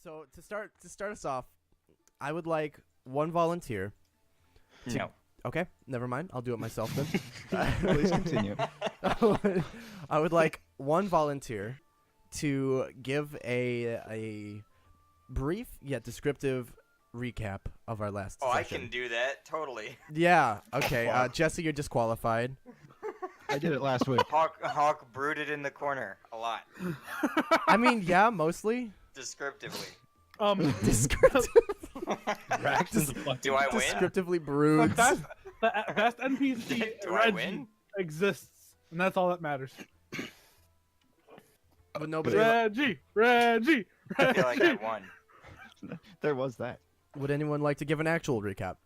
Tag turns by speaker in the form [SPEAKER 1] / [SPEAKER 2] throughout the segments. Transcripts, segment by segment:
[SPEAKER 1] So to start us off, I would like one volunteer.
[SPEAKER 2] No.
[SPEAKER 1] Okay, never mind. I'll do it myself then.
[SPEAKER 3] Please continue.
[SPEAKER 1] I would like one volunteer to give a brief yet descriptive recap of our last
[SPEAKER 2] Oh,
[SPEAKER 1] session.
[SPEAKER 2] I can do that totally.
[SPEAKER 1] Yeah. Okay. Jesse, you're disqualified.
[SPEAKER 3] I did it last week.
[SPEAKER 2] Hawk brooded in the corner a lot,
[SPEAKER 1] I mean, yeah, mostly.
[SPEAKER 2] descriptively.
[SPEAKER 1] Descriptive.
[SPEAKER 4] Braxton's a fucking
[SPEAKER 2] Do I win?
[SPEAKER 1] Descriptively
[SPEAKER 4] the
[SPEAKER 1] broods.
[SPEAKER 4] best NPC
[SPEAKER 2] Do I
[SPEAKER 4] Reggie
[SPEAKER 2] win?
[SPEAKER 4] exists, and that's all that matters.
[SPEAKER 1] But nobody.
[SPEAKER 4] Reggie.
[SPEAKER 2] I feel like I won.
[SPEAKER 3] There was that.
[SPEAKER 1] Would anyone like to give an actual recap?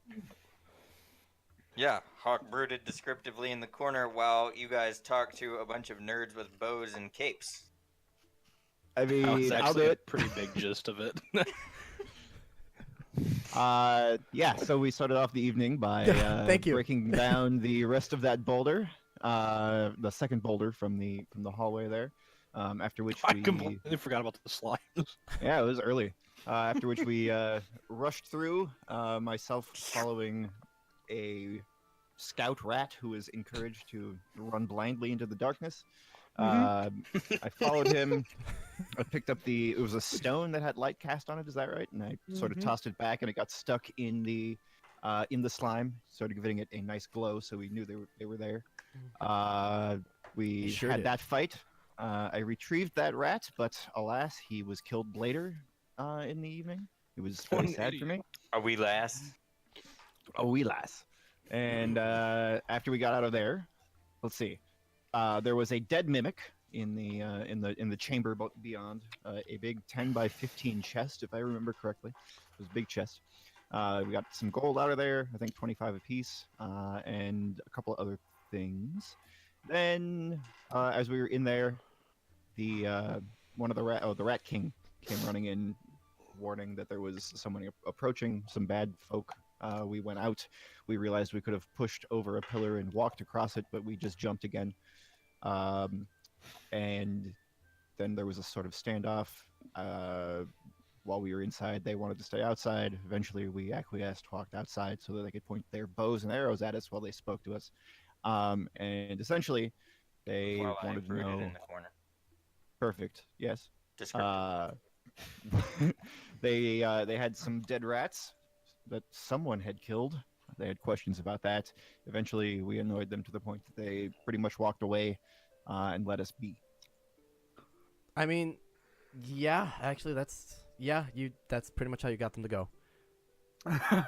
[SPEAKER 2] Yeah, Hawk brooded descriptively in the corner while you guys talked to a bunch of nerds with bows and capes.
[SPEAKER 3] I
[SPEAKER 4] That was
[SPEAKER 3] mean, I'll
[SPEAKER 4] actually
[SPEAKER 3] do
[SPEAKER 4] a
[SPEAKER 3] it.
[SPEAKER 4] pretty big gist of it.
[SPEAKER 3] Yeah, so we started off the evening by
[SPEAKER 1] Thank you.
[SPEAKER 3] breaking down the rest of that boulder, the second boulder from the hallway there. After which
[SPEAKER 4] I
[SPEAKER 3] we,
[SPEAKER 4] completely forgot about the slime.
[SPEAKER 3] yeah, it was early. After which we rushed through, myself following a scout rat who was encouraged to run blindly into the darkness. I followed him. I picked up it was a stone that had light cast on it. Is that right? And I sort of tossed it back, and it got stuck in the slime, sort of giving it a nice glow, so we knew they were there. We
[SPEAKER 1] Sure
[SPEAKER 3] had
[SPEAKER 1] did.
[SPEAKER 3] that fight. I retrieved that rat, but alas, he was killed later in the evening. It was very sad for me.
[SPEAKER 2] Are we last?
[SPEAKER 3] Oh, we lass. And after we got out of there, let's see. There was a dead mimic in the chamber beyond, a big 10 by 15 chest, if I remember correctly. It was a big chest. We got some gold out of there, I think 25 apiece, and a couple of other things. Then, as we were in there, the Rat King came running in, warning that there was someone approaching, some bad folk. We went out. We realized we could have pushed over a pillar and walked across it, but we just jumped again. And then there was a sort of standoff. While we were inside, they wanted to stay outside. Eventually, we acquiesced, walked outside so that they could point their bows and arrows at us while they spoke to us. And essentially, they
[SPEAKER 2] While I
[SPEAKER 3] wanted to
[SPEAKER 2] brooded
[SPEAKER 3] know.
[SPEAKER 2] in the corner.
[SPEAKER 3] Perfect. Yes.
[SPEAKER 2] Descriptive.
[SPEAKER 3] They had some dead rats that someone had killed. They had questions about that. Eventually, we annoyed them to the point that they pretty much walked away and let us be.
[SPEAKER 1] I mean, yeah. Actually, that's pretty much how you got them to go.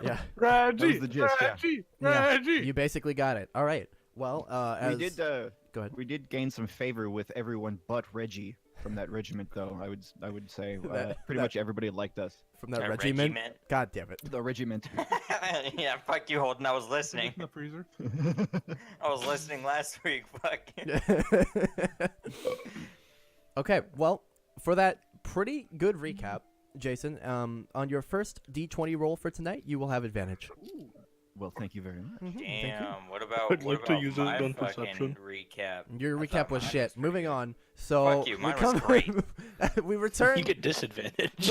[SPEAKER 1] Yeah.
[SPEAKER 4] Reggie.
[SPEAKER 3] the gist, yeah.
[SPEAKER 4] Reggie.
[SPEAKER 1] You basically got it. All right. Well, as
[SPEAKER 3] We did.
[SPEAKER 1] go ahead.
[SPEAKER 3] We did gain some favor with everyone but Reggie from that regiment, though. I would say pretty much everybody liked us.
[SPEAKER 1] From that
[SPEAKER 2] That
[SPEAKER 1] regiment.
[SPEAKER 2] regiment.
[SPEAKER 1] God damn it.
[SPEAKER 3] The regiment.
[SPEAKER 2] Yeah, fuck you, Holden. I was listening.
[SPEAKER 4] In the freezer.
[SPEAKER 2] I was listening last week. Fuck.
[SPEAKER 1] Okay. Well, for that pretty good recap, Jason, on your first D20 roll for tonight, you will have advantage.
[SPEAKER 3] Well, thank you very much.
[SPEAKER 1] Thank you.
[SPEAKER 2] Damn. What about
[SPEAKER 4] I'd
[SPEAKER 2] what
[SPEAKER 4] like to
[SPEAKER 2] about
[SPEAKER 4] use it
[SPEAKER 2] my
[SPEAKER 4] on
[SPEAKER 2] fucking
[SPEAKER 4] perception.
[SPEAKER 2] recap?
[SPEAKER 1] Your
[SPEAKER 2] I
[SPEAKER 1] recap
[SPEAKER 2] thought
[SPEAKER 1] was
[SPEAKER 2] mine
[SPEAKER 1] shit.
[SPEAKER 2] pretty
[SPEAKER 1] Moving
[SPEAKER 2] good.
[SPEAKER 1] on. So
[SPEAKER 2] Fuck you, mine was great.
[SPEAKER 1] we return.
[SPEAKER 4] You get disadvantage.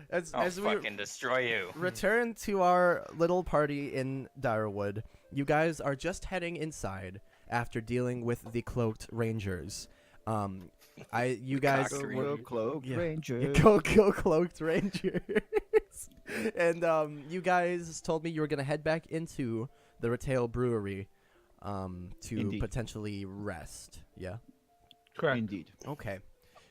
[SPEAKER 1] as
[SPEAKER 2] I'll
[SPEAKER 1] as we
[SPEAKER 2] fucking destroy you.
[SPEAKER 1] return to our little party in Direwood, you guys are just heading inside after dealing with the cloaked rangers. You guys
[SPEAKER 4] Cocked
[SPEAKER 1] were
[SPEAKER 3] Cloaked
[SPEAKER 1] yeah.
[SPEAKER 3] Ranger.
[SPEAKER 1] Go cloaked rangers, and you guys told me you were gonna head back into the Retail Brewery, to
[SPEAKER 3] Indeed.
[SPEAKER 1] potentially rest. Yeah.
[SPEAKER 4] Correct.
[SPEAKER 3] Indeed.
[SPEAKER 1] Okay.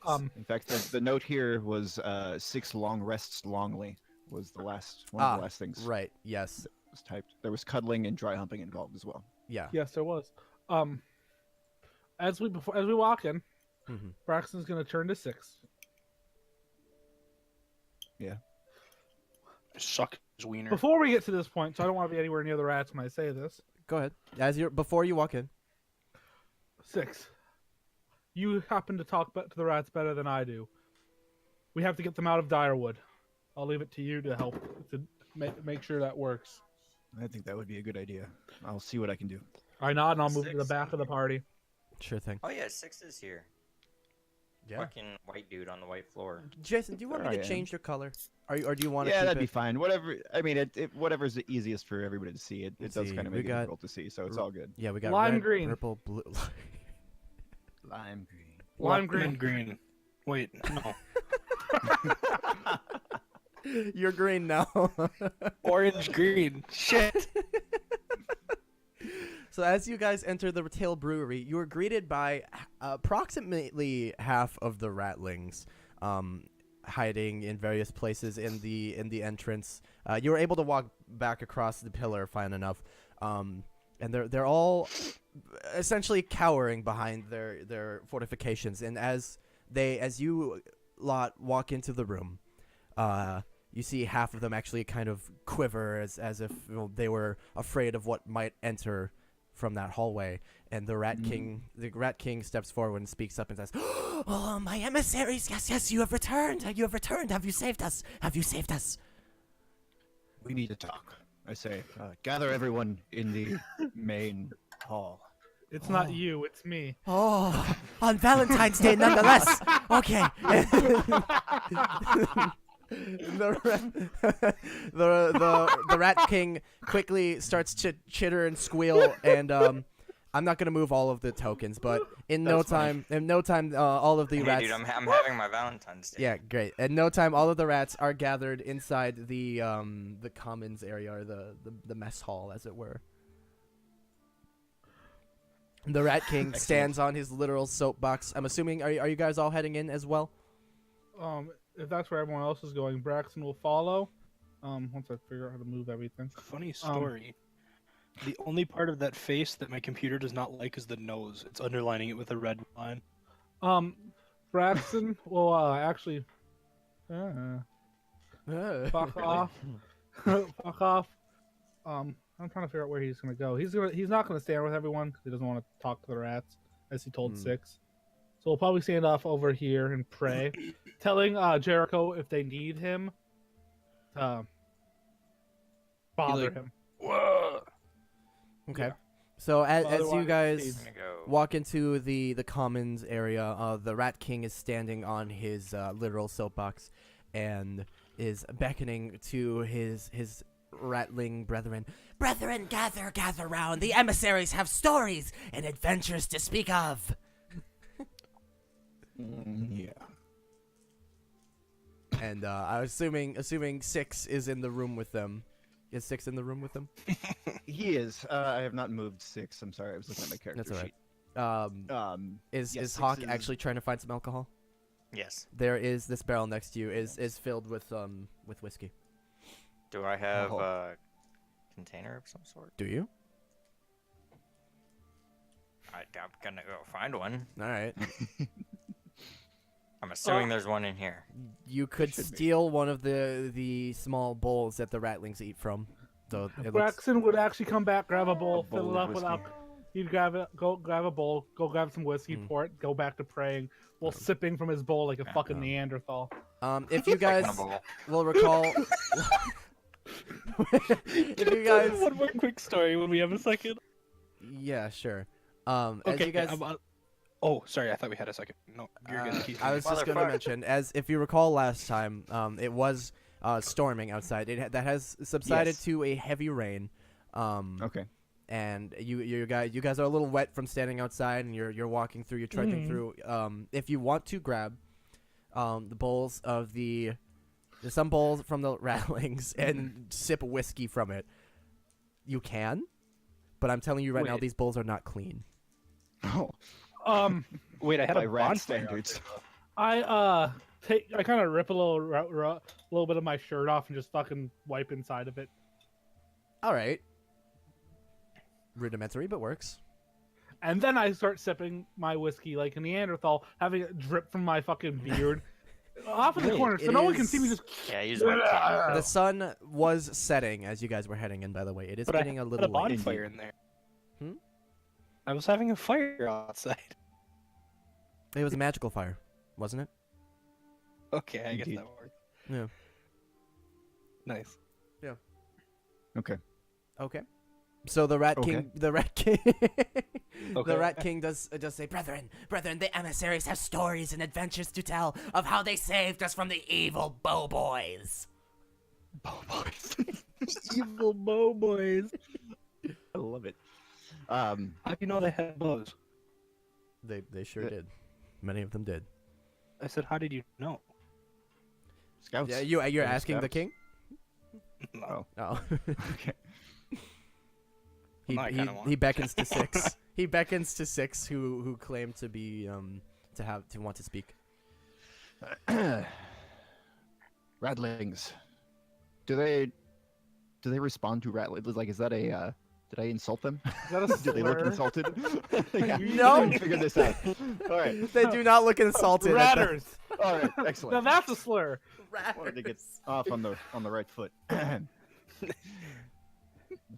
[SPEAKER 3] In fact, the note here was 6 long rests longly was the last one of the last things
[SPEAKER 1] Right. Yes.
[SPEAKER 3] that was typed. There was cuddling and dry humping involved as well.
[SPEAKER 1] Yeah.
[SPEAKER 4] Yes, there was. As we walk in,
[SPEAKER 1] Mm-hmm.
[SPEAKER 4] Braxton's gonna turn to 6.
[SPEAKER 5] Suck his wiener.
[SPEAKER 4] Before we get to this point, so I don't want to be anywhere near the rats when I say this.
[SPEAKER 1] Go ahead. Before you walk in.
[SPEAKER 4] 6. You happen to talk to the rats better than I do. We have to get them out of Direwood. I'll leave it to you to help to make sure that works.
[SPEAKER 3] I think that would be a good idea. I'll see what I can do.
[SPEAKER 4] I nod and I'll move to the
[SPEAKER 2] 6.
[SPEAKER 4] back of the party.
[SPEAKER 1] Sure thing.
[SPEAKER 2] Oh yeah, 6 is here.
[SPEAKER 1] Yeah.
[SPEAKER 2] Fucking white dude on the white floor.
[SPEAKER 1] Jason, do you want
[SPEAKER 3] There
[SPEAKER 1] me
[SPEAKER 3] I
[SPEAKER 1] to
[SPEAKER 3] am.
[SPEAKER 1] change your color? Or do you want to
[SPEAKER 3] Yeah,
[SPEAKER 1] keep
[SPEAKER 3] that'd be
[SPEAKER 1] it?
[SPEAKER 3] fine. Whatever. I mean, whatever's the easiest for everybody to see. It
[SPEAKER 1] Let's
[SPEAKER 3] does
[SPEAKER 1] see,
[SPEAKER 3] kind of
[SPEAKER 1] we
[SPEAKER 3] make it
[SPEAKER 1] got
[SPEAKER 3] difficult to see, so it's all good.
[SPEAKER 1] Yeah, we got
[SPEAKER 4] Lime
[SPEAKER 1] red,
[SPEAKER 4] green.
[SPEAKER 1] purple, blue.
[SPEAKER 3] Lime green.
[SPEAKER 4] Lime
[SPEAKER 5] Lemon
[SPEAKER 4] green.
[SPEAKER 5] green. Wait, no.
[SPEAKER 1] You're green now.
[SPEAKER 5] Orange green. Shit.
[SPEAKER 1] So as you guys enter the retail brewery, you are greeted by approximately half of the ratlings, hiding in various places in the entrance. You were able to walk back across the pillar fine enough, and they're all essentially cowering behind their fortifications. And as you lot walk into the room, you see half of them actually kind of quiver as if they were afraid of what might enter from that hallway. And the Rat King steps forward and speaks up and says, "Oh, my emissaries! Yes, you have returned! You have returned! Have you saved us? Have you saved us?"
[SPEAKER 3] We need to talk. I say, gather everyone in the main hall.
[SPEAKER 4] It's not you, it's me.
[SPEAKER 1] Oh, on Valentine's Day, nonetheless. Okay. the Rat King quickly starts to chitter and squeal, and I'm not gonna move all of the tokens, but in no time, all of the
[SPEAKER 2] Hey,
[SPEAKER 1] rats.
[SPEAKER 2] dude, I'm having my Valentine's Day.
[SPEAKER 1] Yeah, great. In no time, all of the rats are gathered inside the commons area, or the mess hall, as it were. The Rat King stands on his literal soapbox. I'm assuming, are you guys all heading in as well?
[SPEAKER 4] If that's where everyone else is going, Braxton will follow. Once I figure out how to move everything.
[SPEAKER 5] Funny story. The only part of that face that my computer does not like is the nose. It's underlining it with a red line.
[SPEAKER 4] Braxton will actually fuck off. Fuck off. I'm trying to figure out where he's gonna go. He's not gonna stand with everyone because he doesn't want to talk to the rats, as he told Six. So we'll probably stand off over here and pray, telling Jericho if they need him, bother him.
[SPEAKER 5] Whoa.
[SPEAKER 1] Okay. So as you
[SPEAKER 4] Otherwise,
[SPEAKER 1] guys
[SPEAKER 4] he's-
[SPEAKER 2] I'm gonna go.
[SPEAKER 1] walk into the commons area, the Rat King is standing on his literal soapbox and is beckoning to his ratling brethren. Brethren, gather round. The emissaries have stories and adventures to speak of.
[SPEAKER 3] Yeah.
[SPEAKER 1] And I was assuming Six is in the room with them. Is Six in the room with them?
[SPEAKER 3] He is. I have not moved 6. I'm sorry. I was looking at my character
[SPEAKER 1] That's all
[SPEAKER 3] sheet.
[SPEAKER 1] right. Is
[SPEAKER 3] yes,
[SPEAKER 1] Hawk
[SPEAKER 3] Six is-
[SPEAKER 1] actually trying to find some alcohol?
[SPEAKER 2] Yes.
[SPEAKER 1] There is this barrel next to you is filled with whiskey.
[SPEAKER 2] Do I have
[SPEAKER 3] Oh.
[SPEAKER 2] a container of some sort?
[SPEAKER 1] Do you?
[SPEAKER 2] I'm gonna go find one.
[SPEAKER 1] All right.
[SPEAKER 2] I'm assuming there's one in here.
[SPEAKER 1] You could
[SPEAKER 3] Should be.
[SPEAKER 1] steal one of the small bowls that the ratlings eat from. So it looks,
[SPEAKER 4] Braxton would actually come back, grab a bowl,
[SPEAKER 3] bowl
[SPEAKER 4] fill it
[SPEAKER 3] of
[SPEAKER 4] up with
[SPEAKER 3] whiskey.
[SPEAKER 4] alcohol. He'd go grab a bowl, go grab some whiskey, pour it, go back to praying, while sipping from his bowl like a fucking Neanderthal.
[SPEAKER 1] if you guys
[SPEAKER 2] Taking a bowl.
[SPEAKER 1] will recall, if you guys,
[SPEAKER 5] One more quick story when we have a second.
[SPEAKER 1] yeah, sure. As
[SPEAKER 5] Okay.
[SPEAKER 1] you guys,
[SPEAKER 5] Oh, sorry. I thought we had a second. No, you're good. Keep
[SPEAKER 1] I was just going to
[SPEAKER 2] Motherfucker.
[SPEAKER 1] mention, as if you recall last time, it was storming outside. That has subsided
[SPEAKER 3] Yes.
[SPEAKER 1] to a heavy rain.
[SPEAKER 3] Okay.
[SPEAKER 1] And you guys are a little wet from standing outside, and you're walking through, you're trudging through. If you want to grab the bowls of there's some bowls from the rattlings and sip whiskey from it, you can. But I'm telling you right now,
[SPEAKER 5] Wait.
[SPEAKER 1] these bowls are not clean.
[SPEAKER 3] Oh,
[SPEAKER 5] Wait, I had
[SPEAKER 3] by
[SPEAKER 5] a
[SPEAKER 3] rat
[SPEAKER 5] bonfire.
[SPEAKER 3] standards.
[SPEAKER 4] I kind of rip a little bit of my shirt off and just fucking wipe inside of it.
[SPEAKER 1] All right. Rudimentary, but works.
[SPEAKER 4] And then I start sipping my whiskey like a Neanderthal, having it drip from my fucking beard off in the
[SPEAKER 5] Wait,
[SPEAKER 4] corner, so
[SPEAKER 1] it
[SPEAKER 4] no one can see me
[SPEAKER 1] is-
[SPEAKER 4] just.
[SPEAKER 2] Yeah, use my camera.
[SPEAKER 1] The sun was setting as you guys were heading in, by the way. It is
[SPEAKER 5] But I
[SPEAKER 1] getting a
[SPEAKER 5] had
[SPEAKER 1] little
[SPEAKER 5] a
[SPEAKER 1] late.
[SPEAKER 5] bonfire in there.
[SPEAKER 1] Hmm?
[SPEAKER 5] I was having a fire outside.
[SPEAKER 1] It was a magical fire, wasn't it?
[SPEAKER 5] Okay, I guess
[SPEAKER 3] Indeed.
[SPEAKER 5] that worked.
[SPEAKER 1] Yeah.
[SPEAKER 5] Nice.
[SPEAKER 3] Okay.
[SPEAKER 1] Okay. So the Rat King,
[SPEAKER 3] Okay.
[SPEAKER 1] the Rat King,
[SPEAKER 5] Okay.
[SPEAKER 1] the Rat King does say, brethren, the emissaries have stories and adventures to tell of how they saved us from the evil Bow Boys.
[SPEAKER 5] Evil bow boys.
[SPEAKER 3] I love it.
[SPEAKER 5] How do you know they had bows?
[SPEAKER 1] They sure
[SPEAKER 3] Yeah.
[SPEAKER 1] did. Many of them did.
[SPEAKER 5] I said, how did you know?
[SPEAKER 3] Scouts.
[SPEAKER 1] Yeah, you're
[SPEAKER 3] They're
[SPEAKER 1] asking the
[SPEAKER 3] scouts.
[SPEAKER 1] king?
[SPEAKER 5] No.
[SPEAKER 1] Oh.
[SPEAKER 3] Okay.
[SPEAKER 1] he,
[SPEAKER 5] Well, I
[SPEAKER 1] he,
[SPEAKER 5] kinda want-
[SPEAKER 1] he beckons to six. He beckons to six who claim to be to want to speak.
[SPEAKER 3] Ratlings. Do they respond to ratlings? Like, is that a? Did I insult them?
[SPEAKER 4] Is that a
[SPEAKER 3] Do they look
[SPEAKER 4] slur?
[SPEAKER 3] insulted? Yeah,
[SPEAKER 1] No.
[SPEAKER 3] we figure this out. All right.
[SPEAKER 1] They do not look insulted.
[SPEAKER 4] Ratters.
[SPEAKER 3] All right.
[SPEAKER 4] Now
[SPEAKER 3] Excellent.
[SPEAKER 4] that's a slur.
[SPEAKER 3] Wanted to get off on the right foot.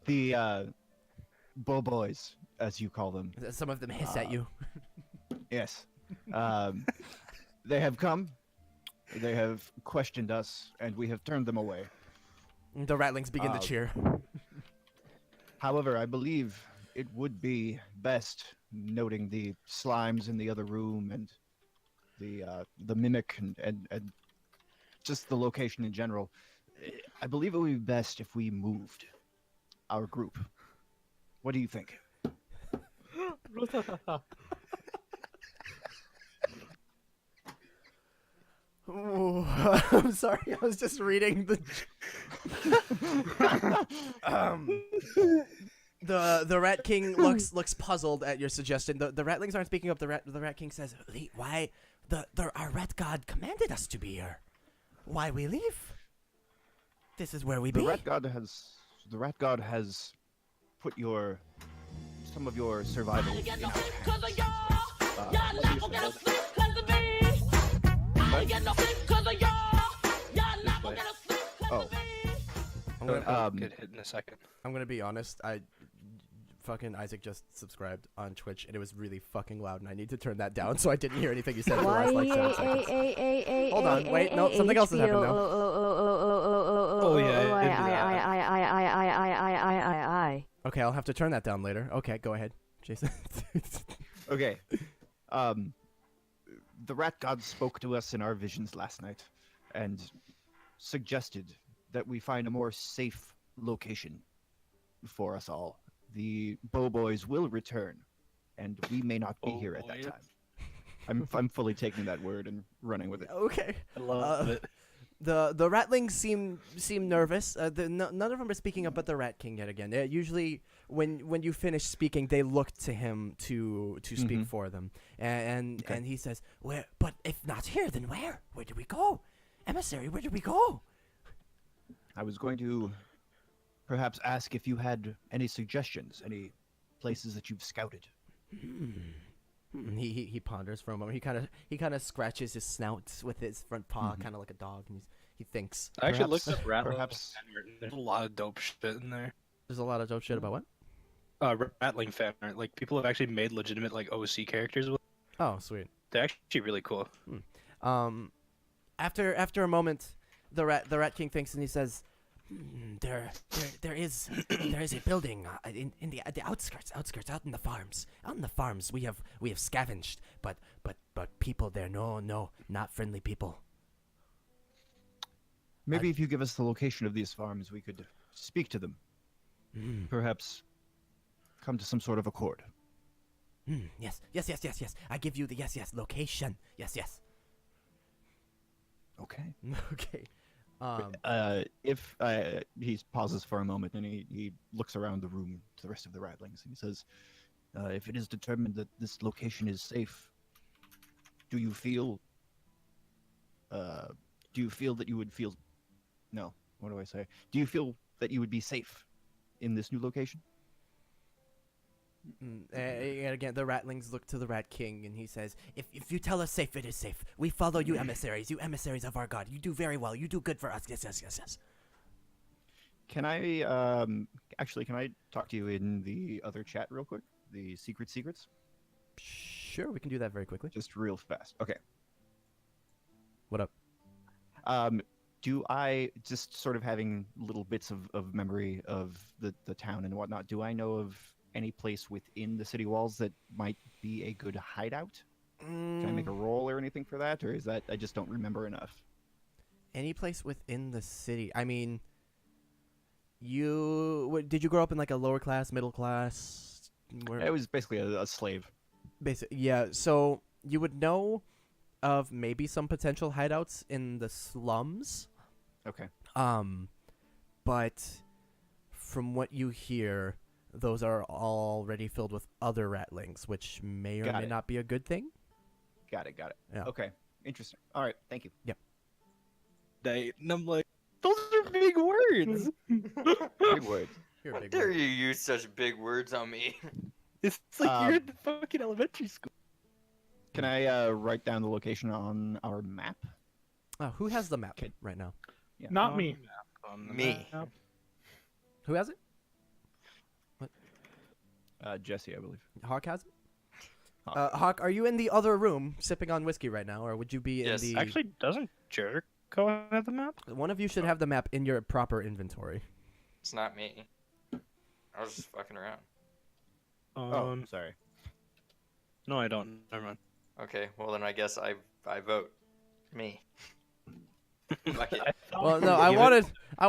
[SPEAKER 3] The Bow Boys, as you call them.
[SPEAKER 1] Some of them hiss at you.
[SPEAKER 3] Yes. They have come. They have questioned us, and we have turned them away.
[SPEAKER 1] The Ratlings begin to cheer.
[SPEAKER 3] However, I believe it would be best, noting the slimes in the other room and the mimic and just the location in general. I believe it would be best if we moved our group. What do you think?
[SPEAKER 1] Ooh, I'm sorry. I was just reading the. The Rat King looks puzzled at your suggestion. The Ratlings aren't speaking up. The Rat King says, "Why our Rat God commanded us to be here. Why we leave? This is where we
[SPEAKER 3] The
[SPEAKER 1] be."
[SPEAKER 3] rat god has put some of your survival in our hands. Oh,
[SPEAKER 1] I'm gonna,
[SPEAKER 5] Get hit in a second.
[SPEAKER 1] I'm gonna be honest. Fucking Isaac just subscribed on Twitch, and it was really fucking loud, and I need to turn that down, so I didn't hear anything you said for the last like 7 seconds. Hold on, wait, no, something else has happened now.
[SPEAKER 5] Oh, yeah, it did
[SPEAKER 1] Okay, I'll have to turn that down later. Okay, go ahead, Jason.
[SPEAKER 3] okay. The rat god spoke to us in our visions last night, and suggested that we find a more safe location for us all. The Bow Boys will return, and we may not be here at that
[SPEAKER 5] Bow
[SPEAKER 3] time. I'm fully taking that word and running with it.
[SPEAKER 1] Okay.
[SPEAKER 5] I love it.
[SPEAKER 1] The Ratlings seem nervous. None of them are speaking up, but the Rat King yet again. Usually, when you finish speaking, they look to him to speak for them, and he says, "Where? But if not here, then where? Where do we go? Emissary, where do we go?"
[SPEAKER 3] I was going to perhaps ask if you had any suggestions, any places that you've scouted.
[SPEAKER 1] He ponders for a moment. He kind of scratches his snout with his front paw, kind of like a dog, and he thinks.
[SPEAKER 5] I actually
[SPEAKER 3] Perhaps-
[SPEAKER 5] looked up Rattling.
[SPEAKER 3] perhaps-
[SPEAKER 5] fan art, and there's a lot of dope shit in there.
[SPEAKER 1] There's a lot of dope shit about what?
[SPEAKER 5] Rattling fan art. Like, people have actually made legitimate, like, OC characters with.
[SPEAKER 1] Oh, sweet.
[SPEAKER 5] They're actually really cool.
[SPEAKER 1] After a moment, the Rat King thinks, and he says, there is a building in the outskirts out in the farms. Out in the farms, we have scavenged, but people there, no, not friendly people.
[SPEAKER 3] Maybe if you give us the location of these farms, we could speak to them. Perhaps come to some sort of accord.
[SPEAKER 1] Yes. I give you the yes location. Yes.
[SPEAKER 3] Okay.
[SPEAKER 1] Okay.
[SPEAKER 3] If he pauses for a moment and he looks around the room to the rest of the ratlings and he says, if it is determined that this location is safe, do you feel that you would feel? No. What do I say? Do you feel that you would be safe in this new location?
[SPEAKER 1] And again, the Ratlings look to the Rat King, and he says, if you tell us safe, it is safe. We follow you emissaries of our god. You do very well. You do good for us. Yes.
[SPEAKER 3] Can I can I talk to you in the other chat real quick? The secrets?
[SPEAKER 1] Sure, we can do that very quickly.
[SPEAKER 3] Just real fast. Okay.
[SPEAKER 1] What up?
[SPEAKER 3] do I just sort of having little bits of memory of the town and whatnot? Do I know of any place within the city walls that might be a good hideout? Can I make a roll or anything for that, or is that I just don't remember enough?
[SPEAKER 1] Any place within the city? I mean, did you grow up in like a lower class, middle class?
[SPEAKER 3] It was basically a slave.
[SPEAKER 1] Yeah. So you would know of maybe some potential hideouts in the slums.
[SPEAKER 3] Okay.
[SPEAKER 1] But from what you hear, those are already filled with other ratlings, which may or
[SPEAKER 3] Got
[SPEAKER 1] may
[SPEAKER 3] it.
[SPEAKER 1] not be a good thing.
[SPEAKER 3] Got it.
[SPEAKER 1] Yeah.
[SPEAKER 3] Okay. Interesting. All right. Thank you.
[SPEAKER 5] And I'm like, those are big words.
[SPEAKER 3] Big words.
[SPEAKER 1] You're a
[SPEAKER 2] How
[SPEAKER 1] big
[SPEAKER 2] dare
[SPEAKER 1] word.
[SPEAKER 2] you use such big words on me?
[SPEAKER 5] It's like you're in fucking elementary school.
[SPEAKER 3] Can I write down the location on our map?
[SPEAKER 1] Who has the map
[SPEAKER 3] Okay.
[SPEAKER 1] right now?
[SPEAKER 3] Yeah.
[SPEAKER 4] Not me.
[SPEAKER 2] Me.
[SPEAKER 1] Who has it?
[SPEAKER 3] Jesse, I believe.
[SPEAKER 1] Hawk has it?
[SPEAKER 3] Hawk.
[SPEAKER 1] Hawk, are you in the other room sipping on whiskey right now, or would you be
[SPEAKER 2] Yes.
[SPEAKER 1] in the...
[SPEAKER 5] Actually, doesn't Jericho have the map?
[SPEAKER 1] One of you should have the map in your proper inventory.
[SPEAKER 2] It's not me. I was just fucking around.
[SPEAKER 3] Oh, sorry.
[SPEAKER 5] No, I don't. Never mind.
[SPEAKER 2] Okay, well then I guess I vote me. Fuck it.
[SPEAKER 1] Well, no, I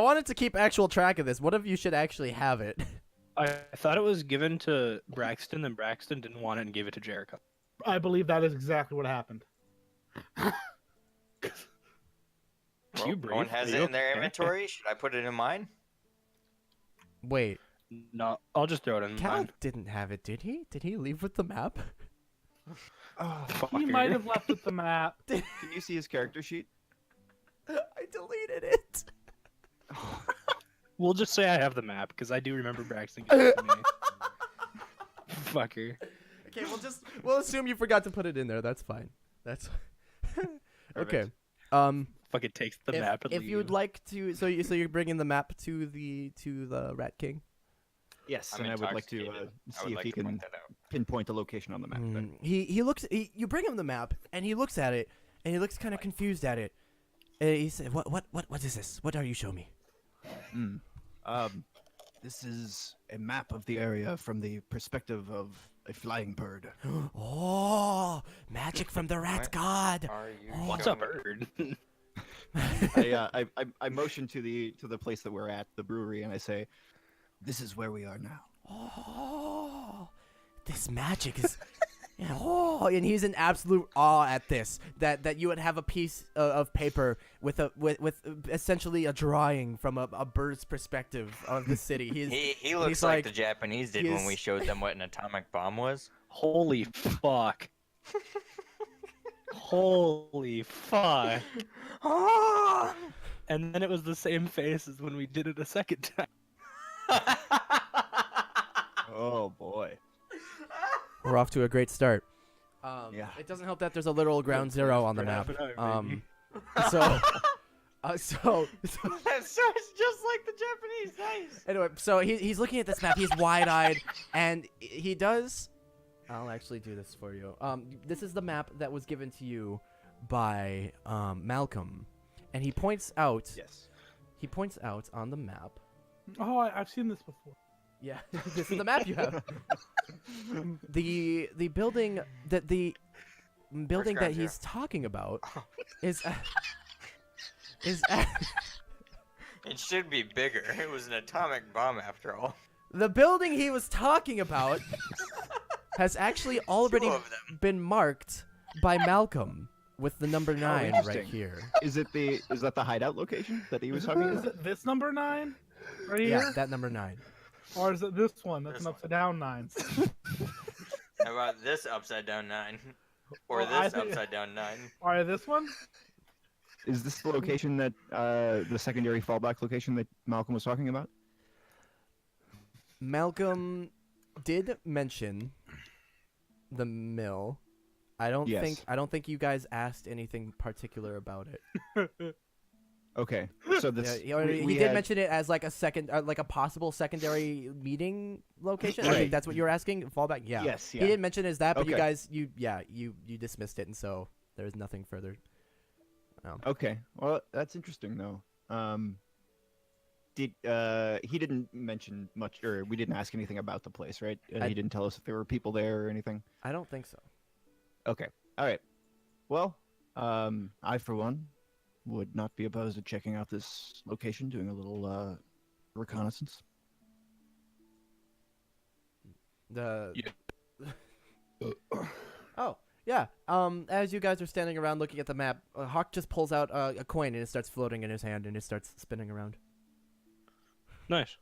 [SPEAKER 1] wanted to keep actual track of this. One of you should actually have it.
[SPEAKER 5] I thought it was given to Braxton, and Braxton didn't want it and gave it to Jericho.
[SPEAKER 4] I believe that is exactly what happened.
[SPEAKER 2] Well,
[SPEAKER 5] You
[SPEAKER 2] no one
[SPEAKER 5] breathe?
[SPEAKER 2] has
[SPEAKER 5] Are
[SPEAKER 2] it
[SPEAKER 5] you
[SPEAKER 2] in their
[SPEAKER 5] okay?
[SPEAKER 2] inventory. Should I put it in mine?
[SPEAKER 5] No, I'll just throw it in
[SPEAKER 1] Cal
[SPEAKER 5] mine.
[SPEAKER 1] didn't have it, did he? Did he leave with the map?
[SPEAKER 3] Oh,
[SPEAKER 4] He might have left with the map.
[SPEAKER 3] can you see his character sheet?
[SPEAKER 1] I deleted it.
[SPEAKER 5] We'll just say I have the map because I do remember Braxton giving it to me. Fucker.
[SPEAKER 1] Okay, we'll assume you forgot to put it in there. That's fine. That's okay.
[SPEAKER 5] Fucking takes the
[SPEAKER 1] if,
[SPEAKER 5] map and
[SPEAKER 1] if you'd
[SPEAKER 5] leaves.
[SPEAKER 1] like to, so you're bringing the map to the Rat King.
[SPEAKER 3] Yes,
[SPEAKER 2] I'm
[SPEAKER 3] and I would like to
[SPEAKER 2] intoxicated. I
[SPEAKER 3] see
[SPEAKER 2] would
[SPEAKER 3] if
[SPEAKER 2] like
[SPEAKER 3] he
[SPEAKER 2] to point
[SPEAKER 3] can
[SPEAKER 2] that out.
[SPEAKER 3] pinpoint the location on the map. but-
[SPEAKER 1] He looks. You bring him the map, and he looks at it, and he looks kind of confused at it. And he said, "What is this? What are you showing me?"
[SPEAKER 3] This is a map of the area from the perspective of a flying bird.
[SPEAKER 1] Oh, magic from the rat
[SPEAKER 2] What?
[SPEAKER 1] god.
[SPEAKER 2] Are you
[SPEAKER 5] What's a
[SPEAKER 2] showing me-
[SPEAKER 5] bird?
[SPEAKER 3] I motion to the place that we're at, the brewery, and I say, "This is where we are now."
[SPEAKER 1] Oh, this magic is. Oh, and he's in absolute awe at this. That you would have a piece of paper with essentially a drawing from a bird's perspective of the city.
[SPEAKER 2] He looks like the Japanese did when
[SPEAKER 1] he's-
[SPEAKER 2] we showed them what an atomic bomb was.
[SPEAKER 5] Holy fuck. Holy fuck. And then it was the same face as when we did it a second time.
[SPEAKER 3] Oh boy.
[SPEAKER 1] We're off to a great start.
[SPEAKER 3] Yeah.
[SPEAKER 1] It doesn't help that there's a literal ground zero on the map. So, so
[SPEAKER 2] It's just like the Japanese. Nice.
[SPEAKER 1] anyway, so he's looking at this map. He's wide-eyed, and he does. I'll actually do this for you. This is the map that was given to you by Malcolm, and he points out.
[SPEAKER 3] Yes.
[SPEAKER 1] He points out on the map.
[SPEAKER 4] Oh, I've seen this before.
[SPEAKER 1] Yeah, this is the map you have. the building that
[SPEAKER 2] ground
[SPEAKER 1] he's talking about is
[SPEAKER 2] It should be bigger. It was an atomic bomb after all.
[SPEAKER 1] the building he was talking about has actually already
[SPEAKER 2] Two of them.
[SPEAKER 1] been marked by Malcolm with the number 9 right
[SPEAKER 3] interesting.
[SPEAKER 1] here.
[SPEAKER 3] Is that the hideout location that he was
[SPEAKER 4] Is
[SPEAKER 3] talking
[SPEAKER 4] it, is
[SPEAKER 3] about?
[SPEAKER 4] it this number 9 right
[SPEAKER 1] Yeah,
[SPEAKER 4] here?
[SPEAKER 1] that number 9.
[SPEAKER 4] Or is it this one? That's
[SPEAKER 2] This
[SPEAKER 4] an
[SPEAKER 2] one.
[SPEAKER 4] upside down 9.
[SPEAKER 2] How about this upside down 9? Or
[SPEAKER 4] Well, I
[SPEAKER 2] this
[SPEAKER 4] think-
[SPEAKER 2] upside down 9?
[SPEAKER 4] Or this one?
[SPEAKER 3] Is this the location that the secondary fallback location that Malcolm was talking about?
[SPEAKER 1] Malcolm did mention the mill. I don't
[SPEAKER 3] Yes.
[SPEAKER 1] think you guys asked anything particular about it.
[SPEAKER 3] Okay, so
[SPEAKER 1] Yeah,
[SPEAKER 3] this
[SPEAKER 1] he did mention it as like a possible secondary meeting location. I think
[SPEAKER 3] Right.
[SPEAKER 1] that's what you were asking. Fallback, yeah.
[SPEAKER 3] Yes,
[SPEAKER 1] He
[SPEAKER 3] yeah.
[SPEAKER 1] didn't mention it as that, but you
[SPEAKER 3] Okay.
[SPEAKER 1] guys, you dismissed it, and so there's nothing further.
[SPEAKER 3] Okay, well that's interesting though. He didn't mention much, or we didn't ask anything about the place, right?
[SPEAKER 1] I-
[SPEAKER 3] He didn't tell us if there were people there or anything.
[SPEAKER 1] I don't think so.
[SPEAKER 3] Okay. All right. Well, I for one would not be opposed to checking out this location, doing a little reconnaissance.
[SPEAKER 1] The
[SPEAKER 5] Yeah.
[SPEAKER 1] Oh, yeah. As you guys are standing around looking at the map, Hawk just pulls out a coin and it starts floating in his hand and it starts spinning around.
[SPEAKER 5] Nice.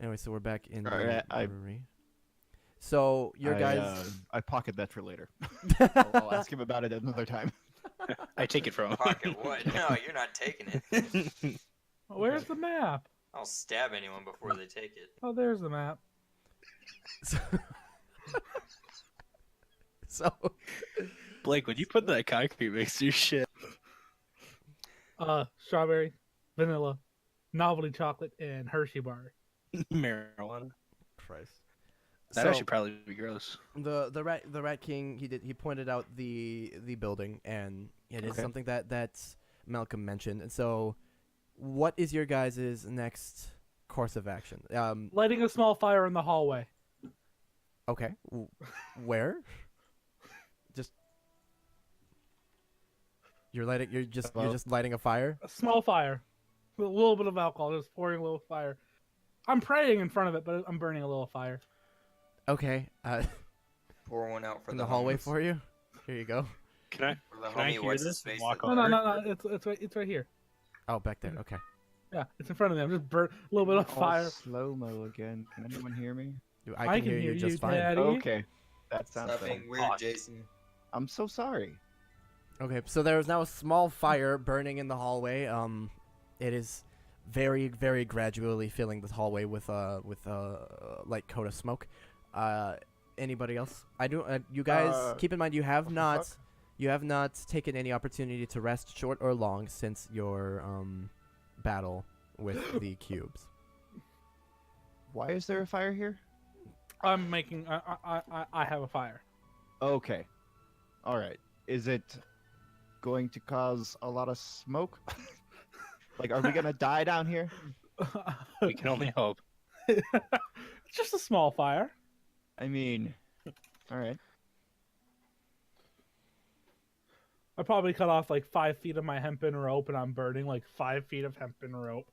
[SPEAKER 1] Anyway, so we're back in
[SPEAKER 3] Alright,
[SPEAKER 1] the
[SPEAKER 3] I-
[SPEAKER 1] brewery. So your guys.
[SPEAKER 3] I pocket that for later. I'll ask him about it another time.
[SPEAKER 5] I take it from him.
[SPEAKER 2] Pocket what? No, you're not taking it.
[SPEAKER 4] Where's the map?
[SPEAKER 2] I'll stab anyone before they take it.
[SPEAKER 4] Oh, there's the map.
[SPEAKER 1] So, so
[SPEAKER 5] Blake, would you put that concrete mixer shit?
[SPEAKER 4] Strawberry, vanilla, novelty chocolate, and Hershey bar.
[SPEAKER 5] Marijuana.
[SPEAKER 1] Christ.
[SPEAKER 5] That
[SPEAKER 1] So,
[SPEAKER 5] actually probably be gross.
[SPEAKER 1] the rat king he pointed out the building and it is
[SPEAKER 3] Okay.
[SPEAKER 1] something that Malcolm mentioned. And so what is your guys' next course of action?
[SPEAKER 4] Lighting a small fire in the hallway.
[SPEAKER 1] Okay. Where? Just you're just lighting a fire?
[SPEAKER 4] A small fire. With a little bit of alcohol, just pouring a little fire. I'm praying in front of it, but I'm burning a little fire.
[SPEAKER 1] Okay.
[SPEAKER 2] Pour one out for
[SPEAKER 1] In
[SPEAKER 2] the
[SPEAKER 1] the hallway
[SPEAKER 2] homies.
[SPEAKER 1] for you. Here you go.
[SPEAKER 5] Can I?
[SPEAKER 2] For the
[SPEAKER 5] Can I
[SPEAKER 2] homie,
[SPEAKER 5] hear
[SPEAKER 2] what's
[SPEAKER 5] this
[SPEAKER 2] his face?
[SPEAKER 5] and walk
[SPEAKER 2] that-
[SPEAKER 5] over?
[SPEAKER 4] No. It's right here.
[SPEAKER 1] Oh, back there. Okay.
[SPEAKER 4] Yeah, it's in front of me. I'm just burn a little bit of fire.
[SPEAKER 3] Slow mo again. Can anyone hear me?
[SPEAKER 1] I can hear you just fine.
[SPEAKER 4] Daddy.
[SPEAKER 3] Okay. That sounds
[SPEAKER 2] Stop
[SPEAKER 3] better.
[SPEAKER 2] being weird, Jason.
[SPEAKER 3] I'm so sorry.
[SPEAKER 1] Okay, so there is now a small fire burning in the hallway. It is very, very gradually filling this hallway with light coat of smoke. Anybody else? You guys keep in mind you have
[SPEAKER 3] what the
[SPEAKER 1] not taken any opportunity to rest, short or long, since your battle with the cubes.
[SPEAKER 3] Why is there a fire here?
[SPEAKER 4] I'm making. I have a fire.
[SPEAKER 3] Okay. All right. Is it going to cause a lot of smoke? Like, are we gonna die down here?
[SPEAKER 5] We can only hope.
[SPEAKER 4] It's just a small fire.
[SPEAKER 3] I mean, all right.
[SPEAKER 4] I probably cut off like 5 feet of my hempen rope, and I'm burning like 5 feet of hempen rope.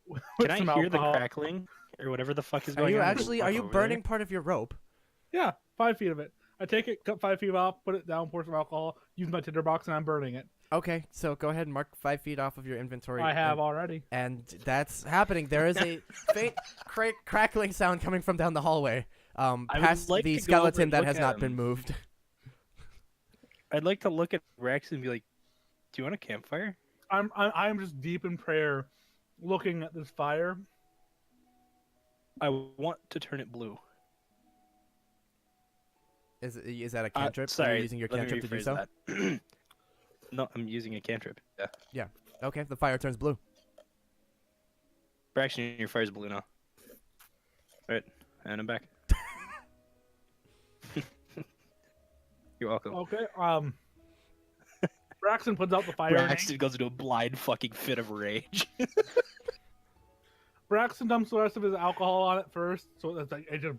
[SPEAKER 4] with
[SPEAKER 5] Can I
[SPEAKER 4] some
[SPEAKER 5] hear
[SPEAKER 4] alcohol.
[SPEAKER 5] the crackling or whatever the fuck is
[SPEAKER 1] Are
[SPEAKER 5] going
[SPEAKER 1] you
[SPEAKER 5] on?
[SPEAKER 1] actually? Are you
[SPEAKER 5] Over
[SPEAKER 1] burning
[SPEAKER 5] there?
[SPEAKER 1] part of your rope?
[SPEAKER 4] Yeah, 5 feet of it. I take it, cut 5 feet off, put it down, pour some alcohol, use my tinderbox, and I'm burning it.
[SPEAKER 1] Okay, so go ahead and mark 5 feet off of your inventory.
[SPEAKER 4] I have already.
[SPEAKER 1] and that's happening. There is a faint crackling sound coming from down the hallway,
[SPEAKER 5] would
[SPEAKER 1] past
[SPEAKER 5] like
[SPEAKER 1] the
[SPEAKER 5] to go over
[SPEAKER 1] skeleton
[SPEAKER 5] and
[SPEAKER 1] that
[SPEAKER 5] look
[SPEAKER 1] has
[SPEAKER 5] at
[SPEAKER 1] not
[SPEAKER 5] him.
[SPEAKER 1] been moved.
[SPEAKER 5] I'd like to look at Rex and be like, "Do you want a campfire?"
[SPEAKER 4] I'm just deep in prayer, looking at this fire.
[SPEAKER 5] I want to turn it blue.
[SPEAKER 1] Is that a cantrip? Are
[SPEAKER 5] Sorry,
[SPEAKER 1] you using your
[SPEAKER 5] let me
[SPEAKER 1] cantrip to do
[SPEAKER 5] rephrase
[SPEAKER 1] so?
[SPEAKER 5] that. No, I'm using a cantrip. Yeah.
[SPEAKER 1] Okay, the fire turns blue.
[SPEAKER 5] Braxton, your fire's blue now. Alright, and I'm back. You're welcome.
[SPEAKER 4] Okay. Braxton puts out the fire.
[SPEAKER 5] Braxton goes into a blind fucking fit of rage.
[SPEAKER 4] Braxton dumps the rest of his alcohol on it first, so it's like it just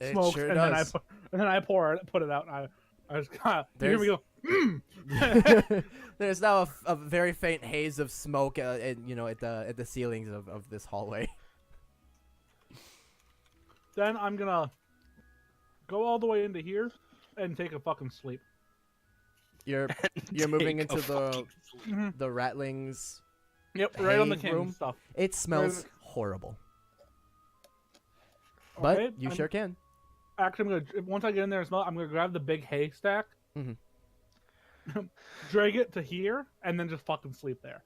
[SPEAKER 1] It
[SPEAKER 4] smokes,
[SPEAKER 1] sure
[SPEAKER 4] and
[SPEAKER 1] does.
[SPEAKER 4] then I pour it, put it out, and I just kind of you hear me go. "Mm."
[SPEAKER 1] There's now a very faint haze of smoke, at the ceilings of this hallway.
[SPEAKER 4] Then I'm gonna go all the way into here and take a fucking sleep.
[SPEAKER 1] You're moving
[SPEAKER 5] Take a
[SPEAKER 1] into the
[SPEAKER 5] fucking sleep.
[SPEAKER 1] the ratlings.
[SPEAKER 4] Yep, right on the
[SPEAKER 1] Hay
[SPEAKER 4] king
[SPEAKER 1] room?
[SPEAKER 4] stuff.
[SPEAKER 1] It smells horrible,
[SPEAKER 4] Okay,
[SPEAKER 1] but you
[SPEAKER 4] I'm-
[SPEAKER 1] sure can.
[SPEAKER 4] Actually, I'm gonna once I get in there and smell it, I'm gonna grab the big haystack,
[SPEAKER 1] Mhm.
[SPEAKER 4] drag it to here, and then just fucking sleep there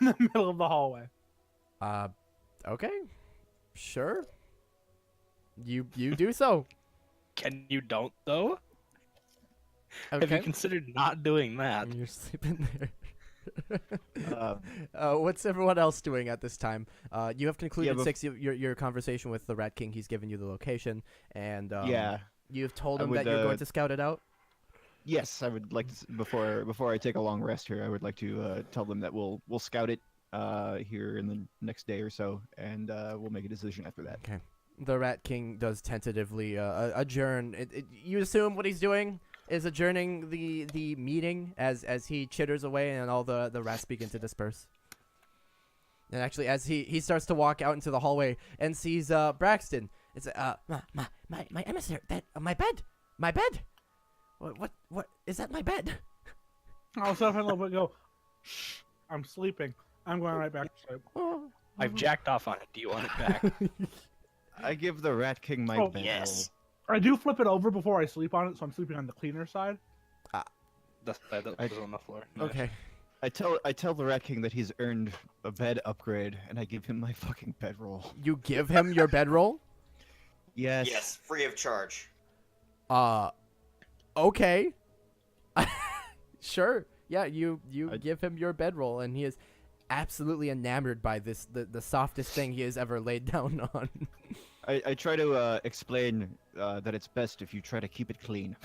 [SPEAKER 4] in the middle of the hallway.
[SPEAKER 1] Okay, sure. You do so.
[SPEAKER 5] Can you don't though? Have you
[SPEAKER 1] Okay.
[SPEAKER 5] considered not doing that?
[SPEAKER 1] You're sleeping there.
[SPEAKER 3] Uh,
[SPEAKER 1] What's everyone else doing at this time? You have concluded
[SPEAKER 3] bef-
[SPEAKER 1] your conversation with the Rat King. He's given you the location, and
[SPEAKER 3] yeah.
[SPEAKER 1] you've told
[SPEAKER 3] I
[SPEAKER 1] him
[SPEAKER 3] would,
[SPEAKER 1] that you're going
[SPEAKER 3] uh,
[SPEAKER 1] to scout it out.
[SPEAKER 3] Yes, I would like to before I take a long rest here. I would like to tell them that we'll scout it here in the next day or so, and we'll make a decision after that.
[SPEAKER 1] Okay. The Rat King does tentatively adjourn. You assume what he's doing is adjourning the meeting as he chitters away and all the rats begin to disperse. And actually, as he starts to walk out into the hallway and sees Braxton, it's my emissary, my bed. What is that? My bed?
[SPEAKER 4] I'll stop a little bit and go, shh, I'm sleeping. I'm going right back to sleep.
[SPEAKER 5] I've jacked off on it. Do you want it back?
[SPEAKER 3] I give the Rat King my
[SPEAKER 4] Oh,
[SPEAKER 3] bed.
[SPEAKER 2] yes.
[SPEAKER 4] I do flip it over before I sleep on it, so I'm sleeping on the cleaner side.
[SPEAKER 5] That was on the floor. Nice.
[SPEAKER 1] Okay.
[SPEAKER 3] I tell the Rat King that he's earned a bed upgrade, and I give him my fucking bedroll.
[SPEAKER 1] You give him your bedroll?
[SPEAKER 3] Yes.
[SPEAKER 2] Yes, free of charge.
[SPEAKER 1] Okay. Sure. Yeah, you
[SPEAKER 3] I-
[SPEAKER 1] give him your bedroll, and he is absolutely enamored by this, the softest thing he has ever laid down on.
[SPEAKER 3] I try to explain that it's best if you try to keep it clean.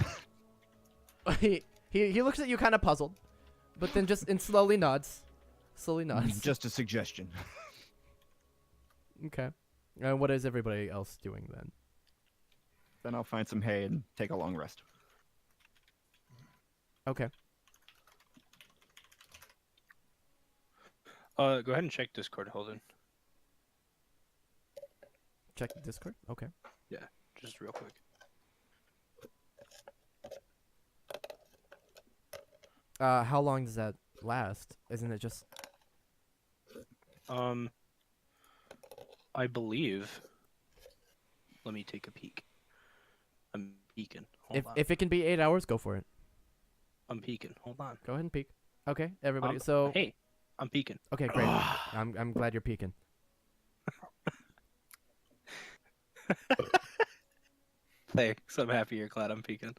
[SPEAKER 1] he looks at you kind of puzzled, but then just and slowly nods. Slowly nods.
[SPEAKER 3] Just a suggestion.
[SPEAKER 1] Okay. And what is everybody else doing then?
[SPEAKER 3] Then I'll find some hay and take a long rest.
[SPEAKER 1] Okay.
[SPEAKER 5] Go ahead and check Discord, Holden.
[SPEAKER 1] Check the Discord. Okay.
[SPEAKER 5] Just real quick.
[SPEAKER 1] How long does that last? Isn't it just
[SPEAKER 5] I believe. Let me take a peek. I'm peeking. Hold on.
[SPEAKER 1] if it can be 8 hours, go for it.
[SPEAKER 5] I'm peeking. Hold on.
[SPEAKER 1] Go ahead and peek. Okay, everybody.
[SPEAKER 5] Um,
[SPEAKER 1] So
[SPEAKER 5] Hey, I'm peeking.
[SPEAKER 1] okay, great. I'm glad you're peeking.
[SPEAKER 5] Thanks. I'm happy you're glad I'm peeking.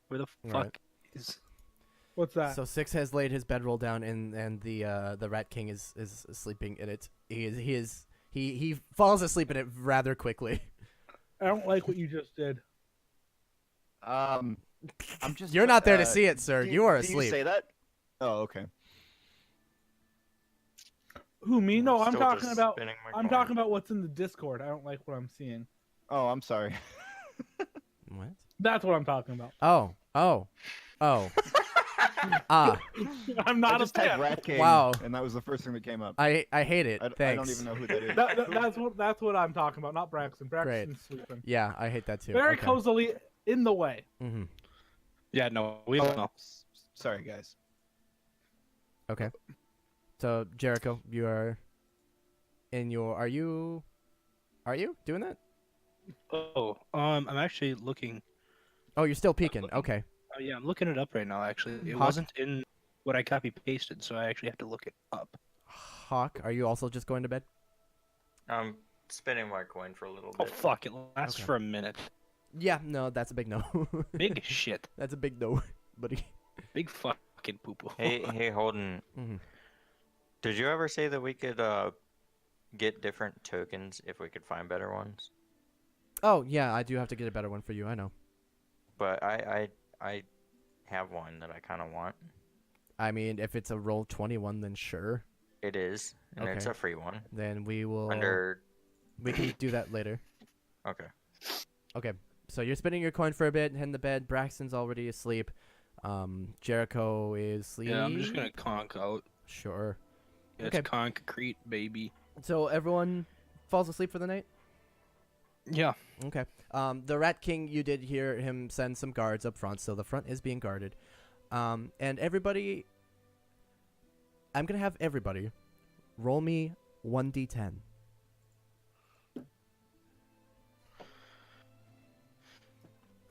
[SPEAKER 5] Where the
[SPEAKER 1] All
[SPEAKER 5] fuck
[SPEAKER 1] right.
[SPEAKER 5] is?
[SPEAKER 4] What's that?
[SPEAKER 1] So Six has laid his bedroll down, and the Rat King is sleeping in it. He falls asleep in it rather quickly.
[SPEAKER 4] I don't like what you just did.
[SPEAKER 3] I'm just.
[SPEAKER 1] You're not there to see it, sir.
[SPEAKER 3] do
[SPEAKER 1] You are
[SPEAKER 3] do
[SPEAKER 1] asleep.
[SPEAKER 3] You say that? Oh, okay.
[SPEAKER 4] Who, me? No, I'm
[SPEAKER 2] Still
[SPEAKER 4] talking
[SPEAKER 2] just
[SPEAKER 4] about.
[SPEAKER 2] spinning my
[SPEAKER 4] I'm
[SPEAKER 2] coin.
[SPEAKER 4] talking about what's in the Discord. I don't like what I'm seeing.
[SPEAKER 3] Oh, I'm sorry.
[SPEAKER 1] What?
[SPEAKER 4] That's what I'm talking about.
[SPEAKER 1] Oh.
[SPEAKER 4] I'm not
[SPEAKER 3] I
[SPEAKER 4] a
[SPEAKER 3] just typed
[SPEAKER 4] fan.
[SPEAKER 3] Rat King,
[SPEAKER 1] Wow.
[SPEAKER 3] and that was the first thing that came up.
[SPEAKER 1] I hate it.
[SPEAKER 3] I
[SPEAKER 1] Thanks.
[SPEAKER 3] don't even know who that is.
[SPEAKER 4] That's what I'm talking about, not Braxton. Braxton's sleeping.
[SPEAKER 1] Yeah, I hate that too.
[SPEAKER 4] Very
[SPEAKER 1] okay.
[SPEAKER 4] cozily in the way.
[SPEAKER 1] Mm-hmm.
[SPEAKER 5] Yeah, no, we don't know.
[SPEAKER 3] Sorry, guys.
[SPEAKER 1] Okay. So Jericho, you are in your. Are you doing that?
[SPEAKER 5] Oh, I'm actually looking.
[SPEAKER 1] Oh, you're still peeking. Okay.
[SPEAKER 5] Oh yeah, I'm looking it up right now. Actually, it
[SPEAKER 1] Hawk?
[SPEAKER 5] wasn't in what I copy pasted, so I actually have to look it up.
[SPEAKER 1] Hawk, are you also just going to bed?
[SPEAKER 2] I'm spinning my coin for a little
[SPEAKER 5] Oh
[SPEAKER 2] bit.
[SPEAKER 5] fuck! It lasts
[SPEAKER 1] Okay.
[SPEAKER 5] for a minute.
[SPEAKER 1] Yeah, no, that's a big no.
[SPEAKER 5] Big shit.
[SPEAKER 1] That's a big no, buddy.
[SPEAKER 5] Big fucking poo poo.
[SPEAKER 2] Hey, Holden.
[SPEAKER 1] Mm-hmm.
[SPEAKER 2] Did you ever say that we could get different tokens if we could find better ones?
[SPEAKER 1] Oh yeah, I do have to get a better one for you. I know.
[SPEAKER 2] But I have one that I kind of want.
[SPEAKER 1] I mean, if it's a roll 21, then sure.
[SPEAKER 2] It is, and it's
[SPEAKER 1] Okay.
[SPEAKER 2] a free one.
[SPEAKER 1] Then we will.
[SPEAKER 2] Under
[SPEAKER 1] We can do that later.
[SPEAKER 2] okay.
[SPEAKER 1] Okay. So you're spinning your coin for a bit, heading to bed. Braxton's already asleep. Jericho is sleeping.
[SPEAKER 5] Yeah, I'm just gonna conk out.
[SPEAKER 1] Sure.
[SPEAKER 5] It's
[SPEAKER 1] Okay.
[SPEAKER 5] concrete, baby.
[SPEAKER 1] So everyone falls asleep for the night?
[SPEAKER 5] Yeah.
[SPEAKER 1] Okay. The Rat King, you did hear him send some guards up front, so the front is being guarded. And everybody, I'm going to have everybody roll me 1d10.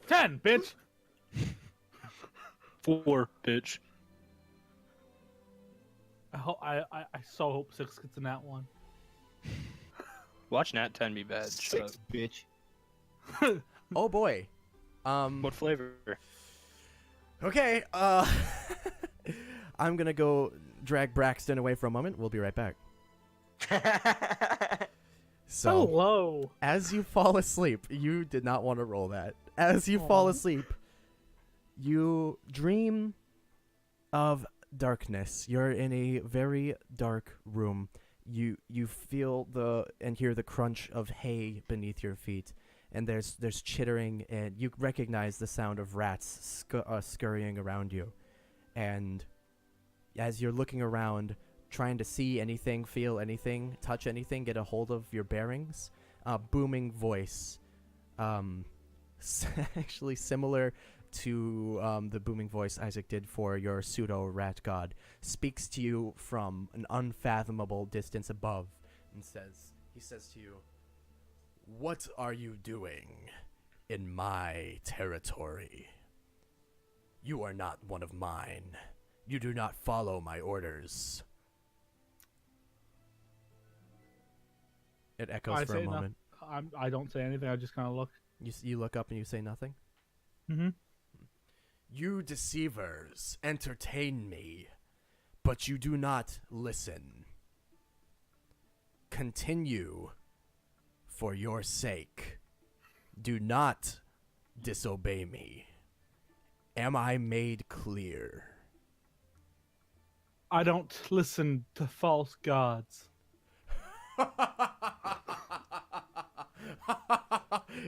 [SPEAKER 4] 10, bitch.
[SPEAKER 5] 4, bitch.
[SPEAKER 4] I so hope 6 gets in that one.
[SPEAKER 5] Watch Nat 10 be bad. Shut up.
[SPEAKER 3] Six, bitch.
[SPEAKER 1] Oh boy.
[SPEAKER 5] What flavor?
[SPEAKER 1] Okay, I'm going to go drag Braxton away for a moment. We'll be right back. So,
[SPEAKER 4] Hello.
[SPEAKER 1] as you fall asleep, you did not want to roll that. As you fall
[SPEAKER 4] Aw.
[SPEAKER 1] asleep, you dream of darkness. You're in a very dark room. You feel and hear the crunch of hay beneath your feet, and there's chittering, and you recognize the sound of rats scurrying around you. And as you're looking around, trying to see anything, feel anything, touch anything, get a hold of your bearings, a booming voice, actually similar to the booming voice Isaac did for your pseudo rat god, speaks to you from an unfathomable distance above, and he says to you, "What are you doing in my territory? You are not one of mine. You do not follow my orders." It echoes
[SPEAKER 4] I
[SPEAKER 1] for a
[SPEAKER 4] say no-
[SPEAKER 1] moment.
[SPEAKER 4] I don't say anything. I just kind of look.
[SPEAKER 1] You look up and you say nothing.
[SPEAKER 4] Mm-hmm.
[SPEAKER 1] You deceivers entertain me, but you do not listen. Continue for your sake. Do not disobey me. Am I made clear?
[SPEAKER 4] I don't listen to false gods.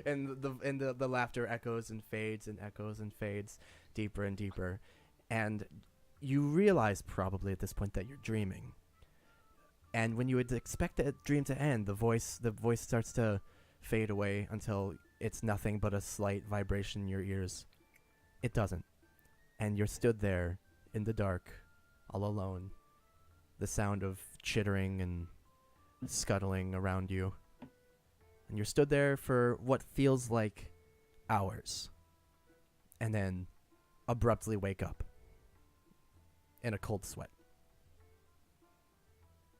[SPEAKER 1] and the laughter echoes and fades and echoes and fades deeper and deeper, and you realize probably at this point that you're dreaming. And when you would expect the dream to end, the voice starts to fade away until it's nothing but a slight vibration in your ears. It doesn't, and you're stood there in the dark, all alone. The sound of chittering and scuttling around you. And you're stood there for what feels like hours. And then abruptly wake up in a cold sweat.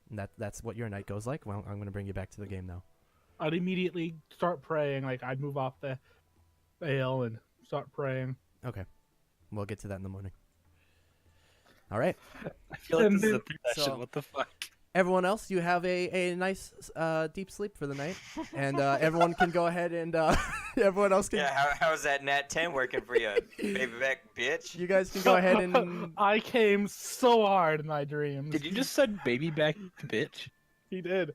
[SPEAKER 1] And that's what your night goes like. Well, I'm going to bring you back to the game now.
[SPEAKER 4] I'd immediately start praying. Like I'd move off the ale and start praying.
[SPEAKER 1] Okay. We'll get to that in the morning. All right.
[SPEAKER 5] I feel like this is a
[SPEAKER 4] And
[SPEAKER 5] session.
[SPEAKER 1] so-
[SPEAKER 5] What the fuck?
[SPEAKER 1] Everyone else, you have a nice deep sleep for the night. And everyone can go ahead and everyone else can...
[SPEAKER 2] Yeah, how's that Nat 10 working for you, baby back bitch?
[SPEAKER 1] You guys can go ahead and...
[SPEAKER 4] I came so hard in my dreams.
[SPEAKER 5] Did you just said baby back bitch?
[SPEAKER 4] He did.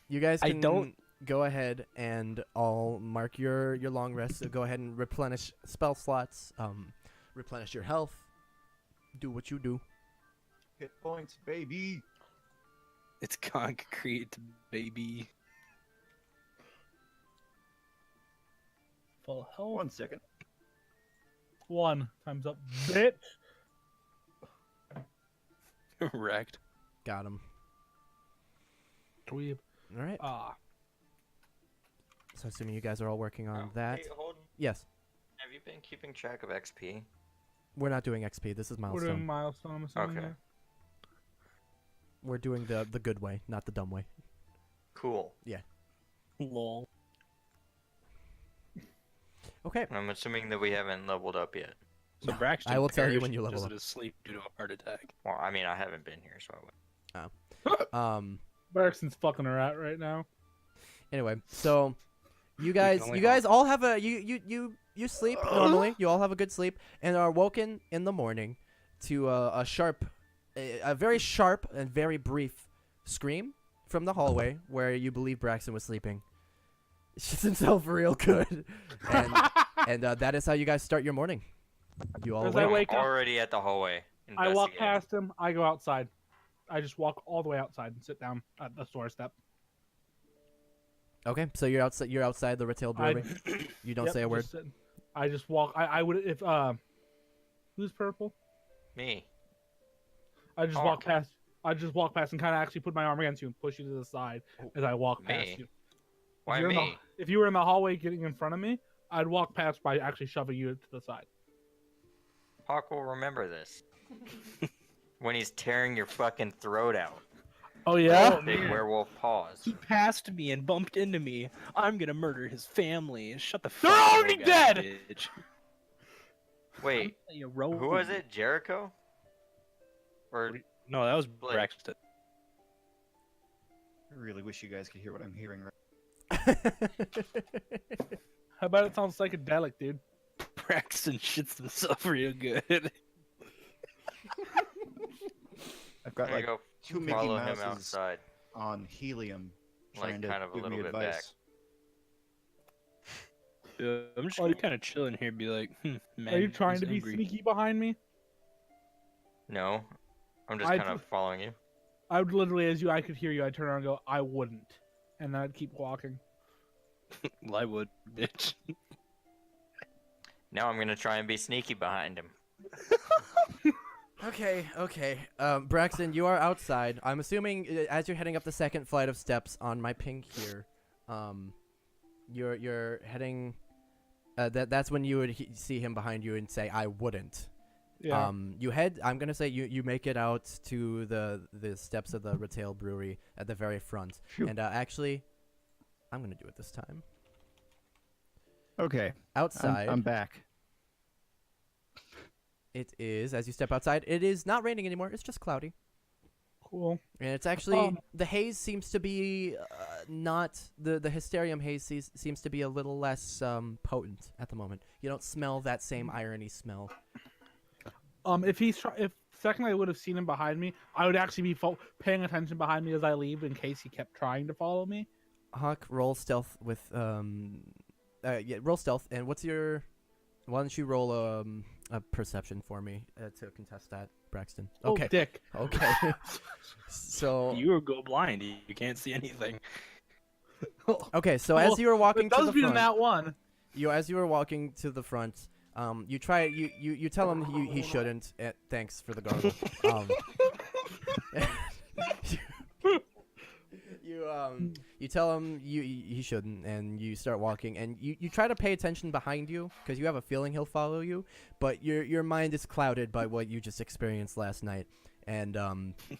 [SPEAKER 1] You guys
[SPEAKER 5] I
[SPEAKER 1] can
[SPEAKER 5] don't-
[SPEAKER 1] go ahead and I'll mark your long rest. So go ahead and replenish spell slots, replenish your health, do what you do.
[SPEAKER 3] Hit points, baby.
[SPEAKER 5] It's concrete, baby.
[SPEAKER 4] Full health.
[SPEAKER 3] 1 second.
[SPEAKER 4] 1 times up, bitch.
[SPEAKER 5] Wrecked.
[SPEAKER 1] Got him.
[SPEAKER 4] Dweeb.
[SPEAKER 1] All right.
[SPEAKER 4] Ah.
[SPEAKER 1] So assuming you guys are all working on
[SPEAKER 2] Oh,
[SPEAKER 1] that.
[SPEAKER 2] Hey, hold on.
[SPEAKER 1] Yes.
[SPEAKER 2] Have you been keeping track of XP?
[SPEAKER 1] We're not doing XP. This is
[SPEAKER 4] We're doing
[SPEAKER 1] milestone.
[SPEAKER 4] milestone. I'm assuming,
[SPEAKER 2] Okay.
[SPEAKER 4] yeah.
[SPEAKER 1] We're doing the good way, not the dumb way.
[SPEAKER 2] Cool.
[SPEAKER 5] Lol.
[SPEAKER 1] Okay.
[SPEAKER 2] I'm assuming that we haven't leveled up yet.
[SPEAKER 5] So Braxton
[SPEAKER 1] I will tell you
[SPEAKER 5] perished
[SPEAKER 1] when you level
[SPEAKER 5] just
[SPEAKER 1] up.
[SPEAKER 5] in his sleep due to a heart attack.
[SPEAKER 2] Well, I mean, I haven't been here, so I would.
[SPEAKER 4] Barrison's fucking her at right now.
[SPEAKER 1] Anyway, so you
[SPEAKER 5] can
[SPEAKER 1] guys
[SPEAKER 5] only
[SPEAKER 1] all have a you sleep normally. You all have a good sleep and are woken in the morning to a very sharp and very brief scream from the hallway where you believe Braxton was sleeping. Shits himself real good, and that is how you guys start your morning. You all
[SPEAKER 4] As I
[SPEAKER 1] wake.
[SPEAKER 4] wake up,
[SPEAKER 2] Already at the hallway.
[SPEAKER 4] I walk
[SPEAKER 2] investigating.
[SPEAKER 4] past him. I go outside. I just walk all the way outside and sit down at the doorstep.
[SPEAKER 1] Okay, so you're outside. You're outside the retail brewery. You don't
[SPEAKER 4] Yep,
[SPEAKER 1] say a word.
[SPEAKER 4] just sitting. I just walk. I would if who's purple?
[SPEAKER 2] Me.
[SPEAKER 4] I just
[SPEAKER 2] Oh.
[SPEAKER 4] walk past. I just walk past and kind of actually put my arm against you and push you to the side as I walk
[SPEAKER 2] Me?
[SPEAKER 4] past you.
[SPEAKER 2] Why
[SPEAKER 4] you're in
[SPEAKER 2] me?
[SPEAKER 4] if you were in the hallway getting in front of me, I'd walk past by actually shoving you to the side.
[SPEAKER 2] Hawk will remember this. When he's tearing your fucking throat out.
[SPEAKER 4] Oh yeah.
[SPEAKER 2] Big werewolf paws.
[SPEAKER 5] He passed me and bumped into me. I'm gonna murder his family. Shut the fuck
[SPEAKER 4] They're
[SPEAKER 5] up,
[SPEAKER 4] already
[SPEAKER 5] guy,
[SPEAKER 4] dead!
[SPEAKER 5] Bitch.
[SPEAKER 2] Wait,
[SPEAKER 5] You
[SPEAKER 2] who was it? Jericho? Or
[SPEAKER 5] No, that was
[SPEAKER 2] Blake.
[SPEAKER 5] Braxton.
[SPEAKER 3] I really wish you guys could hear what I'm hearing right
[SPEAKER 4] How about it sounds psychedelic, dude?
[SPEAKER 5] Braxton shits himself real good.
[SPEAKER 3] I've got
[SPEAKER 2] There you
[SPEAKER 3] like
[SPEAKER 2] go.
[SPEAKER 3] 2 Mickey
[SPEAKER 2] Follow him
[SPEAKER 3] Mouses
[SPEAKER 2] outside,
[SPEAKER 3] on helium
[SPEAKER 2] like
[SPEAKER 3] trying to
[SPEAKER 2] kind of a
[SPEAKER 3] give
[SPEAKER 2] little
[SPEAKER 3] me
[SPEAKER 2] bit back.
[SPEAKER 3] advice.
[SPEAKER 5] I'm just gonna kind of chill in here, be like, man.
[SPEAKER 4] Are you trying
[SPEAKER 5] is
[SPEAKER 4] to be
[SPEAKER 5] angry.
[SPEAKER 4] sneaky behind me?
[SPEAKER 2] No, I'm just
[SPEAKER 4] I
[SPEAKER 2] kind of following you.
[SPEAKER 4] I would literally, as I could hear you, I'd turn around and go, I wouldn't. And then I'd keep walking.
[SPEAKER 5] Well, I would, bitch.
[SPEAKER 2] Now I'm gonna try and be sneaky behind him.
[SPEAKER 1] Okay. Braxton, you are outside. I'm assuming as you're heading up the second flight of steps on my ping here, you're heading. That's when you would see him behind you and say, "I wouldn't."
[SPEAKER 4] Yeah.
[SPEAKER 1] You head. I'm gonna say you make it out to the steps of the Retail Brewery at the very front.
[SPEAKER 3] Phew.
[SPEAKER 1] And actually, I'm gonna do it this time.
[SPEAKER 3] Okay,
[SPEAKER 1] Outside.
[SPEAKER 3] I'm back.
[SPEAKER 1] It is, as you step outside, it is not raining anymore. It's just cloudy.
[SPEAKER 4] Cool.
[SPEAKER 1] And it's actually, the haze seems to be not, the Hysterium haze seems to be a little less potent at the moment. You don't smell that same irony smell.
[SPEAKER 4] If second I would have seen him behind me, I would actually be paying attention behind me as I leave in case he kept trying to follow me.
[SPEAKER 1] Hawk, roll stealth with, roll stealth, and why don't you roll a perception for me to contest that, Braxton? Okay.
[SPEAKER 4] Oh, dick.
[SPEAKER 1] Okay. So.
[SPEAKER 5] You go blind. You can't see anything.
[SPEAKER 1] Okay, so as you were walking
[SPEAKER 4] It
[SPEAKER 1] to
[SPEAKER 4] does
[SPEAKER 1] the
[SPEAKER 4] be in
[SPEAKER 1] front,
[SPEAKER 4] that one.
[SPEAKER 1] as you were walking to the front, you try you tell him he shouldn't. Thanks for the gargle. You tell him he shouldn't, and you start walking, and you try to pay attention behind you because you have a feeling he'll follow you, but your mind is clouded by what you just experienced last night. And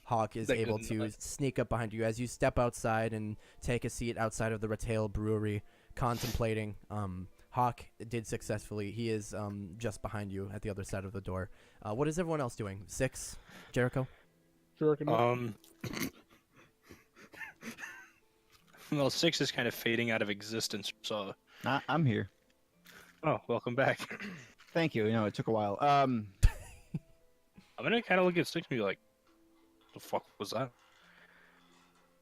[SPEAKER 1] Hawk is
[SPEAKER 5] That
[SPEAKER 1] able
[SPEAKER 5] good
[SPEAKER 1] to
[SPEAKER 5] night.
[SPEAKER 1] sneak up behind you as you step outside and take a seat outside of the Retail Brewery, contemplating. Hawk did successfully. He is just behind you at the other side of the door. What is everyone else doing? 6, Jericho?
[SPEAKER 5] Well, 6 is kind of fading out of existence, so.
[SPEAKER 3] I'm here.
[SPEAKER 5] Oh, welcome back.
[SPEAKER 3] Thank you. You know, it took a while.
[SPEAKER 5] I'm gonna kind of look at 6 and be like, the fuck was that?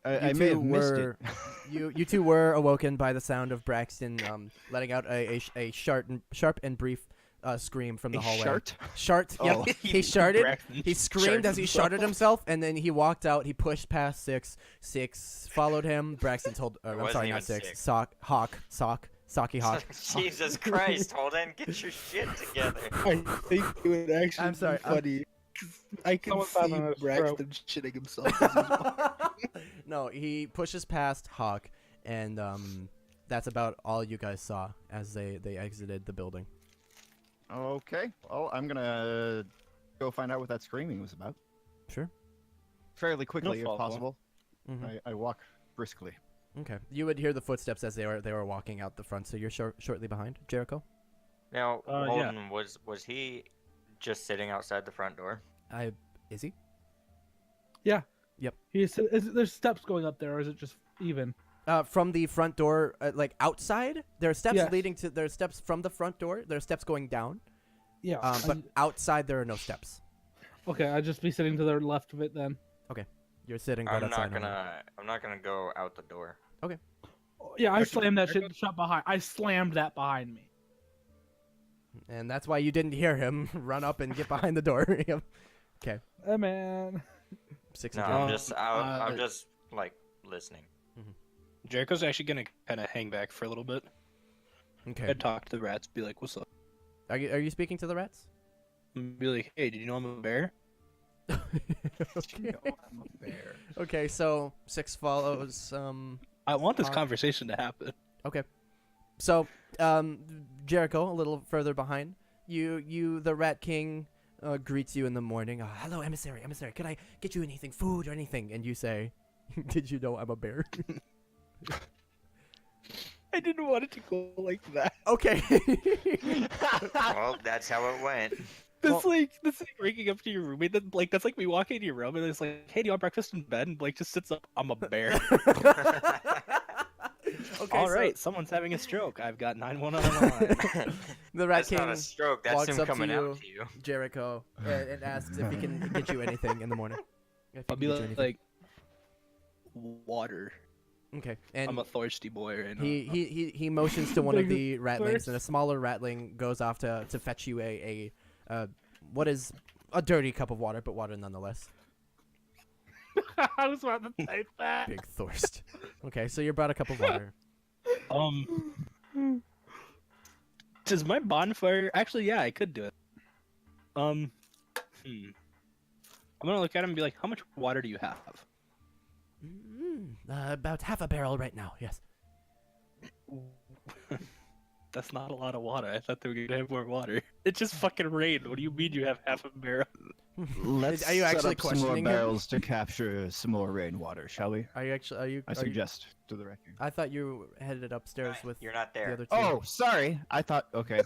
[SPEAKER 3] I may have missed it.
[SPEAKER 1] You two were awoken by the sound of Braxton letting out a sharp and brief scream from the hallway.
[SPEAKER 3] Shart?
[SPEAKER 1] Shart.
[SPEAKER 3] Oh.
[SPEAKER 1] Yep. He sharted.
[SPEAKER 5] Braxton
[SPEAKER 1] He screamed as he
[SPEAKER 5] himself.
[SPEAKER 1] sharted himself, and then he walked out. He pushed past 6. 6 followed him. Braxton told. I'm
[SPEAKER 2] wasn't
[SPEAKER 1] sorry,
[SPEAKER 2] even
[SPEAKER 1] not 6.
[SPEAKER 2] 6.
[SPEAKER 1] Saki Hawk.
[SPEAKER 2] Jesus Christ, Holden, get your shit together.
[SPEAKER 5] I think it would actually
[SPEAKER 1] I'm sorry,
[SPEAKER 5] be funny. I can
[SPEAKER 4] Someone's
[SPEAKER 5] see
[SPEAKER 4] having a stroke.
[SPEAKER 5] Braxton shitting himself.
[SPEAKER 1] No, he pushes past Hawk, and that's about all you guys saw as they exited the building.
[SPEAKER 3] Okay. Well, I'm gonna go find out what that screaming was about.
[SPEAKER 1] Sure.
[SPEAKER 3] Fairly quickly, if
[SPEAKER 5] follow.
[SPEAKER 3] possible.
[SPEAKER 1] Mm-hmm.
[SPEAKER 3] I walk briskly.
[SPEAKER 1] Okay. You would hear the footsteps as they were walking out the front, so you're shortly behind. Jericho?
[SPEAKER 2] Now,
[SPEAKER 5] yeah.
[SPEAKER 2] Holden, was he just sitting outside the front door?
[SPEAKER 1] Is he?
[SPEAKER 4] There's steps going up there, or is it just even?
[SPEAKER 1] From the front door, like outside, there are steps
[SPEAKER 4] Yes.
[SPEAKER 1] leading to. There are steps from the front door. There are steps going down.
[SPEAKER 4] Yeah.
[SPEAKER 1] But outside there are no steps.
[SPEAKER 4] Okay, I'd just be sitting to the left of it then.
[SPEAKER 1] You're sitting right
[SPEAKER 2] I'm
[SPEAKER 1] outside.
[SPEAKER 2] not gonna go out the door.
[SPEAKER 4] Yeah, I
[SPEAKER 5] Actually,
[SPEAKER 4] slammed that
[SPEAKER 5] there
[SPEAKER 4] shit shut behind. I slammed that behind me.
[SPEAKER 1] And that's why you didn't hear him run up and get behind the door. Yep. Okay.
[SPEAKER 4] Hey man.
[SPEAKER 1] 6
[SPEAKER 2] No,
[SPEAKER 1] and
[SPEAKER 2] I'm
[SPEAKER 1] Jericho.
[SPEAKER 2] just I'm just like listening.
[SPEAKER 5] Jericho's actually gonna kind of hang back for a little bit.
[SPEAKER 1] Okay.
[SPEAKER 5] I'd talk to the rats, be like, "What's up?"
[SPEAKER 1] Are you speaking to the rats?
[SPEAKER 5] And be like, "Hey, did you know I'm a bear?"
[SPEAKER 1] Okay. Okay, so 6 follows.
[SPEAKER 5] I want this
[SPEAKER 1] Hawk.
[SPEAKER 5] conversation to happen.
[SPEAKER 1] Okay. So, Jericho, a little further behind, the Rat King, greets you in the morning. Hello, emissary. Could I get you anything, food or anything? And you say, "Did you know I'm a bear?"
[SPEAKER 5] I didn't want it to go like that.
[SPEAKER 1] Okay.
[SPEAKER 2] Well, that's how it went.
[SPEAKER 5] That's like waking up to your roommate. That Blake, that's like me walking into your room and it's like, hey, do you want breakfast in bed? And Blake just sits up. I'm a bear.
[SPEAKER 1] Okay,
[SPEAKER 5] All
[SPEAKER 1] so
[SPEAKER 5] right, someone's having a stroke. I've got 911 on the line.
[SPEAKER 1] the Rat
[SPEAKER 2] That's
[SPEAKER 1] King
[SPEAKER 2] not a stroke. That's
[SPEAKER 1] walks
[SPEAKER 2] him
[SPEAKER 1] up to
[SPEAKER 2] coming
[SPEAKER 1] you,
[SPEAKER 2] out to you.
[SPEAKER 1] Jericho, and asks if he can get you anything in the morning. If he
[SPEAKER 5] I'll
[SPEAKER 1] can
[SPEAKER 5] be
[SPEAKER 1] get you anything.
[SPEAKER 5] like, water.
[SPEAKER 1] Okay, and
[SPEAKER 5] I'm a thirsty boy right now.
[SPEAKER 1] he motions to one of
[SPEAKER 4] Big
[SPEAKER 1] the ratlings,
[SPEAKER 4] thirst.
[SPEAKER 1] and a smaller ratling goes off to fetch you a what is a dirty cup of water, but water nonetheless.
[SPEAKER 4] I was about to type that.
[SPEAKER 1] Big thirst. Okay, so you're brought a cup of water.
[SPEAKER 5] Does my bonfire actually? Yeah, I could do it. I'm gonna look at him and be like, how much water do you have?
[SPEAKER 1] About half a barrel right now. Yes.
[SPEAKER 5] That's not a lot of water. I thought they were gonna have more water. It just fucking rained. What do you mean you have half a barrel?
[SPEAKER 3] Let's
[SPEAKER 1] Are you
[SPEAKER 3] set
[SPEAKER 1] actually
[SPEAKER 3] up some more
[SPEAKER 1] questioning him?
[SPEAKER 3] barrels to capture some more rainwater, shall we?
[SPEAKER 1] Are you actually? Are you?
[SPEAKER 3] I
[SPEAKER 1] are you-
[SPEAKER 3] suggest to the wrecker.
[SPEAKER 1] I thought you headed upstairs with
[SPEAKER 2] You're not
[SPEAKER 1] the
[SPEAKER 2] there.
[SPEAKER 1] other two.
[SPEAKER 3] Oh, sorry. I thought. Okay.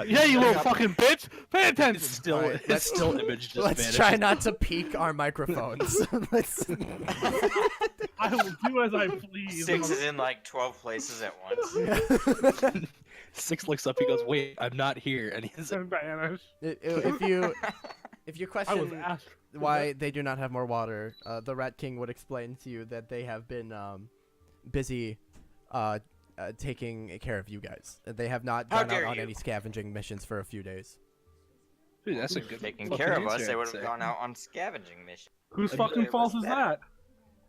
[SPEAKER 4] Yeah, you little fucking bitch. Pay attention.
[SPEAKER 5] It's still,
[SPEAKER 1] Alright,
[SPEAKER 5] it's
[SPEAKER 1] let's-
[SPEAKER 5] still image just
[SPEAKER 1] Let's
[SPEAKER 5] vanished.
[SPEAKER 1] try not to peak our microphones. Let's.
[SPEAKER 4] I will do as I please.
[SPEAKER 2] Six is in like 12 places at once.
[SPEAKER 5] Six looks up. He goes, "Wait, I'm not here," and he's like,
[SPEAKER 4] Vanish.
[SPEAKER 1] if you
[SPEAKER 4] I was
[SPEAKER 1] question
[SPEAKER 4] asked.
[SPEAKER 1] why they do not have more water, the Rat King would explain to you that they have been busy taking care of you guys. They have not
[SPEAKER 2] How
[SPEAKER 1] gone out
[SPEAKER 2] dare
[SPEAKER 1] on
[SPEAKER 2] you.
[SPEAKER 1] any scavenging missions for a few days.
[SPEAKER 5] "Dude, that's a good
[SPEAKER 2] Taking
[SPEAKER 5] fucking
[SPEAKER 2] care of us,
[SPEAKER 5] answer,
[SPEAKER 2] they
[SPEAKER 5] I'd
[SPEAKER 2] would have
[SPEAKER 5] say."
[SPEAKER 2] gone out on scavenging mission.
[SPEAKER 4] Whose
[SPEAKER 5] I'd
[SPEAKER 4] fucking
[SPEAKER 2] say it
[SPEAKER 4] fault
[SPEAKER 2] was
[SPEAKER 4] is
[SPEAKER 2] better.
[SPEAKER 4] that?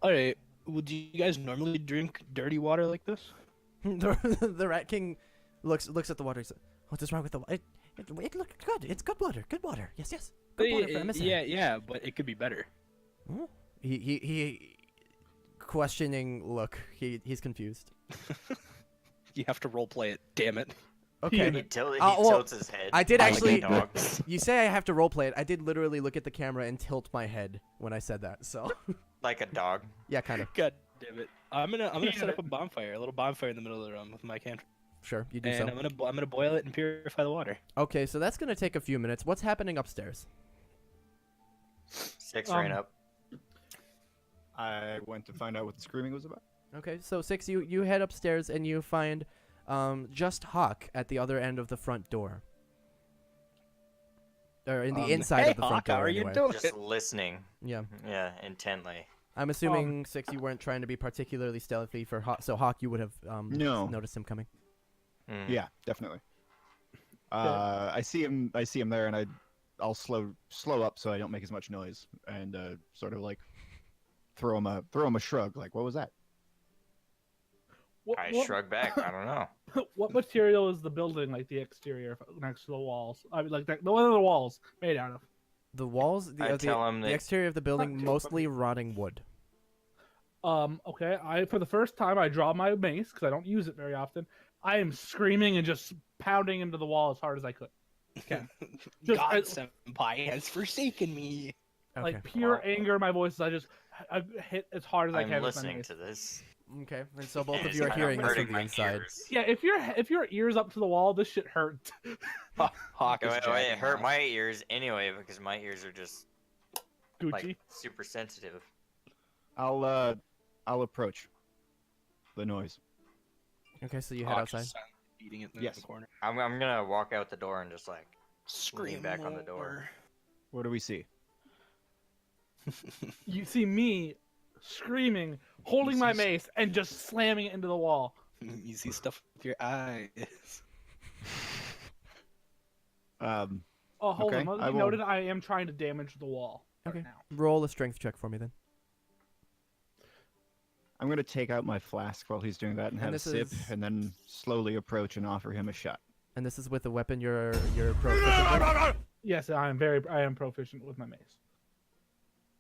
[SPEAKER 5] All right. Would you guys normally drink dirty water like this?
[SPEAKER 1] the Rat King looks at the water. And says, "What is wrong with the water? It looked good. It's good water. Good water. Yes, yes. Good water for emissary."
[SPEAKER 5] Yeah, but it could be better.
[SPEAKER 1] Huh? He questioning look. He's confused.
[SPEAKER 5] You have to role play it. Damn it.
[SPEAKER 1] Okay.
[SPEAKER 2] He
[SPEAKER 1] well,
[SPEAKER 2] tilts his head.
[SPEAKER 1] I did
[SPEAKER 2] like a
[SPEAKER 1] actually-
[SPEAKER 2] dog.
[SPEAKER 1] You say I have to roleplay it. I did literally look at the camera and tilt my head when I said that. So
[SPEAKER 2] Like a dog.
[SPEAKER 1] yeah, kind of.
[SPEAKER 5] God damn it. I'm gonna set up a bonfire, a little bonfire in the middle of the room with my cantrip,
[SPEAKER 1] Sure, you do
[SPEAKER 5] and
[SPEAKER 1] so.
[SPEAKER 5] I'm gonna boil it and purify the water.
[SPEAKER 1] Okay, so that's gonna take a few minutes. What's happening upstairs?
[SPEAKER 2] Six ran up.
[SPEAKER 3] I went to find out what the screaming was about.
[SPEAKER 1] Okay, so Six, you head upstairs and you find just Hawk at the other end of the front door. Or in the inside
[SPEAKER 5] hey,
[SPEAKER 1] of the front
[SPEAKER 5] Hawk,
[SPEAKER 1] door.
[SPEAKER 5] how are you
[SPEAKER 1] anyway.
[SPEAKER 5] doing?
[SPEAKER 2] Just listening.
[SPEAKER 1] Yeah,
[SPEAKER 2] Yeah, intently.
[SPEAKER 1] I'm assuming Six, you weren't trying to be particularly stealthy for Hawk, so Hawk, you would have
[SPEAKER 3] No.
[SPEAKER 1] noticed him coming.
[SPEAKER 2] Mm.
[SPEAKER 3] Yeah, definitely. I see him there, and I'll slow up so I don't make as much noise, and sort of like throw him a shrug. Like, what was that?
[SPEAKER 2] I shrug back. I don't know.
[SPEAKER 4] What material is the building, like the exterior next to the walls? I mean, like what are the walls made out of?
[SPEAKER 1] The walls,
[SPEAKER 2] I tell him
[SPEAKER 1] the
[SPEAKER 2] that-
[SPEAKER 1] exterior of the building,
[SPEAKER 4] too
[SPEAKER 1] mostly rotting wood.
[SPEAKER 4] Okay. For the first time, I draw my mace because I don't use it very often. I am screaming and just pounding into the wall as hard as I could. Okay. Just-
[SPEAKER 5] God
[SPEAKER 4] I-
[SPEAKER 5] Senpai has forsaken me.
[SPEAKER 1] Okay.
[SPEAKER 4] Like pure
[SPEAKER 2] Wow.
[SPEAKER 4] anger in my voice. I hit as hard as I
[SPEAKER 2] I'm
[SPEAKER 4] can with my
[SPEAKER 2] listening
[SPEAKER 4] mace.
[SPEAKER 2] to this.
[SPEAKER 1] Okay, and so both
[SPEAKER 2] and
[SPEAKER 1] of
[SPEAKER 2] it's
[SPEAKER 1] you are
[SPEAKER 2] kinda
[SPEAKER 1] hearing this
[SPEAKER 2] hurting
[SPEAKER 1] from the
[SPEAKER 2] my
[SPEAKER 1] inside.
[SPEAKER 2] ears.
[SPEAKER 4] Yeah, if your ears up to the wall, this shit hurts.
[SPEAKER 5] Hawk is
[SPEAKER 2] It
[SPEAKER 5] dragging
[SPEAKER 2] hurt
[SPEAKER 5] now.
[SPEAKER 2] my ears anyway because my ears are just
[SPEAKER 4] Gucci.
[SPEAKER 2] like super sensitive.
[SPEAKER 3] I'll approach the noise.
[SPEAKER 1] Okay, so you head
[SPEAKER 5] Hawk is
[SPEAKER 1] outside.
[SPEAKER 5] silently beating it in
[SPEAKER 3] Yes.
[SPEAKER 5] the corner.
[SPEAKER 2] I'm gonna walk out the door and just like
[SPEAKER 5] Scream
[SPEAKER 2] back on the door.
[SPEAKER 3] What do we see?
[SPEAKER 4] You see me screaming, holding my mace, and just slamming it into the wall.
[SPEAKER 5] You see stuff with your eyes.
[SPEAKER 3] Um,
[SPEAKER 4] Oh, hold
[SPEAKER 3] Okay,
[SPEAKER 4] on. Let
[SPEAKER 3] I
[SPEAKER 4] me
[SPEAKER 3] will-
[SPEAKER 4] noted I am trying to damage the wall
[SPEAKER 1] Okay.
[SPEAKER 4] right now.
[SPEAKER 1] Roll a strength check for me then.
[SPEAKER 3] I'm gonna take out my flask while he's doing that and have a
[SPEAKER 1] this
[SPEAKER 3] sip,
[SPEAKER 1] is-
[SPEAKER 3] and then slowly approach and offer him a shot.
[SPEAKER 1] And this is with a weapon you're proficient with?
[SPEAKER 4] Yes, I am proficient with my mace.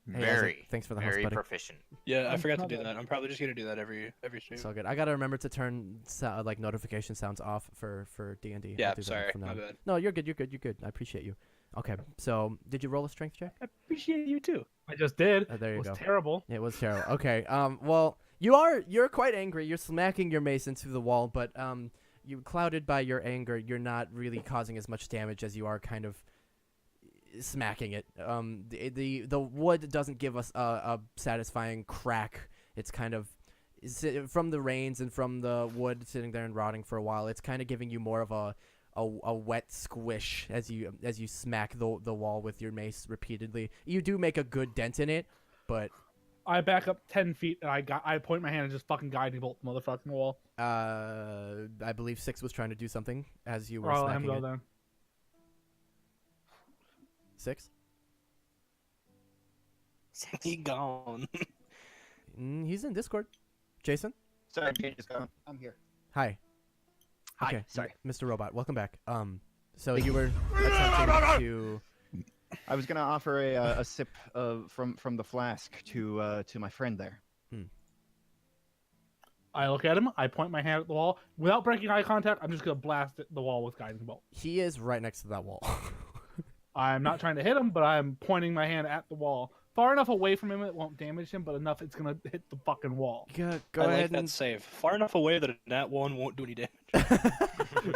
[SPEAKER 1] Hey, Isaac,
[SPEAKER 2] Very,
[SPEAKER 1] thanks for the host,
[SPEAKER 2] very
[SPEAKER 1] buddy.
[SPEAKER 2] proficient.
[SPEAKER 5] Yeah, I
[SPEAKER 4] I'm
[SPEAKER 5] forgot to
[SPEAKER 4] not
[SPEAKER 5] do
[SPEAKER 4] bad.
[SPEAKER 5] that. I'm probably just gonna do that every stream.
[SPEAKER 1] It's all good. I gotta remember to turn like notification sounds off for D&D.
[SPEAKER 5] Yeah,
[SPEAKER 1] I'll do that
[SPEAKER 5] sorry,
[SPEAKER 1] from
[SPEAKER 5] my
[SPEAKER 1] now on.
[SPEAKER 5] bad.
[SPEAKER 1] No, you're good. You're good. You're good. I appreciate you. Okay, so did you roll a strength check?
[SPEAKER 5] I appreciate you too.
[SPEAKER 4] I just did.
[SPEAKER 1] There you
[SPEAKER 4] It was
[SPEAKER 1] go.
[SPEAKER 4] terrible.
[SPEAKER 1] It was terrible. Okay. Well, you're quite angry. You're smacking your mace into the wall, but you clouded by your anger, you're not really causing as much damage as you are kind of smacking it. The wood doesn't give us a satisfying crack. It's kind of from the rains and from the wood sitting there and rotting for a while. It's kind of giving you more of a wet squish as you smack the wall with your mace repeatedly. You do make a good dent in it, but
[SPEAKER 4] I back up 10 feet and I point my hand and just fucking guiding bolt the motherfucking wall.
[SPEAKER 1] I believe 6 was trying to do something as you were
[SPEAKER 4] I'll let him
[SPEAKER 1] smacking
[SPEAKER 4] go
[SPEAKER 1] it.
[SPEAKER 4] then.
[SPEAKER 1] 6?
[SPEAKER 5] He gone.
[SPEAKER 1] He's in Discord. Jason?
[SPEAKER 3] Sorry, Jane is gone. I'm here.
[SPEAKER 1] Hi.
[SPEAKER 3] Hi.
[SPEAKER 1] Okay,
[SPEAKER 3] Sorry.
[SPEAKER 1] Mr. Robot, welcome back. So you were attempting to...
[SPEAKER 3] I was gonna offer a sip from the flask to my friend there.
[SPEAKER 4] I look at him. I point my hand at the wall without breaking eye contact. I'm just gonna blast the wall with guiding bolt.
[SPEAKER 1] He is right next to that wall.
[SPEAKER 4] I'm not trying to hit him, but I'm pointing my hand at the wall, far enough away from him it won't damage him, but enough it's gonna hit the fucking wall.
[SPEAKER 1] Go
[SPEAKER 5] I like
[SPEAKER 1] ahead
[SPEAKER 5] that
[SPEAKER 1] and...
[SPEAKER 5] save. Far enough away that a nat 1 won't do any damage.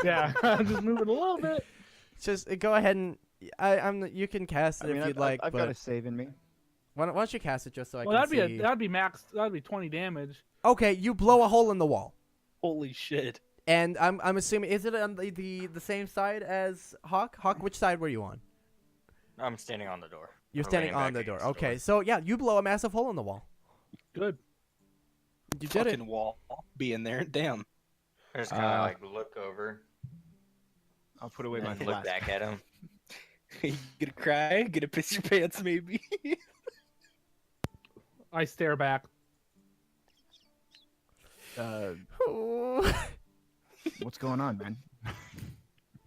[SPEAKER 4] Yeah, just move it a little bit.
[SPEAKER 1] Just go ahead and... you can cast it if you'd like,
[SPEAKER 3] I've
[SPEAKER 1] but...
[SPEAKER 3] got a save in me.
[SPEAKER 1] Why don't you cast it just so I
[SPEAKER 4] Well,
[SPEAKER 1] can see...
[SPEAKER 4] that'd be max. That'd be 20 damage.
[SPEAKER 1] Okay, you blow a hole in the wall.
[SPEAKER 5] Holy shit.
[SPEAKER 1] And I'm assuming... Is it on the same side as Hawk? Hawk, which side were you on?
[SPEAKER 2] I'm standing on the door.
[SPEAKER 1] You're
[SPEAKER 2] Or
[SPEAKER 1] standing
[SPEAKER 2] leaning
[SPEAKER 1] on
[SPEAKER 2] back
[SPEAKER 1] the door.
[SPEAKER 2] against
[SPEAKER 1] Okay, so yeah, you blow a massive hole in the wall.
[SPEAKER 4] Good.
[SPEAKER 1] You did it.
[SPEAKER 5] Fucking wall be in there. Damn.
[SPEAKER 2] I just kind of like look over
[SPEAKER 3] I'll put away my
[SPEAKER 2] and look
[SPEAKER 3] flask.
[SPEAKER 2] back at him.
[SPEAKER 5] You gonna cry? Gonna piss your pants maybe?
[SPEAKER 4] I stare back.
[SPEAKER 3] What's going on, man?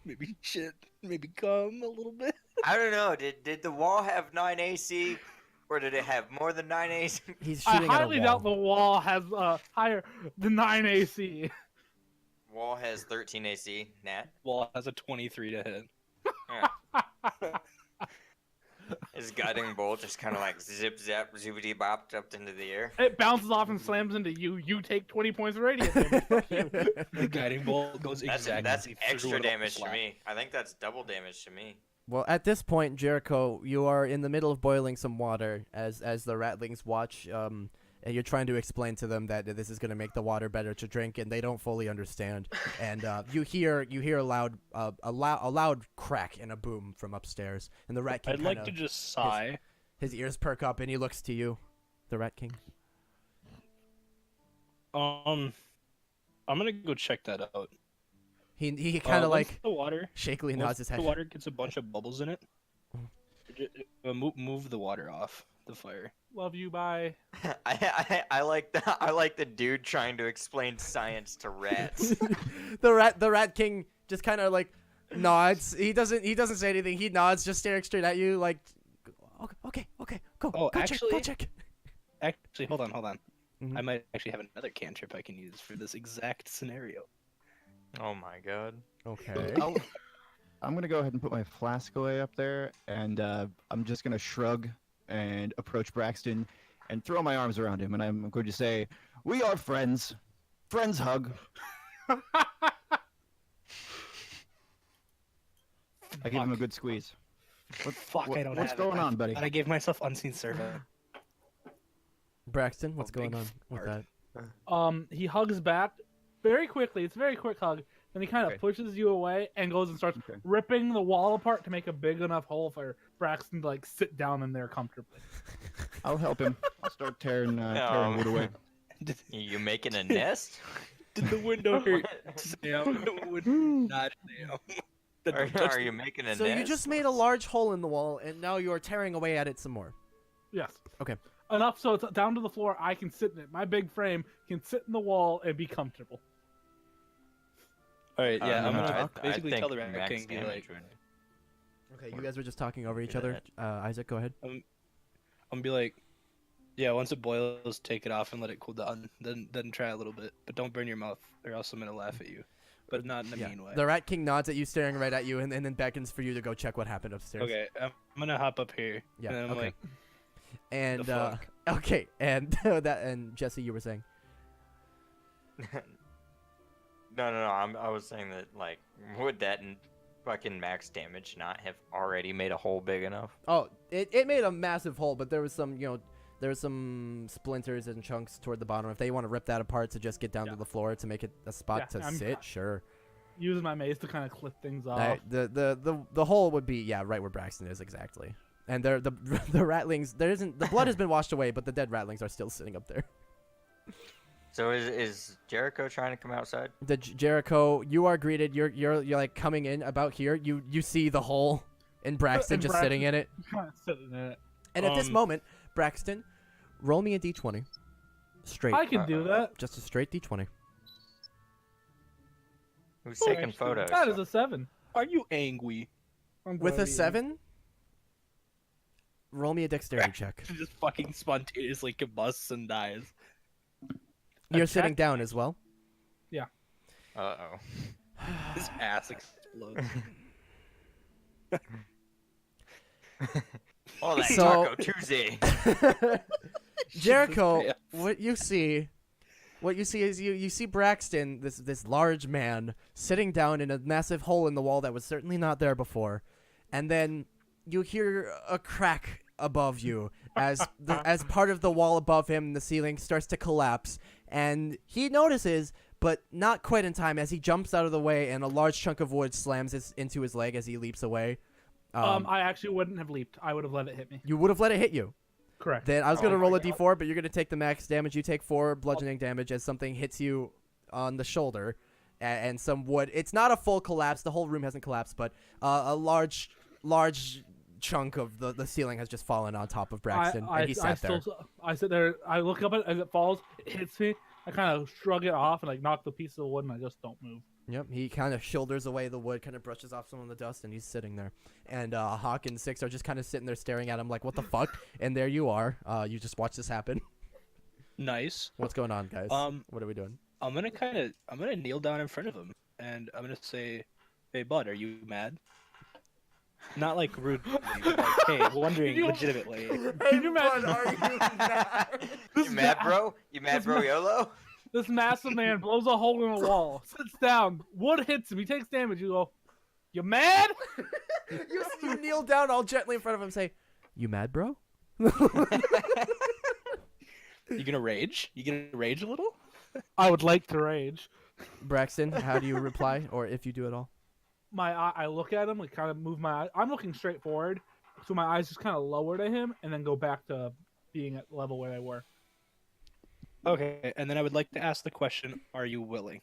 [SPEAKER 5] Maybe shit. Maybe come a little bit.
[SPEAKER 2] I don't know. Did the wall have 9 AC, or did it have more than 9 AC?
[SPEAKER 1] He's
[SPEAKER 4] I
[SPEAKER 1] shooting at a
[SPEAKER 4] highly
[SPEAKER 1] wall.
[SPEAKER 4] doubt the wall has higher than 9 AC.
[SPEAKER 2] Wall has 13 AC. Nat.
[SPEAKER 5] Wall has a 23 to hit.
[SPEAKER 2] His guiding bolt just kind of like zip zap zoobity bopped up into the air.
[SPEAKER 4] It bounces off and slams into you. You take 20 points of radiant damage. Fuck you.
[SPEAKER 5] The guiding bolt goes
[SPEAKER 2] That's
[SPEAKER 5] exactly through
[SPEAKER 2] extra
[SPEAKER 5] it
[SPEAKER 2] damage to
[SPEAKER 5] flat.
[SPEAKER 2] me. I think that's double damage to me.
[SPEAKER 1] Well, at this point, Jericho, you are in the middle of boiling some water as the ratlings watch. And you're trying to explain to them that this is going to make the water better to drink, and they don't fully understand. And you hear a loud crack and a boom from upstairs, and the Rat King
[SPEAKER 5] I'd like to just sigh.
[SPEAKER 1] his ears perk up, and he looks to you, the Rat King.
[SPEAKER 5] I'm gonna go check that out.
[SPEAKER 1] He kind of
[SPEAKER 5] once
[SPEAKER 1] like
[SPEAKER 5] the water
[SPEAKER 1] shakily
[SPEAKER 5] once
[SPEAKER 1] nods his head.
[SPEAKER 5] the water gets a bunch of bubbles in it. Move the water off the fire.
[SPEAKER 4] Love you, bye.
[SPEAKER 2] I like the dude trying to explain science to rats.
[SPEAKER 1] The Rat King just kind of like nods. He doesn't say anything. He nods, just staring straight at you, like, okay, go.
[SPEAKER 5] Oh,
[SPEAKER 1] go
[SPEAKER 5] actually-
[SPEAKER 1] check.
[SPEAKER 5] Actually, hold on.
[SPEAKER 1] Mhm.
[SPEAKER 5] I might actually have another cantrip I can use for this exact scenario.
[SPEAKER 2] Oh my god.
[SPEAKER 1] Okay.
[SPEAKER 3] I'm gonna go ahead and put my flask away up there, and I'm just gonna shrug and approach Braxton and throw my arms around him, and I'm going to say, "We are friends. Friends hug." I give him a good squeeze.
[SPEAKER 5] Fuck, I don't
[SPEAKER 3] What's
[SPEAKER 5] have
[SPEAKER 3] going
[SPEAKER 5] it.
[SPEAKER 3] on, buddy?
[SPEAKER 5] And I gave myself unseen servant.
[SPEAKER 1] Braxton, what's going
[SPEAKER 5] big
[SPEAKER 1] on with
[SPEAKER 5] fart.
[SPEAKER 1] that?
[SPEAKER 4] He hugs back very quickly. It's a very quick hug. Then he kind of
[SPEAKER 3] Okay.
[SPEAKER 4] pushes you away and goes and starts
[SPEAKER 3] Okay.
[SPEAKER 4] ripping the wall apart to make a big enough hole for Braxton to like sit down in there comfortably.
[SPEAKER 3] I'll help him. I'll start tearing wood away.
[SPEAKER 5] Did,
[SPEAKER 2] You making a nest?
[SPEAKER 5] did the window hurt? Sam? It would not, Sam.
[SPEAKER 2] Are you making a
[SPEAKER 1] So
[SPEAKER 2] nest?
[SPEAKER 1] you just made a large hole in the wall, and now you are tearing away at it some more.
[SPEAKER 4] Yes.
[SPEAKER 1] Okay.
[SPEAKER 4] Enough so it's down to the floor. I can sit in it. My big frame can sit in the wall and be comfortable.
[SPEAKER 5] All right, yeah, I'm
[SPEAKER 2] I-
[SPEAKER 5] gonna
[SPEAKER 2] I
[SPEAKER 5] basically
[SPEAKER 2] think
[SPEAKER 5] tell the Rat
[SPEAKER 2] max
[SPEAKER 5] King, be
[SPEAKER 2] damage
[SPEAKER 5] like,
[SPEAKER 2] would-
[SPEAKER 1] Okay, you guys were just talking over each
[SPEAKER 2] Do
[SPEAKER 1] other. Isaac, go ahead.
[SPEAKER 5] I'm gonna be like, yeah, once it boils, take it off and let it cool down. Then try a little bit, but don't burn your mouth, or else I'm gonna laugh at you. But not in a mean way.
[SPEAKER 1] The Rat King nods at you, staring right at you, and then beckons for you to go check what happened upstairs.
[SPEAKER 5] Okay, I'm gonna hop up here.
[SPEAKER 1] Yeah,
[SPEAKER 5] And I'm
[SPEAKER 1] okay.
[SPEAKER 5] like,
[SPEAKER 1] And
[SPEAKER 5] the fuck?
[SPEAKER 1] okay, and and Jesse, you were saying.
[SPEAKER 2] No. I was saying that like would that fucking max damage not have already made a hole big enough?
[SPEAKER 1] Oh, it made a massive hole, but there was some, there was some splinters and chunks toward the bottom. If they want to rip that apart to just get down to the floor to make it a spot to sit, sure.
[SPEAKER 4] Using my mace to kind of clip things off.
[SPEAKER 1] The hole would be right where Braxton is exactly. And the ratlings, the blood has been washed away, but the dead ratlings are still sitting up there.
[SPEAKER 2] So is Jericho trying to come outside?
[SPEAKER 1] The Jericho, you are greeted. You're like coming in about here. You see the hole and Braxton just sitting in it.
[SPEAKER 4] Sitting in it.
[SPEAKER 1] And at this moment, Braxton, roll me a d20. Straight.
[SPEAKER 4] I can do that.
[SPEAKER 1] Just a straight d20.
[SPEAKER 2] Who's taking photos?
[SPEAKER 4] That is a 7.
[SPEAKER 5] Are you angry?
[SPEAKER 1] With a 7, roll me a dexterity check.
[SPEAKER 5] Just fucking spontaneously combusts and dies.
[SPEAKER 1] You're sitting down as well.
[SPEAKER 4] Yeah.
[SPEAKER 2] Uh-oh.
[SPEAKER 5] His ass explodes.
[SPEAKER 2] Oh, that
[SPEAKER 1] So-
[SPEAKER 2] Taco Tuesday.
[SPEAKER 1] Jericho,
[SPEAKER 5] Jesus.
[SPEAKER 1] what you see is you see Braxton, this large man, sitting down in a massive hole in the wall that was certainly not there before, and then you hear a crack above you as as part of the wall above him, the ceiling starts to collapse, and he notices, but not quite in time, as he jumps out of the way and a large chunk of wood slams into his leg as he leaps away.
[SPEAKER 4] I actually wouldn't have leaped. I would have let it hit me.
[SPEAKER 1] You would have let it hit you.
[SPEAKER 4] Correct.
[SPEAKER 1] Then I was
[SPEAKER 2] Oh
[SPEAKER 1] gonna
[SPEAKER 2] my
[SPEAKER 1] roll a
[SPEAKER 2] God.
[SPEAKER 1] d4, but you're gonna take the max damage. You take 4 bludgeoning damage as something hits you on the shoulder, and some wood. It's not a full collapse. The whole room hasn't collapsed, but a large chunk of the ceiling has just fallen on top of Braxton, and he sat there.
[SPEAKER 4] I sit there. I look up at it as it falls. It hits me. I kind of shrug it off and like knock the piece of wood, and I just don't move.
[SPEAKER 1] Yep, he kind of shoulders away the wood, kind of brushes off some of the dust, and he's sitting there. And Hawk and Six are just kind of sitting there staring at him like, what the fuck? And there you are. You just watched this happen.
[SPEAKER 5] Nice.
[SPEAKER 1] What's going on, guys? What are we doing?
[SPEAKER 5] I'm gonna kneel down in front of him, and I'm gonna say, "Hey, bud, are you mad?" Not like rudely, but like, hey, wondering legitimately.
[SPEAKER 4] Can you imagine?
[SPEAKER 1] Are you mad?
[SPEAKER 2] You mad, bro? You mad, bro, YOLO?
[SPEAKER 4] This massive man blows a hole in the wall, sits down, wood hits him, he takes damage. You go, you mad?
[SPEAKER 1] you kneel down all gently in front of him and say, you mad, bro?
[SPEAKER 5] You gonna rage? You gonna rage a little?
[SPEAKER 4] I would like to rage.
[SPEAKER 1] Braxton, how do you reply, or if you do at all?
[SPEAKER 4] I look at him, like kind of move my eye. I'm looking straight forward, so my eyes just kind of lower to him, and then go back to being at the level where they were.
[SPEAKER 5] Okay, and then I would like to ask the question: are you willing?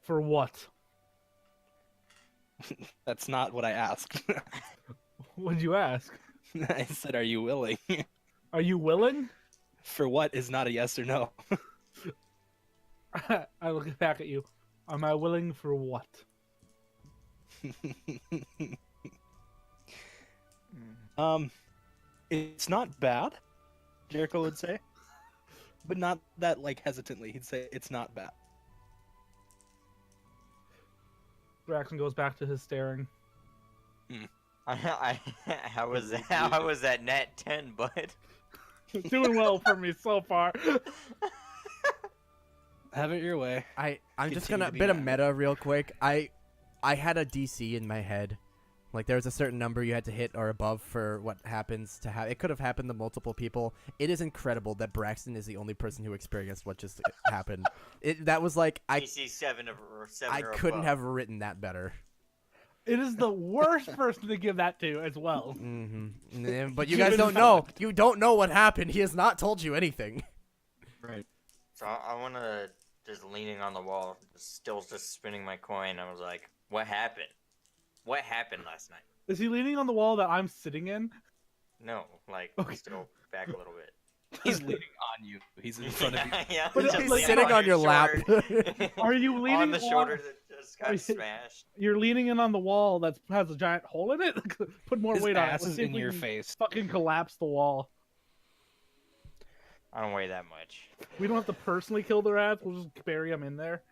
[SPEAKER 4] For what?
[SPEAKER 5] That's not what I asked.
[SPEAKER 4] What'd you ask?
[SPEAKER 5] I said, "Are you willing?"
[SPEAKER 4] Are you willing?
[SPEAKER 5] For what is not a yes or no.
[SPEAKER 4] I look back at you. Am I willing for what?
[SPEAKER 5] It's not bad, Jericho would say, but not that like hesitantly. He'd say it's not bad.
[SPEAKER 4] Braxton goes back to his staring.
[SPEAKER 2] How was that? How was that net 10, bud?
[SPEAKER 4] Doing well for me so far.
[SPEAKER 5] Have it your way.
[SPEAKER 1] I'm just
[SPEAKER 5] Continue
[SPEAKER 1] gonna
[SPEAKER 5] to be
[SPEAKER 1] bit of
[SPEAKER 5] mad.
[SPEAKER 1] meta real quick. I had a DC in my head. Like there was a certain number you had to hit or above for what happens to have. It could have happened to multiple people. It is incredible that Braxton is the only person who experienced what just happened. That was like
[SPEAKER 2] DC 7 or 7
[SPEAKER 1] I
[SPEAKER 2] or
[SPEAKER 1] couldn't
[SPEAKER 2] above.
[SPEAKER 1] have written that better.
[SPEAKER 4] It is the worst person to give that to as well.
[SPEAKER 1] Mm-hmm. But you guys don't know. You don't know what happened. He has not told you anything.
[SPEAKER 3] Right.
[SPEAKER 2] So I want to just leaning on the wall, still just spinning my coin. I was like, what happened? What happened last night?
[SPEAKER 4] Is he leaning on the wall that I'm sitting in?
[SPEAKER 2] No, like, still back a little bit.
[SPEAKER 5] He's leaning on you. He's in front of you.
[SPEAKER 2] Yeah,
[SPEAKER 4] But
[SPEAKER 2] just
[SPEAKER 4] he's
[SPEAKER 2] leaning
[SPEAKER 1] sitting on your lap.
[SPEAKER 2] shoulder.
[SPEAKER 4] Are you leaning
[SPEAKER 2] on the shoulder that just got
[SPEAKER 4] Are you-
[SPEAKER 2] smashed?
[SPEAKER 4] You're leaning in on the wall that has a giant hole in it? Put more
[SPEAKER 5] His
[SPEAKER 4] weight on it.
[SPEAKER 5] ass
[SPEAKER 4] Let's
[SPEAKER 5] is
[SPEAKER 4] see if
[SPEAKER 5] in
[SPEAKER 4] we
[SPEAKER 5] your
[SPEAKER 4] can
[SPEAKER 5] face.
[SPEAKER 4] Fucking collapse the wall.
[SPEAKER 2] I don't weigh that much.
[SPEAKER 4] We don't have to personally kill the rats. We'll just bury them in there.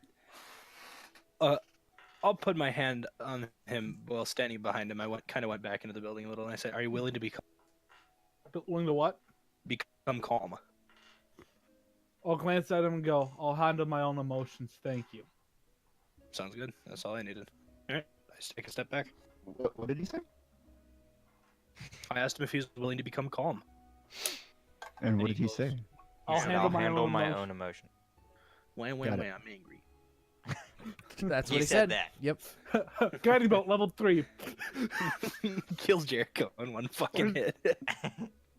[SPEAKER 5] I'll put my hand on him while standing behind him. I kind of went back into the building a little, and I said, "Are you willing to
[SPEAKER 4] Willing to what?
[SPEAKER 5] become calm?"
[SPEAKER 4] I'll glance at him and go, I'll handle my own emotions, thank you.
[SPEAKER 5] Sounds good. That's all I needed. All right, I just take a step back.
[SPEAKER 3] What did he say?
[SPEAKER 5] I asked him if he was willing to become calm.
[SPEAKER 3] And what
[SPEAKER 5] he
[SPEAKER 3] did he
[SPEAKER 5] goes,
[SPEAKER 3] say?
[SPEAKER 4] I'll
[SPEAKER 2] said,
[SPEAKER 4] handle
[SPEAKER 2] I'll
[SPEAKER 4] my
[SPEAKER 2] handle
[SPEAKER 4] own
[SPEAKER 2] my
[SPEAKER 4] emotions.
[SPEAKER 2] own emotion.
[SPEAKER 5] Wah,
[SPEAKER 3] Got
[SPEAKER 5] wah,
[SPEAKER 3] it.
[SPEAKER 5] wah, I'm angry.
[SPEAKER 1] That's
[SPEAKER 2] He
[SPEAKER 1] what he
[SPEAKER 2] said
[SPEAKER 1] said.
[SPEAKER 2] that.
[SPEAKER 1] Yep.
[SPEAKER 4] Guiding bolt level 3.
[SPEAKER 5] Kills Jericho in one fucking hit.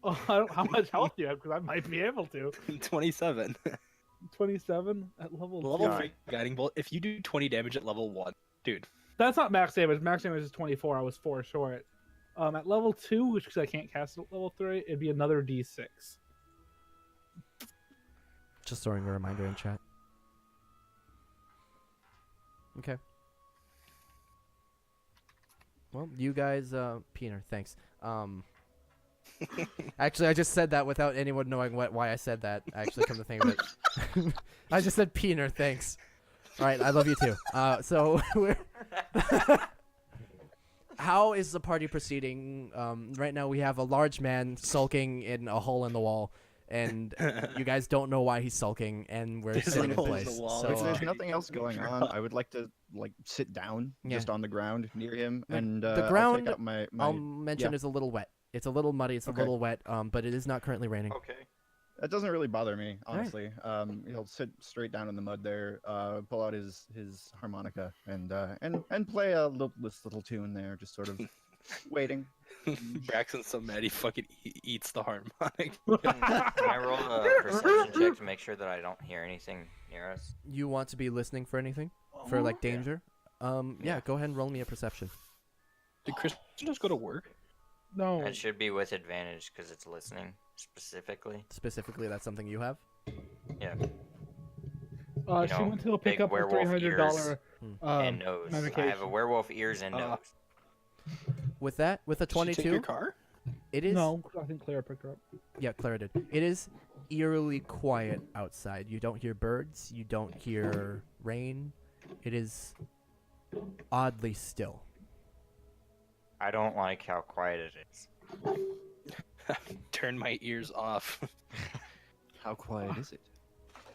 [SPEAKER 4] Oh, I don't, how much health do you have? Because I might be able to.
[SPEAKER 5] 27.
[SPEAKER 4] 27 at level 2.
[SPEAKER 5] Level 3 guiding bolt. If you do 20 damage at level 1, dude.
[SPEAKER 4] That's not max damage. Max damage is 24. I was 4 short. At level 2, which because I can't cast it at level 3, it'd be another d6.
[SPEAKER 1] Just throwing a reminder in chat. Okay. Well, you guys, Peener, thanks. Actually, I just said that without anyone knowing why I said that. Actually, come to think of it, I just said Peener, thanks. All right, I love you too. So we're how is the party proceeding? Right now, we have a large man sulking in a hole in the wall, and you guys don't know why he's sulking, and we're
[SPEAKER 5] There's
[SPEAKER 1] sitting
[SPEAKER 5] a
[SPEAKER 1] in
[SPEAKER 5] hole in
[SPEAKER 1] place.
[SPEAKER 5] the wall.
[SPEAKER 1] So,
[SPEAKER 3] If there's nothing else going on, I would like to sit down
[SPEAKER 1] Yeah.
[SPEAKER 3] just on the ground near him,
[SPEAKER 1] The-
[SPEAKER 3] and
[SPEAKER 1] the
[SPEAKER 3] I'll
[SPEAKER 1] ground,
[SPEAKER 3] take out my
[SPEAKER 1] I'll mention
[SPEAKER 3] yeah.
[SPEAKER 1] is a little wet. It's a little muddy. It's a
[SPEAKER 3] Okay.
[SPEAKER 1] little wet. But it is not currently raining.
[SPEAKER 2] Okay.
[SPEAKER 3] That doesn't really bother me,
[SPEAKER 1] right.
[SPEAKER 3] honestly. He'll sit straight down in the mud there, pull out his harmonica, and play this little tune there, just sort of waiting.
[SPEAKER 5] Braxton's so mad he fucking eats the harmonic.
[SPEAKER 2] Can I roll a perception check to make sure that I don't hear anything near us?
[SPEAKER 1] You want to be listening for anything? For like danger? Yeah.
[SPEAKER 2] Yeah.
[SPEAKER 1] Go ahead and roll me a perception.
[SPEAKER 5] Did Chris just go to work?
[SPEAKER 4] No.
[SPEAKER 2] It should be with advantage because it's listening specifically.
[SPEAKER 1] Specifically, that's something you have.
[SPEAKER 2] Yeah.
[SPEAKER 4] She
[SPEAKER 2] know,
[SPEAKER 4] went to go pick
[SPEAKER 2] big
[SPEAKER 4] up a
[SPEAKER 2] werewolf
[SPEAKER 4] $300
[SPEAKER 2] and nose. I have a
[SPEAKER 4] medication.
[SPEAKER 2] werewolf ears and nose.
[SPEAKER 1] With that, with a
[SPEAKER 5] Did she take your
[SPEAKER 1] 22,
[SPEAKER 5] car?
[SPEAKER 1] it is.
[SPEAKER 4] No, I think Clara picked her up.
[SPEAKER 1] Yeah, Clara did. It is eerily quiet outside. You don't hear birds. You don't hear rain. It is oddly still.
[SPEAKER 2] I don't like how quiet it is.
[SPEAKER 5] Turn my ears off.
[SPEAKER 3] How quiet is it?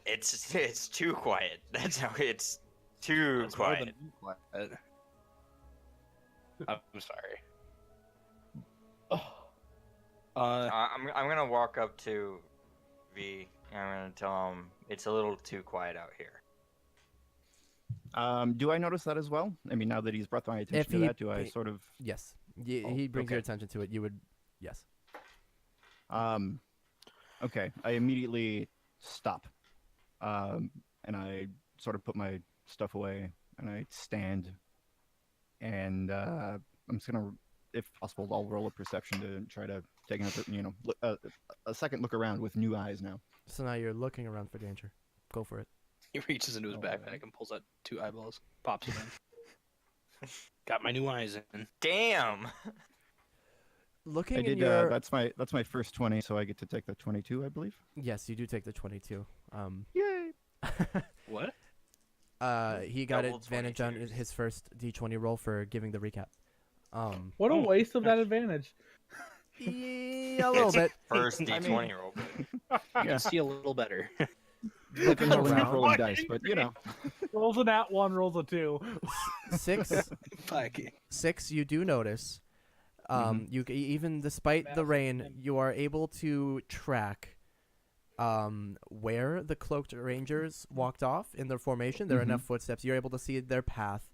[SPEAKER 2] It's too quiet. That's how it's too
[SPEAKER 5] It's more
[SPEAKER 2] quiet.
[SPEAKER 5] than quiet. I'm sorry.
[SPEAKER 2] I'm gonna walk up to V. And I'm gonna tell him it's a little too quiet out here.
[SPEAKER 3] Do I notice that as well? I mean, now that he's brought my attention
[SPEAKER 1] If
[SPEAKER 3] to
[SPEAKER 1] he-
[SPEAKER 3] that, do I sort of?
[SPEAKER 1] Yes.
[SPEAKER 3] Oh,
[SPEAKER 1] He brings your
[SPEAKER 3] okay.
[SPEAKER 1] attention to it. You would. Yes.
[SPEAKER 3] Okay. I immediately stop, and I sort of put my stuff away, and I stand, and I'm just gonna, if possible, I'll roll a perception to try to take another, a second look around with new eyes now.
[SPEAKER 1] So now you're looking around for danger. Go for it.
[SPEAKER 5] He reaches into his
[SPEAKER 3] Alright.
[SPEAKER 5] backpack and pulls out 2 eyeballs, pops them in. Got my new eyes in.
[SPEAKER 2] Damn.
[SPEAKER 1] Looking
[SPEAKER 3] I
[SPEAKER 1] in
[SPEAKER 3] did.
[SPEAKER 1] your.
[SPEAKER 3] That's my first 20, so I get to take the 22, I believe.
[SPEAKER 1] Yes, you do take the 22.
[SPEAKER 3] Yay!
[SPEAKER 5] What?
[SPEAKER 1] He got
[SPEAKER 2] Double
[SPEAKER 1] advantage on
[SPEAKER 2] 22s.
[SPEAKER 1] his first D20 roll for giving the recap.
[SPEAKER 4] What a
[SPEAKER 5] Oh,
[SPEAKER 4] waste of that advantage.
[SPEAKER 1] Yeah, a little bit.
[SPEAKER 2] First
[SPEAKER 3] I
[SPEAKER 2] D20
[SPEAKER 3] mean-
[SPEAKER 2] roll.
[SPEAKER 5] You
[SPEAKER 3] Yeah.
[SPEAKER 5] can see a little better.
[SPEAKER 1] Looking
[SPEAKER 3] Rolling,
[SPEAKER 1] around.
[SPEAKER 3] rolling dice, but
[SPEAKER 4] Rolls a nat 1, rolls a 2.
[SPEAKER 5] Fuck.
[SPEAKER 1] 6, you do notice.
[SPEAKER 3] Mm-hmm.
[SPEAKER 1] Even despite the rain, you are able to track where the cloaked rangers walked off in their formation. There are
[SPEAKER 3] Mhm.
[SPEAKER 1] enough footsteps. You're able to see their path.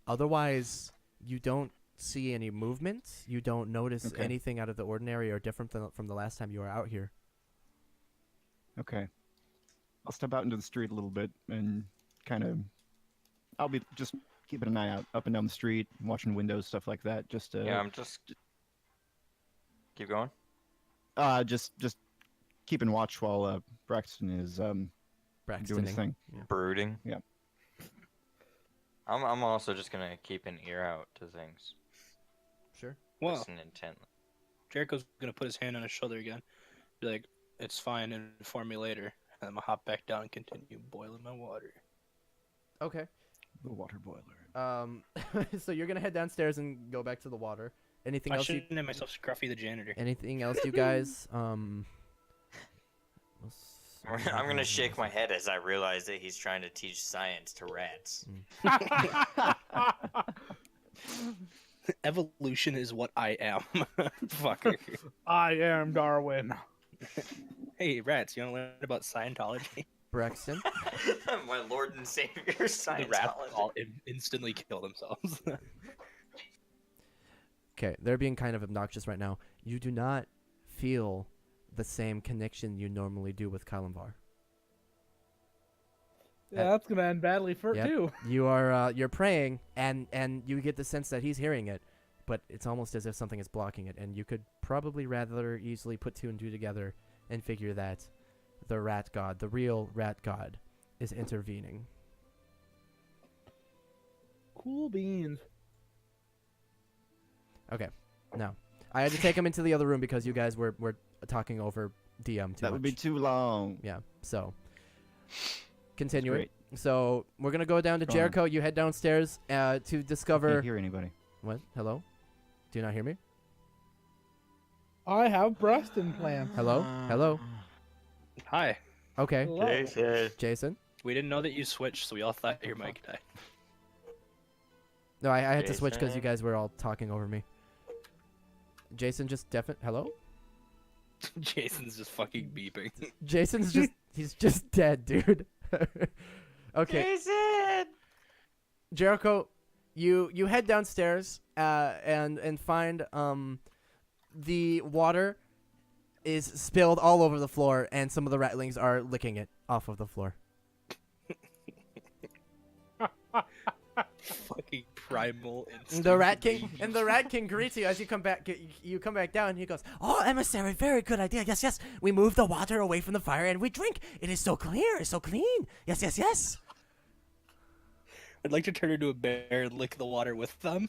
[SPEAKER 1] Otherwise, you don't see any movement. You don't notice
[SPEAKER 3] Okay.
[SPEAKER 1] anything out of the ordinary or different from the last time you were out here.
[SPEAKER 3] Okay. I'll step out into the street a little bit and kind of. I'll be just keeping an eye out up and down the street, watching windows, stuff like that. Just
[SPEAKER 2] Yeah, I'm just. Keep going.
[SPEAKER 3] just keeping watch while Braxton is doing his
[SPEAKER 1] Braxtoning.
[SPEAKER 3] thing.
[SPEAKER 2] Brooding.
[SPEAKER 3] Yeah.
[SPEAKER 2] I'm also just gonna keep an ear out to things.
[SPEAKER 1] Sure.
[SPEAKER 5] Well,
[SPEAKER 2] Listen intently.
[SPEAKER 5] Jericho's gonna put his hand on his shoulder again. Be like, it's fine, and inform me later. And I'm gonna hop back down and continue boiling my water.
[SPEAKER 1] Okay.
[SPEAKER 3] The water boiler.
[SPEAKER 1] So you're gonna head downstairs and go back to the water. Anything
[SPEAKER 5] I
[SPEAKER 1] else?
[SPEAKER 5] shouldn't name myself Scruffy the janitor.
[SPEAKER 1] Anything else, you guys? Let's
[SPEAKER 2] I'm gonna shake my head as I realize that he's trying to teach science to rats.
[SPEAKER 5] Evolution is what I am. Fucker.
[SPEAKER 4] I am Darwin.
[SPEAKER 5] Hey, rats, you want to learn about Scientology?
[SPEAKER 1] Braxton.
[SPEAKER 2] My Lord and Savior,
[SPEAKER 5] The rats
[SPEAKER 2] Scientology.
[SPEAKER 5] all instantly kill themselves.
[SPEAKER 1] Okay, they're being kind of obnoxious right now. You do not feel the same connection you normally do with Kalimvar.
[SPEAKER 4] Yeah, that's gonna end badly for
[SPEAKER 1] Yep.
[SPEAKER 4] too.
[SPEAKER 1] You are you're praying, and you get the sense that he's hearing it, but it's almost as if something is blocking it, and you could probably rather easily put two and two together and figure that the rat god, the real rat god, is intervening.
[SPEAKER 4] Cool beans.
[SPEAKER 1] Okay, now I had to take him into the other room because you guys were talking over DM too
[SPEAKER 3] That would be
[SPEAKER 1] much.
[SPEAKER 3] too long.
[SPEAKER 1] Yeah, so continuing.
[SPEAKER 3] Great.
[SPEAKER 1] So we're gonna go down to
[SPEAKER 3] Go on.
[SPEAKER 1] Jericho. You head downstairs to
[SPEAKER 3] I
[SPEAKER 1] discover.
[SPEAKER 3] can't hear anybody.
[SPEAKER 1] What? Hello? Do you not hear me?
[SPEAKER 4] I have breast implants.
[SPEAKER 1] Hello? Hello?
[SPEAKER 5] Hi.
[SPEAKER 1] Okay.
[SPEAKER 4] Hello.
[SPEAKER 1] Jason?
[SPEAKER 5] We didn't know that you switched, so we all thought your mic died.
[SPEAKER 1] No, I had to switch because you
[SPEAKER 2] Jason?
[SPEAKER 1] guys were all talking over me. Jason just hello?
[SPEAKER 5] Jason's just fucking beeping.
[SPEAKER 1] Jason's he's just dead, dude. Okay.
[SPEAKER 2] Jason!
[SPEAKER 1] Jericho, you head downstairs and find the water is spilled all over the floor, and some of the ratlings are licking it off of the floor.
[SPEAKER 5] Fucking primal instinct.
[SPEAKER 1] The Rat King
[SPEAKER 5] rage.
[SPEAKER 1] and the Rat King greets you as you come back. You come back down. He goes, "Oh, emissary, very good idea. Yes, yes. We move the water away from the fire and we drink. It is so clear. It's so clean. Yes, yes, yes."
[SPEAKER 5] I'd like to turn into a bear and lick the water with them.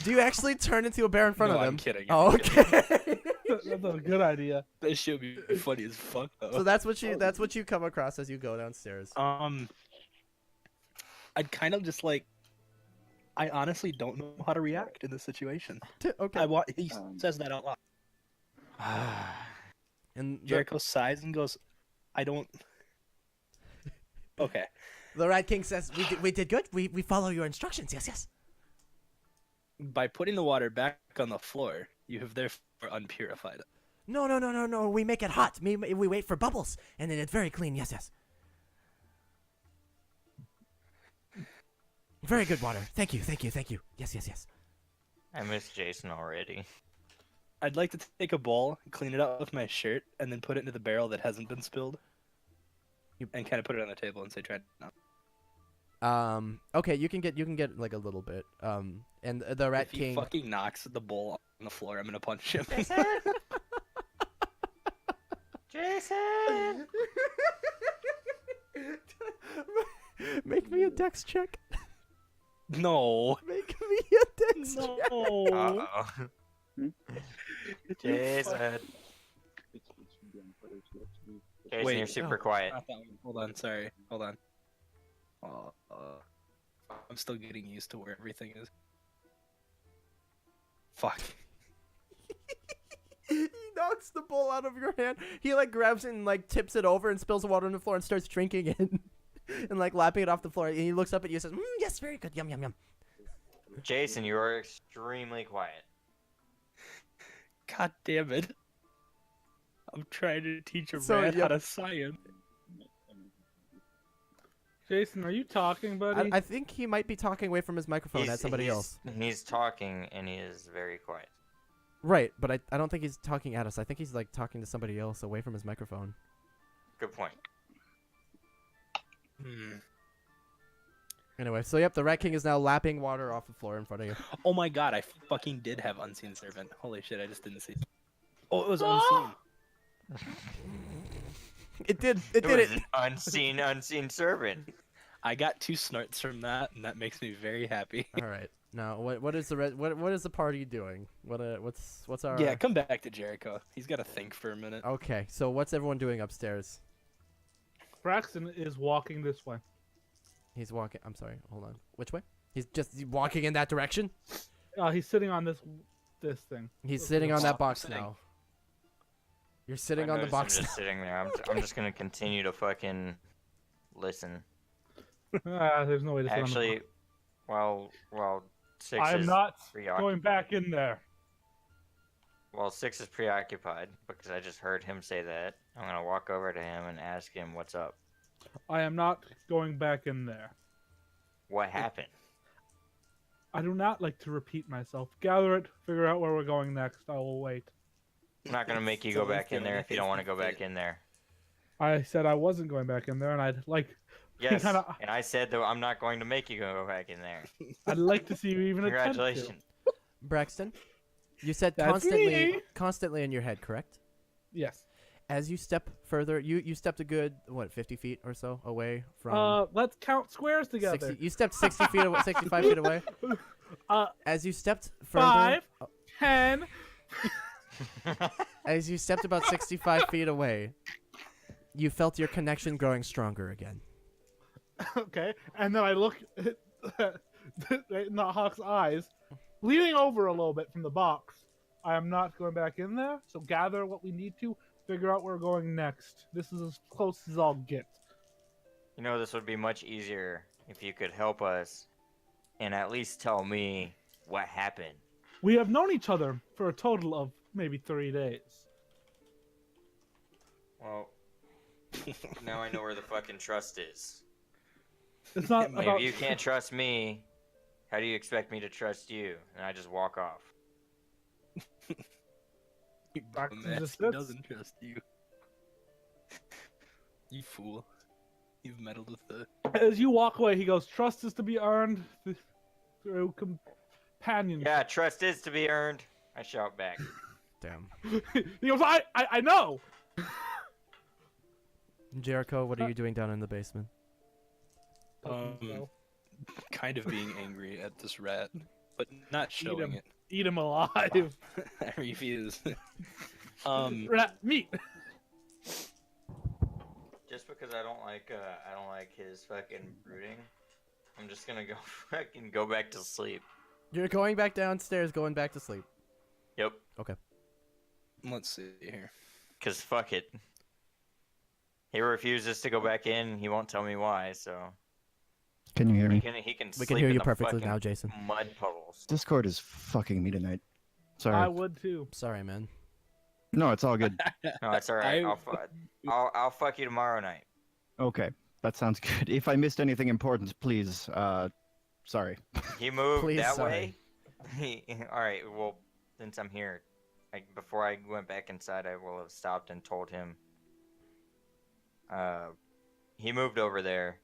[SPEAKER 1] Do you actually turn into a bear in front
[SPEAKER 5] No,
[SPEAKER 1] of them?
[SPEAKER 5] I'm kidding.
[SPEAKER 1] Oh,
[SPEAKER 5] I'm kidding.
[SPEAKER 1] okay.
[SPEAKER 4] That's a good idea.
[SPEAKER 5] That shit would be funny as fuck, though.
[SPEAKER 1] So that's what you come across as you go downstairs.
[SPEAKER 5] I'd kind of just like. I honestly don't know how to react in this situation.
[SPEAKER 1] Okay.
[SPEAKER 5] He says that out loud.
[SPEAKER 1] And
[SPEAKER 5] Jericho sighs and goes, "I don't." Okay.
[SPEAKER 1] the Rat King says, "We did good. We follow your instructions. Yes, yes."
[SPEAKER 5] By putting the water back on the floor, you have therefore unpurified it.
[SPEAKER 1] No. We make it hot. We wait for bubbles, and then it's very clean. Yes, yes. Very good water. Thank you. Yes, yes, yes.
[SPEAKER 2] I miss Jason already.
[SPEAKER 5] I'd like to take a bowl, clean it up with my shirt, and then put it into the barrel that hasn't been spilled. And kind of put it on the table and say, "Try it now."
[SPEAKER 1] Okay, you can get like a little bit. And the Rat
[SPEAKER 5] If he
[SPEAKER 1] King.
[SPEAKER 5] fucking knocks the bowl on the floor, I'm gonna punch him.
[SPEAKER 2] Jason!
[SPEAKER 1] Make me a dex check.
[SPEAKER 5] No.
[SPEAKER 1] Make me a dex check.
[SPEAKER 5] No.
[SPEAKER 2] Uh-oh. Jason. Jason,
[SPEAKER 5] Wait,
[SPEAKER 2] you're super
[SPEAKER 5] no,
[SPEAKER 2] quiet.
[SPEAKER 5] Not that one. Hold on, sorry. Hold on. I'm still getting used to where everything is. Fuck.
[SPEAKER 1] He knocks the bowl out of your hand. He like grabs it and like tips it over and spills the water on the floor and starts drinking it and like lapping it off the floor. And he looks up at you and says, "Yes, very good. Yum, yum, yum."
[SPEAKER 2] Jason, you are extremely quiet.
[SPEAKER 5] God damn it. I'm trying to teach a
[SPEAKER 1] So,
[SPEAKER 5] rat
[SPEAKER 1] yep.
[SPEAKER 5] how to science.
[SPEAKER 4] Jason, are you talking, buddy?
[SPEAKER 1] I think he might be talking away from his microphone at somebody else.
[SPEAKER 2] He's talking and he is very quiet.
[SPEAKER 1] Right, but I don't think he's talking at us. I think he's like talking to somebody else away from his microphone.
[SPEAKER 2] Good point.
[SPEAKER 1] Anyway, so yep, the Rat King is now lapping water off the floor in front of you.
[SPEAKER 5] Oh my god, I fucking did have Unseen Servant. Holy shit, I just didn't see. Oh, it was unseen.
[SPEAKER 1] It did
[SPEAKER 2] It was
[SPEAKER 1] it.
[SPEAKER 2] an unseen servant.
[SPEAKER 5] I got 2 snorts from that, and that makes me very happy.
[SPEAKER 1] All right. Now, what is what is the party doing? What's our
[SPEAKER 5] Yeah, come back to Jericho. He's got to think for a minute.
[SPEAKER 1] Okay, so what's everyone doing upstairs?
[SPEAKER 4] Braxton is walking this way.
[SPEAKER 1] He's walking. I'm sorry. Hold on. Which way? He's just walking in that direction.
[SPEAKER 4] He's sitting on this thing.
[SPEAKER 1] He's sitting on that box
[SPEAKER 5] Sitting.
[SPEAKER 1] now. You're sitting
[SPEAKER 2] I
[SPEAKER 1] on the
[SPEAKER 2] notice
[SPEAKER 1] box.
[SPEAKER 2] I'm just sitting there. I'm just gonna continue to fucking listen.
[SPEAKER 4] There's no way to sit on the
[SPEAKER 2] Actually,
[SPEAKER 4] box.
[SPEAKER 2] while Six
[SPEAKER 4] I am
[SPEAKER 2] is
[SPEAKER 4] not
[SPEAKER 2] preoccupied.
[SPEAKER 4] going back in there.
[SPEAKER 2] While Six is preoccupied, because I just heard him say that, I'm gonna walk over to him and ask him what's up.
[SPEAKER 4] I am not going back in there.
[SPEAKER 2] What happened?
[SPEAKER 4] I do not like to repeat myself. Gather it, figure out where we're going next. I will wait.
[SPEAKER 2] I'm not gonna make you go back in there if you don't want to go back in there.
[SPEAKER 4] I said I wasn't going back in there, and I'd like,
[SPEAKER 2] Yes,
[SPEAKER 4] kinda-
[SPEAKER 2] and I said that I'm not going to make you go back in there.
[SPEAKER 4] I'd like to see you even attempt to.
[SPEAKER 2] Congratulations.
[SPEAKER 1] Braxton, you said
[SPEAKER 4] That's me.
[SPEAKER 1] constantly in your head, correct?
[SPEAKER 4] Yes.
[SPEAKER 1] As you step further, you stepped a good 50 feet or so away from.
[SPEAKER 4] Let's count squares together.
[SPEAKER 1] 60, you stepped 60 feet, 65 feet away. As you stepped further,
[SPEAKER 4] 5, 10.
[SPEAKER 1] as you stepped about 65 feet away, you felt your connection growing stronger again.
[SPEAKER 4] Okay, and then I look right in the hawk's eyes, leaning over a little bit from the box. I am not going back in there, so gather what we need to, figure out where we're going next. This is as close as I'll get.
[SPEAKER 2] You know, this would be much easier if you could help us and at least tell me what happened.
[SPEAKER 4] We have known each other for a total of maybe 3 days.
[SPEAKER 2] Well, now I know where the fucking trust is.
[SPEAKER 4] It's not
[SPEAKER 2] If
[SPEAKER 4] about...
[SPEAKER 2] you can't trust me, how do you expect me to trust you? And I just walk off.
[SPEAKER 4] Back to the
[SPEAKER 5] He
[SPEAKER 4] sits.
[SPEAKER 5] doesn't trust you. You fool. You've meddled with the...
[SPEAKER 4] As you walk away, he goes, trust is to be earned through companionship.
[SPEAKER 2] Yeah, trust is to be earned. I shout back.
[SPEAKER 1] Damn.
[SPEAKER 4] He goes, I know!
[SPEAKER 1] Jericho, what are you doing down in the basement?
[SPEAKER 5] Kind of being angry at this rat, but not showing
[SPEAKER 4] him.
[SPEAKER 5] it.
[SPEAKER 4] Eat him alive.
[SPEAKER 5] I refuse.
[SPEAKER 4] Rat meat.
[SPEAKER 2] Just because I don't like his fucking brooding, I'm just gonna go back to sleep.
[SPEAKER 1] You're going back downstairs, going back to sleep.
[SPEAKER 2] Yep.
[SPEAKER 1] Okay.
[SPEAKER 5] Let's see here.
[SPEAKER 2] Cause fuck it. He refuses to go back in. He won't tell me why. So
[SPEAKER 3] Can you hear
[SPEAKER 2] he
[SPEAKER 3] me?
[SPEAKER 2] can
[SPEAKER 1] We can
[SPEAKER 2] sleep
[SPEAKER 1] hear
[SPEAKER 2] in
[SPEAKER 1] you
[SPEAKER 2] the
[SPEAKER 1] perfectly
[SPEAKER 2] fucking
[SPEAKER 1] now, Jason.
[SPEAKER 2] mud puddles.
[SPEAKER 3] Discord is fucking me tonight. Sorry.
[SPEAKER 4] I would too.
[SPEAKER 1] Sorry, man.
[SPEAKER 3] No, it's all good.
[SPEAKER 2] No, it's all right. I'll fuck you tomorrow night.
[SPEAKER 3] Okay, that sounds good. If I missed anything important, please. Sorry.
[SPEAKER 2] He moved
[SPEAKER 1] Please,
[SPEAKER 2] that
[SPEAKER 1] sorry.
[SPEAKER 2] way. All right. Well, since I'm here, before I went back inside, I will have stopped and told him. He moved over there,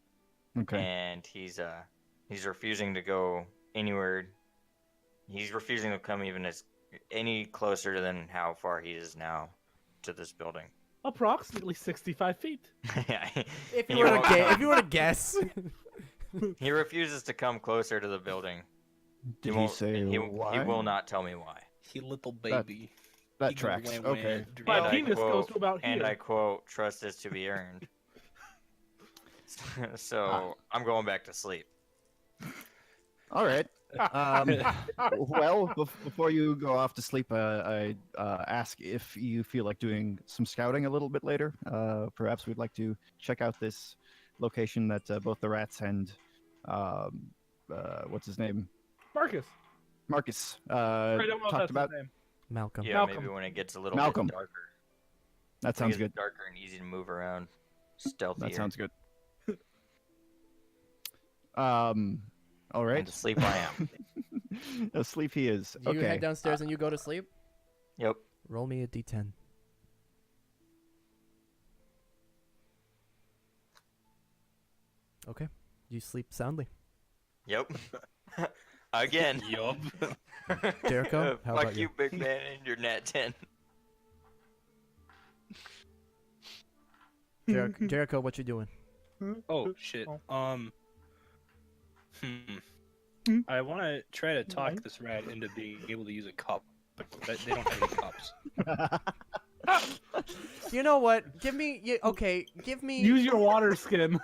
[SPEAKER 3] Okay.
[SPEAKER 2] and he's refusing to go anywhere. He's refusing to come even any closer than how far he is now to this building.
[SPEAKER 4] Approximately 65 feet.
[SPEAKER 2] Yeah,
[SPEAKER 1] If
[SPEAKER 2] he
[SPEAKER 1] you were
[SPEAKER 2] won't
[SPEAKER 1] to
[SPEAKER 2] come.
[SPEAKER 1] if you were to guess,
[SPEAKER 2] He refuses to come closer to the building.
[SPEAKER 3] Did he
[SPEAKER 2] won't-
[SPEAKER 3] say
[SPEAKER 2] he
[SPEAKER 3] why?
[SPEAKER 2] will not tell me why.
[SPEAKER 5] He little baby.
[SPEAKER 3] That
[SPEAKER 5] He go
[SPEAKER 3] tracks.
[SPEAKER 5] wham,
[SPEAKER 3] Okay.
[SPEAKER 5] wham,
[SPEAKER 4] My
[SPEAKER 2] And I
[SPEAKER 4] penis goes
[SPEAKER 2] quote-
[SPEAKER 4] to about
[SPEAKER 2] And
[SPEAKER 4] here.
[SPEAKER 2] I quote, "Trust is to be earned." So I'm going back to sleep.
[SPEAKER 3] All right. Well, before you go off to sleep, I ask if you feel like doing some scouting a little bit later. Perhaps we'd like to check out this location that both the rats and what's his name,
[SPEAKER 4] Marcus.
[SPEAKER 3] Marcus,
[SPEAKER 4] I don't know if
[SPEAKER 3] talked
[SPEAKER 4] that's
[SPEAKER 3] about.
[SPEAKER 4] his name.
[SPEAKER 1] Malcolm.
[SPEAKER 2] Yeah,
[SPEAKER 4] Malcolm.
[SPEAKER 2] maybe when it gets a little
[SPEAKER 3] Malcolm.
[SPEAKER 2] bit darker.
[SPEAKER 3] That
[SPEAKER 2] When it
[SPEAKER 3] sounds
[SPEAKER 2] gets
[SPEAKER 3] good.
[SPEAKER 2] Darker and easy to move around. Stealthier.
[SPEAKER 3] That sounds good. All right.
[SPEAKER 2] And asleep I am.
[SPEAKER 3] Asleep he is.
[SPEAKER 1] You
[SPEAKER 3] Okay.
[SPEAKER 1] head downstairs and you go to sleep.
[SPEAKER 2] Yep.
[SPEAKER 1] Roll me a d10. Okay. You sleep soundly.
[SPEAKER 2] Yep. Again.
[SPEAKER 5] Yup.
[SPEAKER 1] Jericho, how
[SPEAKER 2] Fuck
[SPEAKER 1] about
[SPEAKER 2] you,
[SPEAKER 1] you?
[SPEAKER 2] big man, and your nat 10.
[SPEAKER 1] Jericho, what you doing?
[SPEAKER 5] Oh shit. I want to try to talk this rat into being able to use a cup, but they don't have any cups.
[SPEAKER 1] You know what? Give me. Give me.
[SPEAKER 4] Use your water skin.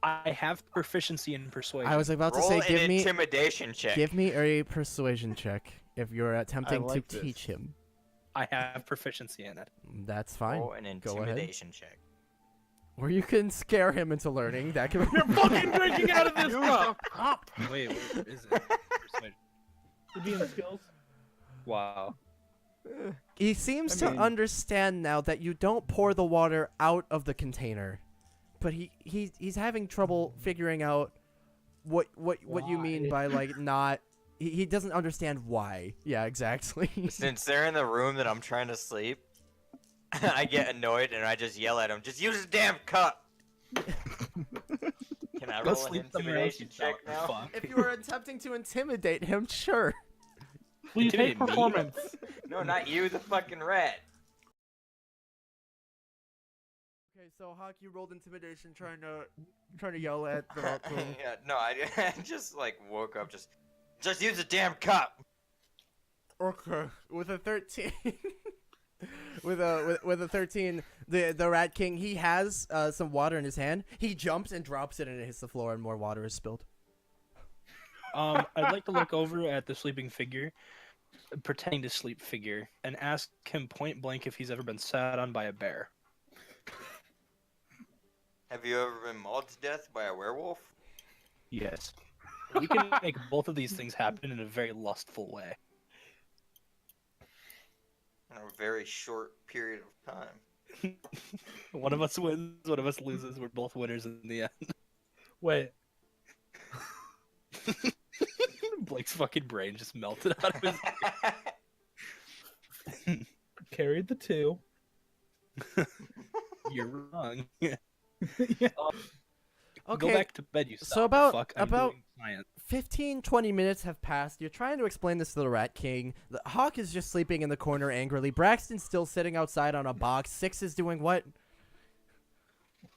[SPEAKER 5] I have proficiency in persuasion.
[SPEAKER 1] I was about to
[SPEAKER 2] Roll
[SPEAKER 1] say,
[SPEAKER 2] an
[SPEAKER 1] give me.
[SPEAKER 2] intimidation check.
[SPEAKER 1] Give me a persuasion check if you're attempting
[SPEAKER 4] like
[SPEAKER 1] to
[SPEAKER 4] this.
[SPEAKER 1] teach him.
[SPEAKER 5] I have proficiency in it.
[SPEAKER 1] That's fine.
[SPEAKER 2] Roll an
[SPEAKER 1] Go ahead.
[SPEAKER 2] intimidation check.
[SPEAKER 1] Or you can scare him into learning. That can.
[SPEAKER 4] You're fucking drinking out of this cup.
[SPEAKER 5] Wait, where is it? Persuasion.
[SPEAKER 4] DM skills.
[SPEAKER 5] Wow.
[SPEAKER 1] He seems
[SPEAKER 3] I
[SPEAKER 1] to
[SPEAKER 3] mean-
[SPEAKER 1] understand now that you don't pour the water out of the container, but he's having trouble figuring out what you mean
[SPEAKER 4] Why?
[SPEAKER 1] by like not. He doesn't understand why. Yeah, exactly.
[SPEAKER 2] Since they're in the room that I'm trying to sleep, I get annoyed and I just yell at him, just use the damn cup! Can I
[SPEAKER 5] Go
[SPEAKER 2] roll an
[SPEAKER 5] sleep somewhere else,
[SPEAKER 2] intimidation
[SPEAKER 5] you
[SPEAKER 2] check now?
[SPEAKER 5] fuck.
[SPEAKER 1] If you were attempting to intimidate him, sure.
[SPEAKER 4] Will you take
[SPEAKER 5] Intimidate me?
[SPEAKER 4] performance?
[SPEAKER 2] No, not you, the fucking rat.
[SPEAKER 1] Okay, so Hawk, you rolled intimidation, trying to yell at the
[SPEAKER 2] Yeah, no, I just like woke up, just use the damn cup!
[SPEAKER 1] Okay, with a 13. with a 13, the Rat King, he has some water in his hand. He jumps and drops it and it hits the floor and more water is spilled.
[SPEAKER 5] I'd like to look over at the sleeping figure, pretending to sleep figure, and ask him point blank if he's ever been sat on by a bear.
[SPEAKER 2] Have you ever been mauled to death by a werewolf?
[SPEAKER 3] Yes.
[SPEAKER 5] We can make both of these things happen in a very lustful way.
[SPEAKER 2] In a very short period of time.
[SPEAKER 5] One of us wins, one of us loses. We're both winners in the end.
[SPEAKER 4] Wait.
[SPEAKER 5] Blake's fucking brain just melted out of his.
[SPEAKER 4] Carried the 2.
[SPEAKER 5] You're wrong.
[SPEAKER 4] Yeah.
[SPEAKER 5] Go
[SPEAKER 1] Okay,
[SPEAKER 5] back to bed, you
[SPEAKER 1] so
[SPEAKER 5] son of a
[SPEAKER 1] about-
[SPEAKER 5] fuck. I'm
[SPEAKER 1] about-
[SPEAKER 5] doing science.
[SPEAKER 1] 15-20 minutes have passed. You're trying to explain this to the Rat King. The Hawk is just sleeping in the corner angrily. Braxton's still sitting outside on a box. Six is doing what?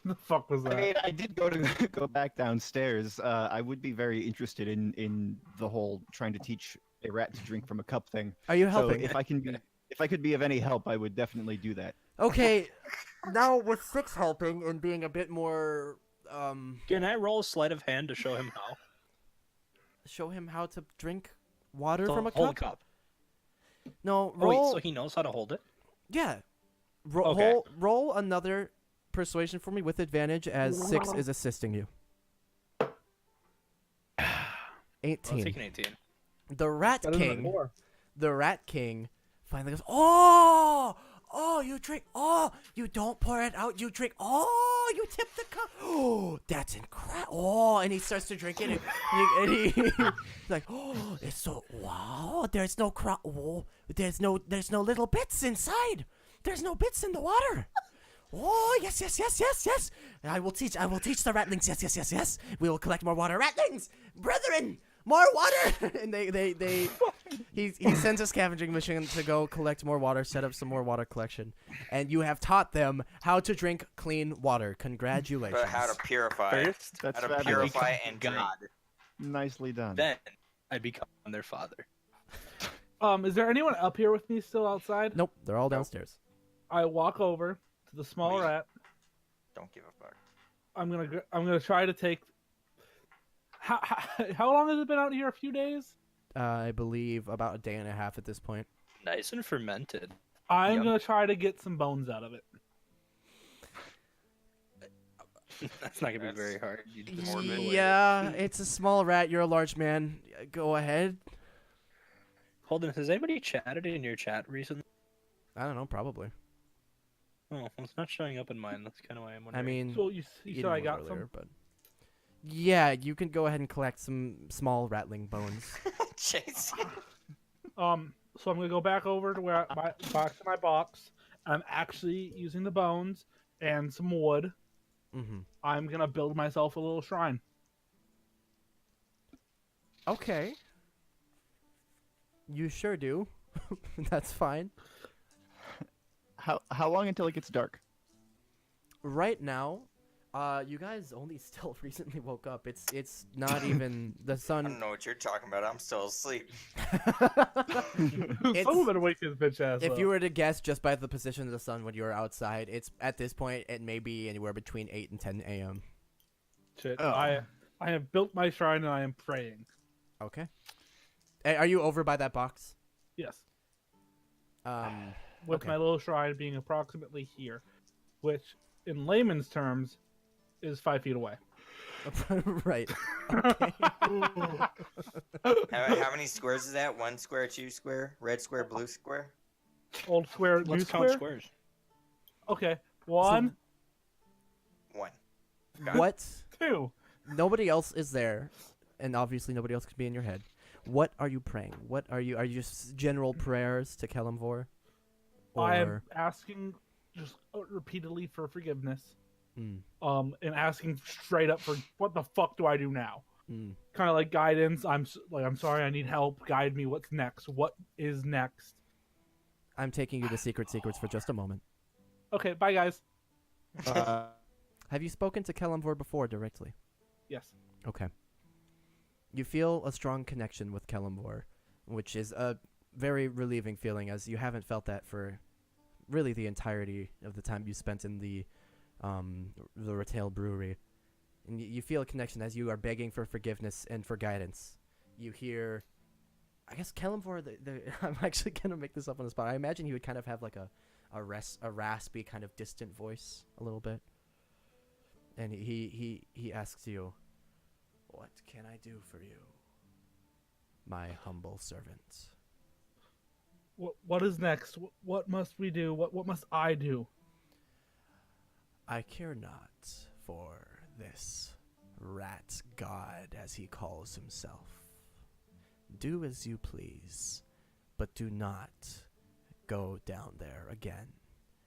[SPEAKER 4] The fuck was
[SPEAKER 3] I
[SPEAKER 4] that?
[SPEAKER 3] mean, I did go back downstairs. I would be very interested in the whole trying to teach a rat to drink from a cup thing.
[SPEAKER 1] Are you
[SPEAKER 3] So
[SPEAKER 1] helping?
[SPEAKER 3] if I could be of any help, I would definitely do that.
[SPEAKER 1] Okay, now with Six helping and being a bit more,
[SPEAKER 5] Can I roll a sleight of hand to show him how?
[SPEAKER 1] show him how to drink water
[SPEAKER 5] To
[SPEAKER 1] from a
[SPEAKER 5] hold
[SPEAKER 1] cup?
[SPEAKER 5] cup.
[SPEAKER 1] No,
[SPEAKER 5] Oh, wait,
[SPEAKER 1] roll.
[SPEAKER 5] so he knows how to hold it?
[SPEAKER 1] Yeah.
[SPEAKER 5] Okay.
[SPEAKER 1] Roll another persuasion for me with advantage as Six is assisting you.
[SPEAKER 5] I'll
[SPEAKER 1] 18.
[SPEAKER 5] take an 18.
[SPEAKER 1] The Rat
[SPEAKER 4] Better than a
[SPEAKER 1] King.
[SPEAKER 4] 4.
[SPEAKER 1] The Rat King finally goes, "Oh! Oh, you drink. Oh, you don't pour it out. You drink. Oh, you tip the cup. Oh, that's incredible. Oh," and he starts to drink it, and he's like, "Oh, it's so wow. There's no oh, there's no little bits inside. There's no bits in the water. Oh, yes, yes, yes, yes, yes. I will teach the ratlings. Yes, yes, yes, yes. We will collect more water. Ratlings, brethren, more water." And he sends a scavenging mission to go collect more water, set up some more water collection. And you have taught them how to drink clean water. Congratulations.
[SPEAKER 2] But how to purify.
[SPEAKER 5] First,
[SPEAKER 3] That's
[SPEAKER 2] How to
[SPEAKER 3] fabulous.
[SPEAKER 2] purify and drink.
[SPEAKER 5] God.
[SPEAKER 3] Nicely done.
[SPEAKER 5] Then I become their father.
[SPEAKER 4] Is there anyone up here with me still outside?
[SPEAKER 1] Nope, they're all downstairs.
[SPEAKER 4] I walk over to the small
[SPEAKER 2] Wait.
[SPEAKER 4] rat.
[SPEAKER 2] Don't give a fuck.
[SPEAKER 4] I'm gonna try to take. How long has it been out here? A few days.
[SPEAKER 1] I believe about a day and a half at this point.
[SPEAKER 5] Nice and fermented.
[SPEAKER 4] I'm
[SPEAKER 5] Yum.
[SPEAKER 4] gonna try to get some bones out of it.
[SPEAKER 5] That's not gonna be
[SPEAKER 2] That's
[SPEAKER 5] very hard. You just
[SPEAKER 2] morbid.
[SPEAKER 1] Yeah, it's a small rat. You're a large man. Go ahead.
[SPEAKER 5] Holden, has anybody chatted in your chat recently?
[SPEAKER 1] I don't know, probably.
[SPEAKER 5] Oh, well, it's not showing up in mine. That's kind of why I'm
[SPEAKER 1] I
[SPEAKER 5] wondering.
[SPEAKER 1] mean,
[SPEAKER 4] So you
[SPEAKER 1] you
[SPEAKER 4] said I
[SPEAKER 1] didn't
[SPEAKER 4] got
[SPEAKER 1] earlier,
[SPEAKER 4] some.
[SPEAKER 1] but yeah, you can go ahead and collect some small rattling bones.
[SPEAKER 2] Jason.
[SPEAKER 4] So I'm gonna go back over to where back to my box. I'm actually using the bones and some wood.
[SPEAKER 1] Mm-hmm.
[SPEAKER 4] I'm gonna build myself a little shrine.
[SPEAKER 1] Okay. You sure do. That's fine.
[SPEAKER 3] How long until it gets dark?
[SPEAKER 1] Right now, you guys only still recently woke up. It's not even the
[SPEAKER 2] I don't
[SPEAKER 1] sun.
[SPEAKER 2] know what you're talking about. I'm still asleep.
[SPEAKER 1] It's-
[SPEAKER 4] Someone better wake this bitch ass
[SPEAKER 1] If
[SPEAKER 4] up.
[SPEAKER 1] you were to guess just by the position of the sun when you were outside, it's at this point it may be anywhere between 8 and 10 a.m.
[SPEAKER 4] Shit,
[SPEAKER 3] Oh.
[SPEAKER 4] I have built my shrine and I am praying.
[SPEAKER 1] Okay. Are you over by that box?
[SPEAKER 4] Yes. with
[SPEAKER 1] Okay.
[SPEAKER 4] my little shrine being approximately here, which in layman's terms is 5 feet away.
[SPEAKER 1] Right. Okay.
[SPEAKER 2] How many squares is that? 1 square, 2 square, red square, blue square.
[SPEAKER 4] Old square, new
[SPEAKER 5] Let's count
[SPEAKER 4] square.
[SPEAKER 5] squares.
[SPEAKER 4] Okay, 1,
[SPEAKER 2] 1.
[SPEAKER 1] What?
[SPEAKER 4] 2.
[SPEAKER 1] Nobody else is there, and obviously nobody else could be in your head. What are you praying? What are you? Are you just general prayers to Kelemvor?
[SPEAKER 4] I am asking just repeatedly for forgiveness.
[SPEAKER 1] Mm,
[SPEAKER 4] And asking straight up for what the fuck do I do now?
[SPEAKER 1] mm.
[SPEAKER 4] Kind of like guidance. I'm sorry, I need help. Guide me. What's next? What is next?
[SPEAKER 1] I'm taking you to secrets for just a moment.
[SPEAKER 4] Okay, bye guys.
[SPEAKER 1] Have you spoken to Kelemvor before directly?
[SPEAKER 4] Yes.
[SPEAKER 1] Okay. You feel a strong connection with Kelemvor, which is a very relieving feeling, as you haven't felt that for really the entirety of the time you spent in the retail brewery. And you feel a connection as you are begging for forgiveness and for guidance. You hear, I guess Kelemvor, I'm actually going to make this up on the spot. I imagine he would kind of have like a raspy kind of distant voice a little bit. And he asks you, "What can I do for you, my humble servant?"
[SPEAKER 4] What is next? What must we do? What must I do?
[SPEAKER 1] I care not for this rat god, as he calls himself. Do as you please, but do not go down there again.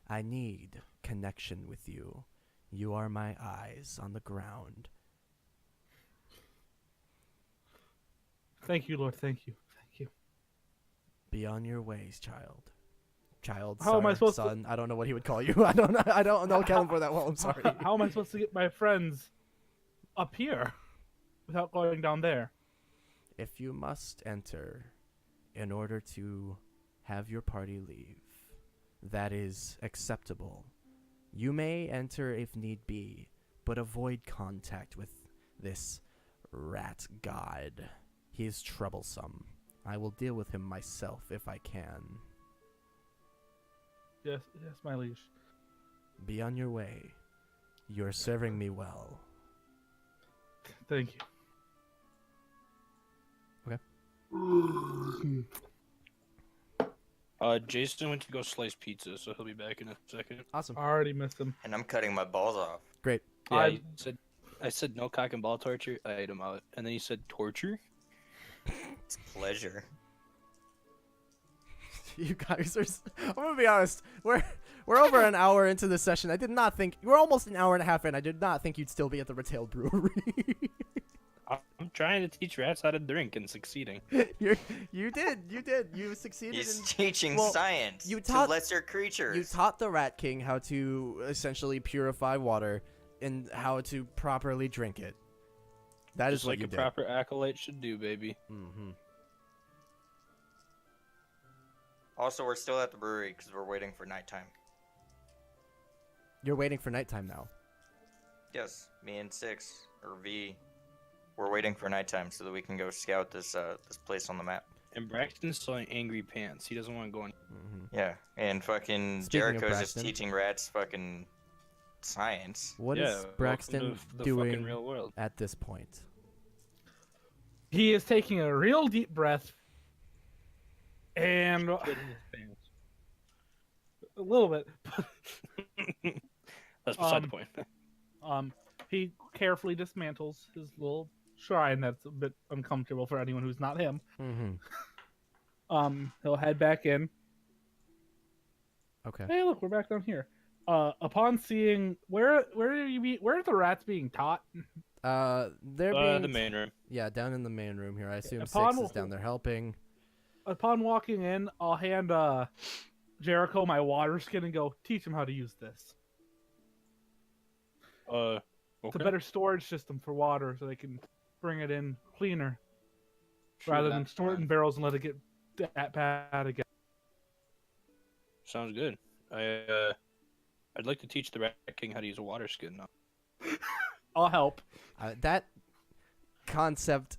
[SPEAKER 1] I need connection with you. You are my eyes on the ground.
[SPEAKER 4] Thank you, Lord. Thank you. Thank you.
[SPEAKER 1] Be on your ways, child. Child,
[SPEAKER 4] How am I
[SPEAKER 1] sir,
[SPEAKER 4] supposed to-
[SPEAKER 1] son. I don't know what he would call you. I don't know Kelemvor that well. I'm sorry.
[SPEAKER 4] How am I supposed to get my friends up here without going down there?
[SPEAKER 1] If you must enter in order to have your party leave, that is acceptable. You may enter if need be, but avoid contact with this rat god. He is troublesome. I will deal with him myself if I can.
[SPEAKER 4] Yes, my liege.
[SPEAKER 1] Be on your way. You're serving me well.
[SPEAKER 4] Thank you.
[SPEAKER 5] Jason went to go slice pizza, so he'll be back in a second.
[SPEAKER 1] Awesome.
[SPEAKER 4] I already missed him.
[SPEAKER 2] And I'm cutting my balls off.
[SPEAKER 1] Great.
[SPEAKER 5] Yeah,
[SPEAKER 4] I-
[SPEAKER 5] I said no cock and ball torture. I ate him out, and then he said torture.
[SPEAKER 2] It's a pleasure.
[SPEAKER 1] You guys are. I'm gonna be honest. We're over an hour into this session. I did not think we're almost an hour and a half in. I did not think you'd still be at the retail brewery.
[SPEAKER 5] I'm trying to teach rats how to drink and succeeding.
[SPEAKER 1] You did. You succeeded.
[SPEAKER 2] He's
[SPEAKER 1] in,
[SPEAKER 2] teaching
[SPEAKER 1] well,
[SPEAKER 2] science
[SPEAKER 1] you
[SPEAKER 2] to
[SPEAKER 1] taught-
[SPEAKER 2] lesser creatures.
[SPEAKER 1] You taught the Rat King how to essentially purify water and how to properly drink it. That is
[SPEAKER 5] Just
[SPEAKER 1] what
[SPEAKER 5] like
[SPEAKER 1] you
[SPEAKER 5] a
[SPEAKER 1] did.
[SPEAKER 5] proper acolyte should do, baby.
[SPEAKER 1] Mm-hmm.
[SPEAKER 2] Also, we're still at the brewery because we're waiting for nighttime.
[SPEAKER 1] You're waiting for nighttime now.
[SPEAKER 2] Yes, me and Six or V, we're waiting for nighttime so that we can go scout this place on the map.
[SPEAKER 5] And Braxton's still in angry pants. He doesn't want to go in.
[SPEAKER 1] Mm-hmm.
[SPEAKER 2] Yeah, and fucking
[SPEAKER 1] Speaking of
[SPEAKER 2] Jericho's just
[SPEAKER 1] Braxton.
[SPEAKER 2] teaching rats fucking science.
[SPEAKER 1] What
[SPEAKER 5] yeah,
[SPEAKER 1] is
[SPEAKER 5] welcome
[SPEAKER 1] Braxton
[SPEAKER 5] to the
[SPEAKER 1] doing
[SPEAKER 5] fucking real world?
[SPEAKER 1] at this point?
[SPEAKER 4] He is taking a real deep breath and
[SPEAKER 5] Shit in his pants.
[SPEAKER 4] a little bit.
[SPEAKER 5] That's beside the point.
[SPEAKER 4] He carefully dismantles his little shrine that's a bit uncomfortable for anyone who's not him.
[SPEAKER 1] Mm-hmm.
[SPEAKER 4] He'll head back in.
[SPEAKER 1] Okay.
[SPEAKER 4] Hey, look, we're back down here. Upon seeing where are the rats being taught?
[SPEAKER 1] They're being
[SPEAKER 5] The main room.
[SPEAKER 1] yeah, down in the main room here. I assume
[SPEAKER 4] Upon-
[SPEAKER 1] Six is down there helping.
[SPEAKER 4] Upon walking in, I'll hand Jericho my water skin and go teach him how to use this.
[SPEAKER 5] Okay.
[SPEAKER 4] It's a better storage system for water, so they can bring it in cleaner
[SPEAKER 5] Sure,
[SPEAKER 4] rather than
[SPEAKER 5] that's
[SPEAKER 4] store it in
[SPEAKER 5] fine.
[SPEAKER 4] barrels and let it get that bad again.
[SPEAKER 5] Sounds good. I'd like to teach the Rat King how to use a water skin now.
[SPEAKER 4] I'll help.
[SPEAKER 1] That concept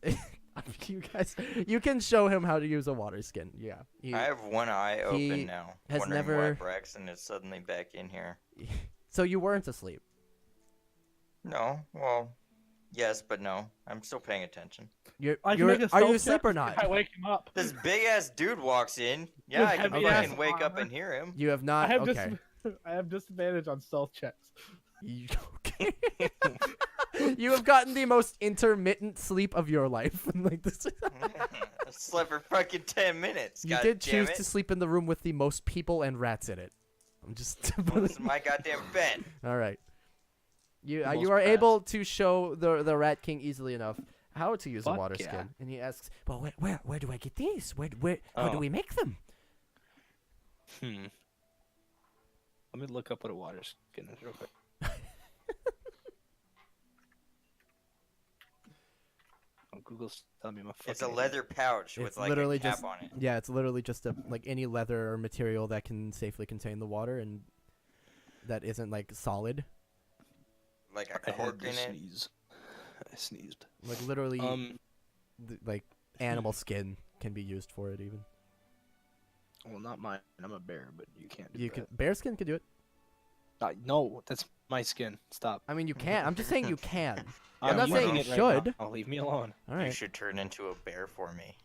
[SPEAKER 1] You guys, you can show him how to use a water skin. Yeah.
[SPEAKER 2] I have one eye
[SPEAKER 1] he
[SPEAKER 2] open now,
[SPEAKER 1] has
[SPEAKER 2] wondering
[SPEAKER 1] never-
[SPEAKER 2] why Braxton is suddenly back in here.
[SPEAKER 1] So you weren't asleep.
[SPEAKER 2] No, well, yes, but no. I'm still paying attention.
[SPEAKER 4] I can make a
[SPEAKER 1] Are you
[SPEAKER 4] stealth
[SPEAKER 1] asleep
[SPEAKER 4] check
[SPEAKER 1] or
[SPEAKER 4] if
[SPEAKER 1] not?
[SPEAKER 4] I wake him up.
[SPEAKER 2] This big ass dude walks in. Yeah,
[SPEAKER 4] With
[SPEAKER 2] I can
[SPEAKER 4] heavy
[SPEAKER 2] fucking
[SPEAKER 1] ass
[SPEAKER 2] wake up
[SPEAKER 4] armor.
[SPEAKER 2] and hear him.
[SPEAKER 1] You have
[SPEAKER 4] I
[SPEAKER 1] not.
[SPEAKER 4] have
[SPEAKER 1] Okay.
[SPEAKER 4] I have disadvantage on stealth checks.
[SPEAKER 1] Okay. You have gotten the most intermittent sleep of your life. Like this.
[SPEAKER 2] I slept for fucking 10 minutes.
[SPEAKER 1] You
[SPEAKER 2] God
[SPEAKER 1] did
[SPEAKER 2] damn
[SPEAKER 1] choose
[SPEAKER 2] it.
[SPEAKER 1] to sleep in the room with the most people and rats in it. I'm just.
[SPEAKER 2] This is my goddamn bed.
[SPEAKER 1] All right. You
[SPEAKER 5] The
[SPEAKER 1] you
[SPEAKER 5] most
[SPEAKER 1] are
[SPEAKER 5] fast.
[SPEAKER 1] able to show the Rat King easily enough how to use a
[SPEAKER 5] Fuck
[SPEAKER 1] water
[SPEAKER 5] yeah.
[SPEAKER 1] skin, and he asks, "Well, where do I get these? How do
[SPEAKER 5] Oh.
[SPEAKER 1] we make them?"
[SPEAKER 5] Let me look up what a water skin is real quick. Oh, Google's telling me my fucking
[SPEAKER 2] It's a
[SPEAKER 5] idiot.
[SPEAKER 2] leather pouch with
[SPEAKER 1] It's
[SPEAKER 2] like
[SPEAKER 1] literally
[SPEAKER 2] a cap
[SPEAKER 1] just
[SPEAKER 2] on it.
[SPEAKER 1] yeah, it's literally just a like any leather or material that can safely contain the water and that isn't like solid.
[SPEAKER 2] Like a
[SPEAKER 5] I had
[SPEAKER 2] cork
[SPEAKER 5] to
[SPEAKER 2] in it.
[SPEAKER 5] sneeze. I sneezed.
[SPEAKER 1] Like literally, like
[SPEAKER 5] Hmm.
[SPEAKER 1] animal skin can be used for it. Even
[SPEAKER 5] Well, not mine. I'm a bear, but you can't do
[SPEAKER 1] you
[SPEAKER 5] that.
[SPEAKER 1] can bear skin can do it.
[SPEAKER 5] No, that's my skin. Stop.
[SPEAKER 1] I mean, you can. I'm just saying you can.
[SPEAKER 2] I'm
[SPEAKER 1] not saying
[SPEAKER 5] using
[SPEAKER 1] you
[SPEAKER 5] it right
[SPEAKER 1] should.
[SPEAKER 5] now. Leave me alone.
[SPEAKER 1] All
[SPEAKER 2] You
[SPEAKER 1] right.
[SPEAKER 2] should turn into a bear for me.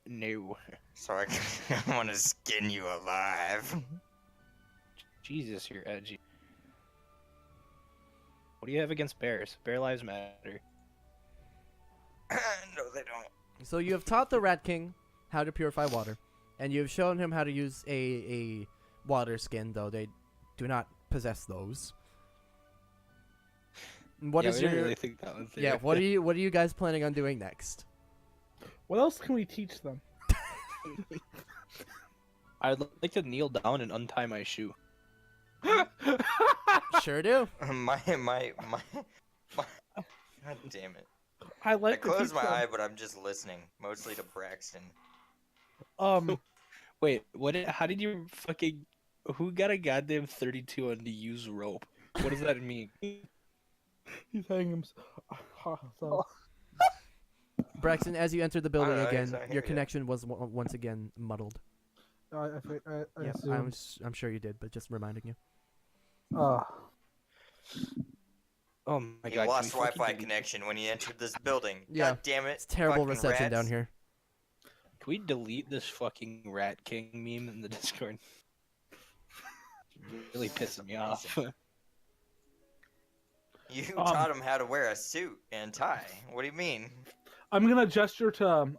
[SPEAKER 5] No.
[SPEAKER 2] So I want to skin you alive.
[SPEAKER 5] Jesus, you're edgy. What do you have against bears? Bear lives matter.
[SPEAKER 2] No, they don't.
[SPEAKER 1] So you have taught the Rat King how to purify water, and you have shown him how to use a water skin, though they do not possess those. What
[SPEAKER 5] yeah,
[SPEAKER 1] is
[SPEAKER 5] we
[SPEAKER 1] your
[SPEAKER 5] didn't really think that one through.
[SPEAKER 1] yeah? What are you guys planning on doing next?
[SPEAKER 4] What else can we teach them?
[SPEAKER 5] I'd like to kneel down and untie my shoe.
[SPEAKER 1] Sure do.
[SPEAKER 2] my. God damn it.
[SPEAKER 4] I
[SPEAKER 2] I
[SPEAKER 4] like to
[SPEAKER 2] close
[SPEAKER 4] teach
[SPEAKER 2] my
[SPEAKER 4] them.
[SPEAKER 2] eye, but I'm just listening, mostly to Braxton.
[SPEAKER 5] Wait, how did you fucking? Who got a goddamn 32 on to use rope? What does that mean?
[SPEAKER 4] He's hanging himself. So,
[SPEAKER 1] Braxton, as you enter the building
[SPEAKER 2] know,
[SPEAKER 1] again,
[SPEAKER 2] he's not here
[SPEAKER 1] your
[SPEAKER 2] yet.
[SPEAKER 1] connection was once again muddled.
[SPEAKER 4] I
[SPEAKER 1] Yeah,
[SPEAKER 4] assumed.
[SPEAKER 1] I'm sure you did, but just reminding you.
[SPEAKER 5] Oh my
[SPEAKER 2] He
[SPEAKER 5] god!
[SPEAKER 2] lost
[SPEAKER 5] can we fucking
[SPEAKER 2] Wi-Fi
[SPEAKER 5] delete-
[SPEAKER 2] connection when he entered this building.
[SPEAKER 1] Yeah,
[SPEAKER 2] God damn it.
[SPEAKER 1] It's terrible
[SPEAKER 2] fucking
[SPEAKER 1] reception
[SPEAKER 2] rats.
[SPEAKER 1] down here.
[SPEAKER 5] Can we delete this fucking Rat King meme in the Discord? Really pissing me off.
[SPEAKER 2] You taught him how to wear a suit and tie. What do you mean?
[SPEAKER 4] I'm gonna gesture to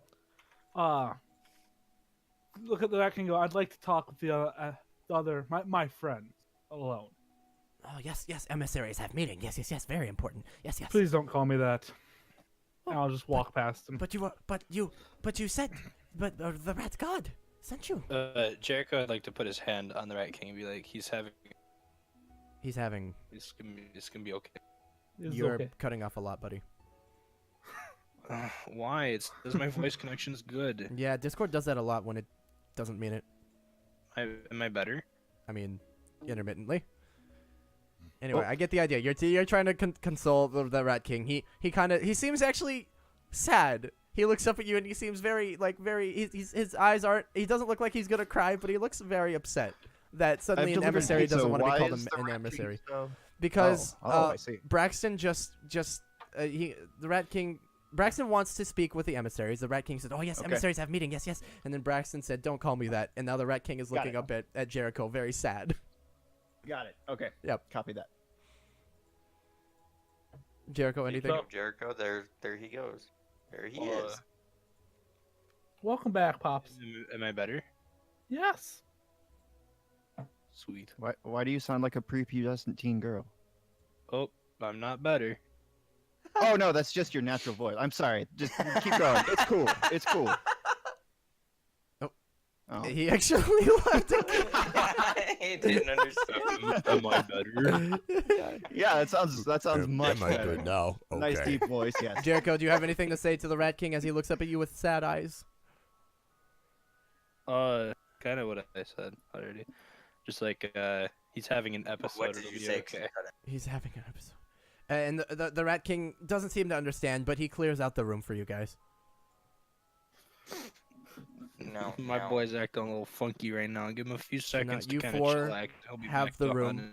[SPEAKER 4] look at the rack and go. I'd like to talk with the other my friend alone.
[SPEAKER 1] Oh yes, emissaries have meeting. Yes, very important. Yes.
[SPEAKER 4] Please don't call me that. And I'll just walk past him.
[SPEAKER 1] But you said, the Rat God sent you.
[SPEAKER 5] Jericho would like to put his hand on the Rat King and be like, he's having. It's gonna be okay.
[SPEAKER 4] It's
[SPEAKER 1] You're
[SPEAKER 4] okay.
[SPEAKER 1] cutting off a lot, buddy.
[SPEAKER 5] Why? It's my voice connection's good.
[SPEAKER 1] Yeah, Discord does that a lot when it doesn't mean it.
[SPEAKER 5] Am I better?
[SPEAKER 1] I mean, intermittently. Anyway, I get the idea. You're trying to console the Rat King. He seems actually sad. He looks up at you and he seems very his eyes aren't. He doesn't look like he's gonna cry, but he looks very upset that suddenly an
[SPEAKER 3] delivered
[SPEAKER 1] emissary
[SPEAKER 3] pizza.
[SPEAKER 1] doesn't want to be
[SPEAKER 3] Why
[SPEAKER 1] called
[SPEAKER 3] is the
[SPEAKER 1] an
[SPEAKER 3] Rat
[SPEAKER 1] emissary
[SPEAKER 3] King so-
[SPEAKER 1] because
[SPEAKER 3] I see.
[SPEAKER 1] Braxton the Rat King. Braxton wants to speak with the emissaries. The Rat King said, "Oh yes,
[SPEAKER 3] Okay.
[SPEAKER 1] emissaries have meeting. Yes." And then Braxton said, "Don't call me that." And now the Rat King is
[SPEAKER 3] Got
[SPEAKER 1] looking
[SPEAKER 3] it.
[SPEAKER 1] up at Jericho, very sad.
[SPEAKER 3] Got it. Okay.
[SPEAKER 1] Yep.
[SPEAKER 3] Copy that.
[SPEAKER 1] Jericho, anything?
[SPEAKER 2] Speaking of Jericho, there he goes. There he is.
[SPEAKER 4] Welcome back, pops.
[SPEAKER 5] Am I better?
[SPEAKER 4] Yes.
[SPEAKER 5] Sweet.
[SPEAKER 3] Why do you sound like a prepubescent teen girl?
[SPEAKER 5] Oh, I'm not better.
[SPEAKER 3] Oh no, that's just your natural voice. I'm sorry. Just keep going. It's cool. It's cool.
[SPEAKER 1] Oh.
[SPEAKER 3] Oh.
[SPEAKER 1] He actually left again.
[SPEAKER 2] He didn't understand.
[SPEAKER 5] Am I better?
[SPEAKER 3] Yeah, that sounds much
[SPEAKER 1] Am I
[SPEAKER 3] better.
[SPEAKER 1] good now? Okay.
[SPEAKER 3] Nice deep voice. Yes.
[SPEAKER 1] Jericho, do you have anything to say to the Rat King as he looks up at you with sad eyes?
[SPEAKER 5] Kind of what I said already. Just like, he's having an episode.
[SPEAKER 2] What did
[SPEAKER 5] it'll
[SPEAKER 2] you
[SPEAKER 5] be
[SPEAKER 2] say?
[SPEAKER 5] Okay.
[SPEAKER 1] He's having an episode. And the Rat King doesn't seem to understand, but he clears out the room for you guys.
[SPEAKER 2] No,
[SPEAKER 5] My
[SPEAKER 2] no.
[SPEAKER 5] boy's acting a little funky right now. Give him a few seconds
[SPEAKER 1] you
[SPEAKER 5] to kind of
[SPEAKER 1] four
[SPEAKER 5] chillax. He'll be
[SPEAKER 1] have
[SPEAKER 5] back
[SPEAKER 1] the
[SPEAKER 5] up
[SPEAKER 1] room.
[SPEAKER 5] on it.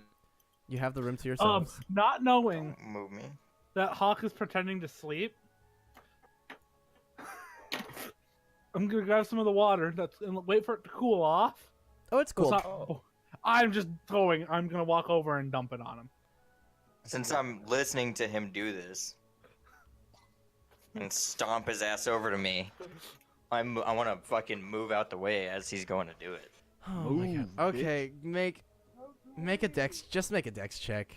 [SPEAKER 1] You have the room to yourselves.
[SPEAKER 4] Not knowing
[SPEAKER 2] Don't move me.
[SPEAKER 4] that Hawk is pretending to sleep, I'm gonna grab some of the water and wait for it to cool off.
[SPEAKER 1] Oh, it's
[SPEAKER 4] So it's
[SPEAKER 1] cool.
[SPEAKER 4] not- I'm gonna walk over and dump it on him.
[SPEAKER 2] Since I'm listening to him do this and stomp his ass over to me, I want to fucking move out the way as he's going to do it.
[SPEAKER 1] Oh my god. Okay, make a dex. Just make a dex check.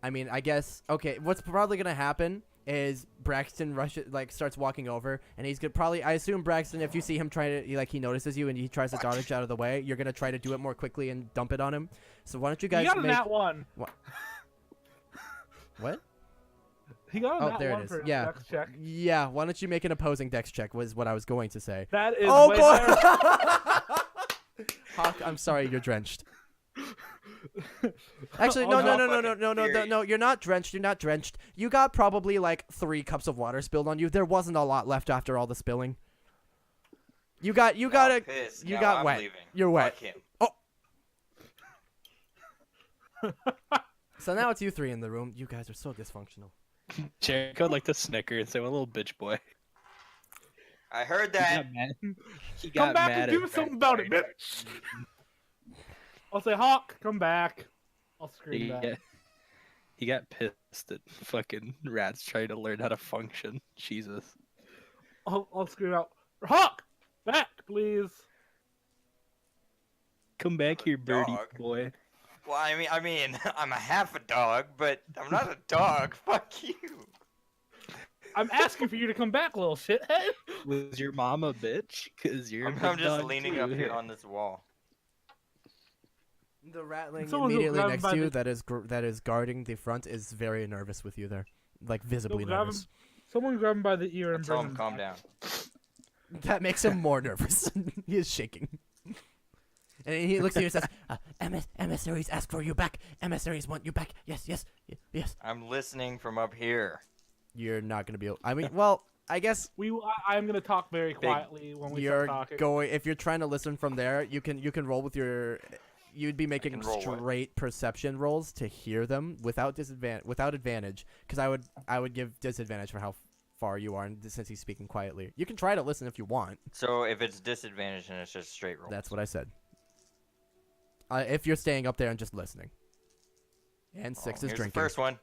[SPEAKER 1] I mean, I guess. Okay, what's probably gonna happen is Braxton starts walking over, and he's gonna probably. I assume Braxton, if you see him trying to he notices you and he tries to dodge out of the way, you're gonna try to do it more quickly and dump it on him. So why don't you guys
[SPEAKER 4] He got a
[SPEAKER 1] make
[SPEAKER 4] nat 1.
[SPEAKER 1] what?
[SPEAKER 4] He got a
[SPEAKER 1] Oh,
[SPEAKER 4] nat
[SPEAKER 1] there
[SPEAKER 4] 1
[SPEAKER 1] it is.
[SPEAKER 4] for his
[SPEAKER 1] Yeah.
[SPEAKER 4] dex check.
[SPEAKER 1] Yeah. Why don't you make an opposing dex check? Was what I was going to say.
[SPEAKER 4] That is
[SPEAKER 1] Oh
[SPEAKER 4] way
[SPEAKER 1] boy!
[SPEAKER 4] higher.
[SPEAKER 1] Hawk, I'm sorry, you're drenched. Actually,
[SPEAKER 4] Oh,
[SPEAKER 1] no, you're not drenched. You're not drenched. You got probably like 3 cups of water spilled on you. There wasn't a lot left after all the spilling. You got
[SPEAKER 2] Now
[SPEAKER 1] a,
[SPEAKER 2] pissed.
[SPEAKER 1] you
[SPEAKER 2] Now
[SPEAKER 1] got
[SPEAKER 2] I'm
[SPEAKER 1] wet.
[SPEAKER 2] leaving.
[SPEAKER 1] You're wet.
[SPEAKER 2] Fuck him.
[SPEAKER 1] So now it's you 3 in the room. You guys are so dysfunctional.
[SPEAKER 5] Jericho would like to snicker and say, "What a little bitch boy."
[SPEAKER 2] I heard
[SPEAKER 5] He
[SPEAKER 2] that.
[SPEAKER 5] got mad. He
[SPEAKER 4] Come
[SPEAKER 5] got
[SPEAKER 4] back
[SPEAKER 5] mad
[SPEAKER 4] and do
[SPEAKER 5] at
[SPEAKER 4] something
[SPEAKER 5] Brett
[SPEAKER 4] about it,
[SPEAKER 5] White.
[SPEAKER 4] bitch. I'll say, Hawk, come back. I'll scream
[SPEAKER 5] He
[SPEAKER 4] that.
[SPEAKER 5] got, he got pissed at fucking rats trying to learn how to function. Jesus.
[SPEAKER 4] I'll scream out, Hawk, back, please.
[SPEAKER 5] Come back here, birdie
[SPEAKER 2] Dog.
[SPEAKER 5] boy.
[SPEAKER 2] Well, I mean, I'm a half a dog, but I'm not a dog. Fuck you.
[SPEAKER 4] I'm asking for you to come back, little shithead.
[SPEAKER 5] Was your mom a bitch? Cause you're a
[SPEAKER 2] I'm
[SPEAKER 5] big
[SPEAKER 2] just
[SPEAKER 5] dog
[SPEAKER 2] leaning
[SPEAKER 5] too.
[SPEAKER 2] up here on this wall.
[SPEAKER 1] The ratling
[SPEAKER 4] Someone go
[SPEAKER 1] immediately
[SPEAKER 4] grab him
[SPEAKER 1] next
[SPEAKER 4] by
[SPEAKER 1] to you
[SPEAKER 4] the-
[SPEAKER 1] that is guarding the front is very nervous with you there, like visibly
[SPEAKER 4] Go grab
[SPEAKER 1] nervous.
[SPEAKER 4] him. Someone grab him by the ear and
[SPEAKER 2] Tell
[SPEAKER 4] bring
[SPEAKER 2] him
[SPEAKER 4] him
[SPEAKER 2] calm
[SPEAKER 4] back.
[SPEAKER 2] down.
[SPEAKER 1] That makes him more nervous. He is shaking. And he looks at you and says, emissaries ask for you back. Emissaries want you back. Yes, yes, yes.
[SPEAKER 2] I'm listening from up here.
[SPEAKER 1] You're not going to be able... I mean, well, I guess
[SPEAKER 4] I'm gonna talk very quietly when we
[SPEAKER 1] you're
[SPEAKER 4] start talking.
[SPEAKER 1] going... If you're trying to listen from there, you can roll with your... You'd be making
[SPEAKER 2] can roll what?
[SPEAKER 1] straight perception rolls to hear them without advantage. Because I would give disadvantage for how far you are, and since he's speaking quietly. You can try to listen if you want.
[SPEAKER 2] So if it's disadvantage, then it's just straight roll.
[SPEAKER 1] That's what I said. If you're staying up there and just listening. And 6 is
[SPEAKER 2] Here's
[SPEAKER 1] drinking.
[SPEAKER 2] the first one.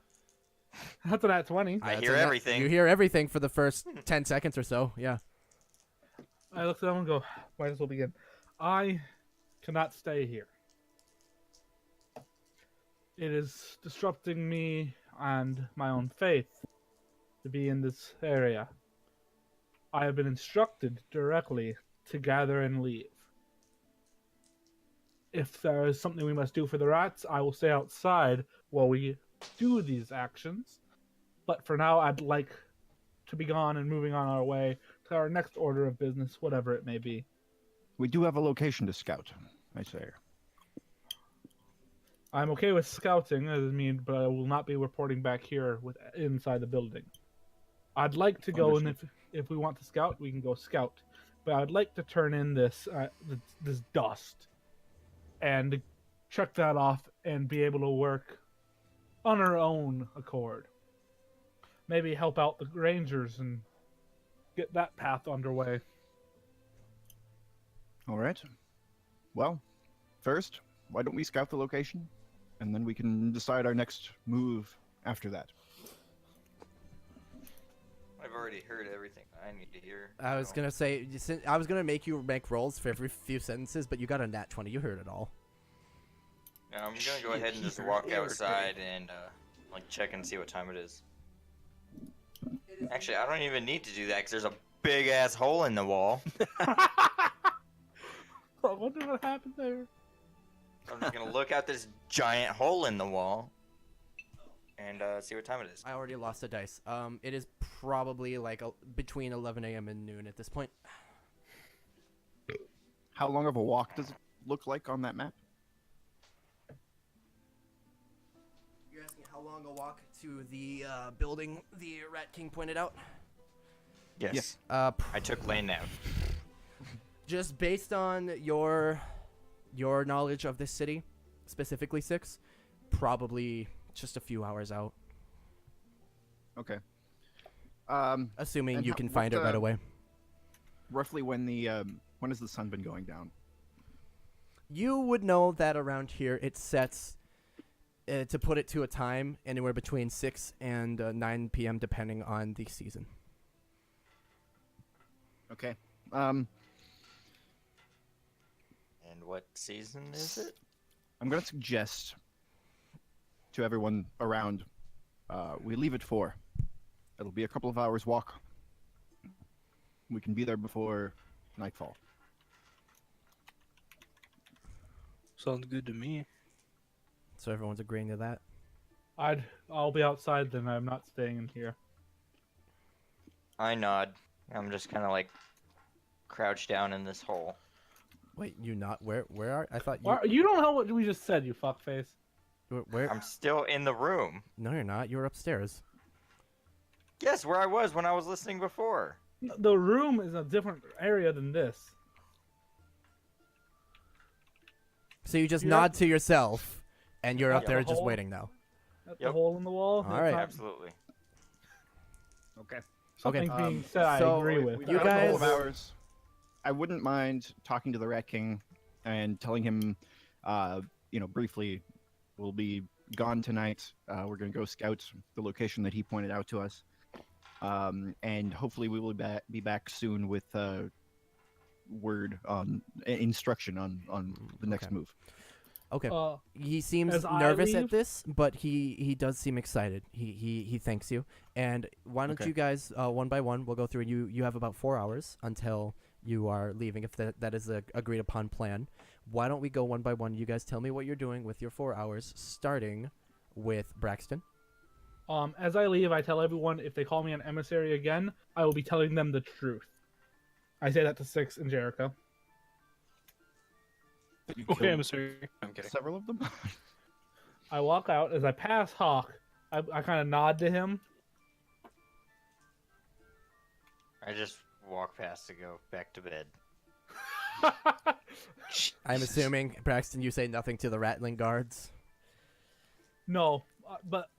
[SPEAKER 4] That's an at 20.
[SPEAKER 2] I
[SPEAKER 1] That's
[SPEAKER 2] hear
[SPEAKER 1] a net-
[SPEAKER 2] everything.
[SPEAKER 1] You hear everything for the first 10 seconds or so, yeah.
[SPEAKER 4] I look at them and go, might as well begin. I cannot stay here. It is disrupting me and my own faith to be in this area. I have been instructed directly to gather and leave. If there is something we must do for the rats, I will stay outside while we do these actions. But for now, I'd like to be gone and moving on our way to our next order of business, whatever it may be.
[SPEAKER 3] We do have a location to scout, I say.
[SPEAKER 4] I'm okay with scouting, but I will not be reporting back here inside the building. I'd like to go, and if we want to scout, we can go scout. But I'd like to turn in this dust and check that off and be able to work on our own accord. Maybe help out the rangers and get that path underway.
[SPEAKER 3] All right. Well, first, why don't we scout the location? And then we can decide our next move after that.
[SPEAKER 2] I've already heard everything I need to hear.
[SPEAKER 1] I was going to say, I was going to make you make rolls for every few sentences, but you got a nat 20. You heard it all.
[SPEAKER 2] Yeah, I'm gonna go ahead and just walk outside and like check and see what time it is. Actually, I don't even need to do that because there's a big ass hole in the wall.
[SPEAKER 4] I wonder what happened there.
[SPEAKER 2] I'm just gonna look out this giant hole in the wall and see what time it is.
[SPEAKER 1] I already lost a dice. It is probably like between 11 a.m. and noon at this point.
[SPEAKER 3] How long of a walk does it look like on that map?
[SPEAKER 1] You're asking how how long a walk to the building the Rat King pointed out?
[SPEAKER 2] Yes.
[SPEAKER 1] Uh,
[SPEAKER 2] I took lane nav.
[SPEAKER 1] just based on your knowledge of this city, specifically 6, probably just a few hours out.
[SPEAKER 3] Okay.
[SPEAKER 1] Assuming
[SPEAKER 3] And
[SPEAKER 1] you
[SPEAKER 3] how-
[SPEAKER 1] can find
[SPEAKER 3] what,
[SPEAKER 1] it right away.
[SPEAKER 3] Roughly when has the sun been going down?
[SPEAKER 1] You would know that around here it sets, to put it to a time, anywhere between 6 and 9 p.m. depending on the season.
[SPEAKER 3] Okay.
[SPEAKER 2] And what season is it?
[SPEAKER 3] I'm gonna suggest to everyone around, we leave at 4. It'll be a couple of hours walk. We can be there before nightfall.
[SPEAKER 5] Sounds good to me.
[SPEAKER 1] So everyone's agreeing to that.
[SPEAKER 4] I'll be outside then. I'm not staying in here.
[SPEAKER 2] I nod. I'm just kind of like crouched down in this hole.
[SPEAKER 1] Wait, you not where are I thought you
[SPEAKER 4] Why, you don't know what we just said, you fuckface.
[SPEAKER 1] where
[SPEAKER 2] I'm still in the room.
[SPEAKER 1] No, you're not. You're upstairs.
[SPEAKER 2] Yes, where I was when I was listening before.
[SPEAKER 4] The room is a different area than this.
[SPEAKER 1] So you just
[SPEAKER 4] You're
[SPEAKER 1] nod
[SPEAKER 4] up-
[SPEAKER 1] to yourself and you're up
[SPEAKER 4] Yeah,
[SPEAKER 1] there
[SPEAKER 4] the
[SPEAKER 1] just
[SPEAKER 4] hole.
[SPEAKER 1] waiting now.
[SPEAKER 4] At the
[SPEAKER 2] Yep.
[SPEAKER 4] hole in the wall.
[SPEAKER 1] All right.
[SPEAKER 2] Absolutely.
[SPEAKER 3] Okay.
[SPEAKER 4] Something
[SPEAKER 1] Okay.
[SPEAKER 4] being said, I
[SPEAKER 1] so
[SPEAKER 4] agree with.
[SPEAKER 3] We've
[SPEAKER 1] You
[SPEAKER 3] got a couple of
[SPEAKER 1] guys-
[SPEAKER 3] hours. I wouldn't mind talking to the Rat King and telling him, briefly, we'll be gone tonight. We're going to go scout the location that he pointed out to us. And hopefully we will be back soon with word on instruction on the next
[SPEAKER 1] Okay.
[SPEAKER 3] move.
[SPEAKER 1] Okay.
[SPEAKER 4] Uh,
[SPEAKER 1] He seems
[SPEAKER 4] As I
[SPEAKER 1] nervous at
[SPEAKER 4] leave-
[SPEAKER 1] this, but he does seem excited. He thanks you. And why don't
[SPEAKER 3] Okay.
[SPEAKER 1] you guys one by one, we'll go through. You have about 4 hours until you are leaving, if that is a agreed upon plan. Why don't we go one by one? You guys tell me what you're doing with your 4 hours, starting with Braxton.
[SPEAKER 4] as I leave, I tell everyone if they call me an emissary again, I will be telling them the truth. I say that to 6 and Jericho.
[SPEAKER 3] You
[SPEAKER 5] Okay,
[SPEAKER 3] killed
[SPEAKER 5] I'm sorry. I'm kidding.
[SPEAKER 3] several of them.
[SPEAKER 4] I walk out. As I pass Hawk, I kind of nod to him.
[SPEAKER 2] I just walk past to go back to bed.
[SPEAKER 1] I'm assuming, Braxton, you say nothing to the rattling guards.
[SPEAKER 4] No, but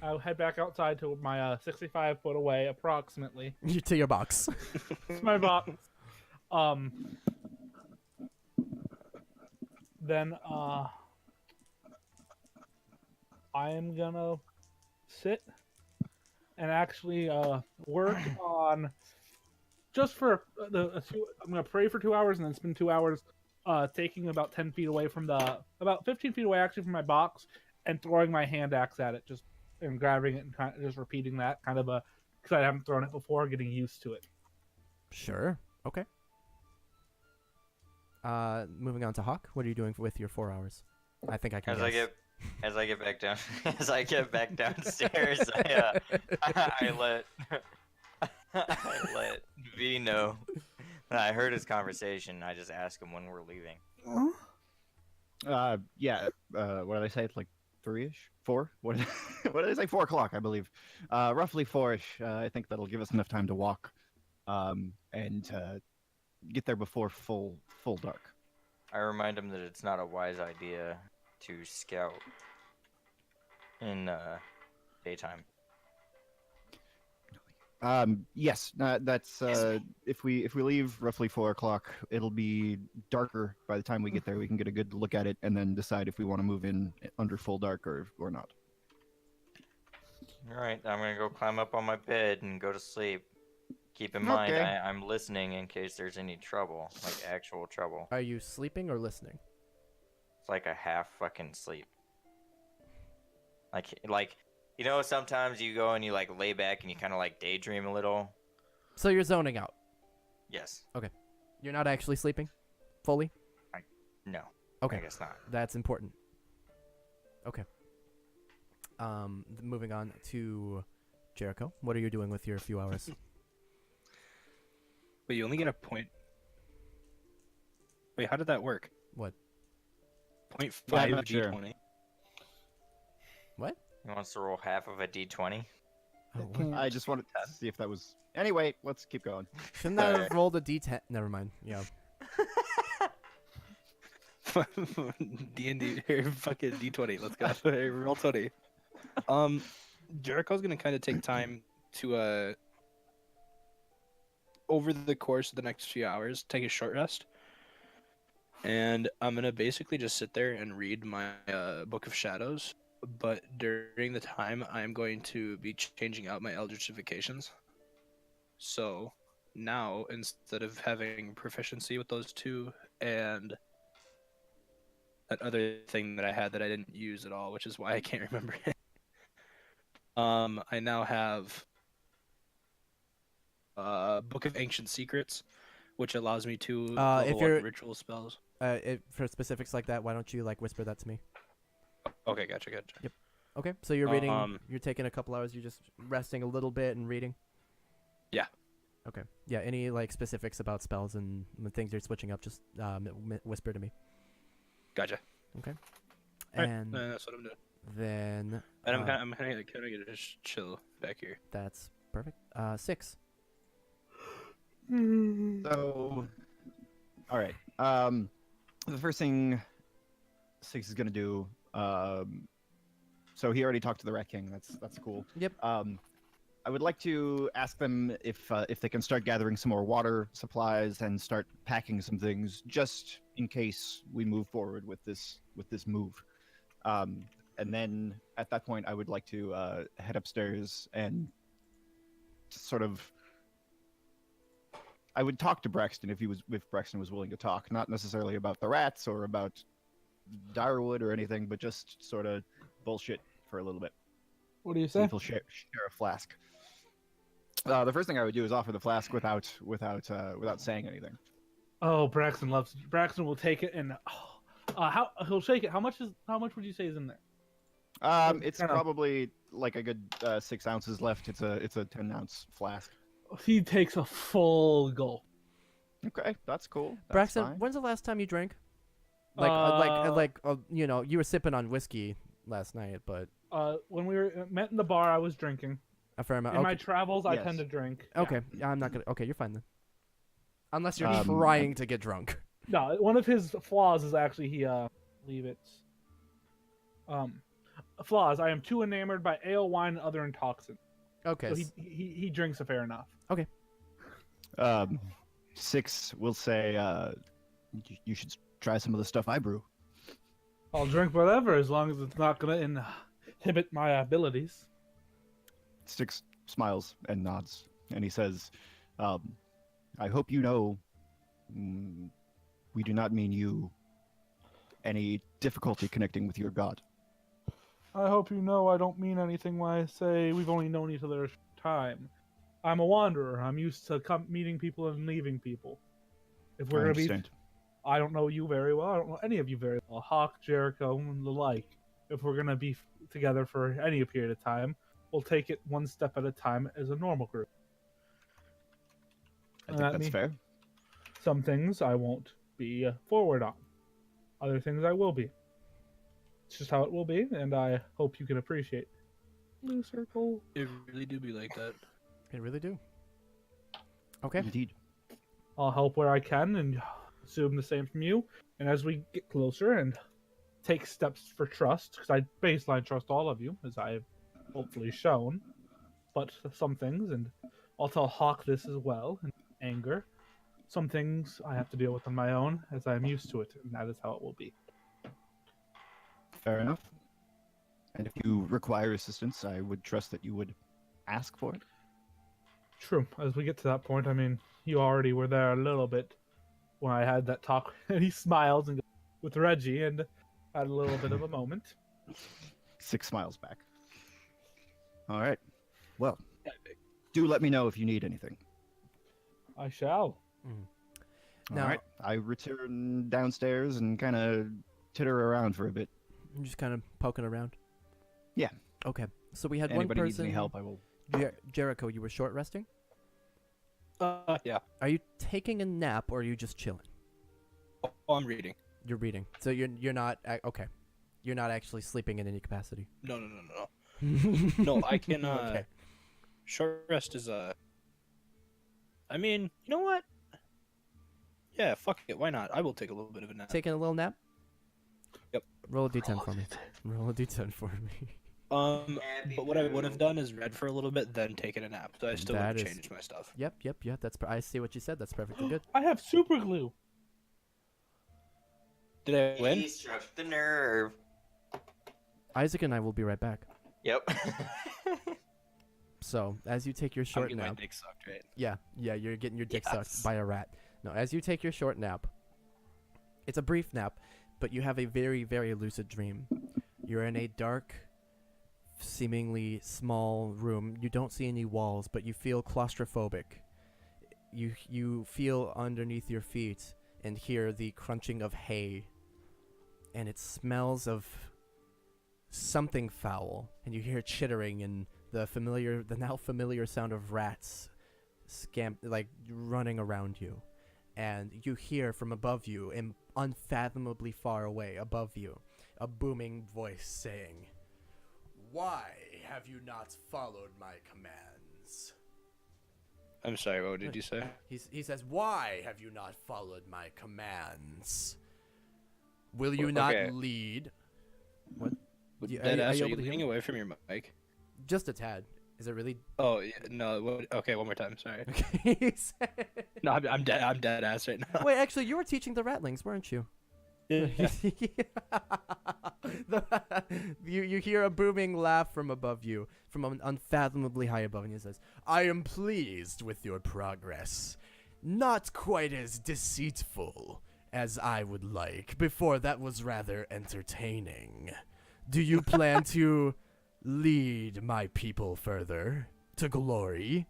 [SPEAKER 4] I'll head back outside to my 65 foot away, approximately.
[SPEAKER 1] You to your box.
[SPEAKER 4] It's my box. Then I am gonna sit and actually work on just for I'm gonna pray for 2 hours and then spend 2 hours taking about 10 feet away from about 15 feet away actually from my box and throwing my hand axe at it, just and grabbing it and kind of just repeating that kind of because I haven't thrown it before, getting used to it.
[SPEAKER 1] Sure. Okay. Moving on to Hawk. What are you doing with your 4 hours? I think I can.
[SPEAKER 2] As I get back down, as I get back downstairs, I let V know that I heard his conversation. I just ask him when we're leaving.
[SPEAKER 3] What did I say? It's like 3-ish? 4? What did I say? 4 o'clock, I believe. Roughly 4-ish. I think that'll give us enough time to walk and get there before full dark.
[SPEAKER 2] I remind him that it's not a wise idea to scout in daytime.
[SPEAKER 3] Yes, that's if we leave roughly 4 o'clock, it'll be darker by the time we get there. We can get a good look at it and then decide if we want to move in under full dark or not.
[SPEAKER 2] All right, I'm gonna go climb up on my bed and go to sleep. Keep in mind,
[SPEAKER 3] Okay.
[SPEAKER 2] I'm listening in case there's any trouble, like actual trouble.
[SPEAKER 1] Are you sleeping or listening?
[SPEAKER 2] It's like a half fucking sleep. Like you know, sometimes you go and you like lay back and you kind of like daydream a little.
[SPEAKER 1] So you're zoning out.
[SPEAKER 2] Yes.
[SPEAKER 1] You're not actually sleeping fully?
[SPEAKER 2] No.
[SPEAKER 1] Okay.
[SPEAKER 2] I guess not.
[SPEAKER 1] That's important. Okay. Moving on to Jericho. What are you doing with your few hours?
[SPEAKER 5] But you only get a point. Wait, how did that work?
[SPEAKER 1] What?
[SPEAKER 5] 0.5
[SPEAKER 3] Yeah, I'm not sure.
[SPEAKER 5] d20.
[SPEAKER 1] What?
[SPEAKER 2] He wants to roll half of a d20.
[SPEAKER 1] Oh,
[SPEAKER 4] It
[SPEAKER 1] what?
[SPEAKER 4] can't.
[SPEAKER 3] I just wanted to see if that was. Anyway, let's keep going.
[SPEAKER 1] Shouldn't I have rolled a d10? Never mind. Yeah.
[SPEAKER 5] D&D here, fucking D20. Let's go. Hey, roll 20. Jericho's gonna kind of take time to over the course of the next few hours take a short rest, and I'm gonna basically just sit there and read my Book of Shadows. But during the time, I'm going to be changing out my Eldritchifications. So now, instead of having proficiency with those two and that other thing that I had that I didn't use at all, which is why I can't remember it. I now have Book of Ancient Secrets, which allows me to level
[SPEAKER 1] you're-
[SPEAKER 5] up ritual spells.
[SPEAKER 1] For specifics like that, why don't you like whisper that to me?
[SPEAKER 5] Okay, gotcha.
[SPEAKER 1] Yep. Okay, so you're reading.
[SPEAKER 5] Um,
[SPEAKER 1] You're taking a couple hours. You're just resting a little bit and reading.
[SPEAKER 5] Yeah.
[SPEAKER 1] Okay. Yeah. Any like specifics about spells and the things you're switching up? Just whisper to me.
[SPEAKER 5] Gotcha.
[SPEAKER 1] Okay.
[SPEAKER 5] Alright,
[SPEAKER 1] And
[SPEAKER 5] that's what I'm doing.
[SPEAKER 1] then
[SPEAKER 5] And I'm kind of gonna just chill back here.
[SPEAKER 1] that's perfect. 6.
[SPEAKER 3] So, all right. The first thing Six is gonna do. So he already talked to the Rat King. That's cool.
[SPEAKER 1] Yep.
[SPEAKER 3] I would like to ask them if they can start gathering some more water supplies and start packing some things just in case we move forward with this move. And then at that point, I would like to head upstairs and sort of. I would talk to Braxton if Braxton was willing to talk, not necessarily about the rats or about Direwood or anything, but just sort of bullshit for a little bit.
[SPEAKER 4] What do you
[SPEAKER 3] See
[SPEAKER 4] say?
[SPEAKER 3] if he'll share a flask. The first thing I would do is offer the flask without saying anything.
[SPEAKER 4] Oh, Braxton loves. Braxton will take it and how he'll shake it. How much would you say is in there?
[SPEAKER 3] It's
[SPEAKER 4] Kinda-
[SPEAKER 3] probably like a good 6 ounces left. It's a 10-ounce flask.
[SPEAKER 4] He takes a full gulp.
[SPEAKER 3] Okay, that's cool. That's
[SPEAKER 1] Braxton,
[SPEAKER 3] fine.
[SPEAKER 1] when's the last time you drank? You know, you were sipping on whiskey last night, but
[SPEAKER 4] When we were met in the bar, I was drinking.
[SPEAKER 1] a fair amount.
[SPEAKER 4] In
[SPEAKER 1] Okay.
[SPEAKER 4] my travels, I
[SPEAKER 3] Yes.
[SPEAKER 4] tend to drink. Yeah.
[SPEAKER 1] Okay, I'm not gonna. Okay, you're fine then. Unless you're
[SPEAKER 3] Um,
[SPEAKER 1] trying to get drunk.
[SPEAKER 4] No, one of his flaws is actually leave it. Flaws. I am too enamored by ale, wine, and other intoxicants.
[SPEAKER 1] Okay.
[SPEAKER 4] So he drinks a fair enough.
[SPEAKER 3] 6 will say, you should try some of the stuff I brew.
[SPEAKER 4] I'll drink whatever as long as it's not gonna inhibit my abilities.
[SPEAKER 3] 6 smiles and nods, and he says, I hope you know we do not mean you any difficulty connecting with your god.
[SPEAKER 4] I hope you know I don't mean anything when I say we've only known each other a short time. I'm a wanderer. I'm used to meeting people and leaving people. If we're
[SPEAKER 3] I
[SPEAKER 4] gonna be,
[SPEAKER 3] understand.
[SPEAKER 4] I don't know you very well. I don't know any of you very well. Hawk, Jericho, and the like. If we're gonna be together for any period of time, we'll take it one step at a time as a normal group.
[SPEAKER 3] I
[SPEAKER 4] And
[SPEAKER 3] think
[SPEAKER 4] that
[SPEAKER 3] that's
[SPEAKER 4] mean-
[SPEAKER 3] fair.
[SPEAKER 4] Some things I won't be forward on. Other things I will be. It's just how it will be, and I hope you can appreciate. Blue circle.
[SPEAKER 5] It really do be like that.
[SPEAKER 1] They really do. Okay.
[SPEAKER 3] Indeed.
[SPEAKER 4] I'll help where I can and assume the same from you. And as we get closer and take steps for trust, because I baseline trust all of you, as I have hopefully shown, but some things, and I'll tell Hawk this as well, in anger. Some things I have to deal with on my own, as I am used to it, and that is how it will be.
[SPEAKER 3] Fair enough. And if you require assistance, I would trust that you would ask for it.
[SPEAKER 4] True. As we get to that point, I mean, you already were there a little bit when I had that talk, and he smiles and goes, with Reggie, and had a little bit of a moment.
[SPEAKER 3] 6 smiles back. All right. Well, do let me know if you need anything.
[SPEAKER 4] I shall.
[SPEAKER 3] All
[SPEAKER 1] Now-
[SPEAKER 3] right. I return downstairs and kind of titter around for a bit.
[SPEAKER 1] I'm just kind of poking around.
[SPEAKER 3] Yeah.
[SPEAKER 1] Okay. So we had
[SPEAKER 3] Anybody
[SPEAKER 1] one
[SPEAKER 3] needs
[SPEAKER 1] person.
[SPEAKER 3] any help, I will.
[SPEAKER 1] Jericho, you were short resting.
[SPEAKER 5] Yeah.
[SPEAKER 1] Are you taking a nap or are you just chilling?
[SPEAKER 5] Oh, I'm reading.
[SPEAKER 1] You're reading. So you're not okay. You're not actually sleeping in any capacity.
[SPEAKER 5] No. No, I can.
[SPEAKER 1] Okay.
[SPEAKER 5] Short rest is I mean, you know what? Yeah, fuck it. Why not? I will take a little bit of a nap.
[SPEAKER 1] Taking a little nap.
[SPEAKER 5] Yep.
[SPEAKER 1] Roll a d10 for me. Roll a d10 for me.
[SPEAKER 5] But what I would have done is read for a little bit, then taken a nap. So I still would have
[SPEAKER 1] That is-
[SPEAKER 5] changed my stuff.
[SPEAKER 1] Yep. That's. I see what you said. That's perfectly good.
[SPEAKER 4] I have super glue.
[SPEAKER 5] Did I win?
[SPEAKER 2] He struck the nerve.
[SPEAKER 1] Isaac and I will be right back.
[SPEAKER 2] Yep.
[SPEAKER 1] So, as you take your
[SPEAKER 5] I'm
[SPEAKER 1] short
[SPEAKER 5] getting my
[SPEAKER 1] nap,
[SPEAKER 5] dick sucked, right?
[SPEAKER 1] yeah, you're getting your dick
[SPEAKER 5] Yes.
[SPEAKER 1] sucked by a rat. No, as you take your short nap, it's a brief nap, but you have a very, very lucid dream. You're in a dark, seemingly small room. You don't see any walls, but you feel claustrophobic. You feel underneath your feet and hear the crunching of hay, and it smells of something foul, and you hear chittering and the now familiar sound of rats running around you. And you hear from above you, and unfathomably far away above you, a booming voice saying, "Why have you not followed my commands?"
[SPEAKER 5] I'm sorry, what did you say?
[SPEAKER 1] He says, "Why have you not followed my commands? Will you not
[SPEAKER 5] Okay.
[SPEAKER 1] lead?" What? Yeah,
[SPEAKER 5] Deadass,
[SPEAKER 1] you
[SPEAKER 5] are you
[SPEAKER 1] able to hear
[SPEAKER 5] leaning
[SPEAKER 1] me?
[SPEAKER 5] away from your mic?
[SPEAKER 1] Just a tad. Is it really?
[SPEAKER 5] Oh, yeah, no. Okay, one more time. Sorry.
[SPEAKER 1] Okay. He said-
[SPEAKER 5] No, I'm dead. I'm dead ass right now.
[SPEAKER 1] Wait, actually, you were teaching the ratlings, weren't you?
[SPEAKER 5] Yeah.
[SPEAKER 1] You hear a booming laugh from above you, from unfathomably high above, and he says, "I am pleased with your progress. Not quite as deceitful as I would like. Before that was rather entertaining. Do you plan to lead my people further to glory?"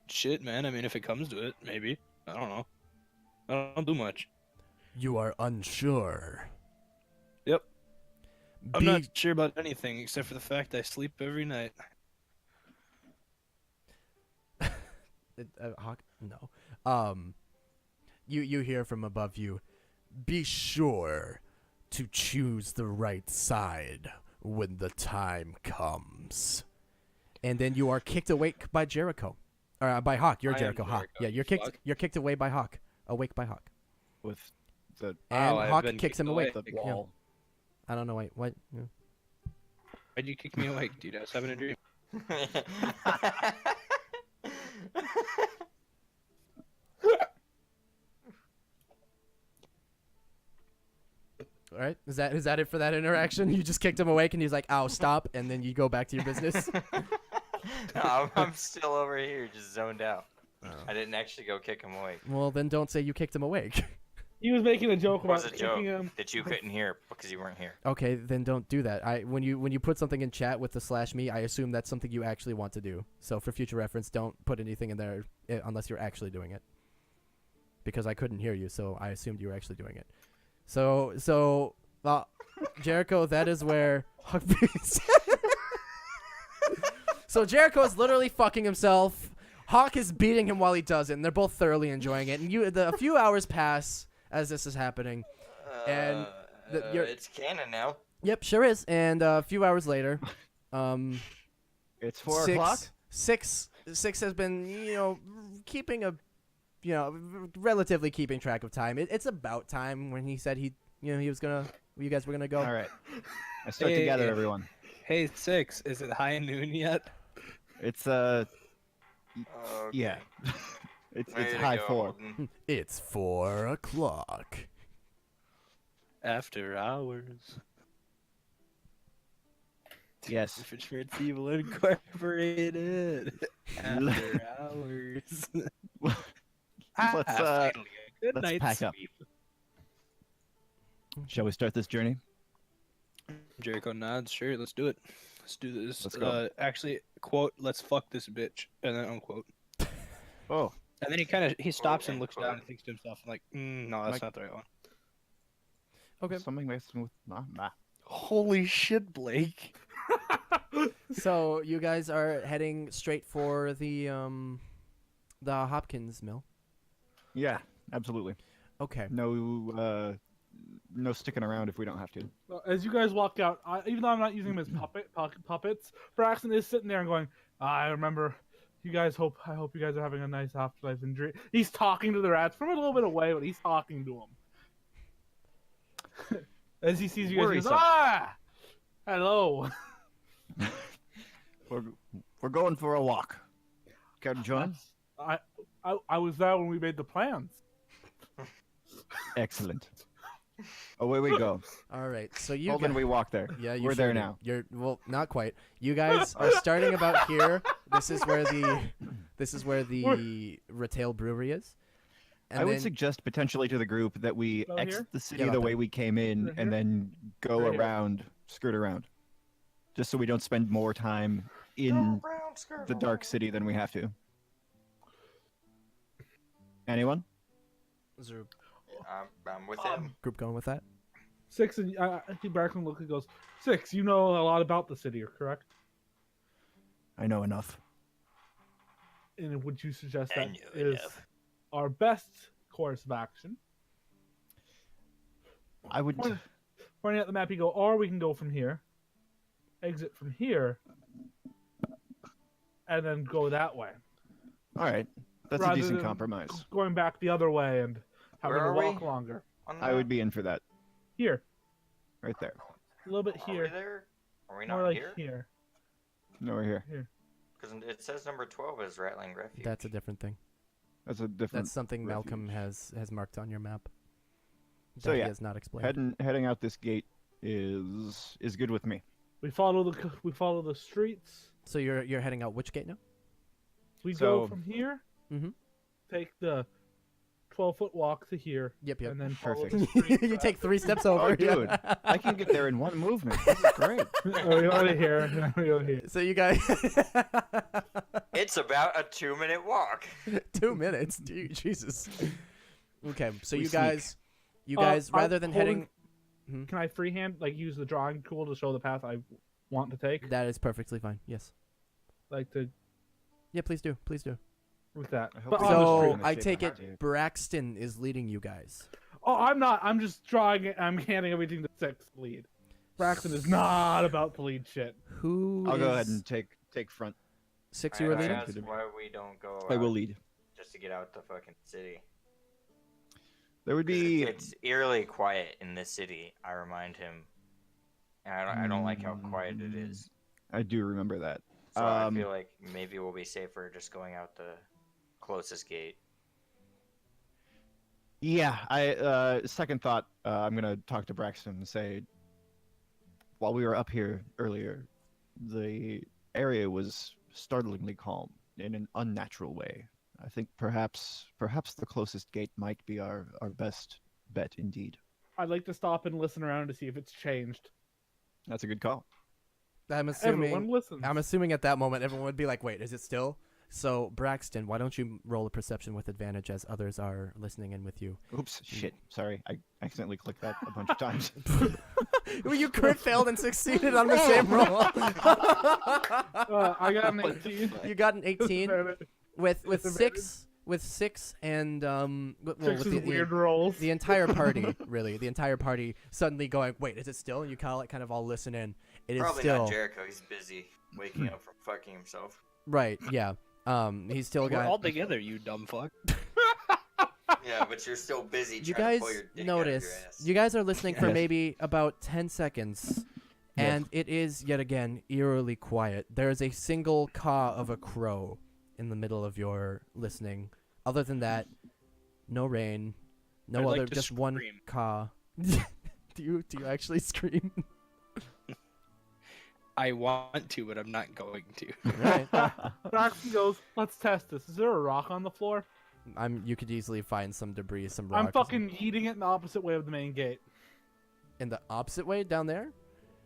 [SPEAKER 5] Shit, man. I mean, if it comes to it, maybe. I don't know. I don't do much.
[SPEAKER 1] You are unsure.
[SPEAKER 5] Yep. I'm
[SPEAKER 1] Be-
[SPEAKER 5] not sure about anything except for the fact I sleep every night.
[SPEAKER 1] Hawk? No. You hear from above you, "Be sure to choose the right side when the time comes." And then you are kicked awake by Jericho. Or by Hawk. You're
[SPEAKER 5] I am
[SPEAKER 1] Jericho. Hawk.
[SPEAKER 5] Jericho,
[SPEAKER 1] Yeah,
[SPEAKER 5] you fuck.
[SPEAKER 1] you're kicked away by Hawk. Awake by Hawk.
[SPEAKER 3] With the
[SPEAKER 1] And
[SPEAKER 5] I've
[SPEAKER 1] Hawk
[SPEAKER 5] been
[SPEAKER 1] kicks
[SPEAKER 5] kicked
[SPEAKER 1] him awake.
[SPEAKER 5] away.
[SPEAKER 3] the wall.
[SPEAKER 1] I don't know. Wait, what? Yeah.
[SPEAKER 5] Why'd you kick me awake, dude? I was having a dream.
[SPEAKER 1] All right. Is that it for that interaction? You just kicked him awake, and he's like, "Ow, stop!" And then you go back to your business.
[SPEAKER 2] No, I'm still over here, just zoned out.
[SPEAKER 1] Oh.
[SPEAKER 2] I didn't actually go kick him awake.
[SPEAKER 1] Well, then don't say you kicked him awake.
[SPEAKER 4] He was making a joke
[SPEAKER 2] It was
[SPEAKER 4] about
[SPEAKER 2] a joke
[SPEAKER 4] kicking him.
[SPEAKER 2] that you couldn't hear because you weren't here.
[SPEAKER 1] Okay, then don't do that. When you put something in chat with the /me, I assume that's something you actually want to do. So for future reference, don't put anything in there unless you're actually doing it. Because I couldn't hear you, so I assumed you were actually doing it. So Jericho, that is where So Jericho is literally fucking himself. Hawk is beating him while he does it, and they're both thoroughly enjoying it. And a few hours pass as this is happening. And you're-
[SPEAKER 2] It's canon now.
[SPEAKER 1] Yep, sure is. And a few hours later,
[SPEAKER 3] It's 4 o'clock.
[SPEAKER 1] Six has been, keeping relatively keeping track of time. It's about time when he said you guys were gonna go.
[SPEAKER 3] All right. I start to
[SPEAKER 5] Hey.
[SPEAKER 3] gather everyone.
[SPEAKER 5] Hey, 6, is it high noon yet?
[SPEAKER 3] It's
[SPEAKER 2] Okay.
[SPEAKER 3] yeah. it's
[SPEAKER 2] Way to
[SPEAKER 3] high
[SPEAKER 2] go,
[SPEAKER 3] 4.
[SPEAKER 2] Holden.
[SPEAKER 1] It's 4 o'clock.
[SPEAKER 5] After hours.
[SPEAKER 3] Yes.
[SPEAKER 5] Different Evil Incorporated. After hours.
[SPEAKER 3] Let's
[SPEAKER 5] Finally, a good
[SPEAKER 3] let's
[SPEAKER 5] night's
[SPEAKER 3] pack up.
[SPEAKER 5] sleep.
[SPEAKER 3] Shall we start this journey?
[SPEAKER 5] Jericho nods. Sure, let's do it. Let's do this.
[SPEAKER 3] Let's go.
[SPEAKER 5] Actually, quote, "Let's fuck this bitch," and then unquote.
[SPEAKER 3] Oh,
[SPEAKER 5] And then he stops and looks
[SPEAKER 2] Quote,
[SPEAKER 5] down and thinks to himself, like, no, that's
[SPEAKER 3] Mike-
[SPEAKER 5] not the right one.
[SPEAKER 1] Okay.
[SPEAKER 3] something messing with nah.
[SPEAKER 5] Holy shit, Blake.
[SPEAKER 1] So you guys are heading straight for the Hopkins mill.
[SPEAKER 3] Yeah, absolutely.
[SPEAKER 1] Okay.
[SPEAKER 3] No no sticking around if we don't have to.
[SPEAKER 4] As you guys walk out, even though I'm not using them as puppets, Braxton is sitting there and going, I remember. I hope you guys are having a nice afterlife and dream. He's talking to the rats from a little bit away, but he's talking to them. As he sees you guys, he goes, hello.
[SPEAKER 3] We're going for a walk. Care to join?
[SPEAKER 4] I was there when we made the plans.
[SPEAKER 3] Excellent. Away we go.
[SPEAKER 1] All right, so you
[SPEAKER 3] Holden, we walk there.
[SPEAKER 1] Yeah,
[SPEAKER 3] we're there now.
[SPEAKER 1] You're well, not quite. You guys are starting about here. This is where the Retail Brewery is. And
[SPEAKER 3] I would
[SPEAKER 1] then-
[SPEAKER 3] suggest potentially to the group that we
[SPEAKER 4] About
[SPEAKER 3] exit
[SPEAKER 4] here?
[SPEAKER 3] the city
[SPEAKER 1] Yeah,
[SPEAKER 3] the
[SPEAKER 1] about
[SPEAKER 3] way
[SPEAKER 1] there.
[SPEAKER 3] we came in
[SPEAKER 4] Right
[SPEAKER 3] and
[SPEAKER 4] here?
[SPEAKER 3] then go
[SPEAKER 4] Right here.
[SPEAKER 3] around, skirt around. Just so we don't spend more time in the dark city than we have to. Anyone?
[SPEAKER 1] Is there a
[SPEAKER 2] I'm with him.
[SPEAKER 1] group going with that?
[SPEAKER 4] Six, and Braxton looks and goes, Six, you know a lot about the city, correct?
[SPEAKER 3] I know enough.
[SPEAKER 4] And would you suggest
[SPEAKER 2] I
[SPEAKER 4] that
[SPEAKER 2] know
[SPEAKER 4] is
[SPEAKER 2] enough.
[SPEAKER 4] our best course of action?
[SPEAKER 3] I would.
[SPEAKER 4] Pointing at the map, you go, or we can go from here, exit from here, and then go that way.
[SPEAKER 3] All right, that's a
[SPEAKER 4] Rather
[SPEAKER 3] decent
[SPEAKER 4] than
[SPEAKER 3] compromise.
[SPEAKER 4] Going back the other way and having
[SPEAKER 2] Where
[SPEAKER 4] to
[SPEAKER 2] are
[SPEAKER 4] walk
[SPEAKER 2] we?
[SPEAKER 4] longer.
[SPEAKER 3] I would be in for that.
[SPEAKER 4] Here,
[SPEAKER 3] Right there.
[SPEAKER 4] a little bit
[SPEAKER 2] Are we
[SPEAKER 4] here,
[SPEAKER 2] there? Are we
[SPEAKER 4] more
[SPEAKER 2] not
[SPEAKER 4] like
[SPEAKER 2] here?
[SPEAKER 4] here.
[SPEAKER 3] No, we're here.
[SPEAKER 2] Because it says number 12 is Rattling Refuge.
[SPEAKER 1] That's a different thing.
[SPEAKER 3] That's a different.
[SPEAKER 1] That's something Malcolm
[SPEAKER 3] refuge.
[SPEAKER 1] has marked on your map.
[SPEAKER 3] So
[SPEAKER 1] that he
[SPEAKER 3] yeah,
[SPEAKER 1] has not explained.
[SPEAKER 3] heading out this gate is good with me.
[SPEAKER 4] We follow the streets.
[SPEAKER 1] So you're heading out which gate now?
[SPEAKER 4] We
[SPEAKER 3] So-
[SPEAKER 4] go from here.
[SPEAKER 1] Mhm.
[SPEAKER 4] Take the 12-foot walk to here,
[SPEAKER 1] Yep, yep.
[SPEAKER 4] and then follow
[SPEAKER 3] Perfect.
[SPEAKER 4] the streets.
[SPEAKER 1] You take 3 steps over.
[SPEAKER 3] Oh, dude, I can get there in one movement. This is great.
[SPEAKER 4] Oh, we go to here, and then we go here.
[SPEAKER 1] So you guys,
[SPEAKER 2] It's about a 2-minute walk.
[SPEAKER 1] 2 minutes, dude, Jesus. Okay, so
[SPEAKER 3] We
[SPEAKER 1] you
[SPEAKER 3] sneak.
[SPEAKER 1] guys, rather than
[SPEAKER 4] Holden,
[SPEAKER 1] heading,
[SPEAKER 4] Can I freehand, use the drawing tool to show the path I want to take?
[SPEAKER 1] that is perfectly fine. Yes. Yeah, please do, please do.
[SPEAKER 4] With that.
[SPEAKER 3] I hope
[SPEAKER 4] But
[SPEAKER 3] we
[SPEAKER 4] on the
[SPEAKER 3] don't
[SPEAKER 1] So
[SPEAKER 4] street.
[SPEAKER 3] gonna
[SPEAKER 1] I
[SPEAKER 3] save
[SPEAKER 1] take
[SPEAKER 3] my
[SPEAKER 1] it
[SPEAKER 3] heart.
[SPEAKER 1] Braxton is leading you guys.
[SPEAKER 4] Oh, I'm not. I'm just drawing it. I'm handing everything to Six to lead. Braxton is not about to lead shit.
[SPEAKER 1] Who?
[SPEAKER 3] I'll go ahead
[SPEAKER 1] is-
[SPEAKER 3] and take front.
[SPEAKER 1] 6. You were
[SPEAKER 2] I
[SPEAKER 1] leading.
[SPEAKER 2] asked why we don't go
[SPEAKER 3] I
[SPEAKER 2] out
[SPEAKER 3] will lead.
[SPEAKER 2] just to get out the fucking city.
[SPEAKER 3] There would be.
[SPEAKER 2] It's eerily quiet in this city. I remind him, and I don't like how quiet it is.
[SPEAKER 3] I do remember that.
[SPEAKER 2] So I
[SPEAKER 3] Um,
[SPEAKER 2] feel like maybe we'll be safer just going out the closest gate.
[SPEAKER 3] Yeah, I second thought. I'm gonna talk to Braxton and say, while we were up here earlier, the area was startlingly calm in an unnatural way. I think perhaps the closest gate might be our best bet indeed.
[SPEAKER 4] I'd like to stop and listen around to see if it's changed.
[SPEAKER 3] That's a good call.
[SPEAKER 1] I'm
[SPEAKER 4] Everyone
[SPEAKER 1] assuming.
[SPEAKER 4] listens.
[SPEAKER 1] I'm assuming at that moment everyone would be like, "Wait, is it still?" So Braxton, why don't you roll a perception with advantage as others are listening in with you?
[SPEAKER 3] Oops, shit. Sorry, I accidentally clicked that a bunch of times.
[SPEAKER 1] Well, you crit failed and succeeded on the same roll.
[SPEAKER 4] I got an 18.
[SPEAKER 1] You got an 18 with
[SPEAKER 4] Disadvantage.
[SPEAKER 1] 6 with 6 and well,
[SPEAKER 4] Six
[SPEAKER 1] with
[SPEAKER 4] is weird rolls.
[SPEAKER 1] the entire party, really, the entire party suddenly going, "Wait, is it still?" And you kind of all listen in. It is
[SPEAKER 2] Probably
[SPEAKER 1] still
[SPEAKER 2] not Jericho. He's busy waking up from fucking himself.
[SPEAKER 1] right. Yeah. He's still
[SPEAKER 5] We're
[SPEAKER 1] got.
[SPEAKER 5] all together, you dumb fuck.
[SPEAKER 2] Yeah, but you're still busy
[SPEAKER 1] You
[SPEAKER 2] trying
[SPEAKER 1] guys
[SPEAKER 2] to pull your dick
[SPEAKER 1] notice.
[SPEAKER 2] out of your ass.
[SPEAKER 1] You guys are listening for
[SPEAKER 3] Yes.
[SPEAKER 1] maybe about 10 seconds, and it is yet again eerily quiet. There is a single caw of a crow in the middle of your listening. Other than that, no rain, no
[SPEAKER 5] I'd like
[SPEAKER 1] other,
[SPEAKER 5] to
[SPEAKER 1] just one
[SPEAKER 5] scream.
[SPEAKER 1] caw. Do you actually scream?
[SPEAKER 5] I want to, but I'm not going to.
[SPEAKER 1] Right.
[SPEAKER 4] Braxton goes, let's test this. Is there a rock on the floor?
[SPEAKER 1] You could easily find some debris, some rocks.
[SPEAKER 4] I'm fucking eating it in the opposite way of the main gate.
[SPEAKER 1] in the opposite way down there.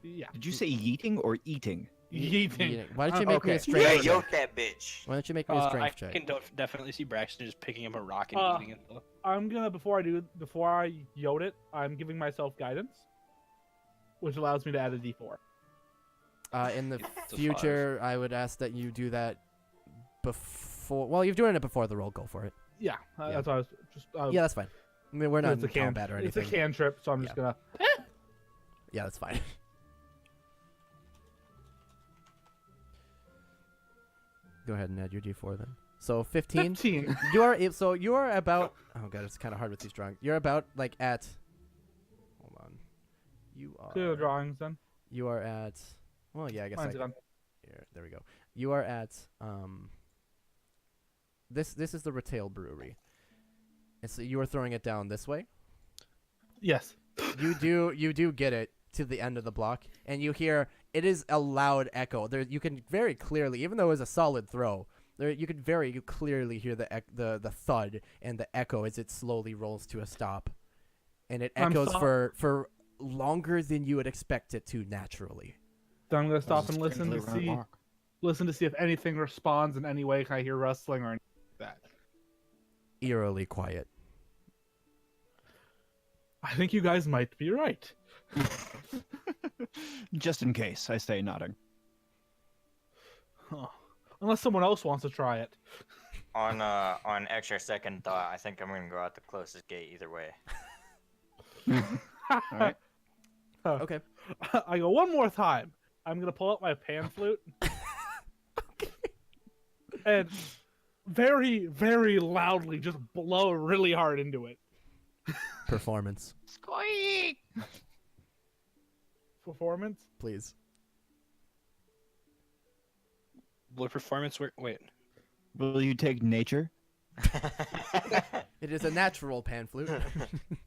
[SPEAKER 4] Yeah.
[SPEAKER 3] Did you say yeeting or eating?
[SPEAKER 4] Eating.
[SPEAKER 1] Why don't you make me a
[SPEAKER 3] Okay.
[SPEAKER 1] strength
[SPEAKER 2] Yeah,
[SPEAKER 1] check?
[SPEAKER 2] yoke that bitch.
[SPEAKER 1] Why don't you make me a
[SPEAKER 5] I
[SPEAKER 1] strength check?
[SPEAKER 5] can definitely see Braxton just picking up a rock and
[SPEAKER 4] Uh,
[SPEAKER 5] eating it. though.
[SPEAKER 4] I'm gonna before I yode it, I'm giving myself guidance, which allows me to add a D4.
[SPEAKER 1] In the
[SPEAKER 5] It's a
[SPEAKER 1] future, I would ask that you do that before. Well, you're doing it before the roll. Go for it.
[SPEAKER 4] Yeah,
[SPEAKER 1] Yeah.
[SPEAKER 4] that's what I was just.
[SPEAKER 1] Yeah, that's fine. I mean, we're not
[SPEAKER 4] It's a
[SPEAKER 1] in combat or
[SPEAKER 4] It's
[SPEAKER 1] anything.
[SPEAKER 4] a cantrip, so I'm just gonna.
[SPEAKER 1] Yeah, that's fine. Go ahead and add your D4 then. So 15.
[SPEAKER 4] 15.
[SPEAKER 1] You are about. Oh god, it's kind of hard with these drawings. You're about like at. Hold on. You are.
[SPEAKER 4] Clear the drawings then.
[SPEAKER 1] You are at. Well, yeah, I guess.
[SPEAKER 4] Mine's done.
[SPEAKER 1] Here, there we go. You are at. This is the Retail Brewery. And so you are throwing it down this way.
[SPEAKER 4] Yes.
[SPEAKER 1] You do get it to the end of the block, and you hear it is a loud echo. There, you can very clearly, even though it was a solid throw, there you could very clearly hear the thud and the echo as it slowly rolls to a stop, and it echoes for longer than you would expect it to naturally.
[SPEAKER 4] So I'm gonna stop and listen to see if anything responds in any way. Can I hear rustling or anything like that?
[SPEAKER 1] Eerily quiet.
[SPEAKER 4] I think you guys might be right.
[SPEAKER 3] Just in case, I say, nodding.
[SPEAKER 4] Huh. Unless someone else wants to try it.
[SPEAKER 2] On extra second thought, I think I'm gonna go out the closest gate either way.
[SPEAKER 3] All right.
[SPEAKER 1] Okay.
[SPEAKER 4] I go one more time. I'm gonna pull out my pan flute.
[SPEAKER 1] Okay.
[SPEAKER 4] And very, very loudly just blow really hard into it.
[SPEAKER 1] Performance,
[SPEAKER 3] Squeak!
[SPEAKER 4] Performance?
[SPEAKER 1] please.
[SPEAKER 5] Will performance work? Wait.
[SPEAKER 3] Will you take nature?
[SPEAKER 1] It is a natural pan flute.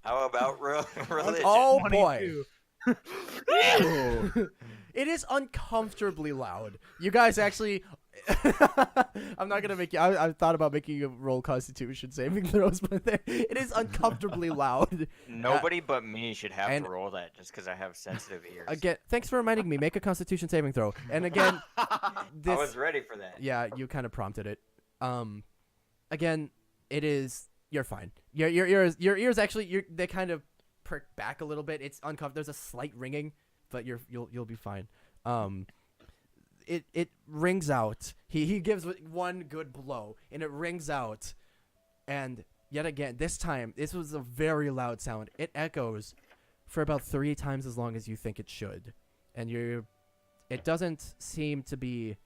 [SPEAKER 2] How about religion?
[SPEAKER 1] Oh boy.
[SPEAKER 4] 22.
[SPEAKER 1] It is uncomfortably loud. You guys actually. I'm not gonna make you. I thought about making you roll Constitution saving throws, but it is uncomfortably loud.
[SPEAKER 2] Nobody but me should have
[SPEAKER 1] and-
[SPEAKER 2] to roll that just because I have sensitive ears.
[SPEAKER 1] Again, thanks for reminding me. Make a Constitution saving throw. And again,
[SPEAKER 2] I
[SPEAKER 1] this.
[SPEAKER 2] was ready for that.
[SPEAKER 1] Yeah, you kind of prompted it. Again, it is. You're fine. Your ears actually. They kind of perk back a little bit. It's uncomfortable. There's a slight ringing, but you'll be fine. It rings out. He gives one good blow, and it rings out. And yet again, this time, this was a very loud sound. It echoes for about 3 times as long as you think it should. And it doesn't seem to be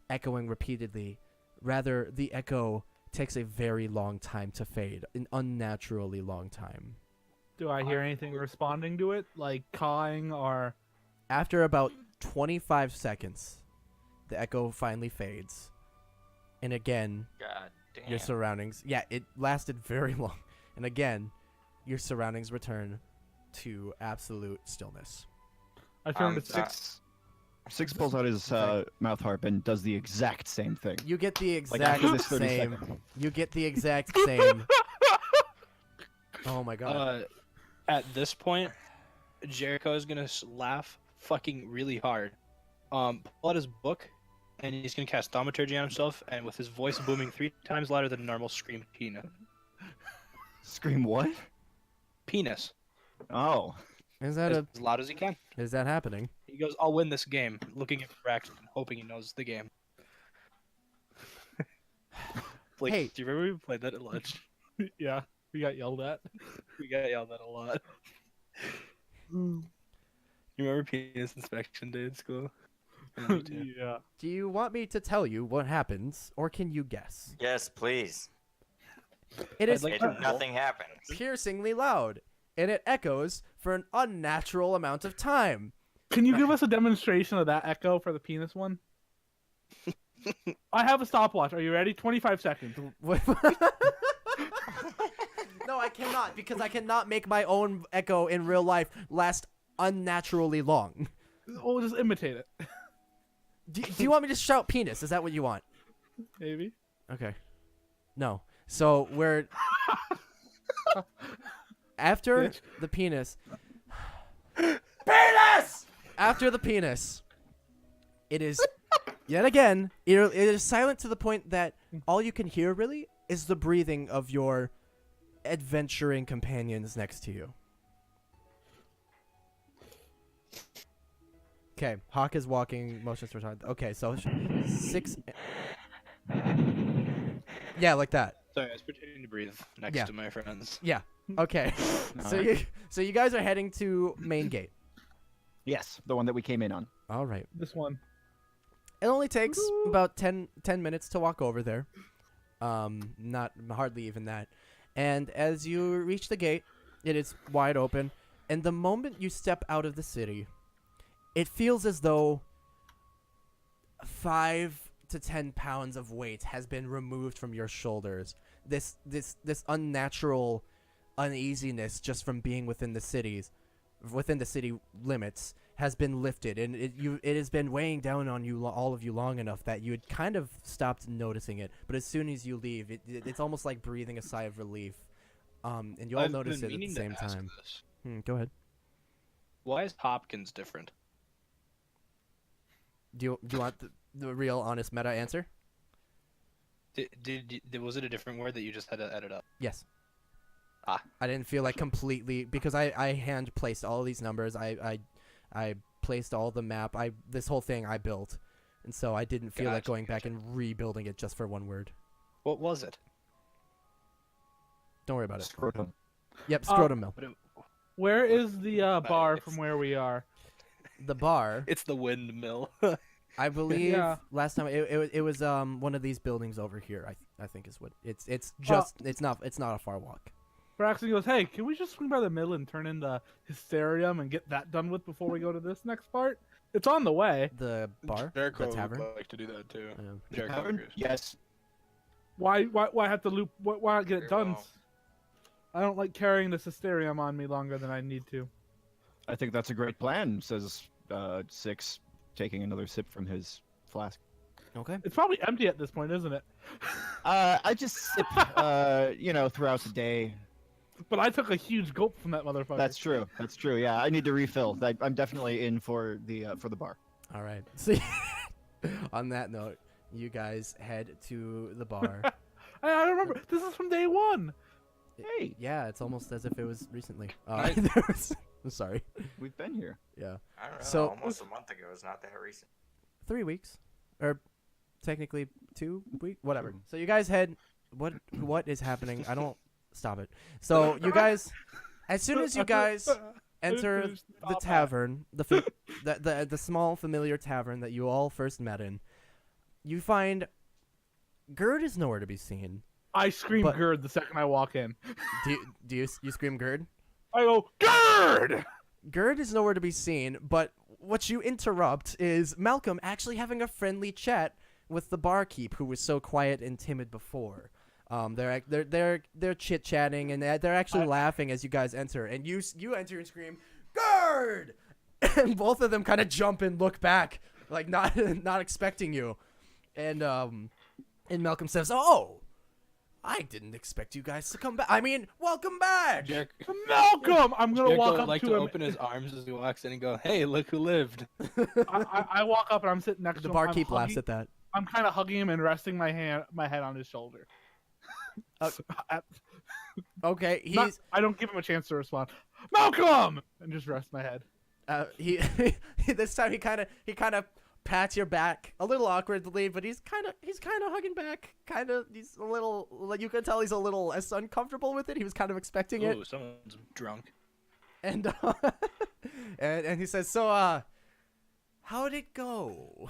[SPEAKER 1] echoing repeatedly. Rather, the echo takes a very long time to fade, an unnaturally long time.
[SPEAKER 4] Do I hear anything responding to it? Like cawing or...
[SPEAKER 1] After about 25 seconds, the echo finally fades. And again,
[SPEAKER 2] God damn.
[SPEAKER 1] your surroundings... Yeah, it lasted very long. And again, your surroundings return to absolute stillness.
[SPEAKER 4] I turn to
[SPEAKER 3] Six pulls out his mouth harp and does the exact same thing.
[SPEAKER 1] You get the exact
[SPEAKER 3] after this 30
[SPEAKER 1] same...
[SPEAKER 3] seconds.
[SPEAKER 1] You get the exact same... Oh my god.
[SPEAKER 5] At this point, Jericho is gonna laugh fucking really hard. Pull out his book, and he's gonna cast Thaumaturgy on himself, and with his voice booming 3 times louder than normal, scream penis.
[SPEAKER 3] Scream what?
[SPEAKER 5] Penis.
[SPEAKER 3] Oh.
[SPEAKER 1] Is that
[SPEAKER 5] As loud as he can.
[SPEAKER 1] Is that happening?
[SPEAKER 5] He goes, "I'll win this game," looking at Braxton, hoping he knows the game. Blake,
[SPEAKER 1] Hey.
[SPEAKER 5] do you remember we played that at lunch?
[SPEAKER 4] Yeah, we got yelled at.
[SPEAKER 5] We got yelled at a lot. You remember penis inspection day in school? Yeah, me too.
[SPEAKER 4] Yeah.
[SPEAKER 1] Do you want me to tell you what happens, or can you guess?
[SPEAKER 2] Yes, please.
[SPEAKER 1] It is
[SPEAKER 5] like
[SPEAKER 2] It, nothing happens.
[SPEAKER 1] piercingly loud, and it echoes for an unnatural amount of time.
[SPEAKER 4] Can you give us a demonstration of that echo for the penis one? I have a stopwatch. Are you ready? 25 seconds.
[SPEAKER 1] No, I cannot, because I cannot make my own echo in real life last unnaturally long.
[SPEAKER 4] We'll just imitate it.
[SPEAKER 1] Do you want me to shout penis? Is that what you want?
[SPEAKER 4] Maybe.
[SPEAKER 1] Okay. No. So we're after
[SPEAKER 4] Bitch.
[SPEAKER 1] the penis. Penis! After the penis, it is yet again. It is silent to the point that all you can hear really is the breathing of your adventuring companions next to you. Okay, Hawk is walking, motionless retarded. Okay, so 6. Yeah, like that.
[SPEAKER 5] Sorry, I was pretending to breathe next
[SPEAKER 1] Yeah.
[SPEAKER 5] to my friends.
[SPEAKER 1] Yeah. Okay. So
[SPEAKER 3] Alright.
[SPEAKER 1] you guys are heading to main gate.
[SPEAKER 3] Yes, the one that we came in on.
[SPEAKER 1] All right.
[SPEAKER 4] This one.
[SPEAKER 1] It only takes about 10 minutes to walk over there. Not hardly even that. And as you reach the gate, it is wide open. And the moment you step out of the city, it feels as though 5 to 10 pounds of weight has been removed from your shoulders. This unnatural uneasiness just from being within the city limits has been lifted, and it has been weighing down on you, all of you, long enough that you had kind of stopped noticing it. But as soon as you leave, it's almost like breathing a sigh of relief. And you all
[SPEAKER 5] I've
[SPEAKER 1] notice
[SPEAKER 5] been
[SPEAKER 1] it at the
[SPEAKER 5] meaning
[SPEAKER 1] same
[SPEAKER 5] to ask
[SPEAKER 1] time.
[SPEAKER 5] this.
[SPEAKER 1] Go ahead.
[SPEAKER 5] Why is Hopkins different?
[SPEAKER 1] Do you want the real, honest meta answer?
[SPEAKER 5] Was it a different word that you just had to edit up?
[SPEAKER 1] Yes.
[SPEAKER 5] Ah.
[SPEAKER 1] I didn't feel like completely, because I hand placed all of these numbers. I placed all the map. This whole thing I built, and so I didn't feel like
[SPEAKER 5] Gotcha,
[SPEAKER 1] going back
[SPEAKER 5] gotcha.
[SPEAKER 1] and rebuilding it just for one word.
[SPEAKER 5] What was it?
[SPEAKER 1] Don't worry about it.
[SPEAKER 3] Scrotum.
[SPEAKER 1] Yep, scrotum mill.
[SPEAKER 5] But
[SPEAKER 4] Where is the bar
[SPEAKER 5] it's-
[SPEAKER 4] from where we are?
[SPEAKER 1] The bar,
[SPEAKER 5] it's the windmill.
[SPEAKER 1] I believe
[SPEAKER 4] Yeah.
[SPEAKER 1] last time it was one of these buildings over here. I think is what it's just it's not a far walk.
[SPEAKER 4] Braxton goes, "Hey, can we just swing by the mill and turn in the Hysterium and get that done with before we go to this next part? It's on the way.
[SPEAKER 1] The bar,
[SPEAKER 5] Jericho
[SPEAKER 1] the tavern.
[SPEAKER 5] would like to do that too.
[SPEAKER 1] Yeah.
[SPEAKER 5] Jericho
[SPEAKER 3] Tavern?
[SPEAKER 5] agrees.
[SPEAKER 3] Yes.
[SPEAKER 4] Why have to loop? Why not get it
[SPEAKER 2] Very
[SPEAKER 4] done?
[SPEAKER 2] well.
[SPEAKER 4] I don't like carrying this Hysterium on me longer than I need to."
[SPEAKER 3] I think that's a great plan, says Six, taking another sip from his flask.
[SPEAKER 1] Okay.
[SPEAKER 4] It's probably empty at this point, isn't it?
[SPEAKER 3] I just sip, throughout the day.
[SPEAKER 4] But I took a huge gulp from that motherfucker.
[SPEAKER 3] That's true. That's true. Yeah, I need to refill. I'm definitely in for the bar.
[SPEAKER 1] All right. See, on that note, you guys head to the bar.
[SPEAKER 4] I remember. This is from day one.
[SPEAKER 3] Hey,
[SPEAKER 1] Yeah, it's almost as if it was recently.
[SPEAKER 5] Nice.
[SPEAKER 1] I'm sorry.
[SPEAKER 3] we've been here.
[SPEAKER 1] Yeah.
[SPEAKER 2] I don't know.
[SPEAKER 1] So-
[SPEAKER 2] Almost a month ago. It's not that recent.
[SPEAKER 1] 3 weeks, or technically 2 weeks, whatever. So you guys head. What is happening? I don't stop it. So you guys, as soon as you guys enter
[SPEAKER 4] Finish
[SPEAKER 1] the
[SPEAKER 4] top
[SPEAKER 1] tavern, the small familiar tavern that you all first met in, you find Gerd is nowhere to be seen.
[SPEAKER 4] I scream
[SPEAKER 1] But-
[SPEAKER 4] "Gerd" the second I walk in.
[SPEAKER 1] Do you scream Gerd?
[SPEAKER 4] I go "Gerd."
[SPEAKER 1] Gerd is nowhere to be seen, but what you interrupt is Malcolm actually having a friendly chat with the barkeep who was so quiet and timid before. They're chit chatting and they're actually laughing as you guys enter, and you enter and scream "Gerd!" and both of them kind of jump and look back, like not expecting you, and Malcolm says, "Oh, I didn't expect you guys to come back. I mean, welcome back."
[SPEAKER 4] Malcolm! I'm gonna walk
[SPEAKER 5] Jericho
[SPEAKER 4] up
[SPEAKER 5] would like
[SPEAKER 4] to
[SPEAKER 5] to
[SPEAKER 4] him.
[SPEAKER 5] open his arms as he walks in and go, "Hey, look who lived."
[SPEAKER 4] I walk up and I'm sitting next
[SPEAKER 1] The
[SPEAKER 4] to him.
[SPEAKER 1] barkeep laughs at that.
[SPEAKER 4] I'm kind of hugging him and resting my head on his shoulder.
[SPEAKER 1] Okay,
[SPEAKER 4] I don't give him a chance to respond. Malcolm, and just rest my head.
[SPEAKER 1] he this time he kind of pats your back a little awkwardly, but he's kind of hugging back. He's a little, like, you can tell he's a little less uncomfortable with it. He was kind of expecting it,
[SPEAKER 5] Ooh, someone's drunk.
[SPEAKER 1] and and he says, "So, how'd it go?"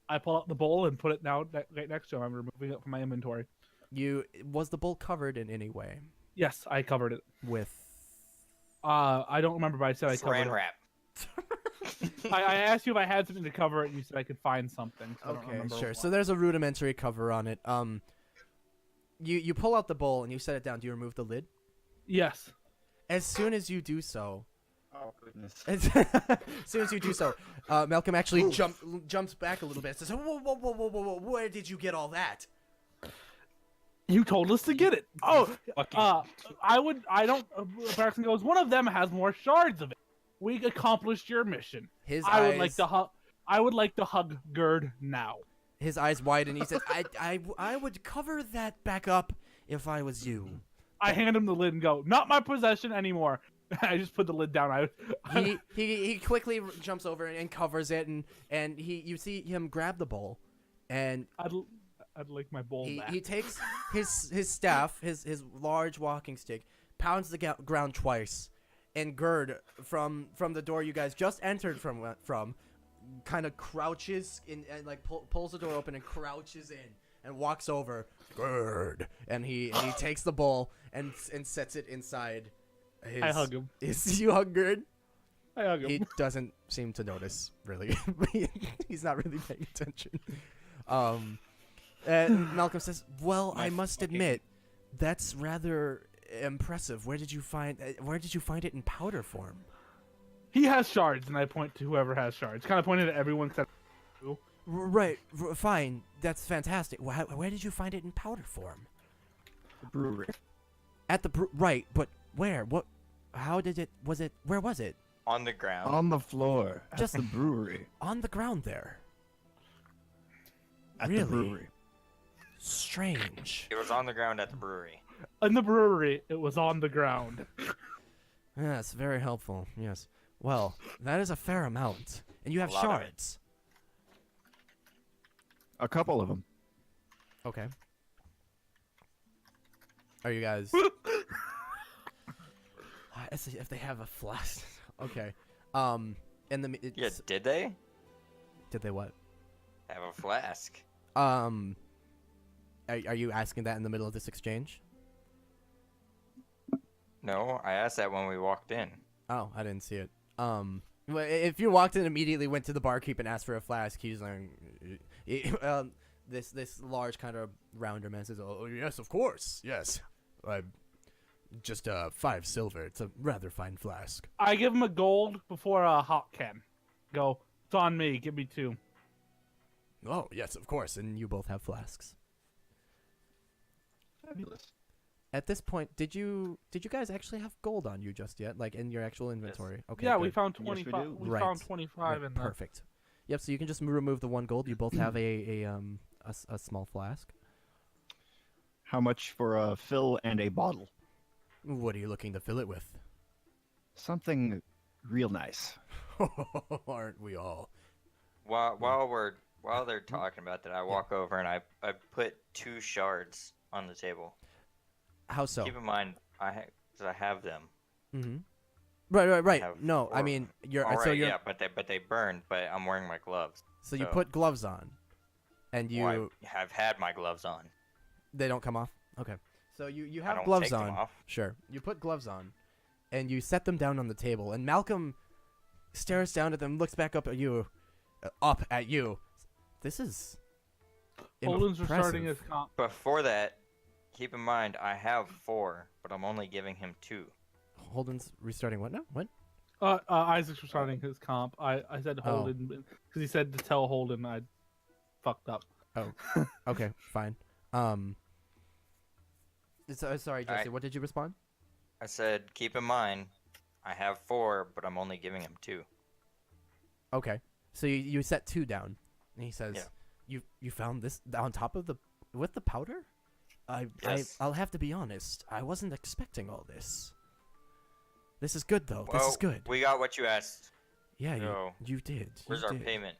[SPEAKER 4] I pull out the bowl and put it now right next to him. I'm removing it from my inventory.
[SPEAKER 1] Was the bowl covered in any way
[SPEAKER 4] Yes, I covered it.
[SPEAKER 1] with?
[SPEAKER 4] I don't remember, but I said I covered
[SPEAKER 2] Saran
[SPEAKER 4] it.
[SPEAKER 2] wrap.
[SPEAKER 4] I asked you if I had something to cover it, and you said I could find something. So I don't
[SPEAKER 1] Okay,
[SPEAKER 4] remember
[SPEAKER 1] sure.
[SPEAKER 4] what.
[SPEAKER 1] So there's a rudimentary cover on it. You pull out the bowl and you set it down. Do you remove the lid?
[SPEAKER 4] Yes.
[SPEAKER 1] As soon as you do so,
[SPEAKER 3] Oh goodness.
[SPEAKER 1] as soon as you do so, Malcolm actually jumps back a little bit. Says, "Whoa! Where did you get all that?"
[SPEAKER 4] You told us to get it. Oh,
[SPEAKER 5] Fucking-
[SPEAKER 4] I don't. Braxton goes, one of them has more shards of it. We accomplished your mission.
[SPEAKER 1] His
[SPEAKER 4] I
[SPEAKER 1] eyes,
[SPEAKER 4] would like to hug Gerd now.
[SPEAKER 1] his eyes widen. He says, "I would cover that back up if I was you."
[SPEAKER 4] I hand him the lid and go, not my possession anymore. I just put the lid down.
[SPEAKER 1] He quickly jumps over and covers it, and you see him grab the bowl, and
[SPEAKER 4] I'd like my bowl back.
[SPEAKER 1] he takes his staff, his large walking stick, pounds the ground twice, and Gerd from the door you guys just entered from kind of crouches in and like pulls the door open and crouches in and walks over. Gerd, and he takes the bowl and sets it inside.
[SPEAKER 4] I hug him.
[SPEAKER 1] You hug Gerd?
[SPEAKER 4] I hug him.
[SPEAKER 1] He doesn't seem to notice, really. He's not really paying attention. And Malcolm says, "Well, I must admit, that's rather impressive. Where did you find it in powder form?"
[SPEAKER 4] He has shards, and I point to whoever has shards. Kind of pointed at everyone except.
[SPEAKER 1] Right, fine. That's fantastic. Where did you find it in powder form?
[SPEAKER 3] The brewery.
[SPEAKER 1] At the right, but where? What? How did it? Was it? Where was it?
[SPEAKER 2] On the ground.
[SPEAKER 3] On the floor.
[SPEAKER 1] Just-
[SPEAKER 3] At the brewery.
[SPEAKER 1] On the ground there.
[SPEAKER 3] At
[SPEAKER 1] Really?
[SPEAKER 3] the brewery.
[SPEAKER 1] Strange.
[SPEAKER 2] It was on the ground at the brewery.
[SPEAKER 4] In the brewery, it was on the ground.
[SPEAKER 1] Yes, very helpful. Yes. Well, that is a fair amount, and you have
[SPEAKER 2] A lot of it.
[SPEAKER 1] shards.
[SPEAKER 3] A couple of them.
[SPEAKER 1] Okay. Are you guys? Let's see if they have a flask. Okay. And
[SPEAKER 2] Yeah, did they
[SPEAKER 1] did they what?
[SPEAKER 2] have a flask?
[SPEAKER 1] Are you asking that in the middle of this exchange?
[SPEAKER 2] No, I asked that when we walked in.
[SPEAKER 1] Oh, I didn't see it. Well, if you walked in and immediately went to the barkeep and asked for a flask, he's like, this large kind of rounder man says, "Oh yes, of course, yes. Just 5 silver. It's a rather fine flask."
[SPEAKER 4] I give him a gold before a hot can. Go. It's on me. Give me 2.
[SPEAKER 1] Oh yes, of course, and you both have flasks.
[SPEAKER 3] Fabulous.
[SPEAKER 1] At this point, did you guys actually have gold on you just yet, like in your actual inventory? Okay.
[SPEAKER 4] Yeah, we
[SPEAKER 1] good.
[SPEAKER 4] found
[SPEAKER 3] Yes, we
[SPEAKER 4] 25.
[SPEAKER 3] do.
[SPEAKER 4] We
[SPEAKER 1] Right.
[SPEAKER 4] found 25
[SPEAKER 1] Right,
[SPEAKER 4] in there.
[SPEAKER 1] perfect. Yep. So you can just remove the 1 gold. You both have a small flask.
[SPEAKER 3] How much for a fill and a bottle?
[SPEAKER 1] What are you looking to fill it with?
[SPEAKER 3] Something real nice.
[SPEAKER 1] Aren't we all?
[SPEAKER 2] While they're talking about that, I walk over and I put 2 shards on the table.
[SPEAKER 1] How so?
[SPEAKER 2] Keep in mind, I have them.
[SPEAKER 1] Mm-hmm. Right.
[SPEAKER 2] have
[SPEAKER 1] No, I
[SPEAKER 2] 4.
[SPEAKER 1] mean you're
[SPEAKER 2] All right,
[SPEAKER 1] so you're
[SPEAKER 2] yeah, but they burned. But I'm wearing my gloves.
[SPEAKER 1] so you
[SPEAKER 2] so-
[SPEAKER 1] put gloves on, and you
[SPEAKER 2] Well, I have had my gloves on.
[SPEAKER 1] they don't come off. Okay. So you
[SPEAKER 2] I
[SPEAKER 1] have
[SPEAKER 2] don't
[SPEAKER 1] gloves
[SPEAKER 2] take
[SPEAKER 1] on.
[SPEAKER 2] them off.
[SPEAKER 1] Sure. You put gloves on, and you set them down on the table. And Malcolm stares down at them, looks back up at you. This is
[SPEAKER 4] Holden's restarting
[SPEAKER 1] impressive.
[SPEAKER 4] his comp.
[SPEAKER 2] Before that, keep in mind I have 4, but I'm only giving him 2.
[SPEAKER 1] Holden's restarting what now? What?
[SPEAKER 4] Isaac's restarting his comp. I said
[SPEAKER 1] Oh.
[SPEAKER 4] Holden because he said to tell Holden I fucked up.
[SPEAKER 1] Oh. Okay. Fine. Sorry, Jesse.
[SPEAKER 2] Alright.
[SPEAKER 1] What did you respond?
[SPEAKER 2] I said, keep in mind, I have 4, but I'm only giving him 2.
[SPEAKER 1] Okay. So you set 2 down, and he says,
[SPEAKER 2] Yeah.
[SPEAKER 1] "You found this on top of with the powder?
[SPEAKER 2] Yes.
[SPEAKER 1] I'll have to be honest. I wasn't expecting all this. This is good though. This
[SPEAKER 2] Well,
[SPEAKER 1] is good.
[SPEAKER 2] We got what you asked.
[SPEAKER 1] Yeah,
[SPEAKER 2] so,
[SPEAKER 1] you did.
[SPEAKER 2] Where's
[SPEAKER 1] you
[SPEAKER 2] our
[SPEAKER 1] did.
[SPEAKER 2] payment?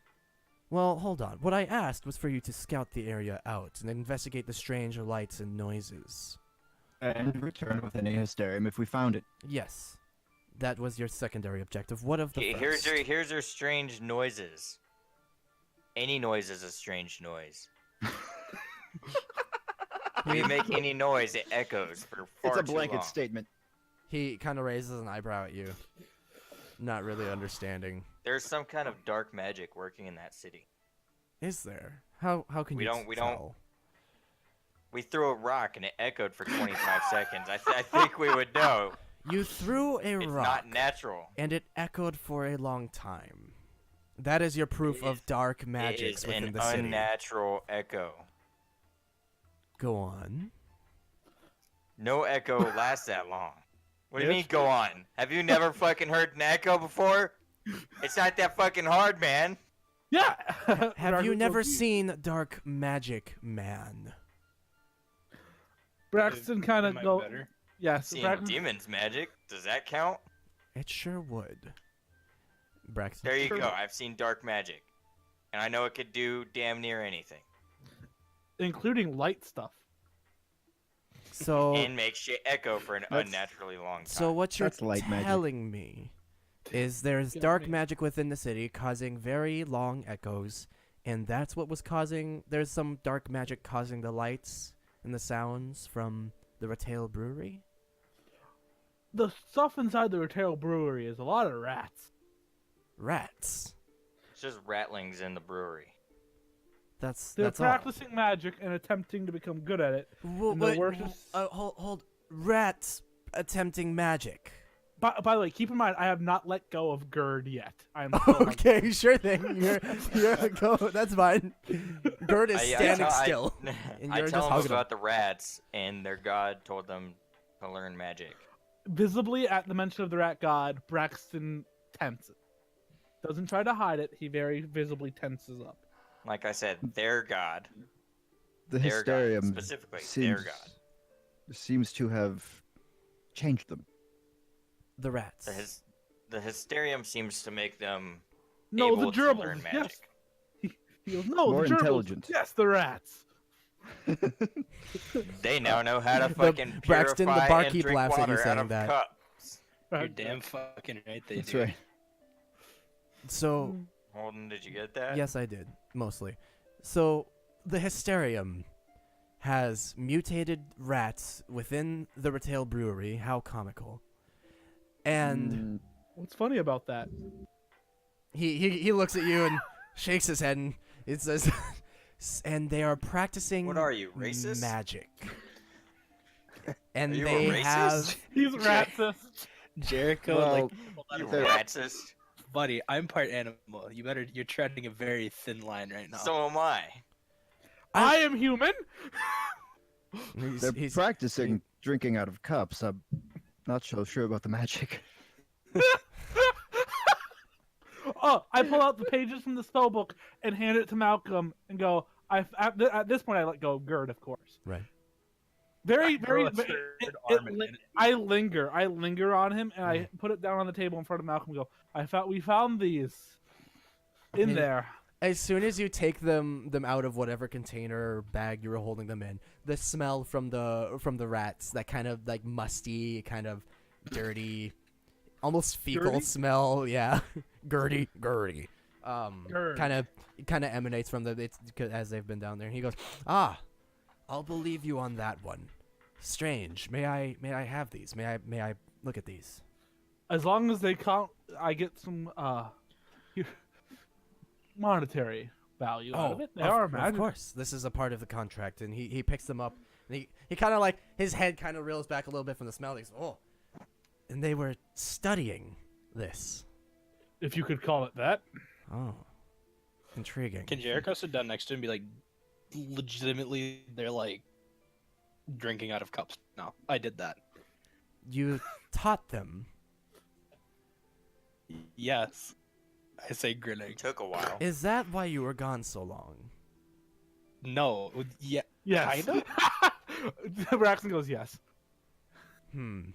[SPEAKER 1] Well, hold on. What I asked was for you to scout the area out and investigate the strange lights and noises.
[SPEAKER 3] And return with an Ahysterium if we found it.
[SPEAKER 1] Yes, that was your secondary objective. What of the
[SPEAKER 2] Here's
[SPEAKER 1] first?
[SPEAKER 2] your strange noises. Any noise is a strange noise. If you make any noise, it echoes for far
[SPEAKER 3] It's a
[SPEAKER 2] too
[SPEAKER 3] blanket
[SPEAKER 2] long.
[SPEAKER 3] statement.
[SPEAKER 1] He kind of raises an eyebrow at you, not really understanding.
[SPEAKER 2] There's some kind of dark magic working in that city.
[SPEAKER 1] Is there? How can
[SPEAKER 2] We
[SPEAKER 1] you
[SPEAKER 2] don't-
[SPEAKER 1] tell?
[SPEAKER 2] We threw a rock and it echoed for 25 seconds. I think we would know.
[SPEAKER 1] You threw a
[SPEAKER 2] It's
[SPEAKER 1] rock,
[SPEAKER 2] not natural.
[SPEAKER 1] and it echoed for a long time. That is your proof
[SPEAKER 2] It
[SPEAKER 1] of
[SPEAKER 2] is-
[SPEAKER 1] dark
[SPEAKER 2] It
[SPEAKER 1] magics
[SPEAKER 2] is
[SPEAKER 1] within
[SPEAKER 2] an
[SPEAKER 1] the city.
[SPEAKER 2] unnatural echo.
[SPEAKER 1] Go on.
[SPEAKER 2] No echo lasts that long. What do you
[SPEAKER 4] Yes.
[SPEAKER 2] mean, go on? Have you never fucking heard an echo before? It's not that fucking hard, man.
[SPEAKER 4] Yeah.
[SPEAKER 1] Have you
[SPEAKER 4] Braxton
[SPEAKER 1] never
[SPEAKER 4] goes,
[SPEAKER 1] seen Dark Magic Man?
[SPEAKER 4] Braxton kind of
[SPEAKER 5] Am I
[SPEAKER 4] go.
[SPEAKER 5] better?
[SPEAKER 4] Yes.
[SPEAKER 2] Seeing
[SPEAKER 4] Braxton,
[SPEAKER 2] demons magic, does that count?
[SPEAKER 1] It sure would. Braxton.
[SPEAKER 2] There you go. I've seen dark magic. And I know it could do damn near anything.
[SPEAKER 4] including light stuff.
[SPEAKER 1] So
[SPEAKER 2] and make shit echo for an
[SPEAKER 3] That's-
[SPEAKER 2] unnaturally long time.
[SPEAKER 1] So what you're
[SPEAKER 3] That's light magic.
[SPEAKER 1] telling me is there's
[SPEAKER 4] Get
[SPEAKER 1] dark
[SPEAKER 4] me.
[SPEAKER 1] magic within the city causing very long echoes, and that's what was causing. There's some dark magic causing the lights and the sounds from the Retail Brewery.
[SPEAKER 4] The stuff inside the retail brewery is a lot of rats.
[SPEAKER 1] Rats.
[SPEAKER 2] It's just rattlings in the brewery.
[SPEAKER 4] They're
[SPEAKER 1] That's
[SPEAKER 4] practicing magic and attempting to become good at it.
[SPEAKER 1] all.
[SPEAKER 4] and the worst is-
[SPEAKER 1] Hold. Rats attempting magic.
[SPEAKER 4] By the way, keep in mind, I have not let go of Gerd yet. I'm still on-
[SPEAKER 1] Okay, sure thing. You're go. That's fine. Gerd is standing still. and
[SPEAKER 2] I
[SPEAKER 1] you're
[SPEAKER 2] tell
[SPEAKER 1] just
[SPEAKER 2] them
[SPEAKER 1] hugging him.
[SPEAKER 2] about the rats, and their god told them to learn magic.
[SPEAKER 4] Visibly, at the mention of the rat god, Braxton tenses. Doesn't try to hide it. He very visibly tenses up.
[SPEAKER 2] Like I said, their god.
[SPEAKER 3] The
[SPEAKER 2] Their god,
[SPEAKER 3] hysterium
[SPEAKER 2] specifically, their
[SPEAKER 3] seems,
[SPEAKER 2] god.
[SPEAKER 3] seems to have changed them.
[SPEAKER 1] The rats.
[SPEAKER 2] The hysterium seems to make them
[SPEAKER 4] No,
[SPEAKER 2] able
[SPEAKER 4] the
[SPEAKER 2] to
[SPEAKER 4] gerbils.
[SPEAKER 2] learn
[SPEAKER 4] Yes.
[SPEAKER 2] magic.
[SPEAKER 4] He goes, no,
[SPEAKER 3] More
[SPEAKER 4] the gerbils.
[SPEAKER 3] intelligent.
[SPEAKER 4] Yes, the rats.
[SPEAKER 2] They now know how to
[SPEAKER 1] The-
[SPEAKER 2] fucking
[SPEAKER 1] Braxton, the
[SPEAKER 2] purify
[SPEAKER 1] barkeep
[SPEAKER 2] and drink
[SPEAKER 1] laughs at you
[SPEAKER 2] water out
[SPEAKER 1] saying
[SPEAKER 2] of
[SPEAKER 1] that.
[SPEAKER 2] cups.
[SPEAKER 5] You're damn fucking right. They
[SPEAKER 3] That's
[SPEAKER 5] do.
[SPEAKER 3] right.
[SPEAKER 1] So
[SPEAKER 2] Holden, did you get that?
[SPEAKER 1] yes, I did mostly. So the hysterium has mutated rats within the Retail Brewery. How comical! And
[SPEAKER 3] Mm,
[SPEAKER 4] What's funny about that?
[SPEAKER 1] he looks at you and shakes his head and it says, and they are practicing.
[SPEAKER 2] What are you, racist?
[SPEAKER 1] Magic. And
[SPEAKER 2] Are you a
[SPEAKER 1] they
[SPEAKER 2] racist?
[SPEAKER 1] have.
[SPEAKER 4] He's racist.
[SPEAKER 5] Jericho,
[SPEAKER 3] Well,
[SPEAKER 2] You
[SPEAKER 3] They're-
[SPEAKER 2] racist.
[SPEAKER 5] buddy, I'm part animal. You're treading a very thin line right now.
[SPEAKER 2] So am I.
[SPEAKER 4] I am human.
[SPEAKER 3] they're
[SPEAKER 1] He's,
[SPEAKER 3] practicing drinking out of cups. I'm not so sure about the magic.
[SPEAKER 4] Oh, I pull out the pages from the spell book and hand it to Malcolm and go. At this point, I let go of Gerd, of course.
[SPEAKER 1] right.
[SPEAKER 4] Very, very.
[SPEAKER 5] Throw a third arm in it.
[SPEAKER 4] I linger on him, and I put it down on the table in front of Malcolm. And go. We found these in
[SPEAKER 1] Yeah.
[SPEAKER 4] there.
[SPEAKER 1] As soon as you take them out of whatever container or bag you were holding them in, the smell from the rats, that kind of like musty, kind of dirty, almost fecal
[SPEAKER 4] Dirty?
[SPEAKER 1] smell, yeah, girdy,
[SPEAKER 4] Gerd.
[SPEAKER 1] kind of emanates from it's as they've been down there. And he goes, I'll believe you on that one. Strange. May I have these? May I look at these?
[SPEAKER 4] As long as they count, I get some monetary value out of it. They are
[SPEAKER 1] Of
[SPEAKER 4] magic.
[SPEAKER 1] course. This is a part of the contract, and he picks them up, and he kind of like his head kind of reels back a little bit from the smell. He's and they were studying this.
[SPEAKER 4] If you could call it that.
[SPEAKER 1] Oh, intriguing.
[SPEAKER 5] Can Jericho sit down next to him and be like, legitimately, they're like drinking out of cups? No, I did that.
[SPEAKER 1] You taught them.
[SPEAKER 5] Yes, I say grinning.
[SPEAKER 2] Took a while.
[SPEAKER 1] Is that why you were gone so long?
[SPEAKER 5] No, yeah,
[SPEAKER 4] Yes.
[SPEAKER 5] Kinda?
[SPEAKER 4] Braxton goes, yes.
[SPEAKER 5] they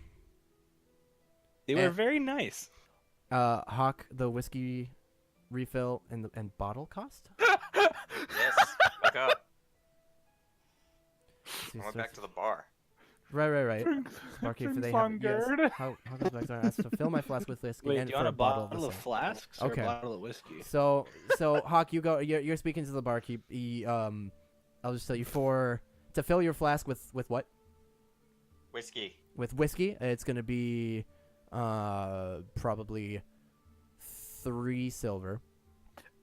[SPEAKER 5] were very nice.
[SPEAKER 1] Hawk, the whiskey refill and bottle cost?
[SPEAKER 2] Yes. Look up.
[SPEAKER 1] See,
[SPEAKER 2] I went
[SPEAKER 1] so-
[SPEAKER 2] back to the bar.
[SPEAKER 1] Right. Barkeep, do they have
[SPEAKER 4] on Gerd.
[SPEAKER 1] yes. How goes back there? I asked to fill my flask with whiskey
[SPEAKER 5] Wait,
[SPEAKER 1] and
[SPEAKER 5] do you
[SPEAKER 1] for
[SPEAKER 5] want
[SPEAKER 1] a
[SPEAKER 5] a
[SPEAKER 1] bottle
[SPEAKER 5] bottle
[SPEAKER 1] of
[SPEAKER 5] of
[SPEAKER 1] the same.
[SPEAKER 5] flasks or
[SPEAKER 1] Okay.
[SPEAKER 5] a bottle of whiskey?
[SPEAKER 1] So Hawk, you're speaking to the barkeep. I'll just tell you to fill your flask with what?
[SPEAKER 2] Whiskey.
[SPEAKER 1] With whiskey. It's gonna be probably 3 silver.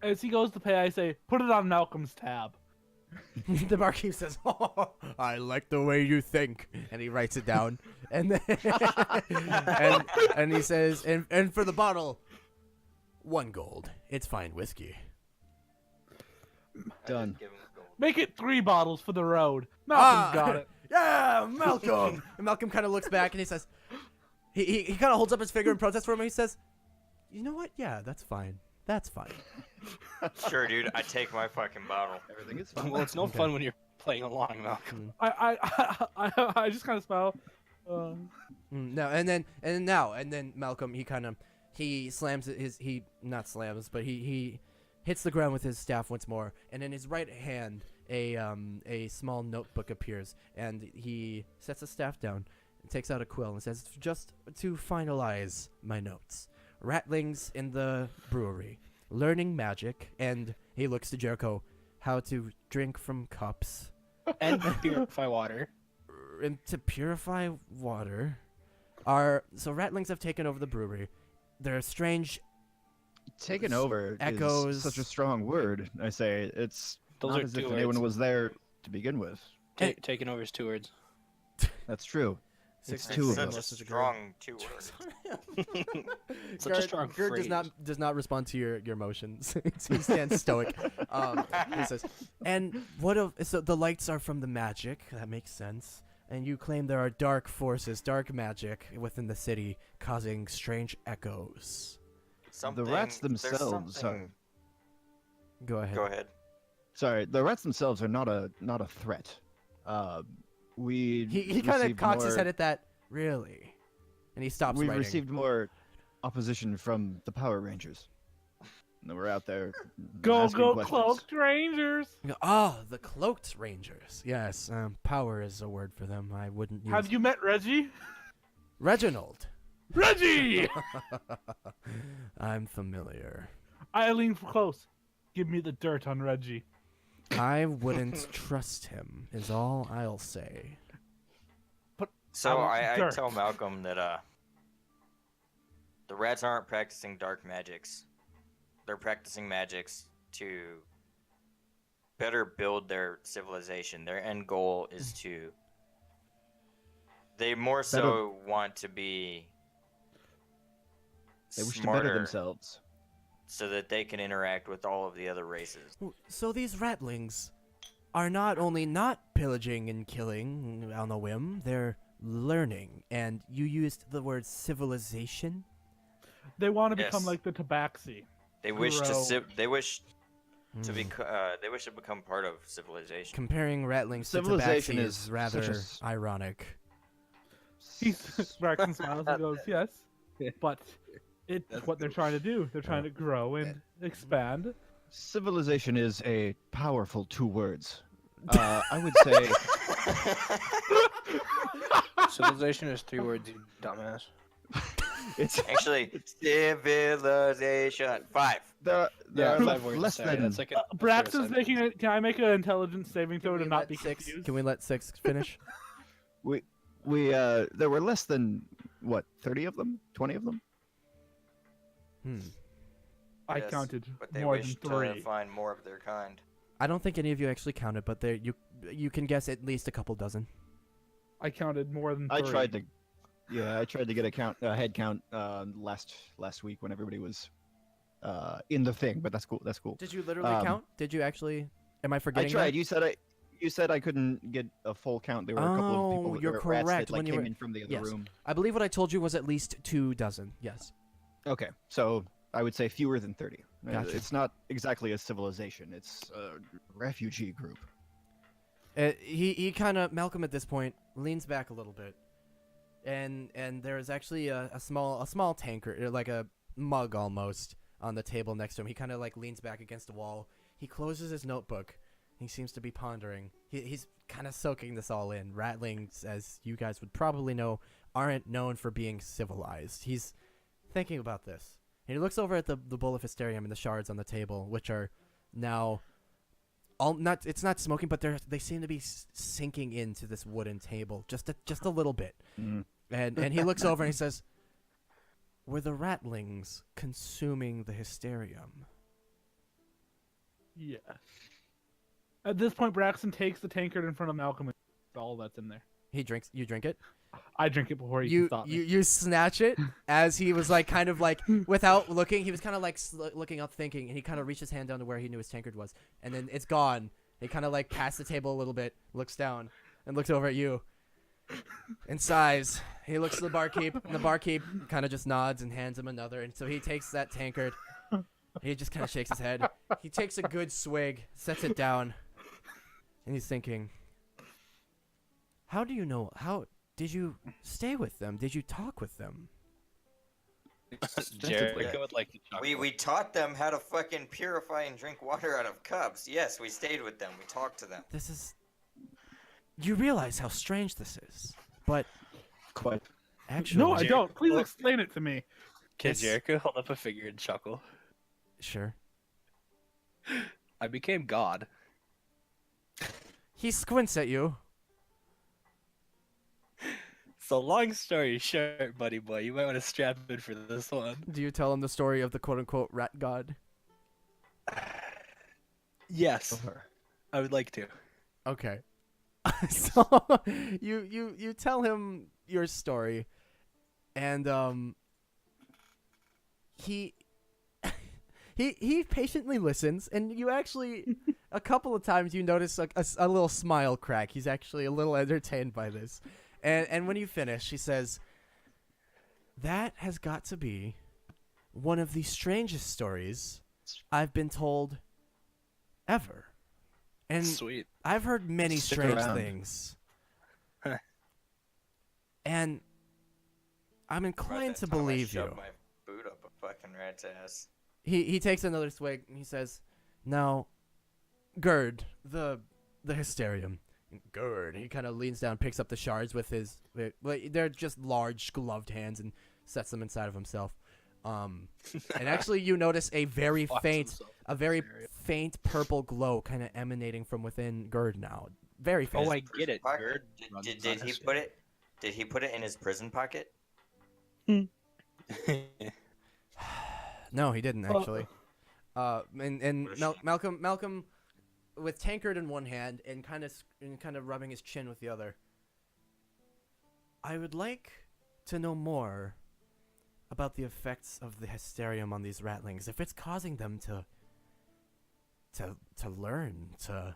[SPEAKER 4] As he goes to pay, I say, put it on Malcolm's tab.
[SPEAKER 1] The barkeep says, "Oh, I like the way you think," and he writes it down, and then and he says, "And for the bottle, 1 gold. It's fine whiskey."
[SPEAKER 3] Done.
[SPEAKER 2] Give him gold.
[SPEAKER 4] Make it 3 bottles for the road. Malcolm's got it.
[SPEAKER 1] Yeah, Malcolm. And Malcolm kind of looks back and he says, he kind of holds up his finger in protest for him. And he says, "You know what? Yeah, that's fine. That's fine."
[SPEAKER 2] Sure, dude. I take my fucking bottle.
[SPEAKER 3] Everything is fine.
[SPEAKER 5] Well, it's no fun when you're playing along, Malcolm.
[SPEAKER 4] I just kind of smile.
[SPEAKER 1] No, and then Malcolm, he slams he not slams, but he hits the ground with his staff once more, and in his right hand a small notebook appears, and he sets his staff down and takes out a quill and says, "Just to finalize my notes, ratlings in the brewery, learning magic," and he looks to Jericho, "how to drink from cups,
[SPEAKER 5] And purify water.
[SPEAKER 1] and to purify water." So ratlings have taken over the brewery. There are strange
[SPEAKER 3] Taken over
[SPEAKER 1] Echoes.
[SPEAKER 3] is such a strong word. I say it's
[SPEAKER 5] Those
[SPEAKER 3] not
[SPEAKER 5] are
[SPEAKER 3] as if
[SPEAKER 5] 2
[SPEAKER 3] anyone
[SPEAKER 5] words.
[SPEAKER 3] was there to begin with.
[SPEAKER 5] Taking over is 2 words.
[SPEAKER 3] That's true.
[SPEAKER 1] Six
[SPEAKER 3] It's two of
[SPEAKER 2] Such
[SPEAKER 3] them.
[SPEAKER 2] a strong 2 words.
[SPEAKER 5] Such a strong
[SPEAKER 1] Gerd
[SPEAKER 5] phrase.
[SPEAKER 1] does not respond to your emotions. He stands stoic. He says, "And what of so the lights are from the magic? That makes sense. And you claim there are dark forces, dark magic within the city, causing strange echoes."
[SPEAKER 2] Something,
[SPEAKER 3] The rats
[SPEAKER 2] there's
[SPEAKER 3] themselves
[SPEAKER 2] something-
[SPEAKER 1] Go ahead.
[SPEAKER 2] Go ahead.
[SPEAKER 3] Sorry, the rats themselves are not a threat. We
[SPEAKER 1] He kind of
[SPEAKER 3] received
[SPEAKER 1] cocks his
[SPEAKER 3] more-
[SPEAKER 1] head at that. Really, and he stops
[SPEAKER 3] We
[SPEAKER 1] writing.
[SPEAKER 3] received more opposition from the Power Rangers. And we're out there.
[SPEAKER 4] Go,
[SPEAKER 3] asking
[SPEAKER 4] go,
[SPEAKER 3] questions.
[SPEAKER 4] cloaked rangers!
[SPEAKER 1] Oh, the cloaked rangers. Yes, power is a word for them. I wouldn't use.
[SPEAKER 4] Have you met Reggie?
[SPEAKER 1] Reginald?
[SPEAKER 4] Reggie!
[SPEAKER 1] I'm familiar.
[SPEAKER 4] I lean close. Give me the dirt on Reggie.
[SPEAKER 1] I wouldn't trust him, is all I'll say.
[SPEAKER 2] So I
[SPEAKER 4] Dirt.
[SPEAKER 2] tell Malcolm that the rats aren't practicing dark magics. They're practicing magics to better build their civilization. Their end goal is to. They more so want to be
[SPEAKER 3] They wish to
[SPEAKER 2] smarter,
[SPEAKER 3] better themselves.
[SPEAKER 2] so that they can interact with all of the other races.
[SPEAKER 1] So these ratlings are not only not pillaging and killing on a whim, they're learning. And you used the word civilization?
[SPEAKER 4] They want to become
[SPEAKER 2] Yes.
[SPEAKER 4] like the Tabaxi.
[SPEAKER 2] They wish to
[SPEAKER 4] Grow.
[SPEAKER 2] they wish to
[SPEAKER 1] Hmm.
[SPEAKER 2] they wish to become part of civilization.
[SPEAKER 1] Comparing ratlings to
[SPEAKER 3] Civilization
[SPEAKER 1] tabaxi
[SPEAKER 3] is
[SPEAKER 1] is rather
[SPEAKER 3] such a s-
[SPEAKER 1] ironic.
[SPEAKER 4] Braxton smiles and goes, "Yes, but it's
[SPEAKER 5] That's
[SPEAKER 4] what they're trying to do. They're trying to grow and expand."
[SPEAKER 3] Civilization is a powerful 2 words. I would say
[SPEAKER 5] Civilization is 3 words, you dumbass.
[SPEAKER 3] it's
[SPEAKER 2] Actually, civilization 5.
[SPEAKER 3] there
[SPEAKER 5] Yeah,
[SPEAKER 3] are
[SPEAKER 5] 5 words.
[SPEAKER 3] less
[SPEAKER 5] sorry,
[SPEAKER 3] than
[SPEAKER 5] that's like a,
[SPEAKER 4] Braxton's making it. Can I make an intelligence saving throw to not be
[SPEAKER 1] six?
[SPEAKER 4] confused?
[SPEAKER 1] Can we let 6 finish?
[SPEAKER 3] we there were less than what 30 of them, 20 of them.
[SPEAKER 4] I
[SPEAKER 2] Yes,
[SPEAKER 4] counted
[SPEAKER 2] But they
[SPEAKER 4] more
[SPEAKER 2] wish
[SPEAKER 4] than
[SPEAKER 2] to
[SPEAKER 4] 3.
[SPEAKER 2] find more of their kind.
[SPEAKER 1] I don't think any of you actually counted, but there you can guess at least a couple dozen.
[SPEAKER 4] I counted more than 3.
[SPEAKER 3] I tried to get a head count last week when everybody was in the thing, but that's cool. That's cool.
[SPEAKER 1] Did you literally
[SPEAKER 3] Um,
[SPEAKER 1] count? Did you actually? Am I
[SPEAKER 3] I
[SPEAKER 1] forgetting?
[SPEAKER 3] tried.
[SPEAKER 1] that?
[SPEAKER 3] You said I couldn't get a full count. There were a couple of
[SPEAKER 1] Oh,
[SPEAKER 3] people.
[SPEAKER 1] you're
[SPEAKER 3] there were rats
[SPEAKER 1] correct.
[SPEAKER 3] that like
[SPEAKER 1] When you
[SPEAKER 3] came
[SPEAKER 1] were-
[SPEAKER 3] in from the other
[SPEAKER 1] yes.
[SPEAKER 3] room.
[SPEAKER 1] I believe what I told you was at least 2 dozen. Yes.
[SPEAKER 3] Okay, so I would say fewer than 30.
[SPEAKER 1] Gotcha.
[SPEAKER 3] It's not exactly a civilization. It's a refugee group.
[SPEAKER 1] He kind of Malcolm at this point leans back a little bit, and there is actually a small tankard, like a mug almost, on the table next to him. He kind of like leans back against the wall. He closes his notebook. He seems to be pondering. He's kind of soaking this all in. Ratlings, as you guys would probably know, aren't known for being civilized. He's thinking about this. And he looks over at the bowl of hysterium and the shards on the table, which are now it's not smoking, but they seem to be sinking into this wooden table just a little bit.
[SPEAKER 3] Mm.
[SPEAKER 1] And he looks over and he says, "Were the ratlings consuming the hysterium?"
[SPEAKER 4] Yeah. At this point, Braxton takes the tankard in front of Malcolm and all that's in there.
[SPEAKER 1] You drink it.
[SPEAKER 4] I drink it before he can
[SPEAKER 1] You
[SPEAKER 4] stop me.
[SPEAKER 1] you snatch it as he was like kind of like without looking. He was kind of like looking up, thinking, and he kind of reached his hand down to where he knew his tankard was, and then it's gone. He kind of like passed the table a little bit, looks down, and looks over at you, and sighs. He looks to the barkeep, and the barkeep kind of just nods and hands him another, and so he takes that tankard. He just kind of shakes his head. He takes a good swig, sets it down, and he's thinking, "How do you know? How did you stay with them? Did you talk with them?"
[SPEAKER 5] Jericho would like to chuckle.
[SPEAKER 2] We taught them how to fucking purify and drink water out of cups. Yes, we stayed with them. We talked to them.
[SPEAKER 1] This is. You realize how strange this is, but
[SPEAKER 3] Quite.
[SPEAKER 1] actually,
[SPEAKER 4] No, I don't. Please explain it to me.
[SPEAKER 5] Can
[SPEAKER 1] It's-
[SPEAKER 5] Jericho hold up a finger and chuckle?
[SPEAKER 1] Sure.
[SPEAKER 5] I became God.
[SPEAKER 1] He squints at you.
[SPEAKER 5] So long story short, buddy boy, you might want to strap in for this one.
[SPEAKER 1] Do you tell him the story of the quote-unquote rat god?
[SPEAKER 5] Yes, I would like to.
[SPEAKER 1] Okay. So you tell him your story, and he he patiently listens, and you actually a couple of times you notice a little smile crack. He's actually a little entertained by this, and when you finish, he says, "That has got to be one of the strangest stories I've been told ever." And
[SPEAKER 5] Sweet.
[SPEAKER 1] I've heard many
[SPEAKER 3] Stick
[SPEAKER 1] strange
[SPEAKER 3] around.
[SPEAKER 1] things. And I'm
[SPEAKER 2] About
[SPEAKER 1] inclined
[SPEAKER 2] that
[SPEAKER 1] to
[SPEAKER 2] time I
[SPEAKER 1] believe
[SPEAKER 2] shoved
[SPEAKER 1] you.
[SPEAKER 2] my boot up a fucking rat's ass.
[SPEAKER 1] He takes another swig and he says, "Now, Gerd, the Hysterium." Gerd. He kind of leans down, picks up the shards with his. They're just large gloved hands and sets them inside of himself. And actually, you notice a very faint faint purple glow kind of emanating from within Gerd now. Very faint.
[SPEAKER 5] Oh, I get it.
[SPEAKER 2] Pocket?
[SPEAKER 5] Gerd
[SPEAKER 2] Did,
[SPEAKER 5] runs
[SPEAKER 2] did,
[SPEAKER 5] on
[SPEAKER 2] did he
[SPEAKER 5] his
[SPEAKER 2] put it? Did he put it in his prison pocket?
[SPEAKER 1] No, he didn't actually. And
[SPEAKER 2] What a shame.
[SPEAKER 1] Malcolm, with Tankard in one hand and kind of rubbing his chin with the other. I would like to know more about the effects of the Hysterium on these ratlings. If it's causing them to learn, to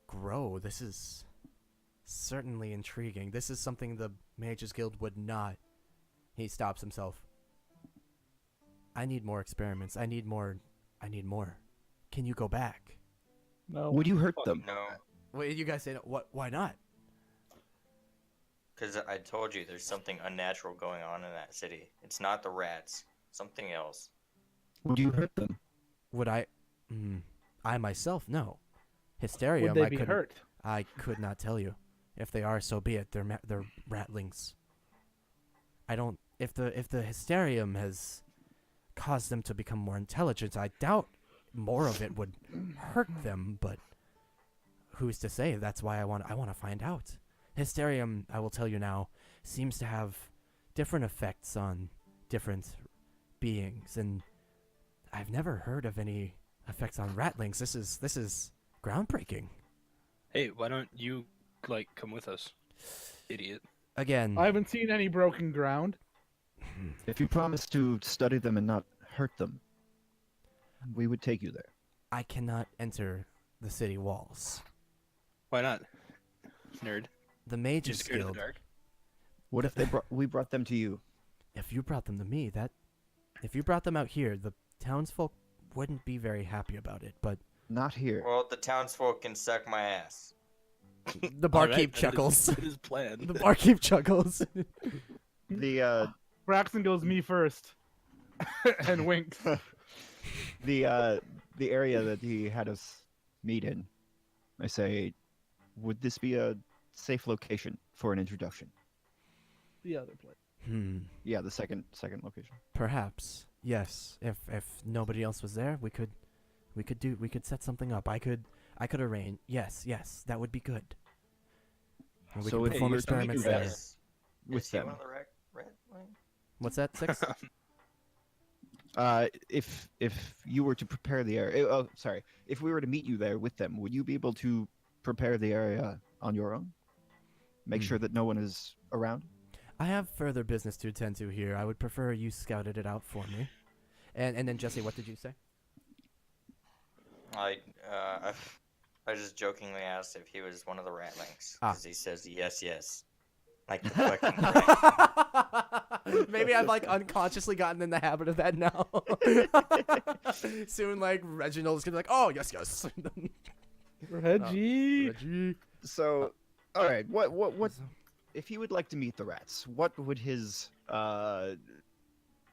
[SPEAKER 1] grow, this is certainly intriguing. This is something the Mages Guild would not. He stops himself. I need more experiments. I need more. Can you go back?
[SPEAKER 4] No.
[SPEAKER 3] Would you hurt them?
[SPEAKER 2] No,
[SPEAKER 1] Wait, you guys say no. What? Why not?
[SPEAKER 2] because I told you there's something unnatural going on in that city. It's not the rats. Something else.
[SPEAKER 3] Would you hurt them?
[SPEAKER 1] Would I? I myself, no. Hysterium.
[SPEAKER 4] Would they
[SPEAKER 1] I
[SPEAKER 4] be
[SPEAKER 1] couldn't-
[SPEAKER 4] hurt?
[SPEAKER 1] I could not tell you. If they are, so be it. They're ratlings. I don't. If the Hysterium has caused them to become more intelligent, I doubt more of it would hurt them. But who's to say? That's why I want to find out. Hysterium, I will tell you now, seems to have different effects on different beings, and I've never heard of any effects on ratlings. This is groundbreaking.
[SPEAKER 5] Hey, why don't you come with us, idiot?
[SPEAKER 1] Again,
[SPEAKER 4] I haven't seen any broken ground.
[SPEAKER 3] If you promise to study them and not hurt them, we would take you there.
[SPEAKER 1] I cannot enter the city walls.
[SPEAKER 5] Why not, nerd?
[SPEAKER 1] The
[SPEAKER 5] You
[SPEAKER 1] Mages
[SPEAKER 5] scared of the
[SPEAKER 1] Guild.
[SPEAKER 5] dark?
[SPEAKER 3] What if we brought them to you?
[SPEAKER 1] If you brought them to me, if you brought them out here, the townsfolk wouldn't be very happy about it. But
[SPEAKER 3] Not here.
[SPEAKER 2] Well, the townsfolk can suck my ass.
[SPEAKER 1] the barkeep chuckles.
[SPEAKER 5] That is planned.
[SPEAKER 1] The barkeep chuckles.
[SPEAKER 3] The
[SPEAKER 4] Braxton goes me first, and winks.
[SPEAKER 3] the area that he had us meet in, I say, would this be a safe location for an introduction?
[SPEAKER 4] The other place.
[SPEAKER 3] Yeah, the second location.
[SPEAKER 1] Perhaps. Yes. If nobody else was there, we could set something up. I could arrange. Yes, that would be good. And we
[SPEAKER 3] So
[SPEAKER 1] could
[SPEAKER 3] if
[SPEAKER 1] perform
[SPEAKER 3] you were to
[SPEAKER 1] experiments
[SPEAKER 3] do that-
[SPEAKER 1] there.
[SPEAKER 2] Is
[SPEAKER 3] With
[SPEAKER 2] he
[SPEAKER 3] them.
[SPEAKER 2] one of the rat lings?
[SPEAKER 1] What's that? 6?
[SPEAKER 3] If you were to prepare the area, oh, sorry, if we were to meet you there with them, would you be able to prepare the area on your own? Make sure that no one is around?
[SPEAKER 1] I have further business to attend to here. I would prefer you scouted it out for me. And then Jesse, what did you say?
[SPEAKER 2] I just jokingly asked if he was one of the ratlings
[SPEAKER 1] Ah.
[SPEAKER 2] because he says yes, like the fucking.
[SPEAKER 1] Maybe I've unconsciously gotten in the habit of that now. Soon, Reginald's gonna be like, "Oh, yes."
[SPEAKER 4] Reggie.
[SPEAKER 1] Reggie.
[SPEAKER 3] So, all right, what if he would like to meet the rats? What would his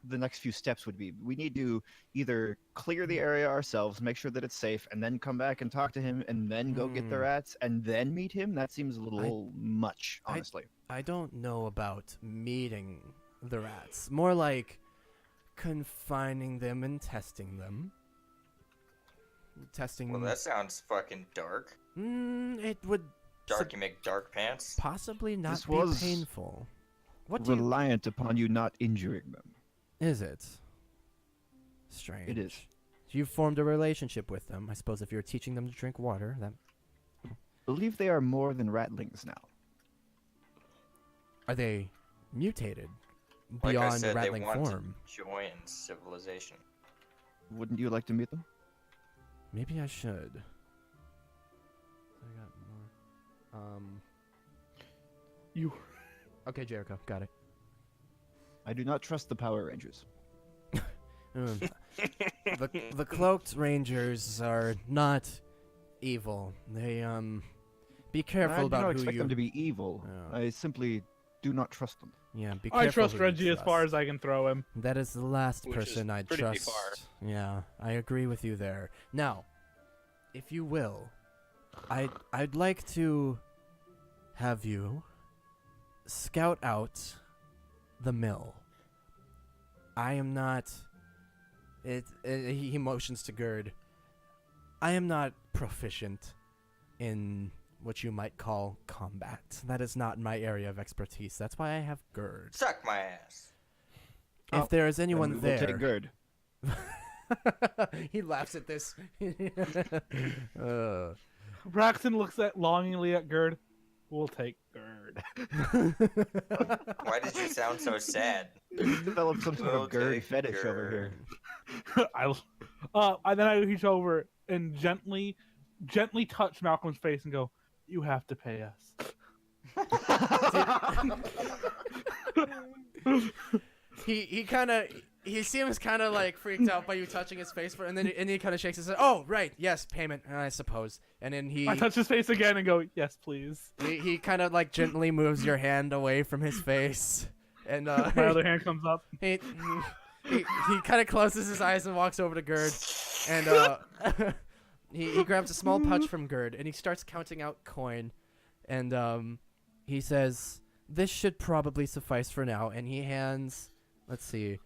[SPEAKER 3] the next few steps would be. We need to either clear the area ourselves, make sure that it's safe, and then come back and talk to him, and then go get the rats, and then meet him. That seems a little much, honestly.
[SPEAKER 1] I don't know about meeting the rats. More like confining them and testing them. Testing.
[SPEAKER 2] Well, that sounds fucking dark.
[SPEAKER 1] It would
[SPEAKER 2] Dark, you make dark pants?
[SPEAKER 1] possibly not
[SPEAKER 3] This
[SPEAKER 1] be
[SPEAKER 3] was
[SPEAKER 1] painful. What do you...
[SPEAKER 3] Reliant upon you not injuring them.
[SPEAKER 1] Is it? Strange.
[SPEAKER 3] It is.
[SPEAKER 1] You've formed a relationship with them. I suppose if you're teaching them to drink water, that...
[SPEAKER 3] Believe they are more than ratlings now.
[SPEAKER 1] Are they mutated
[SPEAKER 2] Like I
[SPEAKER 1] beyond
[SPEAKER 2] said, they
[SPEAKER 1] rattling
[SPEAKER 2] want
[SPEAKER 1] form?
[SPEAKER 2] to join civilization.
[SPEAKER 3] Wouldn't you like to meet them?
[SPEAKER 1] Maybe I should. I got more.
[SPEAKER 4] You.
[SPEAKER 1] Okay, Jericho, got it.
[SPEAKER 3] I do not trust the Power Rangers.
[SPEAKER 1] The cloaked rangers are not evil. They be careful
[SPEAKER 3] I do
[SPEAKER 1] about
[SPEAKER 3] not
[SPEAKER 1] who
[SPEAKER 3] expect
[SPEAKER 1] you.
[SPEAKER 3] them to be evil.
[SPEAKER 1] Yeah.
[SPEAKER 3] I simply do not trust them.
[SPEAKER 1] Yeah, be careful.
[SPEAKER 4] I trust
[SPEAKER 1] who you
[SPEAKER 4] Reggie as far
[SPEAKER 1] trust.
[SPEAKER 4] as I can throw him.
[SPEAKER 1] That is the last
[SPEAKER 5] Which is
[SPEAKER 1] person I'd
[SPEAKER 5] pretty
[SPEAKER 1] trust.
[SPEAKER 5] far.
[SPEAKER 1] Yeah, I agree with you there. Now, if you will, I'd like to have you scout out the mill. I am not. He motions to Gerd. I am not proficient in what you might call combat. That is not my area of expertise. That's why I have Gerd.
[SPEAKER 2] Suck my ass.
[SPEAKER 1] If
[SPEAKER 3] Oh,
[SPEAKER 1] there is
[SPEAKER 3] Then
[SPEAKER 1] anyone
[SPEAKER 3] we will take
[SPEAKER 1] there,
[SPEAKER 3] Gerd.
[SPEAKER 1] he laughs at this.
[SPEAKER 4] Braxton looks longingly at Gerd. We'll take Gerd.
[SPEAKER 2] Why did you sound so sad?
[SPEAKER 3] Develop some sort
[SPEAKER 2] We'll
[SPEAKER 3] of Gerd
[SPEAKER 2] take
[SPEAKER 3] fetish over
[SPEAKER 2] Gerd.
[SPEAKER 3] here.
[SPEAKER 4] And then I reach over and gently touch Malcolm's face and go, "You have to pay us."
[SPEAKER 1] He seems kind of like freaked out by you touching his face, and he kind of shakes his head. Oh, right, yes, payment, I suppose. And then
[SPEAKER 4] I touch his face again and go, "Yes, please."
[SPEAKER 1] he kind of like gently moves your hand away from his face, and
[SPEAKER 4] My other hand comes up.
[SPEAKER 1] he kind of closes his eyes and walks over to Gerd, and he grabs a small pouch from Gerd and he starts counting out coin, and he says, "This should probably suffice for now." And he hands, let's see,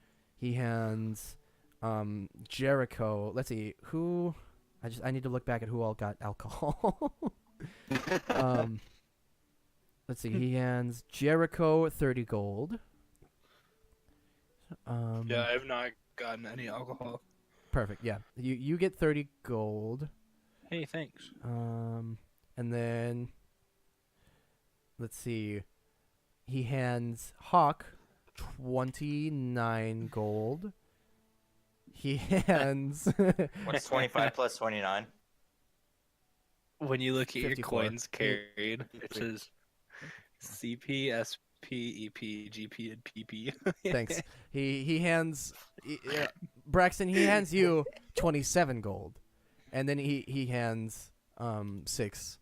[SPEAKER 1] Jericho. Let's see who. I need to look back at who all got alcohol. Let's see. He hands Jericho 30 gold.
[SPEAKER 5] Yeah, I have not gotten any alcohol.
[SPEAKER 1] Perfect. Yeah, you get 30 gold.
[SPEAKER 5] Hey, thanks.
[SPEAKER 1] And then let's see. He hands Hawk 29 gold. He hands
[SPEAKER 2] What's 25 plus 29?
[SPEAKER 5] When you look at your
[SPEAKER 1] 54.
[SPEAKER 5] coins carried, it says CP, SP, EP, GP, and PP.
[SPEAKER 1] Thanks. He hands Braxton. He hands you 27 gold, and then he hands 6
[SPEAKER 3] 6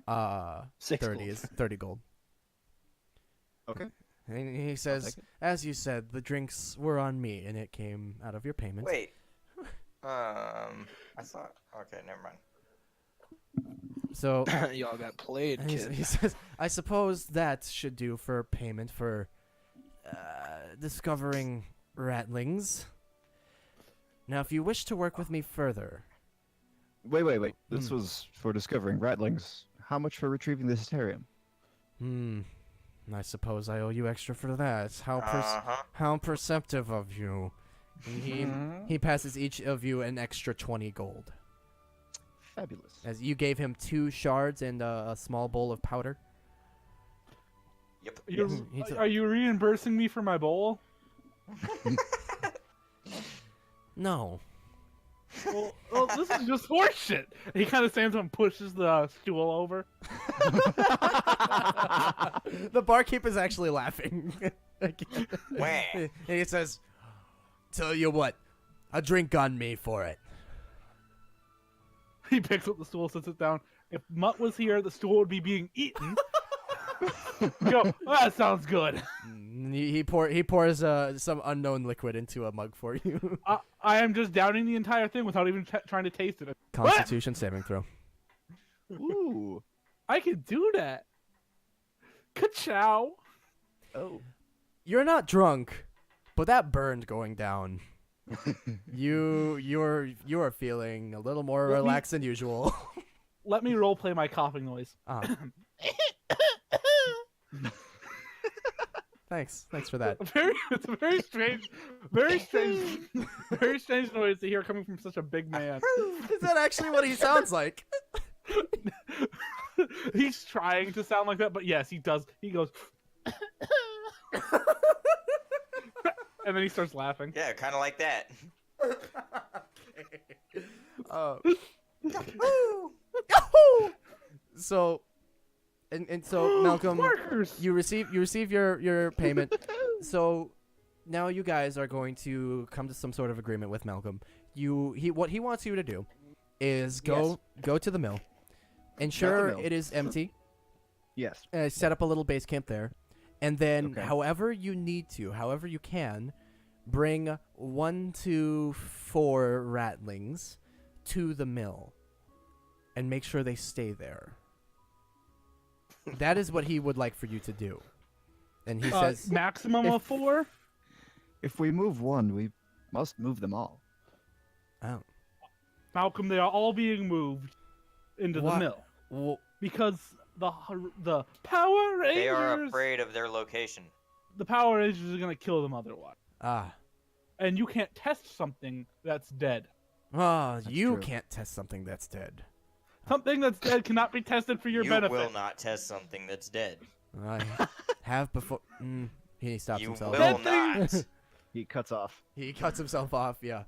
[SPEAKER 1] 30
[SPEAKER 3] gold.
[SPEAKER 1] is 30 gold.
[SPEAKER 3] Okay.
[SPEAKER 1] And he says,
[SPEAKER 3] take it.
[SPEAKER 1] as you said, the drinks were on me, and it came out of your payment.
[SPEAKER 2] Wait. I thought. Okay, never mind.
[SPEAKER 1] So
[SPEAKER 5] Y'all got played,
[SPEAKER 1] and
[SPEAKER 5] kid.
[SPEAKER 1] he says, I suppose that should do for payment for discovering ratlings. Now, if you wish to work with me further,
[SPEAKER 3] Wait. This was for discovering ratlings. How much for retrieving the Hysterium?
[SPEAKER 1] I suppose I owe you extra for that.
[SPEAKER 2] Uh-huh.
[SPEAKER 1] How perceptive of you. And he passes each of you an extra 20 gold.
[SPEAKER 3] Fabulous.
[SPEAKER 1] As you gave him 2 shards and a small bowl of powder.
[SPEAKER 2] Yep.
[SPEAKER 4] Are you reimbursing me for my bowl?
[SPEAKER 1] No.
[SPEAKER 4] Well, this is just horseshit. He kind of stands up and pushes the stool over.
[SPEAKER 1] The barkeeper's actually laughing.
[SPEAKER 2] Wah.
[SPEAKER 1] And he says, tell you what, a drink on me for it.
[SPEAKER 4] He picks up the stool, sits it down. If Mutt was here, the stool would be being eaten. Go, that sounds good.
[SPEAKER 1] And he pours some unknown liquid into a mug for you.
[SPEAKER 4] I am just downing the entire thing without even trying to taste it.
[SPEAKER 1] Constitution saving throw.
[SPEAKER 3] Ooh.
[SPEAKER 4] I can do that. Ka-chow.
[SPEAKER 3] Oh.
[SPEAKER 1] You're not drunk, but that burned going down. You're feeling a little more
[SPEAKER 4] Let me-
[SPEAKER 1] relaxed than usual.
[SPEAKER 4] Let me role play my coughing noise.
[SPEAKER 1] Ah. Thanks for that.
[SPEAKER 4] It's a very strange, very strange noise to hear coming from such a big man.
[SPEAKER 1] Is that actually what he sounds like?
[SPEAKER 4] He's trying to sound like that, but yes, he does. He goes, and then he starts laughing.
[SPEAKER 2] Yeah, kind of like that.
[SPEAKER 1] Uh, Yahoo! So, and so Malcolm,
[SPEAKER 4] Markers.
[SPEAKER 1] you receive your payment. So now you guys are going to come to some sort of agreement with Malcolm. What he wants you to do is go to the mill, ensure
[SPEAKER 3] mill.
[SPEAKER 1] it is empty,
[SPEAKER 3] Yes.
[SPEAKER 1] set up a little base camp there, and then
[SPEAKER 3] Okay.
[SPEAKER 1] however you can, bring 1 to 4 ratlings to the mill, and make sure they stay there. That is what he would like for you to do. And he says,
[SPEAKER 4] Maximum
[SPEAKER 3] if-
[SPEAKER 4] of 4.
[SPEAKER 3] If we move one, we must move them all.
[SPEAKER 1] oh,
[SPEAKER 4] Malcolm, they are all being moved into
[SPEAKER 1] What?
[SPEAKER 4] the mill
[SPEAKER 1] well,
[SPEAKER 4] because the Power Rangers.
[SPEAKER 2] They are afraid of their location.
[SPEAKER 4] The Power Rangers are gonna kill them otherwise,
[SPEAKER 1] ah,
[SPEAKER 4] and you can't test something that's dead.
[SPEAKER 1] you
[SPEAKER 3] true.
[SPEAKER 1] can't test something that's dead.
[SPEAKER 4] Something that's dead cannot be tested for your
[SPEAKER 2] You
[SPEAKER 4] benefit.
[SPEAKER 2] will not test something that's dead.
[SPEAKER 1] I have before. He stops
[SPEAKER 2] You
[SPEAKER 1] himself.
[SPEAKER 2] will
[SPEAKER 4] That
[SPEAKER 2] not.
[SPEAKER 3] He cuts off.
[SPEAKER 1] He cuts himself off. Yeah.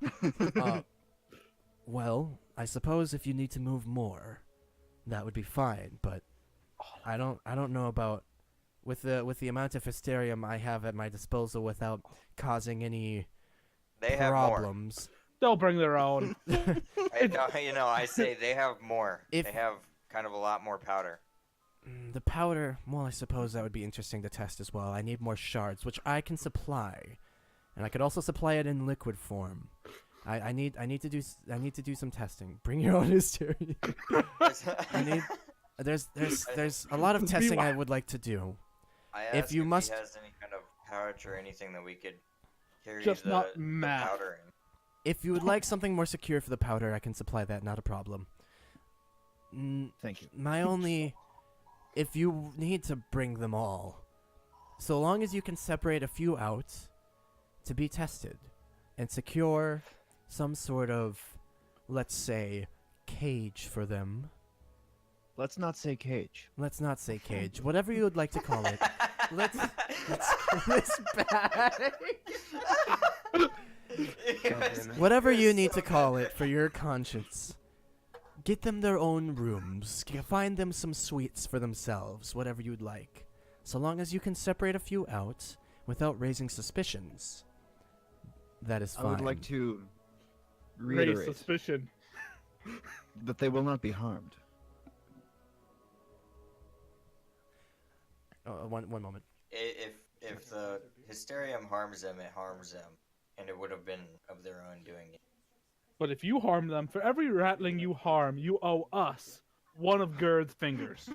[SPEAKER 1] Well, I suppose if you need to move more, that would be fine. But I don't know about with the amount of hysterium I have at my disposal without causing any
[SPEAKER 2] They have more.
[SPEAKER 1] problems.
[SPEAKER 4] They'll bring their own.
[SPEAKER 2] I say they have more.
[SPEAKER 1] If-
[SPEAKER 2] They have kind of a lot more powder.
[SPEAKER 1] The powder, well, I suppose that would be interesting to test as well. I need more shards, which I can supply, and I could also supply it in liquid form. I need to do some testing. Bring your own hysteria. I need. There's a lot of testing I would like to do.
[SPEAKER 2] I
[SPEAKER 1] If
[SPEAKER 2] asked
[SPEAKER 1] you
[SPEAKER 2] if
[SPEAKER 1] must-
[SPEAKER 2] he has any kind of pouch or anything that we could carry
[SPEAKER 4] Just
[SPEAKER 2] the,
[SPEAKER 4] not
[SPEAKER 2] the
[SPEAKER 4] math.
[SPEAKER 2] powder in.
[SPEAKER 1] If you would like something more secure for the powder, I can supply that. Not a problem.
[SPEAKER 3] Thank you.
[SPEAKER 1] My only, if you need to bring them all, so long as you can separate a few out to be tested and secure some sort of, let's say, cage for them.
[SPEAKER 3] Let's not say cage.
[SPEAKER 1] Let's not say cage. Whatever you would like to call it. Let's this bag. Whatever you need to call it for your conscience. Get them their own rooms. Find them some suites for themselves, whatever you'd like. So long as you can separate a few out without raising suspicions, that is fine.
[SPEAKER 3] I would like to
[SPEAKER 4] Raise
[SPEAKER 3] reiterate
[SPEAKER 4] suspicion.
[SPEAKER 3] that they will not be harmed.
[SPEAKER 1] One moment.
[SPEAKER 2] If the hysterium harms them, it harms them, and it would have been of their own doing it.
[SPEAKER 4] But if you harm them, for every ratling you harm, you owe us one of Gerd's fingers.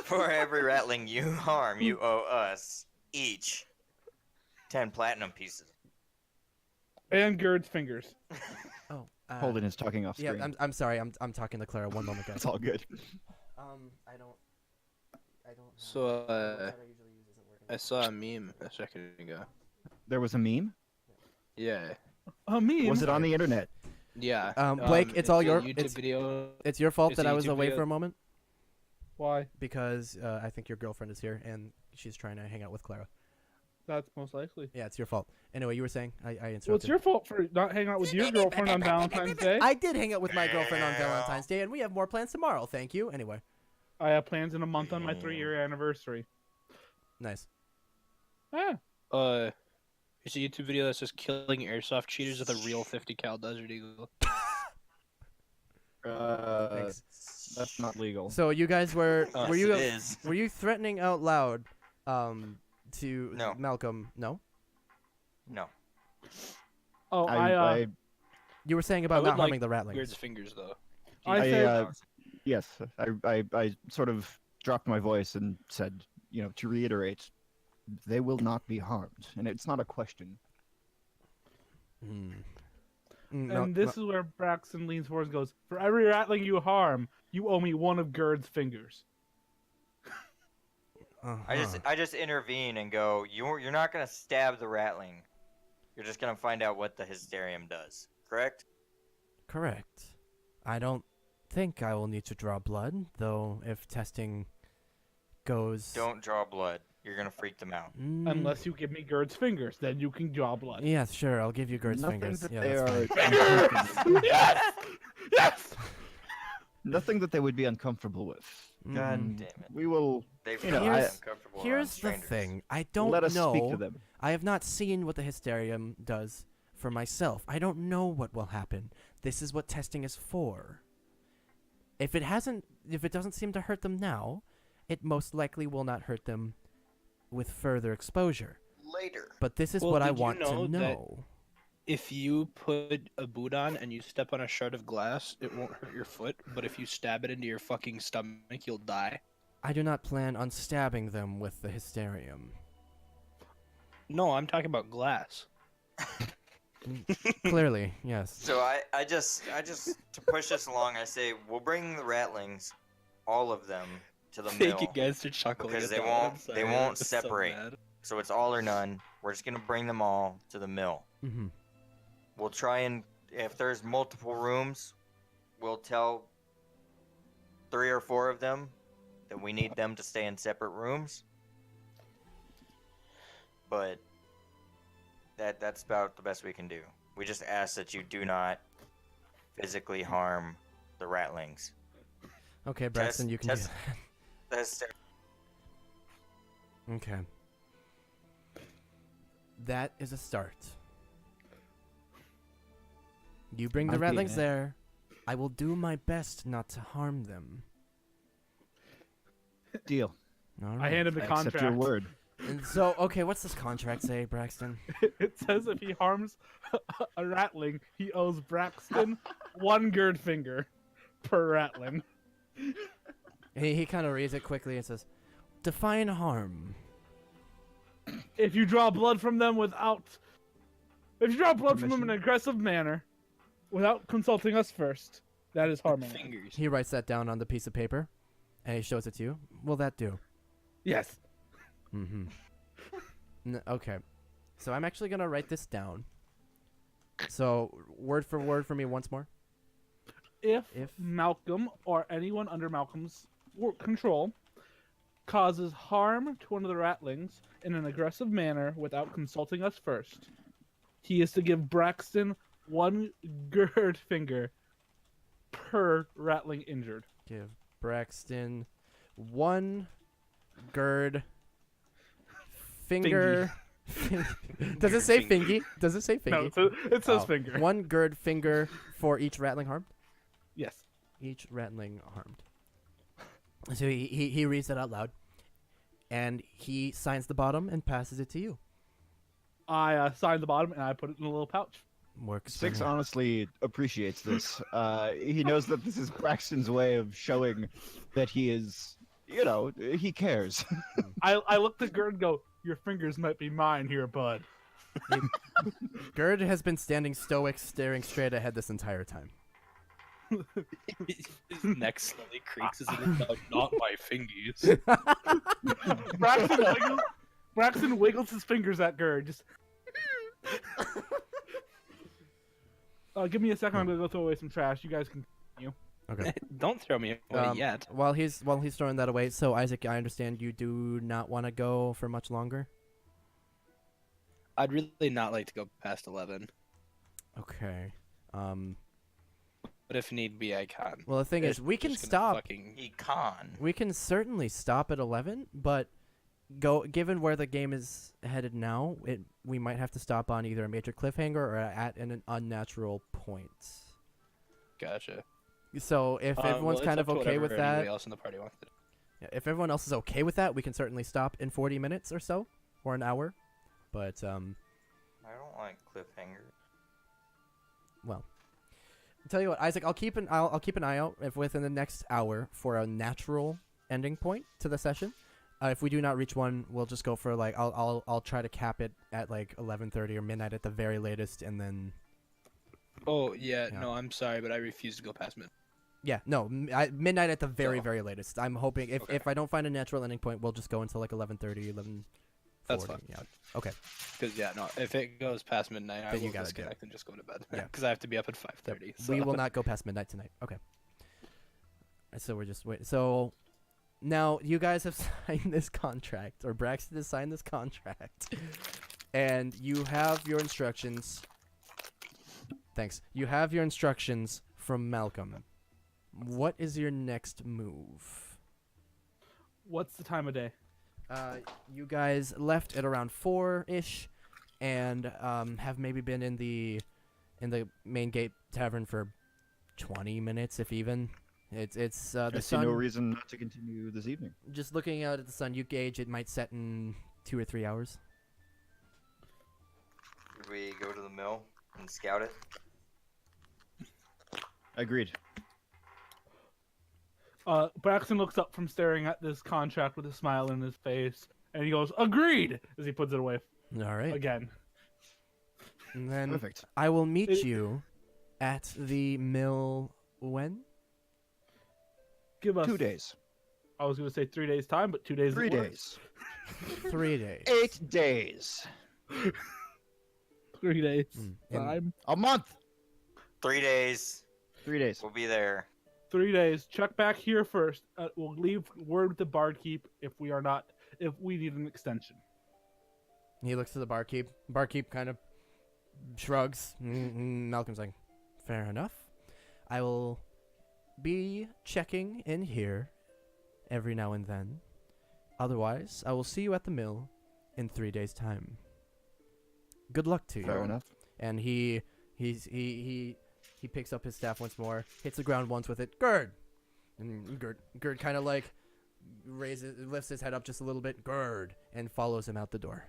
[SPEAKER 2] For every rattling you harm, you owe us each 10 platinum pieces.
[SPEAKER 4] And Gerd's fingers.
[SPEAKER 1] Oh,
[SPEAKER 3] Holden is talking off
[SPEAKER 1] yeah.
[SPEAKER 3] screen.
[SPEAKER 1] I'm sorry. I'm talking to Clara. One moment, guys.
[SPEAKER 3] It's all good.
[SPEAKER 1] I don't.
[SPEAKER 5] So, I saw a meme a second ago.
[SPEAKER 3] There was a meme?
[SPEAKER 5] Yeah.
[SPEAKER 4] A meme.
[SPEAKER 3] Was it on the internet?
[SPEAKER 5] Yeah.
[SPEAKER 1] Blake, it's all
[SPEAKER 5] a
[SPEAKER 1] your.
[SPEAKER 5] YouTube video.
[SPEAKER 1] It's your fault
[SPEAKER 5] It's
[SPEAKER 1] that
[SPEAKER 5] a
[SPEAKER 1] I was
[SPEAKER 5] YouTube
[SPEAKER 1] away
[SPEAKER 5] video.
[SPEAKER 1] for a moment
[SPEAKER 4] Why?
[SPEAKER 1] because I think your girlfriend is here and she's trying to hang out with Clara.
[SPEAKER 4] That's most likely.
[SPEAKER 1] Yeah, it's your fault. Anyway, you were saying I interrupted.
[SPEAKER 4] Well, it's your fault for not hanging out with your girlfriend on Valentine's Day.
[SPEAKER 1] I did hang out with my girlfriend on Valentine's Day, and we have more plans tomorrow. Thank you. Anyway,
[SPEAKER 4] I have plans in a month on my 3-year anniversary.
[SPEAKER 1] nice.
[SPEAKER 4] Ah,
[SPEAKER 5] It's a YouTube video that says killing airsoft cheaters with a real 50 cal Desert Eagle.
[SPEAKER 1] Thanks.
[SPEAKER 3] That's not legal.
[SPEAKER 1] So you guys were
[SPEAKER 5] Yes,
[SPEAKER 1] you
[SPEAKER 2] it is.
[SPEAKER 1] were you threatening out loud to
[SPEAKER 2] No.
[SPEAKER 1] Malcolm. No,
[SPEAKER 2] No.
[SPEAKER 4] Oh,
[SPEAKER 1] you were saying
[SPEAKER 5] I
[SPEAKER 1] about
[SPEAKER 5] would
[SPEAKER 1] not harming
[SPEAKER 5] like
[SPEAKER 1] the ratlings.
[SPEAKER 5] Weird's fingers though.
[SPEAKER 4] I said-
[SPEAKER 3] Yes, I sort of dropped my voice and said, to reiterate, they will not be harmed, and it's not a question.
[SPEAKER 1] Hmm.
[SPEAKER 4] and this is where Braxton leans forward and goes, "For every ratling you harm, you owe me one of Gerd's fingers."
[SPEAKER 2] I just intervene and go, you're not gonna stab the ratling. You're just gonna find out what the hysterium does. Correct?
[SPEAKER 1] Correct. I don't think I will need to draw blood, though. If testing goes,
[SPEAKER 2] Don't draw blood. You're gonna freak them out.
[SPEAKER 4] Unless you give me Gerd's fingers, then you can draw blood.
[SPEAKER 1] Yes, sure. I'll give you Gerd's
[SPEAKER 3] Nothing
[SPEAKER 1] fingers.
[SPEAKER 3] that
[SPEAKER 1] Yeah,
[SPEAKER 3] they
[SPEAKER 1] that's
[SPEAKER 3] are
[SPEAKER 1] fine.
[SPEAKER 3] uncomfortable with.
[SPEAKER 4] Yes! Yes!
[SPEAKER 3] Nothing that they would be uncomfortable with.
[SPEAKER 2] God
[SPEAKER 1] Mm.
[SPEAKER 2] damn it.
[SPEAKER 3] We will
[SPEAKER 2] They've
[SPEAKER 3] You know,
[SPEAKER 2] been
[SPEAKER 1] Here's-
[SPEAKER 2] uncomfortable around
[SPEAKER 1] Here's the
[SPEAKER 2] strangers.
[SPEAKER 1] thing. I don't
[SPEAKER 3] let us
[SPEAKER 1] know.
[SPEAKER 3] speak to them.
[SPEAKER 1] I have not seen what the hysterium does for myself. I don't know what will happen. This is what testing is for. If it doesn't seem to hurt them now, it most likely will not hurt them with further exposure.
[SPEAKER 2] Later.
[SPEAKER 1] But this is
[SPEAKER 5] Well,
[SPEAKER 1] what I
[SPEAKER 5] did you
[SPEAKER 1] want to
[SPEAKER 5] know that-
[SPEAKER 1] know.
[SPEAKER 5] If you put a boot on and you step on a shard of glass, it won't hurt your foot. But if you stab it into your fucking stomach, you'll die.
[SPEAKER 1] I do not plan on stabbing them with the hysterium.
[SPEAKER 5] No, I'm talking about glass.
[SPEAKER 1] Clearly, yes.
[SPEAKER 2] So I just to push this along, I say we'll bring the ratlings, all of them, to the
[SPEAKER 5] Thank
[SPEAKER 2] mill.
[SPEAKER 5] you guys for chuckling.
[SPEAKER 2] Because
[SPEAKER 5] at
[SPEAKER 2] they
[SPEAKER 5] that.
[SPEAKER 2] won't-
[SPEAKER 5] I'm sorry,
[SPEAKER 2] they
[SPEAKER 5] I
[SPEAKER 2] won't
[SPEAKER 5] was so
[SPEAKER 2] separate.
[SPEAKER 5] mad.
[SPEAKER 2] So it's all or none. We're just gonna bring them all to the mill.
[SPEAKER 1] Mm-hmm.
[SPEAKER 2] We'll try and if there's multiple rooms, we'll tell 3 or 4 of them that we need them to stay in separate rooms. But that's about the best we can do. We just ask that you do not physically harm the ratlings.
[SPEAKER 1] Okay, Braxton, you can do
[SPEAKER 2] test- That's
[SPEAKER 1] that. Okay. That is a start. You bring the
[SPEAKER 3] Might be,
[SPEAKER 1] ratlings
[SPEAKER 3] eh?
[SPEAKER 1] there. I will do my best not to harm them.
[SPEAKER 3] Deal.
[SPEAKER 1] All
[SPEAKER 4] I
[SPEAKER 1] right.
[SPEAKER 4] hand him the
[SPEAKER 3] I accept
[SPEAKER 4] contract.
[SPEAKER 3] your word.
[SPEAKER 1] And so, okay, what's this contract say, Braxton?
[SPEAKER 4] It says if he harms a ratling, he owes Braxton one Gerd finger per ratling.
[SPEAKER 1] He kind of reads it quickly and says, "Define harm."
[SPEAKER 4] If you draw blood from them if you draw blood from them in an aggressive manner, without consulting us first, that is harming them.
[SPEAKER 5] Fingers.
[SPEAKER 1] He writes that down on the piece of paper, and he shows it to you. Will that do?
[SPEAKER 4] Yes.
[SPEAKER 1] Mm-hmm. Okay. So I'm actually gonna write this down. So word for word for me once more.
[SPEAKER 4] If
[SPEAKER 1] If
[SPEAKER 4] Malcolm or anyone under Malcolm's control causes harm to one of the ratlings in an aggressive manner without consulting us first, he is to give Braxton one Gerd finger per ratling injured.
[SPEAKER 1] give Braxton one Gerd finger. Does it say fingy? Does it say fingy?
[SPEAKER 4] No, it says
[SPEAKER 1] Oh,
[SPEAKER 4] finger.
[SPEAKER 1] One Gerd finger for each rattling harmed.
[SPEAKER 4] Yes.
[SPEAKER 1] Each rattling harmed. So he reads that out loud, and he signs the bottom and passes it to you.
[SPEAKER 4] I signed the bottom and I put it in a little pouch.
[SPEAKER 1] Works. for
[SPEAKER 3] Six
[SPEAKER 1] me.
[SPEAKER 3] honestly appreciates this. He knows that this is Braxton's way of showing that he is, he cares.
[SPEAKER 4] I looked at Gerd and go, "Your fingers might be mine here, bud."
[SPEAKER 1] Gerd has been standing stoic, staring straight ahead this entire time.
[SPEAKER 5] His neck slowly creaks as it is not my fingies.
[SPEAKER 4] Braxton wiggles his fingers at Gerd. Just. Give me a second. I'm gonna go throw away some trash. You guys can.
[SPEAKER 1] Okay.
[SPEAKER 5] Don't throw me away yet.
[SPEAKER 1] While he's throwing that away, so Isaac, I understand you do not want to go for much longer.
[SPEAKER 5] I'd really not like to go past 11,
[SPEAKER 1] Okay.
[SPEAKER 5] but if need be, I can.
[SPEAKER 1] Well, the thing is, we can
[SPEAKER 5] Just gonna
[SPEAKER 1] stop.
[SPEAKER 5] fucking-
[SPEAKER 2] Econ.
[SPEAKER 1] We can certainly stop at 11, but given where the game is headed now, we might have to stop on either a major cliffhanger or at an unnatural point.
[SPEAKER 5] Gotcha.
[SPEAKER 1] So if everyone's
[SPEAKER 5] well,
[SPEAKER 1] kind
[SPEAKER 5] it's
[SPEAKER 1] of
[SPEAKER 5] up to
[SPEAKER 1] okay with
[SPEAKER 5] whatever anybody
[SPEAKER 1] that,
[SPEAKER 5] else in the party wants to do.
[SPEAKER 1] If everyone else is okay with that, we can certainly stop in 40 minutes or so, or an hour. But
[SPEAKER 2] I don't like cliffhanger.
[SPEAKER 1] well, I'll tell you what, Isaac, I'll keep an eye out if within the next hour for a natural ending point to the session. If we do not reach one, we'll just go for like I'll try to cap it at like 11:30 or midnight at the very latest, and then
[SPEAKER 5] Oh yeah,
[SPEAKER 1] Yeah.
[SPEAKER 5] no, I'm sorry, but I refuse to go past midnight.
[SPEAKER 1] yeah, no, midnight at the very
[SPEAKER 5] So-
[SPEAKER 1] very latest. I'm hoping
[SPEAKER 5] Okay.
[SPEAKER 1] if I don't find a natural ending point, we'll just go until like 11:30, 11:40.
[SPEAKER 5] That's fine.
[SPEAKER 1] Yeah. Okay.
[SPEAKER 5] Because yeah, no, if it goes past midnight, I
[SPEAKER 1] Then you
[SPEAKER 5] will
[SPEAKER 1] gotta do
[SPEAKER 5] disconnect and just go to bed.
[SPEAKER 1] Yeah.
[SPEAKER 5] Because I have to be up at 5:30. So.
[SPEAKER 1] We will not go past midnight tonight. Okay. So we're just waiting. So now you guys have signed this contract, or Braxton has signed this contract, and you have your instructions. Thanks. You have your instructions from Malcolm. What is your next move?
[SPEAKER 4] What's the time of day?
[SPEAKER 1] You guys left at around 4-ish, and have maybe been in the main gate tavern for 20 minutes, if even. It's
[SPEAKER 3] I
[SPEAKER 1] the
[SPEAKER 3] see
[SPEAKER 1] sun.
[SPEAKER 3] no reason not to continue this evening.
[SPEAKER 1] Just looking out at the sun, you gauge it might set in 2 or 3 hours.
[SPEAKER 2] Should we go to the mill and scout it?
[SPEAKER 3] Agreed.
[SPEAKER 4] Braxton looks up from staring at this contract with a smile on his face, and he goes, "Agreed!" as he puts it away
[SPEAKER 1] All right.
[SPEAKER 4] again.
[SPEAKER 1] And then
[SPEAKER 3] Perfect.
[SPEAKER 1] I will meet
[SPEAKER 4] It-
[SPEAKER 1] you at the mill when?
[SPEAKER 4] Give us
[SPEAKER 3] 2 days.
[SPEAKER 4] I was going to say 3 days time, but 2 days.
[SPEAKER 3] 3
[SPEAKER 4] at work.
[SPEAKER 3] days.
[SPEAKER 1] 3 days.
[SPEAKER 3] 8 days.
[SPEAKER 4] 3 days
[SPEAKER 1] And
[SPEAKER 4] time.
[SPEAKER 3] A month.
[SPEAKER 2] 3 days.
[SPEAKER 3] 3 days.
[SPEAKER 2] We'll be there.
[SPEAKER 4] 3 days. Check back here first. We'll leave word with the barkeep if we need an extension.
[SPEAKER 1] he looks to the barkeep. Barkeep kind of shrugs. Malcolm's like, fair enough. I will be checking in here every now and then. Otherwise, I will see you at the mill in 3 days' time. Good luck to you.
[SPEAKER 3] Fair enough.
[SPEAKER 1] And he picks up his staff once more, hits the ground once with it. Gerd, and Gerd kind of like lifts his head up just a little bit. Gerd, and follows him out the door.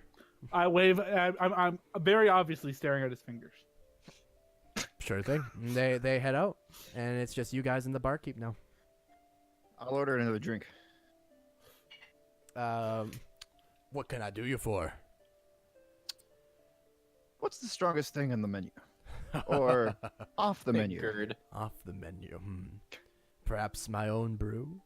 [SPEAKER 4] I wave. I'm very obviously staring at his fingers.
[SPEAKER 1] Sure thing. And they head out, and it's just you guys and the barkeep now.
[SPEAKER 3] I'll order another drink.
[SPEAKER 1] What can I do you for?
[SPEAKER 3] What's the strongest thing on the menu? Or off the
[SPEAKER 5] Hey,
[SPEAKER 3] menu?
[SPEAKER 5] Gerd.
[SPEAKER 1] Off the menu. Perhaps my own brew.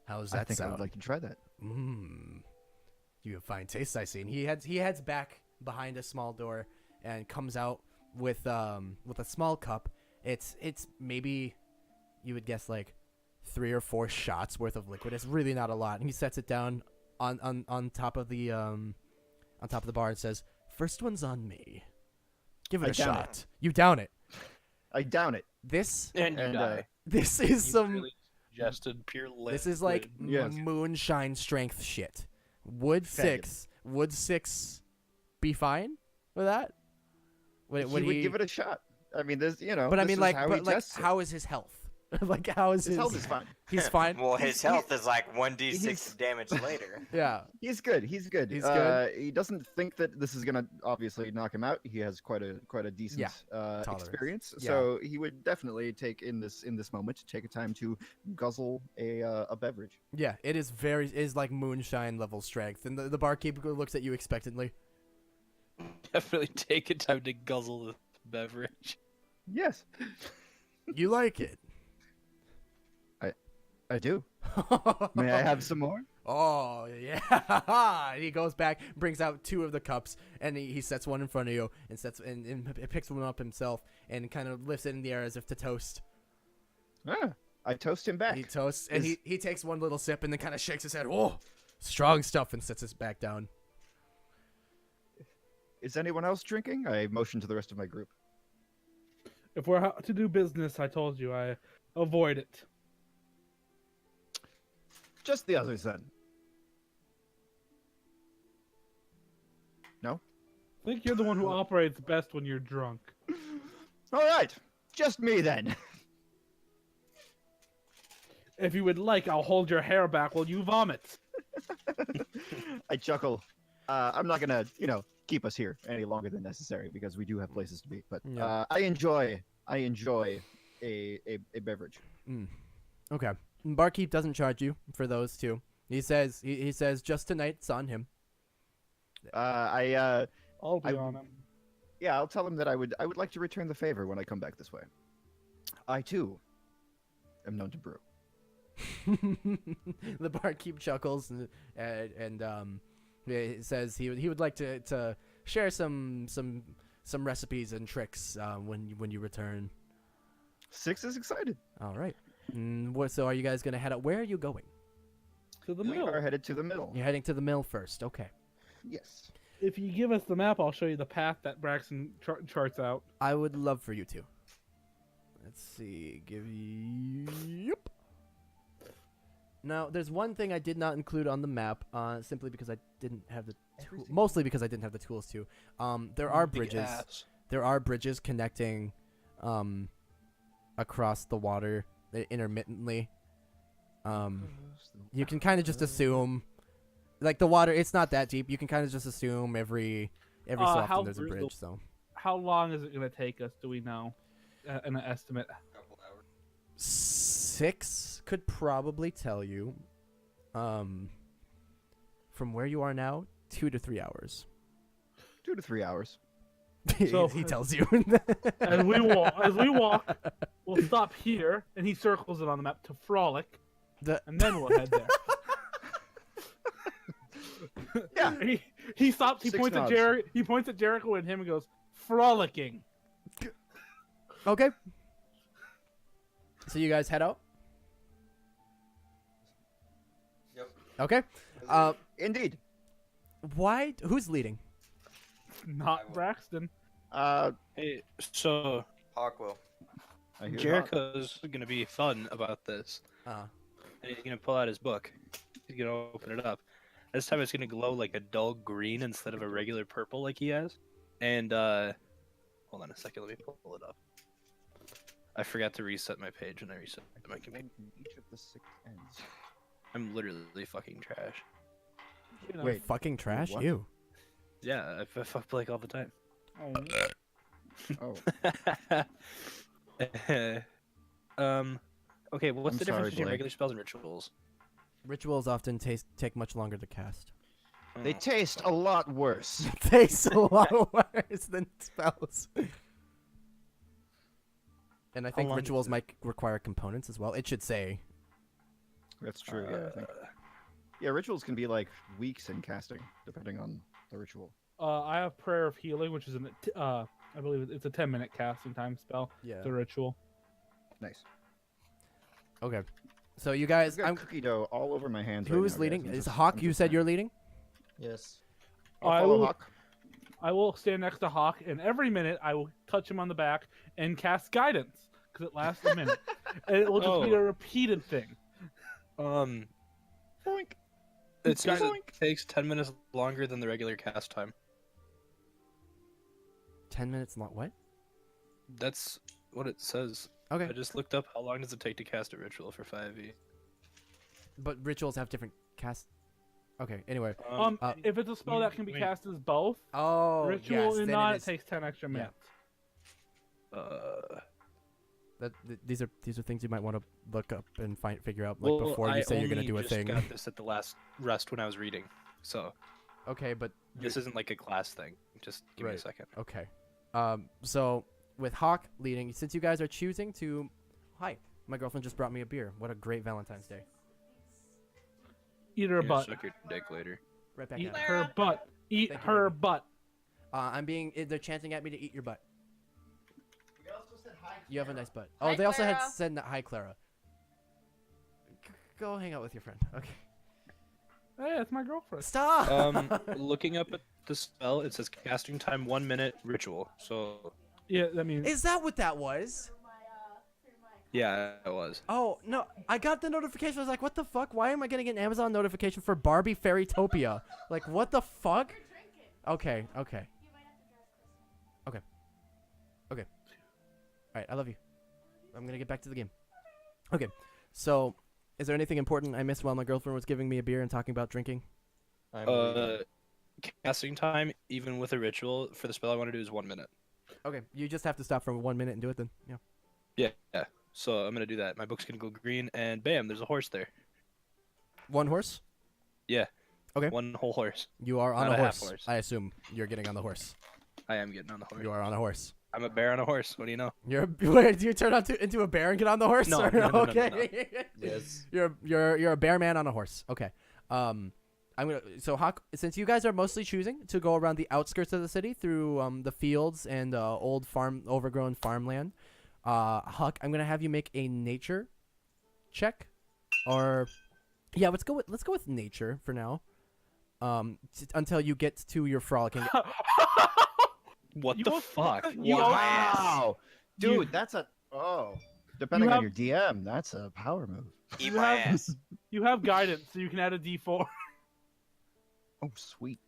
[SPEAKER 1] How's that
[SPEAKER 3] I think I
[SPEAKER 1] sound?
[SPEAKER 3] would like to try that.
[SPEAKER 1] You have fine taste, I see. And he heads back behind a small door and comes out with a small cup. It's maybe you would guess like 3 or 4 shots worth of liquid. It's really not a lot. And he sets it down on top of the bar and says, "First one's on me. Give it
[SPEAKER 3] I
[SPEAKER 1] a
[SPEAKER 3] down
[SPEAKER 1] shot." You down it.
[SPEAKER 3] I down it.
[SPEAKER 1] This
[SPEAKER 5] And you
[SPEAKER 3] And,
[SPEAKER 5] die.
[SPEAKER 1] this is
[SPEAKER 5] You
[SPEAKER 1] some
[SPEAKER 5] really suggested pure liquid.
[SPEAKER 1] this is like
[SPEAKER 3] Yes.
[SPEAKER 1] moonshine strength shit. Would
[SPEAKER 3] Fabulous.
[SPEAKER 1] 6 be fine with that? Would
[SPEAKER 3] He would give it a shot. I mean, this,
[SPEAKER 1] But I
[SPEAKER 3] this
[SPEAKER 1] mean,
[SPEAKER 3] is
[SPEAKER 1] like,
[SPEAKER 3] how he
[SPEAKER 1] but like,
[SPEAKER 3] tests it.
[SPEAKER 1] how is his health? Like, how is
[SPEAKER 3] His health is fine.
[SPEAKER 1] He's fine.
[SPEAKER 2] Well, his health is like 1d6
[SPEAKER 3] he's-
[SPEAKER 2] damage later.
[SPEAKER 1] Yeah.
[SPEAKER 3] He's good. He's good.
[SPEAKER 1] He's good?
[SPEAKER 3] He doesn't think that this is gonna obviously knock him out. He has quite a decent
[SPEAKER 1] Tolerance.
[SPEAKER 3] experience.
[SPEAKER 1] Yeah.
[SPEAKER 3] So he would definitely take in this moment take a time to guzzle a beverage.
[SPEAKER 1] Yeah. It is like moonshine level strength, and the barkeep looks at you expectantly.
[SPEAKER 5] Definitely take a time to guzzle the beverage.
[SPEAKER 3] Yes,
[SPEAKER 1] You like it?
[SPEAKER 3] I do. May I have some more?
[SPEAKER 1] Oh yeah. And he goes back, brings out 2 of the cups, and he sets one in front of you, and picks one up himself, and kind of lifts it in the air as if to toast.
[SPEAKER 3] I toast him back.
[SPEAKER 1] He toasts, and
[SPEAKER 3] Is-
[SPEAKER 1] he takes one little sip, and then kind of shakes his head. Oh, strong stuff, and sets it back down.
[SPEAKER 3] Is anyone else drinking? I motion to the rest of my group.
[SPEAKER 4] If we're out to do business, I told you, I avoid it.
[SPEAKER 3] Just the others then. No?
[SPEAKER 4] I think you're the one who operates best when you're drunk.
[SPEAKER 3] All right, just me then.
[SPEAKER 4] If you would like, I'll hold your hair back while you vomit.
[SPEAKER 3] I chuckle. I'm not gonna, keep us here any longer than necessary because we do have places to be. But
[SPEAKER 1] Yeah.
[SPEAKER 3] I enjoy a beverage.
[SPEAKER 1] Okay. Barkeep doesn't charge you for those two. He says he says just tonight it's on him.
[SPEAKER 4] I'll be
[SPEAKER 3] I-
[SPEAKER 4] on him.
[SPEAKER 3] Yeah, I'll tell him that I would like to return the favor when I come back this way. I too am known to brew.
[SPEAKER 1] The barkeep chuckles and he says he would like to share some recipes and tricks when you return.
[SPEAKER 3] 6 is excited.
[SPEAKER 1] All right. So are you guys gonna head out? Where are you going?
[SPEAKER 4] To the
[SPEAKER 3] We
[SPEAKER 4] mill.
[SPEAKER 3] are headed to the middle.
[SPEAKER 1] You're heading to the mill first. Okay.
[SPEAKER 3] Yes.
[SPEAKER 4] If you give us the map, I'll show you the path that Braxton charts out.
[SPEAKER 1] I would love for you to. Let's see. Give you. Yep. Now, there's one thing I did not include on the map, simply because I didn't have the mostly because I didn't have the tools to. There are
[SPEAKER 5] Big
[SPEAKER 1] bridges.
[SPEAKER 5] ass.
[SPEAKER 1] There are bridges connecting, across the water intermittently. You can kind of just assume, like the water, it's not that deep. You can kind of just assume every so
[SPEAKER 4] how
[SPEAKER 1] often there's a
[SPEAKER 4] bridge-
[SPEAKER 1] bridge. So
[SPEAKER 4] How long is it going to take us? Do we know? An estimate.
[SPEAKER 1] 6 could probably tell you, from where you are now, 2 to 3 hours.
[SPEAKER 3] 2 to 3 hours.
[SPEAKER 4] So-
[SPEAKER 1] He tells you.
[SPEAKER 4] As we walk, we'll stop here, and he circles it on the map to Frolic, and then we'll head there.
[SPEAKER 3] Yeah.
[SPEAKER 4] He stops. He
[SPEAKER 3] 6
[SPEAKER 4] points
[SPEAKER 3] nods.
[SPEAKER 4] at Jerry. He points at Jericho and him and goes, "Frolicking."
[SPEAKER 1] Okay. So you guys head out.
[SPEAKER 2] Yep.
[SPEAKER 1] Okay.
[SPEAKER 3] Indeed.
[SPEAKER 1] Why? Who's leading?
[SPEAKER 4] Not Braxton.
[SPEAKER 5] Hey, so
[SPEAKER 2] Hawk will.
[SPEAKER 3] I hear
[SPEAKER 5] Jericho's gonna be fun about this, and he's gonna pull out his book. He's gonna open it up. This time it's gonna glow like a dull green instead of a regular purple like he has. And hold on a second, let me pull it up. I forgot to reset my page when I reset my computer.
[SPEAKER 3] Each of the 6 ends.
[SPEAKER 5] I'm literally fucking trash.
[SPEAKER 4] You know,
[SPEAKER 3] Wait.
[SPEAKER 1] Fucking trash.
[SPEAKER 3] what?
[SPEAKER 1] You.
[SPEAKER 5] Yeah, I fuck Blake all the time.
[SPEAKER 3] Oh.
[SPEAKER 5] Okay, what's
[SPEAKER 3] I'm
[SPEAKER 5] the difference
[SPEAKER 3] sorry,
[SPEAKER 5] between
[SPEAKER 3] Blake.
[SPEAKER 5] regular spells and rituals?
[SPEAKER 1] Rituals often take much longer to cast.
[SPEAKER 3] They
[SPEAKER 5] Oh.
[SPEAKER 3] taste a lot worse.
[SPEAKER 1] Tastes a lot worse than spells. And I think
[SPEAKER 5] long
[SPEAKER 1] rituals
[SPEAKER 5] is it?
[SPEAKER 1] might require components as well. It should say.
[SPEAKER 3] That's true. Yeah, I think. Yeah, rituals can be like weeks in casting, depending on the ritual.
[SPEAKER 4] I have Prayer of Healing, which is I believe it's a 10-minute casting time spell.
[SPEAKER 1] Yeah.
[SPEAKER 4] It's a ritual.
[SPEAKER 3] Nice.
[SPEAKER 1] Okay. So you guys,
[SPEAKER 3] I've got cookie dough all over my hands.
[SPEAKER 1] who's
[SPEAKER 3] right now,
[SPEAKER 1] leading?
[SPEAKER 3] guys. I'm
[SPEAKER 1] Is
[SPEAKER 3] just-
[SPEAKER 1] Hawk?
[SPEAKER 3] I'm
[SPEAKER 1] You
[SPEAKER 3] just
[SPEAKER 1] said
[SPEAKER 3] saying.
[SPEAKER 1] you're leading.
[SPEAKER 2] Yes.
[SPEAKER 3] I'll
[SPEAKER 4] I
[SPEAKER 3] follow
[SPEAKER 4] will-
[SPEAKER 3] Hawk.
[SPEAKER 4] I will stand next to Hawk, and every minute I will touch him on the back and cast guidance because it lasts a minute, and it will just be
[SPEAKER 5] Oh.
[SPEAKER 4] a repeated thing.
[SPEAKER 3] Boink.
[SPEAKER 5] It says
[SPEAKER 3] Boink.
[SPEAKER 5] it takes 10 minutes longer than the regular cast time.
[SPEAKER 1] 10 minutes long. What?
[SPEAKER 5] That's what it says.
[SPEAKER 1] Okay.
[SPEAKER 5] I just looked up how long does it take to cast a ritual for 5e.
[SPEAKER 1] But rituals have different cast. Okay. Anyway.
[SPEAKER 4] If it's a spell that can be
[SPEAKER 5] wait.
[SPEAKER 4] cast as both,
[SPEAKER 1] Oh.
[SPEAKER 4] ritual
[SPEAKER 1] yes,
[SPEAKER 4] and
[SPEAKER 1] then
[SPEAKER 4] not,
[SPEAKER 1] it
[SPEAKER 4] it
[SPEAKER 1] is-
[SPEAKER 4] takes 10 extra minutes.
[SPEAKER 1] These are things you might want to look up and figure out like before you say you're gonna do a thing.
[SPEAKER 5] I got this at the last rest when I was reading, so
[SPEAKER 1] Okay, but
[SPEAKER 5] this isn't like a class thing. Just give me a
[SPEAKER 1] Right.
[SPEAKER 5] second.
[SPEAKER 1] okay. So with Hawk leading, since you guys are choosing to, hi, my girlfriend just brought me a beer. What a great Valentine's Day.
[SPEAKER 4] Eat her
[SPEAKER 5] Yeah,
[SPEAKER 4] butt.
[SPEAKER 5] suck your dick later.
[SPEAKER 1] Right back
[SPEAKER 4] Eat
[SPEAKER 1] at it.
[SPEAKER 4] her butt. Eat
[SPEAKER 1] Thank you,
[SPEAKER 4] her
[SPEAKER 1] baby.
[SPEAKER 4] butt.
[SPEAKER 1] They're chanting at me to eat your butt. You have a nice butt.
[SPEAKER 6] Hi,
[SPEAKER 1] Oh, they also had
[SPEAKER 6] Clara.
[SPEAKER 1] said hi, Clara. Go hang out with your friend. Okay.
[SPEAKER 4] Hey, that's my girlfriend.
[SPEAKER 1] Stop.
[SPEAKER 5] Looking up at the spell, it says casting time 1 minute ritual. So
[SPEAKER 4] Yeah, that means
[SPEAKER 1] Is that what that was?
[SPEAKER 5] yeah, it was.
[SPEAKER 1] Oh no! I got the notification. I was like, "What the fuck? Why am I getting an Amazon notification for Barbie Fairytopia? Like, what the fuck?" Okay. Okay. Okay. Okay. All right. I love you. I'm gonna get back to the game. Okay. So, Is there anything important I missed while my girlfriend was giving me a beer and talking about drinking?
[SPEAKER 5] Casting time, even with a ritual for the spell I want to do, is 1 minute.
[SPEAKER 1] Okay, you just have to stop for 1 minute and do it then. Yeah.
[SPEAKER 5] Yeah. So I'm gonna do that. My book's gonna go green, and bam, there's a horse there.
[SPEAKER 1] One horse?
[SPEAKER 5] Yeah.
[SPEAKER 1] Okay.
[SPEAKER 5] One whole horse.
[SPEAKER 1] You are on
[SPEAKER 5] Not
[SPEAKER 1] a
[SPEAKER 5] a half
[SPEAKER 1] horse.
[SPEAKER 5] horse.
[SPEAKER 1] I assume you're getting on the horse.
[SPEAKER 5] I am getting on the horse.
[SPEAKER 1] You are on a horse.
[SPEAKER 5] I'm a bear on a horse. What do you know?
[SPEAKER 1] Where do you turn into a bear and get on the horse?
[SPEAKER 5] No,
[SPEAKER 1] or-
[SPEAKER 5] no, no,
[SPEAKER 1] okay.
[SPEAKER 2] Yes.
[SPEAKER 1] You're a bear man on a horse. Okay. So Hawk, since you guys are mostly choosing to go around the outskirts of the city through the fields and old overgrown farmland, Hawk, I'm gonna have you make a nature check, or yeah, let's go with nature for now. Until you get to your frolicking.
[SPEAKER 5] What
[SPEAKER 4] You
[SPEAKER 5] the
[SPEAKER 4] won't-
[SPEAKER 5] fuck?
[SPEAKER 4] you
[SPEAKER 2] Wow.
[SPEAKER 4] won't-
[SPEAKER 3] Wow, dude,
[SPEAKER 4] You-
[SPEAKER 3] that's a depending
[SPEAKER 4] have-
[SPEAKER 3] on your DM, that's a power move.
[SPEAKER 2] Eat
[SPEAKER 4] You
[SPEAKER 2] my
[SPEAKER 4] have-
[SPEAKER 2] ass.
[SPEAKER 4] You have guidance, so you can add a D4.
[SPEAKER 3] Oh, sweet.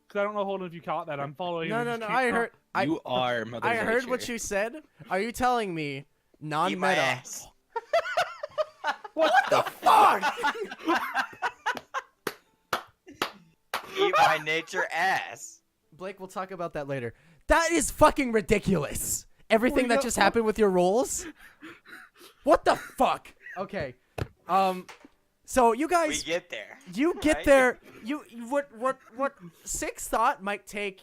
[SPEAKER 4] Because I don't know, Holden, if you caught that. I'm following.
[SPEAKER 1] No,
[SPEAKER 4] him
[SPEAKER 1] no,
[SPEAKER 4] and
[SPEAKER 1] no.
[SPEAKER 4] just
[SPEAKER 1] I
[SPEAKER 4] can't-
[SPEAKER 1] heard.
[SPEAKER 5] You are Mother
[SPEAKER 1] I heard what
[SPEAKER 5] Nature.
[SPEAKER 1] you said. Are you telling me
[SPEAKER 2] Eat my
[SPEAKER 1] non-meta?
[SPEAKER 2] ass.
[SPEAKER 1] What the fuck?
[SPEAKER 2] Eat my nature ass.
[SPEAKER 1] Blake, we'll talk about that later. That is fucking ridiculous. Everything that just happened with your rolls. What the fuck? Okay. So you
[SPEAKER 2] We
[SPEAKER 1] guys,
[SPEAKER 2] get there.
[SPEAKER 1] you get
[SPEAKER 2] right?
[SPEAKER 1] there. What Six thought might take,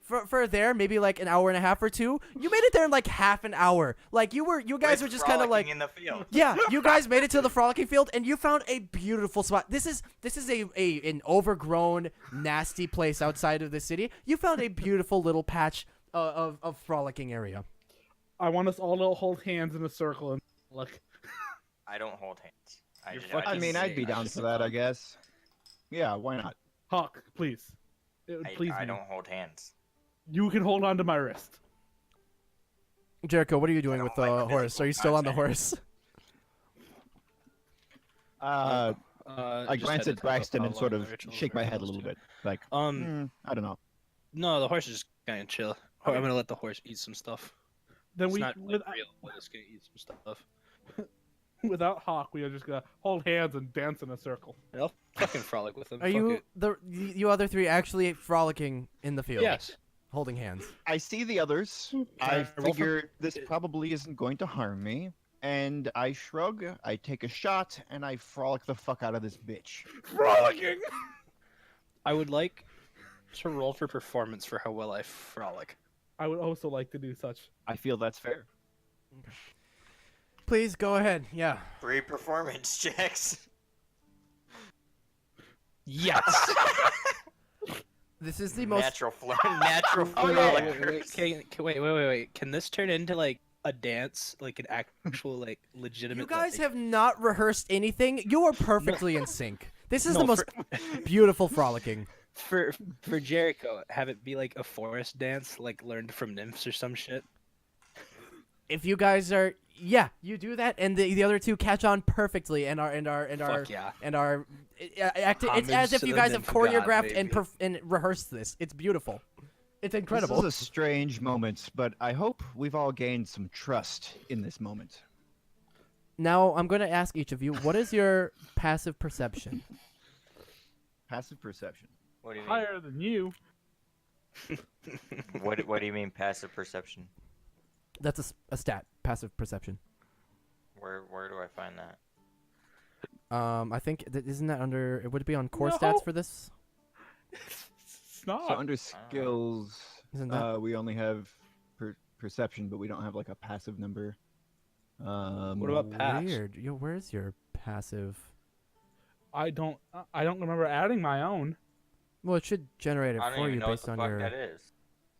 [SPEAKER 1] for there maybe like an hour and a half or two. You made it there in like half an hour. Like you guys
[SPEAKER 2] With
[SPEAKER 1] were just kind of like
[SPEAKER 2] frolicking in the field.
[SPEAKER 1] yeah, you guys made it to the frolicking field and you found a beautiful spot. This is an overgrown, nasty place outside of the city. You found a beautiful little patch of frolicking area.
[SPEAKER 4] I want us all to hold hands in a circle and look.
[SPEAKER 2] I don't hold hands.
[SPEAKER 5] You're
[SPEAKER 2] just
[SPEAKER 5] fucking
[SPEAKER 3] I mean, I'd be
[SPEAKER 2] sit.
[SPEAKER 3] down for that, I guess. Yeah, why not?
[SPEAKER 4] Hawk, please. It would please
[SPEAKER 2] I
[SPEAKER 4] me.
[SPEAKER 2] don't hold hands.
[SPEAKER 4] You can hold on to my wrist.
[SPEAKER 1] Jericho, what are you doing
[SPEAKER 2] I
[SPEAKER 1] with
[SPEAKER 2] don't
[SPEAKER 1] the
[SPEAKER 2] like
[SPEAKER 1] horse? Are you still on the horse?
[SPEAKER 3] I
[SPEAKER 5] just
[SPEAKER 3] glance
[SPEAKER 5] had to
[SPEAKER 3] at
[SPEAKER 5] talk
[SPEAKER 3] Braxton
[SPEAKER 5] about
[SPEAKER 3] and
[SPEAKER 5] how
[SPEAKER 3] sort
[SPEAKER 5] long
[SPEAKER 3] of
[SPEAKER 5] the ritual
[SPEAKER 3] shake my head a
[SPEAKER 5] was
[SPEAKER 3] little
[SPEAKER 5] to.
[SPEAKER 3] bit, like, I don't know.
[SPEAKER 5] No, the horse is just kind of chill. I'm gonna let the horse eat some stuff.
[SPEAKER 4] Then
[SPEAKER 5] It's
[SPEAKER 4] we,
[SPEAKER 5] not like, real, but it's gonna eat some stuff.
[SPEAKER 4] without Hawk, we are just gonna hold hands and dance in a circle.
[SPEAKER 5] I'll fucking frolic with him.
[SPEAKER 1] Are you you other three actually frolicking in the field?
[SPEAKER 5] Yes.
[SPEAKER 1] Holding hands.
[SPEAKER 3] I see the others. I
[SPEAKER 5] I roll for-
[SPEAKER 3] figure this probably isn't going to harm me. And I shrug, I take a shot, and I frolic the fuck out of this bitch.
[SPEAKER 4] Frolicking!
[SPEAKER 5] I would like to roll for performance for how well I frolic.
[SPEAKER 4] I would also like to do such.
[SPEAKER 3] I feel that's fair.
[SPEAKER 1] Please go ahead. Yeah.
[SPEAKER 2] 3 performance checks.
[SPEAKER 5] Yes.
[SPEAKER 1] This is the most
[SPEAKER 2] Natural natural
[SPEAKER 3] Oh, yeah.
[SPEAKER 2] frolickers.
[SPEAKER 5] Wait. Can this turn into like a dance, like an actual, like legitimate?
[SPEAKER 1] You guys
[SPEAKER 5] like...
[SPEAKER 1] have not rehearsed anything. You are perfectly in sync. This is
[SPEAKER 5] No,
[SPEAKER 1] the most beautiful frolicking.
[SPEAKER 5] for Jericho, have it be like a forest dance, like learned from nymphs or some shit.
[SPEAKER 1] If you guys are, yeah, you do that, and the other two catch on perfectly, and are
[SPEAKER 5] Fuck yeah.
[SPEAKER 1] it's as
[SPEAKER 5] Homage
[SPEAKER 1] if
[SPEAKER 5] to
[SPEAKER 1] you
[SPEAKER 5] the
[SPEAKER 1] guys have
[SPEAKER 5] nymph god,
[SPEAKER 1] choreographed
[SPEAKER 5] baby.
[SPEAKER 1] and rehearsed this. It's beautiful. It's incredible.
[SPEAKER 3] This is a strange moment, but I hope we've all gained some trust in this moment.
[SPEAKER 1] Now I'm going to ask each of you, what is your passive perception?
[SPEAKER 3] Passive perception.
[SPEAKER 2] What do you mean?
[SPEAKER 4] Higher than you.
[SPEAKER 2] What do you mean passive perception?
[SPEAKER 1] That's a stat. Passive perception.
[SPEAKER 2] Where do I find that?
[SPEAKER 1] I think isn't that under? Would it be on core
[SPEAKER 4] No.
[SPEAKER 1] stats for this?
[SPEAKER 4] It's not.
[SPEAKER 3] So under skills,
[SPEAKER 1] Isn't that?
[SPEAKER 3] we only have perception, but we don't have like a passive number.
[SPEAKER 5] What about pass?
[SPEAKER 1] Weird. Yo, where's your passive?
[SPEAKER 4] I don't remember adding my own.
[SPEAKER 1] Well, it should generate it
[SPEAKER 2] I don't
[SPEAKER 1] for
[SPEAKER 2] even
[SPEAKER 1] you
[SPEAKER 2] know what
[SPEAKER 1] based
[SPEAKER 2] the
[SPEAKER 1] on
[SPEAKER 2] fuck
[SPEAKER 1] your.
[SPEAKER 2] that is.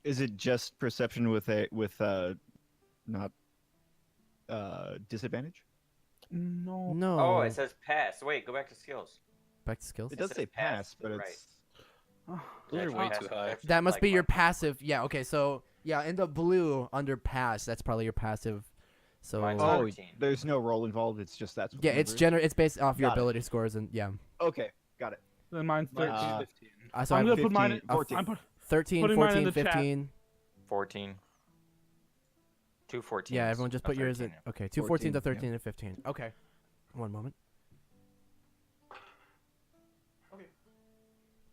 [SPEAKER 3] Is it just perception with not disadvantage?
[SPEAKER 4] No.
[SPEAKER 1] No.
[SPEAKER 2] Oh, it says pass. Wait, go back to skills.
[SPEAKER 1] back to skills.
[SPEAKER 3] It does
[SPEAKER 2] says
[SPEAKER 3] say
[SPEAKER 2] pass,
[SPEAKER 3] pass, but
[SPEAKER 2] right.
[SPEAKER 3] it's
[SPEAKER 5] Those are
[SPEAKER 2] Actually,
[SPEAKER 5] way
[SPEAKER 2] passive
[SPEAKER 5] too high.
[SPEAKER 2] perception
[SPEAKER 1] That
[SPEAKER 2] is
[SPEAKER 1] must
[SPEAKER 2] like
[SPEAKER 1] be your
[SPEAKER 2] my-
[SPEAKER 1] passive. Yeah. Okay. So yeah, in the blue under pass, that's probably your passive. So
[SPEAKER 2] Mine's
[SPEAKER 3] oh,
[SPEAKER 2] 13.
[SPEAKER 3] there's no roll involved. It's just that's what
[SPEAKER 1] yeah,
[SPEAKER 3] the
[SPEAKER 1] it's
[SPEAKER 3] number is?
[SPEAKER 1] it's based off your
[SPEAKER 3] Got it.
[SPEAKER 1] ability scores and yeah.
[SPEAKER 3] Okay, got it.
[SPEAKER 4] Then mine's
[SPEAKER 5] Mine's
[SPEAKER 4] 13.
[SPEAKER 5] 15.
[SPEAKER 1] So
[SPEAKER 4] I'm
[SPEAKER 1] I'm
[SPEAKER 4] gonna put mine in.
[SPEAKER 3] 15, 14.
[SPEAKER 4] I'm put,
[SPEAKER 1] 13,
[SPEAKER 4] putting mine in
[SPEAKER 1] 14,
[SPEAKER 4] the chat.
[SPEAKER 1] 15.
[SPEAKER 2] 14. 2 14.
[SPEAKER 1] Yeah, everyone just put yours in. Okay, 2 14 to
[SPEAKER 3] 14,
[SPEAKER 1] 13 and 15. Okay. One moment. Okay.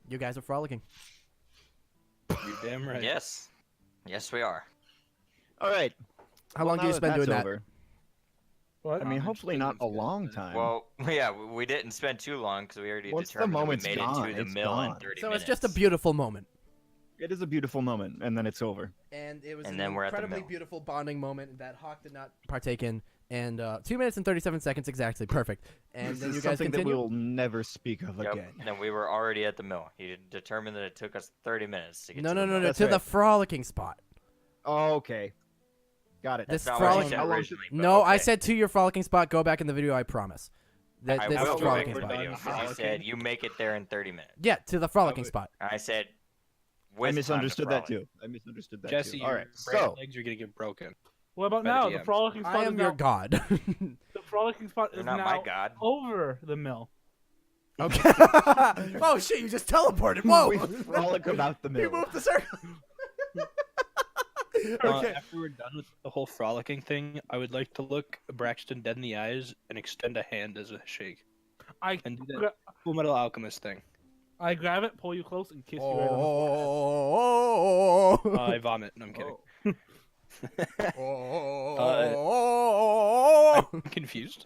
[SPEAKER 1] You guys are frolicking.
[SPEAKER 5] You damn right.
[SPEAKER 2] Yes. Yes, we are.
[SPEAKER 3] All right.
[SPEAKER 1] How
[SPEAKER 3] Well,
[SPEAKER 1] long do
[SPEAKER 3] now
[SPEAKER 1] you
[SPEAKER 3] that
[SPEAKER 1] spend
[SPEAKER 3] that's
[SPEAKER 1] doing that?
[SPEAKER 3] over,
[SPEAKER 4] What?
[SPEAKER 3] I mean,
[SPEAKER 5] I'm
[SPEAKER 3] hopefully
[SPEAKER 5] interested
[SPEAKER 3] not a
[SPEAKER 5] in this
[SPEAKER 3] long
[SPEAKER 5] guys.
[SPEAKER 3] time.
[SPEAKER 2] Well, yeah, we didn't spend too long because we already
[SPEAKER 3] Once the
[SPEAKER 2] determined that we
[SPEAKER 3] moment's
[SPEAKER 2] made
[SPEAKER 3] gone,
[SPEAKER 2] it to the
[SPEAKER 3] it's
[SPEAKER 2] mill in
[SPEAKER 3] gone.
[SPEAKER 2] 30
[SPEAKER 1] So
[SPEAKER 2] minutes.
[SPEAKER 1] it's just a beautiful moment.
[SPEAKER 3] It is a beautiful moment, and then it's over.
[SPEAKER 1] And it was
[SPEAKER 2] And
[SPEAKER 1] an
[SPEAKER 2] then we're at the
[SPEAKER 1] incredibly
[SPEAKER 2] mill.
[SPEAKER 1] beautiful bonding moment that Hawk did not partake in. And 2 minutes and 37 seconds exactly. Perfect. And
[SPEAKER 3] This
[SPEAKER 1] then
[SPEAKER 3] is
[SPEAKER 1] you guys
[SPEAKER 3] something that
[SPEAKER 1] continue?
[SPEAKER 3] we will never speak of
[SPEAKER 2] Yep.
[SPEAKER 3] again.
[SPEAKER 2] And then we were already at the mill. He determined that it took us 30 minutes to get
[SPEAKER 1] No,
[SPEAKER 2] to
[SPEAKER 1] no,
[SPEAKER 2] the
[SPEAKER 1] no,
[SPEAKER 2] mill.
[SPEAKER 1] no.
[SPEAKER 3] That's
[SPEAKER 1] To the
[SPEAKER 3] right.
[SPEAKER 1] frolicking spot.
[SPEAKER 3] Oh, okay. Got it.
[SPEAKER 1] This
[SPEAKER 2] That's not
[SPEAKER 1] frolic-
[SPEAKER 2] what he said
[SPEAKER 3] How long-
[SPEAKER 2] originally. but
[SPEAKER 1] No, I
[SPEAKER 2] okay.
[SPEAKER 1] said to your frolicking spot. Go back in the video, I promise.
[SPEAKER 2] I
[SPEAKER 1] This
[SPEAKER 2] will
[SPEAKER 1] is
[SPEAKER 2] go back
[SPEAKER 1] frolicking
[SPEAKER 2] in the
[SPEAKER 1] spot.
[SPEAKER 2] video.
[SPEAKER 5] Done
[SPEAKER 2] He
[SPEAKER 5] frolicking.
[SPEAKER 2] said you make it there in 30 minutes.
[SPEAKER 1] Yeah, to the frolicking
[SPEAKER 5] would-
[SPEAKER 1] spot.
[SPEAKER 2] And I said
[SPEAKER 3] I
[SPEAKER 2] with time to
[SPEAKER 3] misunderstood that
[SPEAKER 2] frolic.
[SPEAKER 3] too. I misunderstood that
[SPEAKER 5] Jesse,
[SPEAKER 3] too. All right.
[SPEAKER 5] your brand
[SPEAKER 3] So,
[SPEAKER 5] legs are gonna get broken.
[SPEAKER 4] What about
[SPEAKER 5] By the
[SPEAKER 4] now? The
[SPEAKER 5] DMs.
[SPEAKER 4] frolicking spot
[SPEAKER 1] I
[SPEAKER 4] is
[SPEAKER 1] am your
[SPEAKER 4] now
[SPEAKER 1] god.
[SPEAKER 4] the frolicking spot
[SPEAKER 2] You're
[SPEAKER 4] is
[SPEAKER 2] not
[SPEAKER 4] now
[SPEAKER 2] my god.
[SPEAKER 4] over the mill.
[SPEAKER 1] Okay. Oh shit! You just teleported. Whoa!
[SPEAKER 3] we frolic about the
[SPEAKER 1] You
[SPEAKER 3] mill.
[SPEAKER 1] moved the circle. Okay.
[SPEAKER 5] After we're done with the whole frolicking thing, I would like to look Braxton dead in the eyes and extend a hand as a shake.
[SPEAKER 4] I
[SPEAKER 5] And do that
[SPEAKER 4] gra-
[SPEAKER 5] Full Metal Alchemist thing.
[SPEAKER 4] I grab it, pull you close, and kiss you right on the forehead.
[SPEAKER 1] Oh.
[SPEAKER 5] I vomit. No, I'm kidding.
[SPEAKER 1] Oh.
[SPEAKER 5] I'm confused.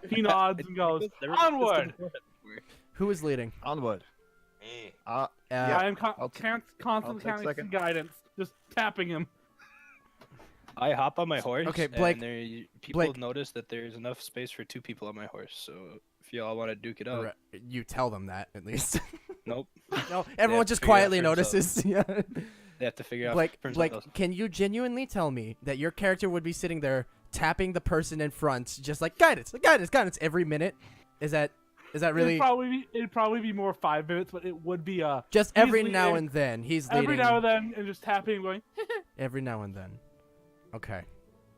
[SPEAKER 4] He nods and goes, "Onward!"
[SPEAKER 1] Who is leading?
[SPEAKER 3] Onward.
[SPEAKER 2] Me.
[SPEAKER 3] Yeah.
[SPEAKER 4] I am
[SPEAKER 3] I'll t-
[SPEAKER 4] constantly
[SPEAKER 3] take
[SPEAKER 4] counting
[SPEAKER 3] second.
[SPEAKER 4] guidance, just tapping him.
[SPEAKER 5] I hop on my horse.
[SPEAKER 1] Okay, Blake-
[SPEAKER 5] And people
[SPEAKER 1] Blake.
[SPEAKER 5] notice that there's enough space for 2 people on my horse. So if y'all want to duke it out,
[SPEAKER 1] Right, you tell them that at least.
[SPEAKER 5] nope.
[SPEAKER 1] No, everyone
[SPEAKER 5] to
[SPEAKER 1] just
[SPEAKER 5] figure it out
[SPEAKER 1] quietly
[SPEAKER 5] for
[SPEAKER 1] notices. Yeah.
[SPEAKER 5] They have to figure out.
[SPEAKER 1] Blake,
[SPEAKER 5] for
[SPEAKER 1] Blake,
[SPEAKER 5] themselves.
[SPEAKER 1] can you genuinely tell me that your character would be sitting there tapping the person in front, just like guidance, every minute? Is that really
[SPEAKER 4] It'd probably be more 5 minutes, but it would be
[SPEAKER 1] just
[SPEAKER 4] he's
[SPEAKER 1] every now
[SPEAKER 4] leading-
[SPEAKER 1] and then? He's leading
[SPEAKER 4] every now and then, and just tapping, and going.
[SPEAKER 1] every now and then. Okay,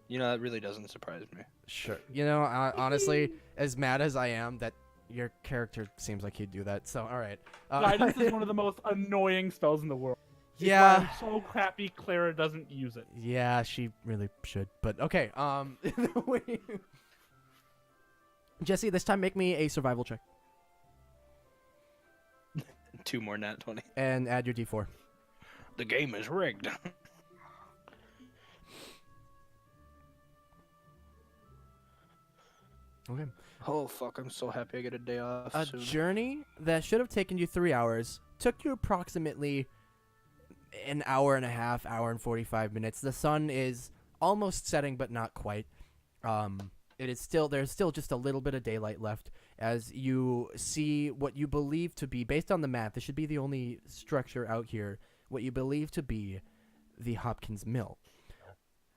[SPEAKER 5] You know, that really doesn't surprise me.
[SPEAKER 1] sure. You know, honestly, as mad as I am, that your character seems like he'd do that. So, all right.
[SPEAKER 4] Guidance is one of the most annoying spells in the world. It's why
[SPEAKER 1] Yeah.
[SPEAKER 4] I'm so crappy Clara doesn't use it.
[SPEAKER 1] Yeah, she really should. But okay. Jesse, this time make me a survival check
[SPEAKER 5] 2 more nat 20.
[SPEAKER 1] and add your d4.
[SPEAKER 5] The game is rigged.
[SPEAKER 1] Okay.
[SPEAKER 5] Oh fuck! I'm so happy I get a day off
[SPEAKER 1] A
[SPEAKER 5] soon.
[SPEAKER 1] journey that should have taken you 3 hours took you approximately an hour and a half, hour and 45 minutes. The sun is almost setting, but not quite. There's still just a little bit of daylight left as you see what you believe to be, based on the map, this should be the only structure out here, what you believe to be the Hopkins Mill.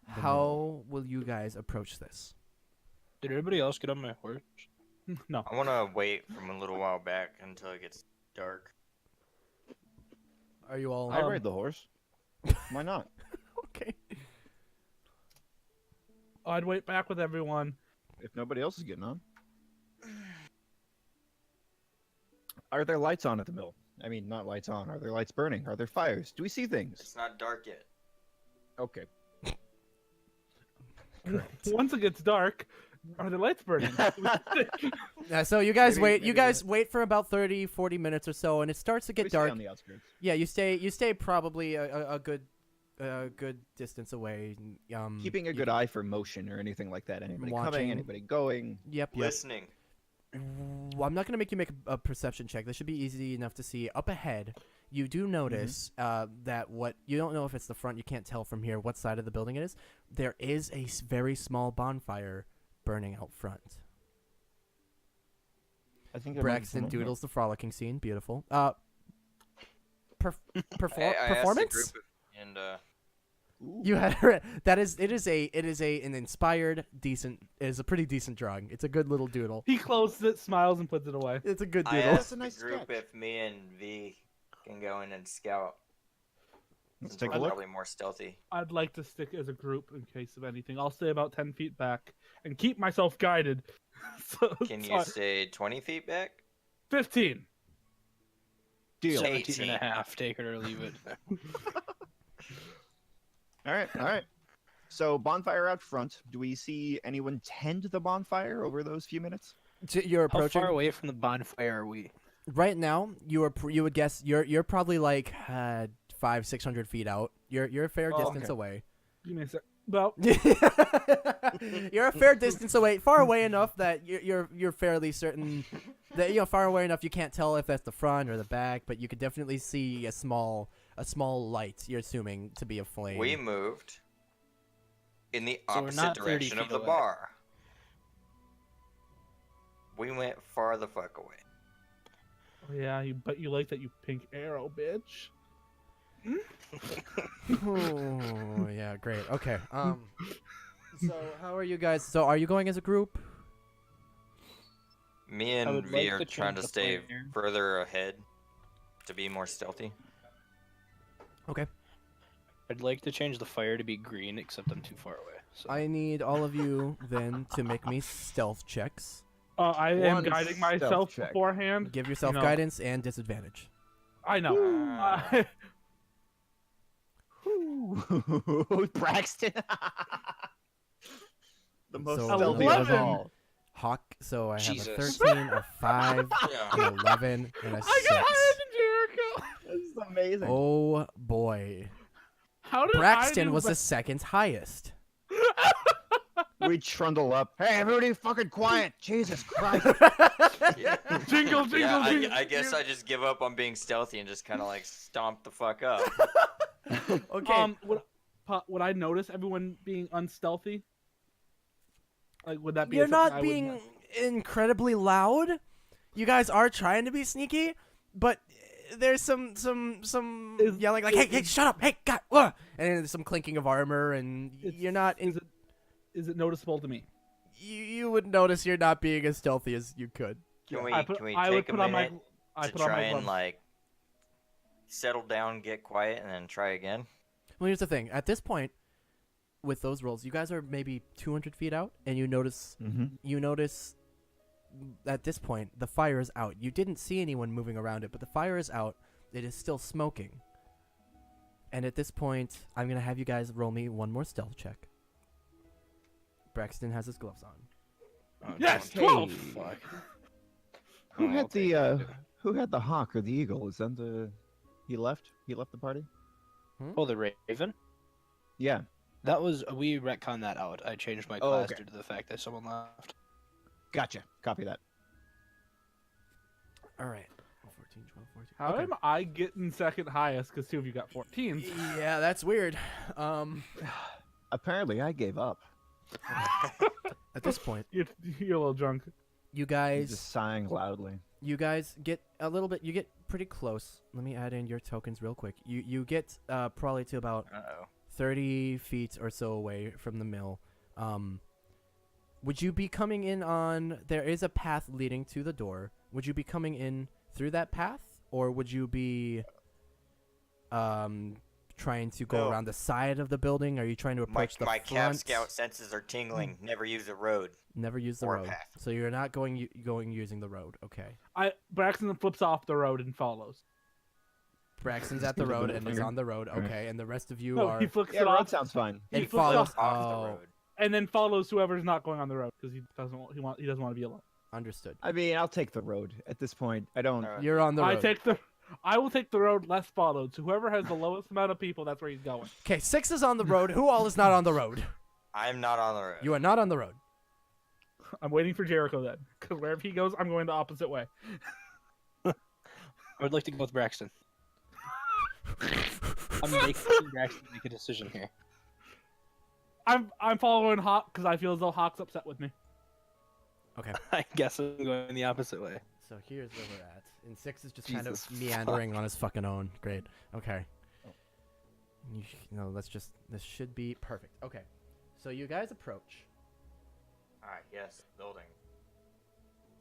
[SPEAKER 1] How will you guys approach this?
[SPEAKER 5] Did everybody else get on my horse?
[SPEAKER 4] No.
[SPEAKER 2] I want to wait from a little while back until it gets dark.
[SPEAKER 1] Are you all
[SPEAKER 3] I ride the horse. Why not?
[SPEAKER 1] okay?
[SPEAKER 4] I'd wait back with everyone.
[SPEAKER 3] If nobody else is getting on. Are there lights on at the mill? I mean, not lights on. Are there lights burning? Are there fires? Do we see things?
[SPEAKER 2] It's not dark yet.
[SPEAKER 3] Okay.
[SPEAKER 4] Once it gets dark, are the lights burning?
[SPEAKER 1] So you guys
[SPEAKER 3] Maybe-
[SPEAKER 1] wait. You
[SPEAKER 3] maybe
[SPEAKER 1] guys wait for about 30, 40 minutes or so, and it starts to
[SPEAKER 3] We
[SPEAKER 1] get
[SPEAKER 3] stay
[SPEAKER 1] dark.
[SPEAKER 3] on the outskirts.
[SPEAKER 1] Yeah, you stay probably a good distance away.
[SPEAKER 3] Keeping a good eye for motion or anything like that. Anybody
[SPEAKER 1] Watching.
[SPEAKER 3] coming, anybody going.
[SPEAKER 1] Yep.
[SPEAKER 2] Listening.
[SPEAKER 1] Well, I'm not gonna make you make a perception check. This should be easy enough to see. Up ahead, you do notice that what you don't know if it's the front. You can't tell from here what side of the building it is. There is a very small bonfire burning out front.
[SPEAKER 3] I think
[SPEAKER 1] Braxton doodles the frolicking scene. Beautiful.
[SPEAKER 2] I asked the
[SPEAKER 1] Performance.
[SPEAKER 2] group and
[SPEAKER 1] You had that is it is an inspired decent is a pretty decent drawing. It's a good little doodle.
[SPEAKER 4] He closes it, smiles, and puts it away.
[SPEAKER 1] It's a good
[SPEAKER 2] I
[SPEAKER 1] doodle.
[SPEAKER 2] asked
[SPEAKER 3] a nice
[SPEAKER 2] the group
[SPEAKER 3] sketch.
[SPEAKER 2] if me and V can go in and scout.
[SPEAKER 3] Let's
[SPEAKER 2] since
[SPEAKER 3] take
[SPEAKER 2] we're
[SPEAKER 3] a look.
[SPEAKER 2] Probably more stealthy.
[SPEAKER 4] I'd like to stick as a group in case of anything. I'll stay about 10 feet back and keep myself guided.
[SPEAKER 2] Can you stay 20 feet back?
[SPEAKER 4] 15.
[SPEAKER 3] Deal.
[SPEAKER 2] 17
[SPEAKER 5] and a half. Take it or leave it.
[SPEAKER 3] All right, all right. So bonfire out front. Do we see anyone tend the bonfire over those few minutes?
[SPEAKER 1] You're
[SPEAKER 5] How
[SPEAKER 1] approaching
[SPEAKER 5] far away from the bonfire are we?
[SPEAKER 1] right now. You would guess you're probably like 500-600 feet out. You're a fair
[SPEAKER 4] Oh,
[SPEAKER 1] distance
[SPEAKER 3] okay.
[SPEAKER 1] away.
[SPEAKER 4] Give me a sec. Well,
[SPEAKER 1] You're a fair distance away, far away enough that you're fairly certain that far away enough you can't tell if that's the front or the back, but you could definitely see a small light. You're assuming to be a flame.
[SPEAKER 2] We moved in the
[SPEAKER 5] So we're
[SPEAKER 2] opposite
[SPEAKER 5] not 30
[SPEAKER 2] direction of
[SPEAKER 5] feet
[SPEAKER 2] the
[SPEAKER 5] away.
[SPEAKER 2] bar. We went far the fuck away.
[SPEAKER 4] yeah, but you like that you pink arrow, bitch.
[SPEAKER 1] Oh yeah, great. Okay. So how are you guys? So are you going as a group?
[SPEAKER 2] Me
[SPEAKER 5] I
[SPEAKER 2] and
[SPEAKER 5] would
[SPEAKER 2] V
[SPEAKER 5] like
[SPEAKER 2] are
[SPEAKER 5] to
[SPEAKER 2] trying to
[SPEAKER 5] change the
[SPEAKER 2] stay
[SPEAKER 5] fire.
[SPEAKER 2] further ahead to be more stealthy.
[SPEAKER 1] Okay.
[SPEAKER 5] I'd like to change the fire to be green, except I'm too far away. So.
[SPEAKER 1] I need all of you then to make me stealth checks.
[SPEAKER 4] I am
[SPEAKER 3] One
[SPEAKER 4] guiding
[SPEAKER 3] stealth
[SPEAKER 4] myself
[SPEAKER 3] check.
[SPEAKER 4] beforehand.
[SPEAKER 1] Give yourself
[SPEAKER 4] No.
[SPEAKER 1] guidance and disadvantage.
[SPEAKER 4] I know.
[SPEAKER 3] Ooh, Braxton. The most
[SPEAKER 1] So,
[SPEAKER 3] stealthy of us
[SPEAKER 4] 11.
[SPEAKER 3] all.
[SPEAKER 1] Hawk. So I have
[SPEAKER 5] Jesus.
[SPEAKER 1] a 13, a 5,
[SPEAKER 2] Yeah.
[SPEAKER 1] an 11, and a 6.
[SPEAKER 4] I got higher than Jericho.
[SPEAKER 3] This is amazing.
[SPEAKER 1] Oh boy.
[SPEAKER 4] How did
[SPEAKER 1] Braxton
[SPEAKER 4] I do
[SPEAKER 1] was the
[SPEAKER 4] be-
[SPEAKER 1] second highest.
[SPEAKER 3] We trundle up. Hey, everybody fucking quiet. Jesus Christ.
[SPEAKER 4] Jingle, jingle,
[SPEAKER 2] Yeah,
[SPEAKER 4] jingle.
[SPEAKER 2] I guess I just give up on being stealthy and just kind of like stomp the fuck up.
[SPEAKER 1] Okay.
[SPEAKER 4] Would I notice everyone being unstealthy? Like, would that be?
[SPEAKER 1] You're
[SPEAKER 4] something
[SPEAKER 1] not
[SPEAKER 4] I would
[SPEAKER 1] being
[SPEAKER 4] know?
[SPEAKER 1] incredibly loud. You guys are trying to be sneaky, but there's some
[SPEAKER 4] Is-
[SPEAKER 1] yelling like, "Hey, shut up! Hey, God!" And there's some clinking of armor, and you're not.
[SPEAKER 4] Is it noticeable to me?
[SPEAKER 1] You would notice you're not being as stealthy as you could.
[SPEAKER 2] Can we
[SPEAKER 4] I would
[SPEAKER 2] take a
[SPEAKER 4] put on my.
[SPEAKER 2] minute
[SPEAKER 4] I
[SPEAKER 2] to
[SPEAKER 4] put on
[SPEAKER 2] try
[SPEAKER 4] my
[SPEAKER 2] and
[SPEAKER 4] gloves.
[SPEAKER 2] like settle down, get quiet, and then try again?
[SPEAKER 1] Well, here's the thing. At this point, with those rolls, you guys are maybe 200 feet out, and you notice at this point the fire is out. You didn't see anyone moving around it, but the fire is out. It is still smoking. And at this point, I'm gonna have you guys roll me one more stealth check. Braxton has his gloves on.
[SPEAKER 5] Oh,
[SPEAKER 4] Yes,
[SPEAKER 5] don't-
[SPEAKER 4] 12.
[SPEAKER 5] Fuck.
[SPEAKER 3] Who
[SPEAKER 5] Oh,
[SPEAKER 3] had
[SPEAKER 5] I'll take it.
[SPEAKER 3] who had the hawk or the eagle? Is that the he left? He left the party?
[SPEAKER 5] Oh, the Raven?
[SPEAKER 3] Yeah.
[SPEAKER 5] That was we retconned that out. I changed my
[SPEAKER 3] Oh,
[SPEAKER 5] class
[SPEAKER 3] okay.
[SPEAKER 5] due to the fact that someone left.
[SPEAKER 3] Gotcha. Copy that.
[SPEAKER 1] All right. 14, 12, 14.
[SPEAKER 4] How
[SPEAKER 1] Okay.
[SPEAKER 4] am I getting second highest? Because two of you got 14s.
[SPEAKER 1] Yeah, that's weird.
[SPEAKER 3] Apparently I gave up.
[SPEAKER 1] At this point,
[SPEAKER 4] You're a little drunk.
[SPEAKER 1] you
[SPEAKER 3] He's
[SPEAKER 1] guys
[SPEAKER 3] just sighing loudly.
[SPEAKER 1] get a little bit. You get pretty close. Let me add in your tokens real quick. You get probably to about
[SPEAKER 2] Uh-oh.
[SPEAKER 1] 30 feet or so away from the mill. Would you be coming in on... There is a path leading to the door. Would you be coming in through that path? Or would you be trying to go
[SPEAKER 2] No.
[SPEAKER 1] around the side of the building? Are you trying to approach the
[SPEAKER 2] My
[SPEAKER 1] front?
[SPEAKER 2] Cav Scout senses are tingling. Never use the road.
[SPEAKER 1] Never use the
[SPEAKER 2] or a
[SPEAKER 1] road.
[SPEAKER 2] path.
[SPEAKER 1] So you're not going using the road. Okay.
[SPEAKER 4] Braxton flips off the road and follows.
[SPEAKER 1] Braxton's at the
[SPEAKER 3] Gives a
[SPEAKER 1] road
[SPEAKER 3] middle
[SPEAKER 1] and is
[SPEAKER 3] finger.
[SPEAKER 1] on the road.
[SPEAKER 3] Alright.
[SPEAKER 1] Okay. And the rest of you
[SPEAKER 4] No,
[SPEAKER 1] are...
[SPEAKER 4] he flicks
[SPEAKER 3] Yeah,
[SPEAKER 4] it
[SPEAKER 3] road
[SPEAKER 4] off
[SPEAKER 3] sounds fine.
[SPEAKER 1] and
[SPEAKER 4] he flips
[SPEAKER 1] follows...
[SPEAKER 4] off
[SPEAKER 2] Off
[SPEAKER 1] Oh,
[SPEAKER 2] the road.
[SPEAKER 4] and then follows whoever's not going on the road because he doesn't want to be alone.
[SPEAKER 1] understood.
[SPEAKER 3] I mean, I'll take the road. At this point, I don't.
[SPEAKER 2] Alright.
[SPEAKER 1] You're on the road.
[SPEAKER 4] I will take the road less followed. So whoever has the lowest amount of people, that's where he's going.
[SPEAKER 1] Okay, 6 is on the road. Who all is not on the road?
[SPEAKER 2] I'm not on the road.
[SPEAKER 1] You are not on the road.
[SPEAKER 4] I'm waiting for Jericho then, because wherever he goes, I'm going the opposite way.
[SPEAKER 5] I would like to go with Braxton. I'm making Braxton make a decision here.
[SPEAKER 4] I'm following Hawk because I feel as though Hawk's upset with me.
[SPEAKER 5] I guess I'm going the opposite way.
[SPEAKER 1] So here's where we're at. And 6 is just
[SPEAKER 3] Jesus
[SPEAKER 1] kind of meandering on his fucking own. Great. Okay. This should be perfect. Okay. So you guys approach.
[SPEAKER 2] Alright, yes, building.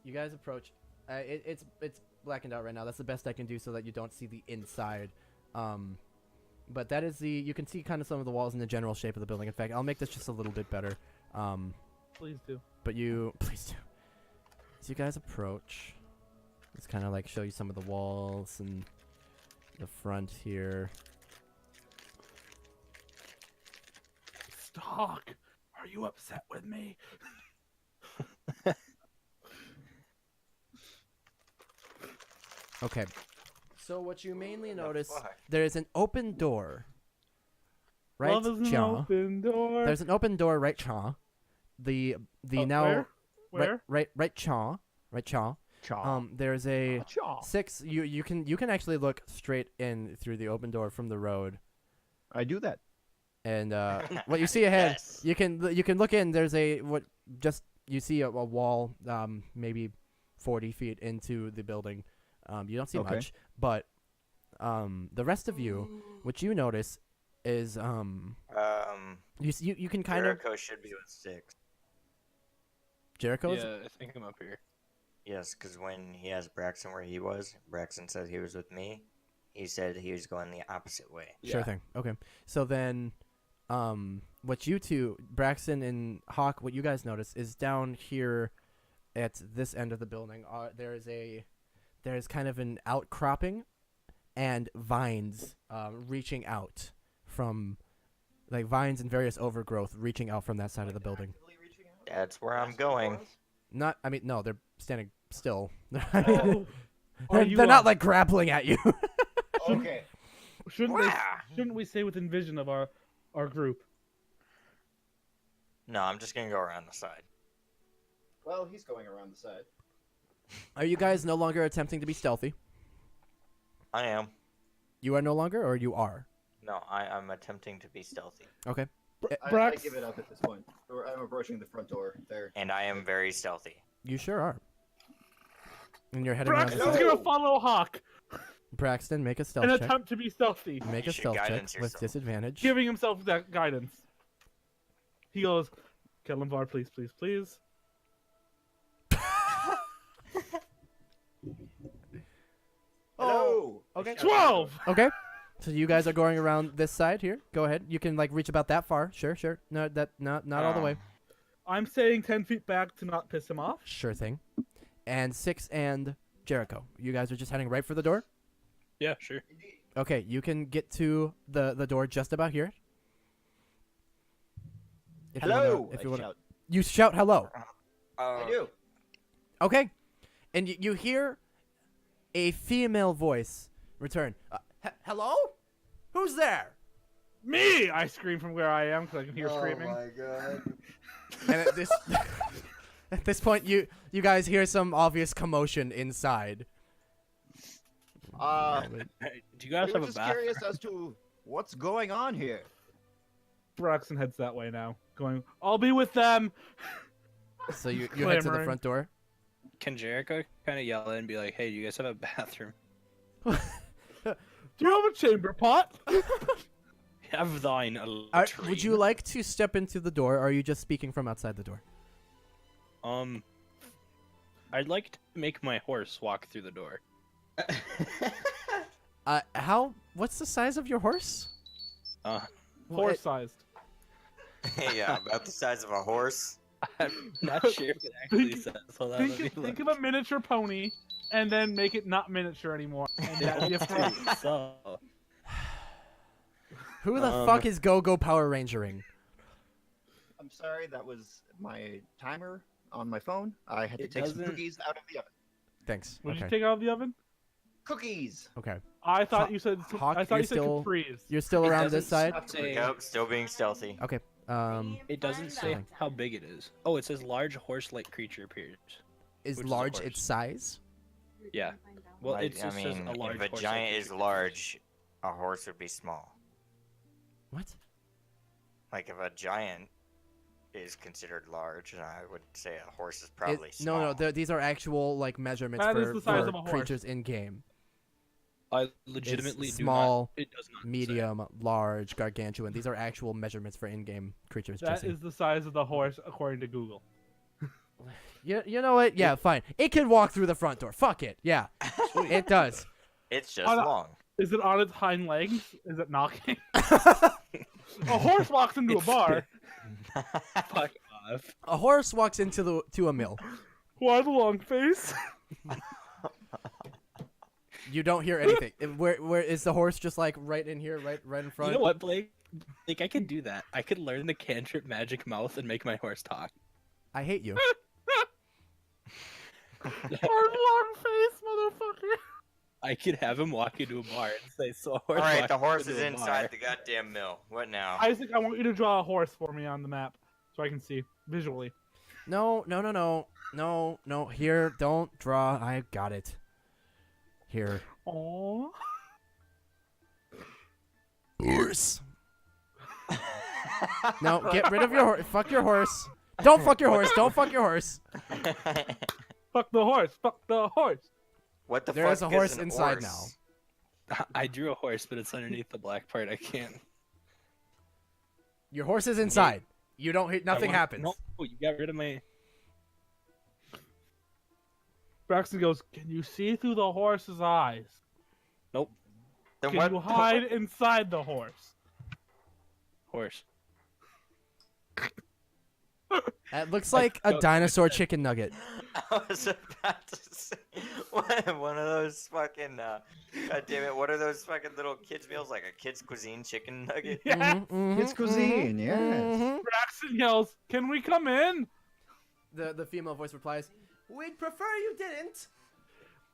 [SPEAKER 1] You guys approach. It's blackened out right now. That's the best I can do so that you don't see the inside. But that is you can see kind of some of the walls and the general shape of the building. In fact, I'll make this just a little bit better.
[SPEAKER 4] Please do.
[SPEAKER 1] But please do. As you guys approach, let's kind of like show you some of the walls and the front here.
[SPEAKER 4] Stop. Hawk, are you upset with me?
[SPEAKER 1] Okay. So what you mainly
[SPEAKER 2] the
[SPEAKER 1] notice,
[SPEAKER 2] fuck?
[SPEAKER 1] there is an open door. Right,
[SPEAKER 4] Love is an
[SPEAKER 1] Cha?
[SPEAKER 4] open door.
[SPEAKER 1] There's an open door, right, Cha? The now
[SPEAKER 4] Where?
[SPEAKER 1] right, Cha, right, Cha.
[SPEAKER 3] Chaw.
[SPEAKER 1] There's a
[SPEAKER 3] Chaw.
[SPEAKER 1] 6. You can actually look straight in through the open door from the road,
[SPEAKER 3] I do that.
[SPEAKER 1] and what you see ahead,
[SPEAKER 2] Yes.
[SPEAKER 1] you can look in. There's a you see a wall, maybe 40 feet into the building. You don't see
[SPEAKER 3] Okay.
[SPEAKER 1] much, but the rest of you, what you notice is you can kind of
[SPEAKER 2] Jericho should be with 6.
[SPEAKER 1] Jericho's.
[SPEAKER 5] Yeah, I think I'm up here.
[SPEAKER 2] Yes, because when he asked Braxton where he was, Braxton said he was with me. He said he was going the opposite way.
[SPEAKER 1] Sure thing. Okay. So then, what you two, Braxton and Hawk, what you guys notice is down here at this end of the building, there's kind of an outcropping and vines reaching out from, like vines and various overgrowth reaching out from that side of the building.
[SPEAKER 2] That's where I'm going.
[SPEAKER 1] No, they're standing still.
[SPEAKER 4] Oh, are you,
[SPEAKER 1] They're not like grappling at you.
[SPEAKER 3] Okay.
[SPEAKER 4] Shouldn't we stay within vision of our group?
[SPEAKER 2] No, I'm just gonna go around the side.
[SPEAKER 3] Well, he's going around the side.
[SPEAKER 1] Are you guys no longer attempting to be stealthy?
[SPEAKER 2] I am.
[SPEAKER 1] You are no longer, or you are?
[SPEAKER 2] No, I'm attempting to be stealthy.
[SPEAKER 1] Okay.
[SPEAKER 3] I
[SPEAKER 4] Brax,
[SPEAKER 3] give it up at this point. I'm approaching the front door there.
[SPEAKER 2] And I am very stealthy.
[SPEAKER 1] You sure are. And you're heading around the
[SPEAKER 4] Braxton's
[SPEAKER 1] side.
[SPEAKER 4] gonna follow Hawk
[SPEAKER 1] Braxton, make a stealth
[SPEAKER 4] and
[SPEAKER 1] check.
[SPEAKER 4] attempt to be stealthy,
[SPEAKER 1] Make
[SPEAKER 2] You
[SPEAKER 1] a
[SPEAKER 2] should
[SPEAKER 1] stealth check
[SPEAKER 2] guidance
[SPEAKER 1] with
[SPEAKER 2] yourself.
[SPEAKER 1] disadvantage.
[SPEAKER 4] giving himself that guidance. He goes, Kellenvar, please, please, please.
[SPEAKER 3] Hello.
[SPEAKER 1] Okay.
[SPEAKER 4] 12!
[SPEAKER 1] Okay. So you guys are going around this side here. Go ahead. You can like reach about that far. Sure, sure. No, not all the way.
[SPEAKER 4] I'm staying 10 feet back to not piss him off.
[SPEAKER 1] Sure thing. And 6 and Jericho. You guys are just heading right for the door?
[SPEAKER 5] Yeah, sure.
[SPEAKER 1] Okay, you can get to the door just about here. If you wanna-
[SPEAKER 3] Hello.
[SPEAKER 1] if you
[SPEAKER 3] I
[SPEAKER 1] want
[SPEAKER 3] shout.
[SPEAKER 1] you shout hello.
[SPEAKER 3] I do.
[SPEAKER 1] Okay. And you hear a female voice return. Hello? Who's there?
[SPEAKER 4] Me! I scream from where I am because I can hear screaming.
[SPEAKER 2] god.
[SPEAKER 1] And at this at this point, you guys hear some obvious commotion inside.
[SPEAKER 5] Do you guys
[SPEAKER 3] we
[SPEAKER 5] have
[SPEAKER 3] were
[SPEAKER 5] a
[SPEAKER 3] just
[SPEAKER 5] bathroom?
[SPEAKER 3] curious as to what's going on here.
[SPEAKER 4] Braxton heads that way now, going, I'll be with them!
[SPEAKER 1] So you head to the
[SPEAKER 4] Clamoring.
[SPEAKER 1] front door.
[SPEAKER 5] Can Jericho kind of yell in and be like, "Hey, do you guys have a bathroom?"
[SPEAKER 4] Do you have a chamber pot?
[SPEAKER 5] Have thine a
[SPEAKER 1] Would you like to step into the door, or are you just speaking from outside the door?
[SPEAKER 5] I'd like to make my horse walk through the door.
[SPEAKER 1] What's the size of your horse?
[SPEAKER 4] Horse-sized.
[SPEAKER 2] Yeah, about the size of a horse.
[SPEAKER 5] I'm not sure if it actually
[SPEAKER 4] Think-
[SPEAKER 5] says. Hold on, let me
[SPEAKER 4] Think
[SPEAKER 5] look.
[SPEAKER 4] of a miniature pony, and then make it not miniature anymore. And that'd be a front.
[SPEAKER 5] So,
[SPEAKER 1] Who the fuck is Go-Go Power Rangering?
[SPEAKER 3] I'm sorry, that was my timer on my phone. I had to
[SPEAKER 5] It
[SPEAKER 3] take some
[SPEAKER 5] doesn't-
[SPEAKER 3] cookies out of the oven.
[SPEAKER 1] Thanks.
[SPEAKER 4] What did
[SPEAKER 1] Okay.
[SPEAKER 4] you take out of the oven?
[SPEAKER 3] Cookies.
[SPEAKER 1] Okay.
[SPEAKER 4] I thought
[SPEAKER 1] Hawk-
[SPEAKER 4] you said.
[SPEAKER 1] Hawk,
[SPEAKER 4] I thought
[SPEAKER 1] you're
[SPEAKER 4] you said
[SPEAKER 1] still-
[SPEAKER 4] capris.
[SPEAKER 1] You're still
[SPEAKER 5] It
[SPEAKER 1] around this
[SPEAKER 5] doesn't
[SPEAKER 1] side?
[SPEAKER 5] say-
[SPEAKER 2] Yep, still being stealthy.
[SPEAKER 1] Okay.
[SPEAKER 5] It doesn't say how big it is. Oh, it says large horse-like creature appears.
[SPEAKER 1] Is
[SPEAKER 5] Which is a
[SPEAKER 1] large
[SPEAKER 5] horse.
[SPEAKER 1] its size?
[SPEAKER 5] Yeah. Well,
[SPEAKER 2] Like,
[SPEAKER 5] it just
[SPEAKER 2] I
[SPEAKER 5] says
[SPEAKER 2] mean,
[SPEAKER 5] a large
[SPEAKER 2] if a
[SPEAKER 5] horse-like
[SPEAKER 2] giant is
[SPEAKER 5] creature.
[SPEAKER 2] large, a horse would be small.
[SPEAKER 1] What?
[SPEAKER 2] Like if a giant is considered large, and I would say a horse is probably
[SPEAKER 1] No,
[SPEAKER 2] small.
[SPEAKER 1] these are actual like measurements
[SPEAKER 4] That is
[SPEAKER 1] for,
[SPEAKER 4] the size
[SPEAKER 1] for
[SPEAKER 4] of a horse.
[SPEAKER 1] creatures in game.
[SPEAKER 5] I legitimately do
[SPEAKER 1] small,
[SPEAKER 5] not. It does not. say.
[SPEAKER 1] Medium, large, gargantuan. These are actual measurements for in-game creatures.
[SPEAKER 4] That
[SPEAKER 1] Jesse.
[SPEAKER 4] is the size of the horse according to Google.
[SPEAKER 1] You know what? Yeah, fine. It can walk through the front door. Fuck it. Yeah, it does.
[SPEAKER 2] It's just
[SPEAKER 4] Hold on.
[SPEAKER 2] long.
[SPEAKER 4] Is it on its hind legs? Is it knocking? A horse walks into a bar.
[SPEAKER 5] Fuck off.
[SPEAKER 1] A horse walks into a mill.
[SPEAKER 4] Why the long face?
[SPEAKER 1] You don't hear anything. Where is the horse? Just like right in here, right in front.
[SPEAKER 5] You know what, Blake? Like I could do that. I could learn the cantrip magic mouth and make my horse talk.
[SPEAKER 1] I hate you.
[SPEAKER 4] Our long face, motherfucker.
[SPEAKER 5] I could have him walk into a bar and say, "So,
[SPEAKER 2] All
[SPEAKER 5] horse
[SPEAKER 2] right,
[SPEAKER 5] walked
[SPEAKER 2] the horse
[SPEAKER 5] into
[SPEAKER 2] is
[SPEAKER 5] a
[SPEAKER 2] inside
[SPEAKER 5] bar."
[SPEAKER 2] the goddamn mill. What now?
[SPEAKER 4] Isaac, I want you to draw a horse for me on the map so I can see visually.
[SPEAKER 1] No. Here, don't draw. I got it. Here.
[SPEAKER 4] Aww.
[SPEAKER 1] Horse. No, get rid of your horse. Fuck your horse. Don't fuck your horse. Don't fuck your horse.
[SPEAKER 4] Fuck the horse. Fuck the horse.
[SPEAKER 2] What the
[SPEAKER 1] There
[SPEAKER 2] fuck
[SPEAKER 1] is a horse
[SPEAKER 2] an
[SPEAKER 1] inside
[SPEAKER 2] horse?
[SPEAKER 5] I drew a horse, but it's underneath the black part. I can't.
[SPEAKER 1] Your horse is inside. You don't hit. Nothing happens.
[SPEAKER 5] No, you got rid of my.
[SPEAKER 4] Braxton goes, can you see through the horse's eyes?
[SPEAKER 5] Nope.
[SPEAKER 2] Then
[SPEAKER 4] Can
[SPEAKER 2] what?
[SPEAKER 4] you hide inside the horse?
[SPEAKER 5] Horse.
[SPEAKER 1] It looks like a dinosaur chicken nugget.
[SPEAKER 2] I was about to say one of those fucking. God damn it! What are those fucking little kids meals like a kids cuisine chicken nugget?
[SPEAKER 4] Yeah.
[SPEAKER 3] It's cuisine, yes.
[SPEAKER 4] Braxton yells, can we come in?
[SPEAKER 1] The female voice replies, "We'd prefer you didn't.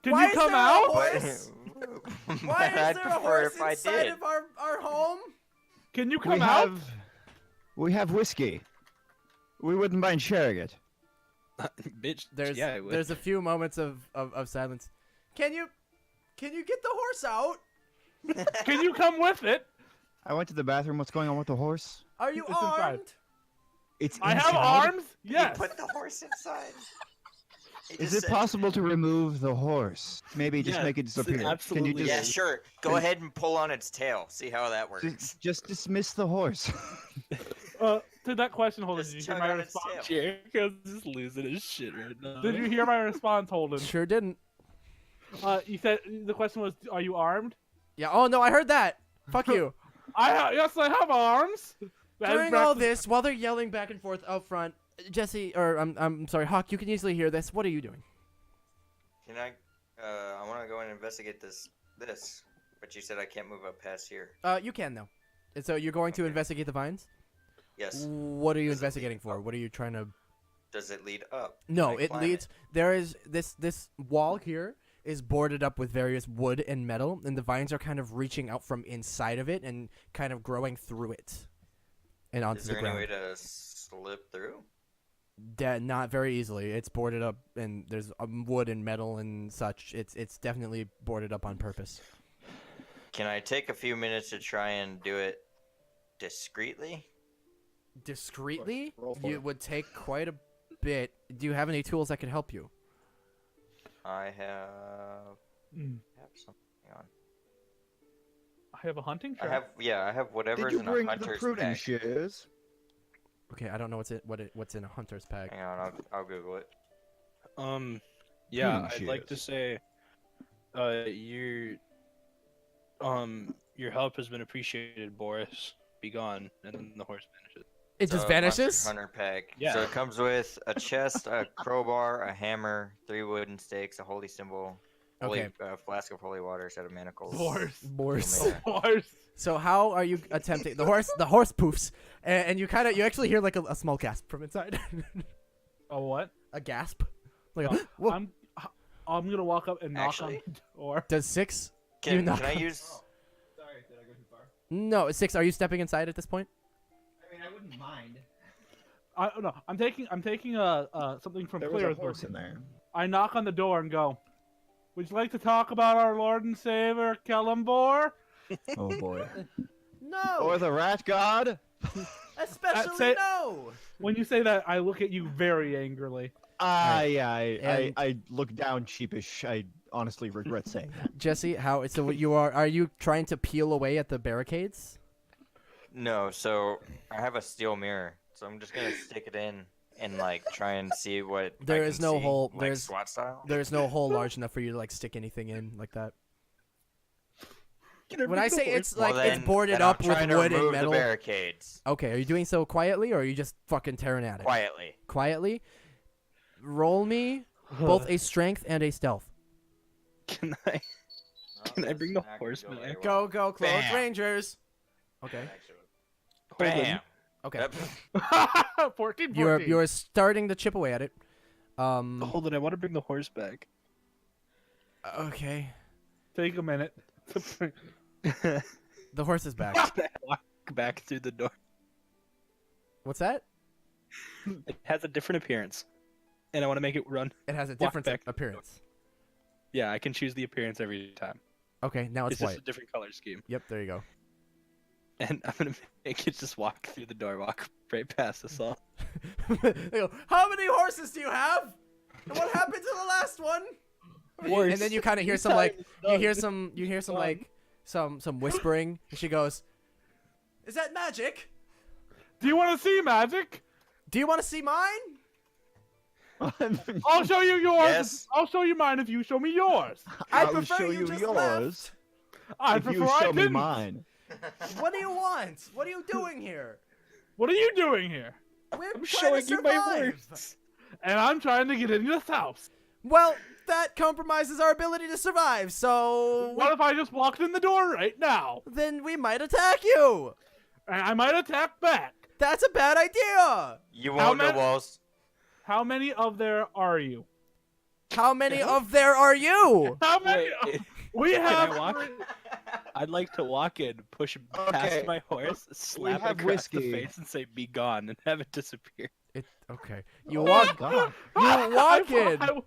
[SPEAKER 4] Can
[SPEAKER 1] Why
[SPEAKER 4] you
[SPEAKER 1] is
[SPEAKER 4] come
[SPEAKER 1] there a
[SPEAKER 4] out?
[SPEAKER 1] horse? Why is
[SPEAKER 2] I'd
[SPEAKER 1] there a
[SPEAKER 2] prefer
[SPEAKER 1] horse
[SPEAKER 2] if I
[SPEAKER 1] inside
[SPEAKER 2] did.
[SPEAKER 1] of our home?"
[SPEAKER 4] Can you come out?
[SPEAKER 3] We have whiskey. We wouldn't mind sharing it.
[SPEAKER 5] Bitch.
[SPEAKER 1] There's
[SPEAKER 5] yeah, I would.
[SPEAKER 1] there's a few moments of silence. Can you get the horse out?
[SPEAKER 4] Can you come with it?
[SPEAKER 3] I went to the bathroom. What's going on with the horse?
[SPEAKER 1] Are you
[SPEAKER 4] It's inside.
[SPEAKER 1] armed?
[SPEAKER 3] It's
[SPEAKER 4] I have
[SPEAKER 3] inside?
[SPEAKER 4] arms? Yes.
[SPEAKER 2] You put the horse inside. He
[SPEAKER 3] Is
[SPEAKER 2] just
[SPEAKER 3] it
[SPEAKER 2] said-
[SPEAKER 3] possible to remove the horse? Maybe just
[SPEAKER 5] Yeah,
[SPEAKER 3] make it disappear. Can you
[SPEAKER 5] absolutely
[SPEAKER 3] just,
[SPEAKER 2] Yeah, sure. Go ahead and pull on its tail. See how that works.
[SPEAKER 3] just dismiss the horse?
[SPEAKER 4] To that question, Holden,
[SPEAKER 2] Just
[SPEAKER 4] did you hear
[SPEAKER 2] tug
[SPEAKER 4] my
[SPEAKER 2] on its
[SPEAKER 4] response?
[SPEAKER 2] tail.
[SPEAKER 5] Jericho's just losing his shit right now.
[SPEAKER 4] Did you hear my response, Holden?
[SPEAKER 1] Sure didn't.
[SPEAKER 4] You said the question was, "Are you armed?"
[SPEAKER 1] Yeah. Oh no, I heard that. Fuck you.
[SPEAKER 4] Yes, I have arms. That is
[SPEAKER 1] During all
[SPEAKER 4] Braxton's-
[SPEAKER 1] this, while they're yelling back and forth out front, Jesse, or I'm sorry, Hawk, you can easily hear this. What are you doing?
[SPEAKER 2] Can I? I want to go and investigate this. But you said I can't move up past here.
[SPEAKER 1] You can now. And so you're going to
[SPEAKER 2] Okay.
[SPEAKER 1] investigate the vines?
[SPEAKER 2] Yes.
[SPEAKER 1] What are you
[SPEAKER 2] Does it lead
[SPEAKER 1] investigating for?
[SPEAKER 2] up?
[SPEAKER 1] What are you trying to?
[SPEAKER 2] Does it lead up?
[SPEAKER 1] No,
[SPEAKER 2] Can I
[SPEAKER 1] it
[SPEAKER 2] climb
[SPEAKER 1] leads. There is this wall here is boarded up with various wood and metal, and the vines are kind of reaching out from inside of it and kind of growing through it and onto
[SPEAKER 2] Is
[SPEAKER 1] the
[SPEAKER 2] there any
[SPEAKER 1] ground.
[SPEAKER 2] way to slip through?
[SPEAKER 1] Not very easily. It's boarded up, and there's wood and metal and such. It's definitely boarded up on purpose.
[SPEAKER 2] Can I take a few minutes to try and do it discreetly?
[SPEAKER 1] Discreetly,
[SPEAKER 3] Roll for
[SPEAKER 1] you
[SPEAKER 3] it.
[SPEAKER 1] would take quite a bit. Do you have any tools that could help you?
[SPEAKER 2] I have
[SPEAKER 4] Mm.
[SPEAKER 2] something on.
[SPEAKER 4] I have a hunting
[SPEAKER 2] I
[SPEAKER 4] trap.
[SPEAKER 2] have
[SPEAKER 3] Did
[SPEAKER 2] whatever's
[SPEAKER 3] you
[SPEAKER 2] in a
[SPEAKER 3] bring the
[SPEAKER 2] hunter's
[SPEAKER 3] pruning
[SPEAKER 2] pack.
[SPEAKER 3] shears?
[SPEAKER 1] Okay, I don't know what's in a hunter's pack.
[SPEAKER 2] Hang on, I'll Google it.
[SPEAKER 5] Yeah,
[SPEAKER 3] Hmm,
[SPEAKER 5] I'd
[SPEAKER 3] she
[SPEAKER 5] like
[SPEAKER 3] is.
[SPEAKER 5] to say, your help has been appreciated, Boris. Be gone, and then the horse vanishes.
[SPEAKER 1] It just
[SPEAKER 2] So,
[SPEAKER 1] vanishes.
[SPEAKER 2] Hunter pack.
[SPEAKER 5] Yeah.
[SPEAKER 2] So it comes with a chest, a crowbar, a hammer, 3 wooden stakes, a holy symbol,
[SPEAKER 1] Okay.
[SPEAKER 2] flask of holy water, set of manacles.
[SPEAKER 4] Horse.
[SPEAKER 1] Boars.
[SPEAKER 2] Yeah.
[SPEAKER 4] Horse.
[SPEAKER 1] So how are you attempting the horse? The horse poofs, and you actually hear like a small gasp from inside.
[SPEAKER 4] A what?
[SPEAKER 1] A gasp. Like
[SPEAKER 4] Oh,
[SPEAKER 1] a, whoa.
[SPEAKER 4] I'm gonna walk up and knock
[SPEAKER 2] Actually-
[SPEAKER 4] on the door.
[SPEAKER 1] Does 6? You
[SPEAKER 2] Can
[SPEAKER 1] knock
[SPEAKER 2] I
[SPEAKER 1] on-
[SPEAKER 2] use?
[SPEAKER 3] Sorry, did I go too far?
[SPEAKER 1] No, 6. Are you stepping inside at this point?
[SPEAKER 3] I mean, I wouldn't mind.
[SPEAKER 4] No, I'm taking something from
[SPEAKER 3] There was
[SPEAKER 4] Claire's
[SPEAKER 3] a horse
[SPEAKER 4] book.
[SPEAKER 3] in there.
[SPEAKER 4] I knock on the door and go, "Would you like to talk about our Lord and Savior Kellumbor?"
[SPEAKER 3] Oh boy.
[SPEAKER 1] No.
[SPEAKER 3] Or the rat god?
[SPEAKER 1] Especially
[SPEAKER 4] say-
[SPEAKER 1] no.
[SPEAKER 4] When you say that, I look at you very angrily.
[SPEAKER 3] Yeah,
[SPEAKER 1] And-
[SPEAKER 3] I look down sheepish. I honestly regret saying that.
[SPEAKER 1] Jesse, how? So what you are you trying to peel away at the barricades?
[SPEAKER 2] No. So I have a steel mirror, so I'm just gonna stick it in and like try and see what.
[SPEAKER 1] There
[SPEAKER 2] I
[SPEAKER 1] is
[SPEAKER 2] can
[SPEAKER 1] no
[SPEAKER 2] see,
[SPEAKER 1] hole-
[SPEAKER 2] Like
[SPEAKER 1] there's-
[SPEAKER 2] SWAT style.
[SPEAKER 1] There's no hole large enough for you to like stick anything in like that.
[SPEAKER 5] Can I
[SPEAKER 1] When I
[SPEAKER 5] make the
[SPEAKER 1] say
[SPEAKER 5] horse-
[SPEAKER 1] it's like
[SPEAKER 2] Well,
[SPEAKER 1] it's
[SPEAKER 2] then-
[SPEAKER 1] boarded
[SPEAKER 2] then I'm
[SPEAKER 1] up with
[SPEAKER 2] trying to
[SPEAKER 1] wood and
[SPEAKER 2] remove
[SPEAKER 1] metal.
[SPEAKER 2] The barricades
[SPEAKER 1] Okay, are you doing so quietly or are you just fucking tearing at it?
[SPEAKER 2] quietly.
[SPEAKER 1] Quietly. Roll me both a strength and a stealth.
[SPEAKER 5] Can I bring the horse back?
[SPEAKER 1] Go, Clothes
[SPEAKER 2] Bam.
[SPEAKER 1] Rangers. Okay.
[SPEAKER 2] Bam.
[SPEAKER 1] Okay.
[SPEAKER 2] Yep.
[SPEAKER 4] 14.
[SPEAKER 1] You're starting to chip away at it.
[SPEAKER 5] Hold it. I want to bring the horse back.
[SPEAKER 1] Okay.
[SPEAKER 4] Take a minute.
[SPEAKER 1] The horse is back.
[SPEAKER 5] Walk back through the door.
[SPEAKER 1] What's that?
[SPEAKER 5] It has a different appearance, and I want to make it run.
[SPEAKER 1] It has a
[SPEAKER 5] Walk
[SPEAKER 1] different
[SPEAKER 5] back.
[SPEAKER 1] appearance.
[SPEAKER 5] Yeah, I can choose the appearance every time.
[SPEAKER 1] Okay, now it's
[SPEAKER 5] It's just
[SPEAKER 1] white.
[SPEAKER 5] a different color scheme.
[SPEAKER 1] Yep, there you go.
[SPEAKER 5] And I'm gonna make it just walk through the door, walk right past us all.
[SPEAKER 1] They go, how many horses do you have? And what happened to the last one?
[SPEAKER 5] Horse.
[SPEAKER 1] And then you kind of hear some like some whispering, and she goes, "Is that magic?
[SPEAKER 4] Do you want to see magic?
[SPEAKER 1] Do you want to see mine?"
[SPEAKER 4] I'll show you yours.
[SPEAKER 2] Yes.
[SPEAKER 4] I'll show you mine if you show me yours.
[SPEAKER 1] I
[SPEAKER 3] I'll
[SPEAKER 1] prefer
[SPEAKER 3] show
[SPEAKER 1] you
[SPEAKER 3] you
[SPEAKER 1] just
[SPEAKER 3] yours
[SPEAKER 1] left.
[SPEAKER 4] I
[SPEAKER 3] if
[SPEAKER 4] prefer
[SPEAKER 3] you
[SPEAKER 4] I
[SPEAKER 3] show me
[SPEAKER 4] didn't.
[SPEAKER 3] mine.
[SPEAKER 1] What do you want? What are you doing here?
[SPEAKER 4] What are you doing here?
[SPEAKER 1] We're
[SPEAKER 5] I'm
[SPEAKER 1] trying
[SPEAKER 5] showing
[SPEAKER 1] to
[SPEAKER 5] you my
[SPEAKER 1] survive.
[SPEAKER 5] horse.
[SPEAKER 4] And I'm trying to get in this house.
[SPEAKER 1] Well, that compromises our ability to survive. So
[SPEAKER 4] What if I just walked in the door right now?
[SPEAKER 1] then we might attack you.
[SPEAKER 4] And I might attack back.
[SPEAKER 1] That's a bad idea.
[SPEAKER 2] You
[SPEAKER 4] How
[SPEAKER 2] won't know
[SPEAKER 4] many-
[SPEAKER 2] walls.
[SPEAKER 4] How many of there are you?
[SPEAKER 1] How many of there are you?
[SPEAKER 4] How many?
[SPEAKER 5] Wait,
[SPEAKER 4] We
[SPEAKER 5] can
[SPEAKER 4] have.
[SPEAKER 5] I walk? I'd like to walk in, push
[SPEAKER 3] Okay.
[SPEAKER 5] past my horse, slap it
[SPEAKER 3] have
[SPEAKER 5] across the
[SPEAKER 3] whiskey.
[SPEAKER 5] face, and say "Be gone," and have it disappear.
[SPEAKER 1] Okay. You
[SPEAKER 3] Oh
[SPEAKER 1] walk.
[SPEAKER 3] God.
[SPEAKER 1] You walk in.
[SPEAKER 4] I,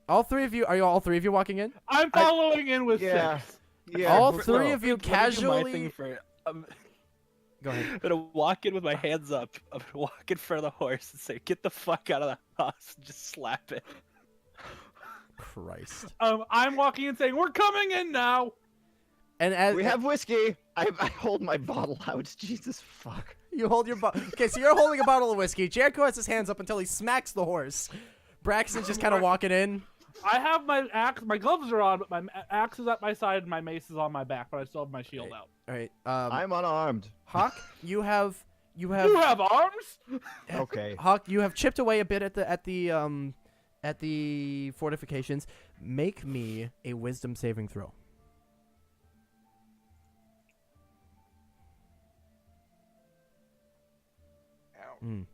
[SPEAKER 1] All three of you. Are you all three of you walking in?
[SPEAKER 4] I'm following in with
[SPEAKER 3] Yeah.
[SPEAKER 4] 6.
[SPEAKER 3] Yeah.
[SPEAKER 1] all
[SPEAKER 3] but
[SPEAKER 1] three
[SPEAKER 3] no.
[SPEAKER 1] of you
[SPEAKER 5] Let me do my
[SPEAKER 1] casually.
[SPEAKER 5] thing for.
[SPEAKER 1] Go ahead.
[SPEAKER 5] I'm gonna walk in with my hands up. I'm gonna walk in front of the horse and say, "Get the fuck out of the house!" and just slap it.
[SPEAKER 1] Christ.
[SPEAKER 4] I'm walking in saying, "We're coming in now."
[SPEAKER 1] And as
[SPEAKER 3] We have whiskey. I hold my bottle out. Jesus fuck.
[SPEAKER 1] you hold your okay, so you're holding a bottle of whiskey. Jericho has his hands up until he smacks the horse. Braxton's just kind of walking in.
[SPEAKER 4] I have my axe. My gloves are on, but my axe is at my side and my mace is on my back. But I still have my shield out.
[SPEAKER 1] All right.
[SPEAKER 3] I'm unarmed.
[SPEAKER 1] Hawk, you have
[SPEAKER 4] You have arms?
[SPEAKER 3] Okay.
[SPEAKER 1] Hawk, you have chipped away a bit at the fortifications. Make me a wisdom saving throw.
[SPEAKER 2] Ow.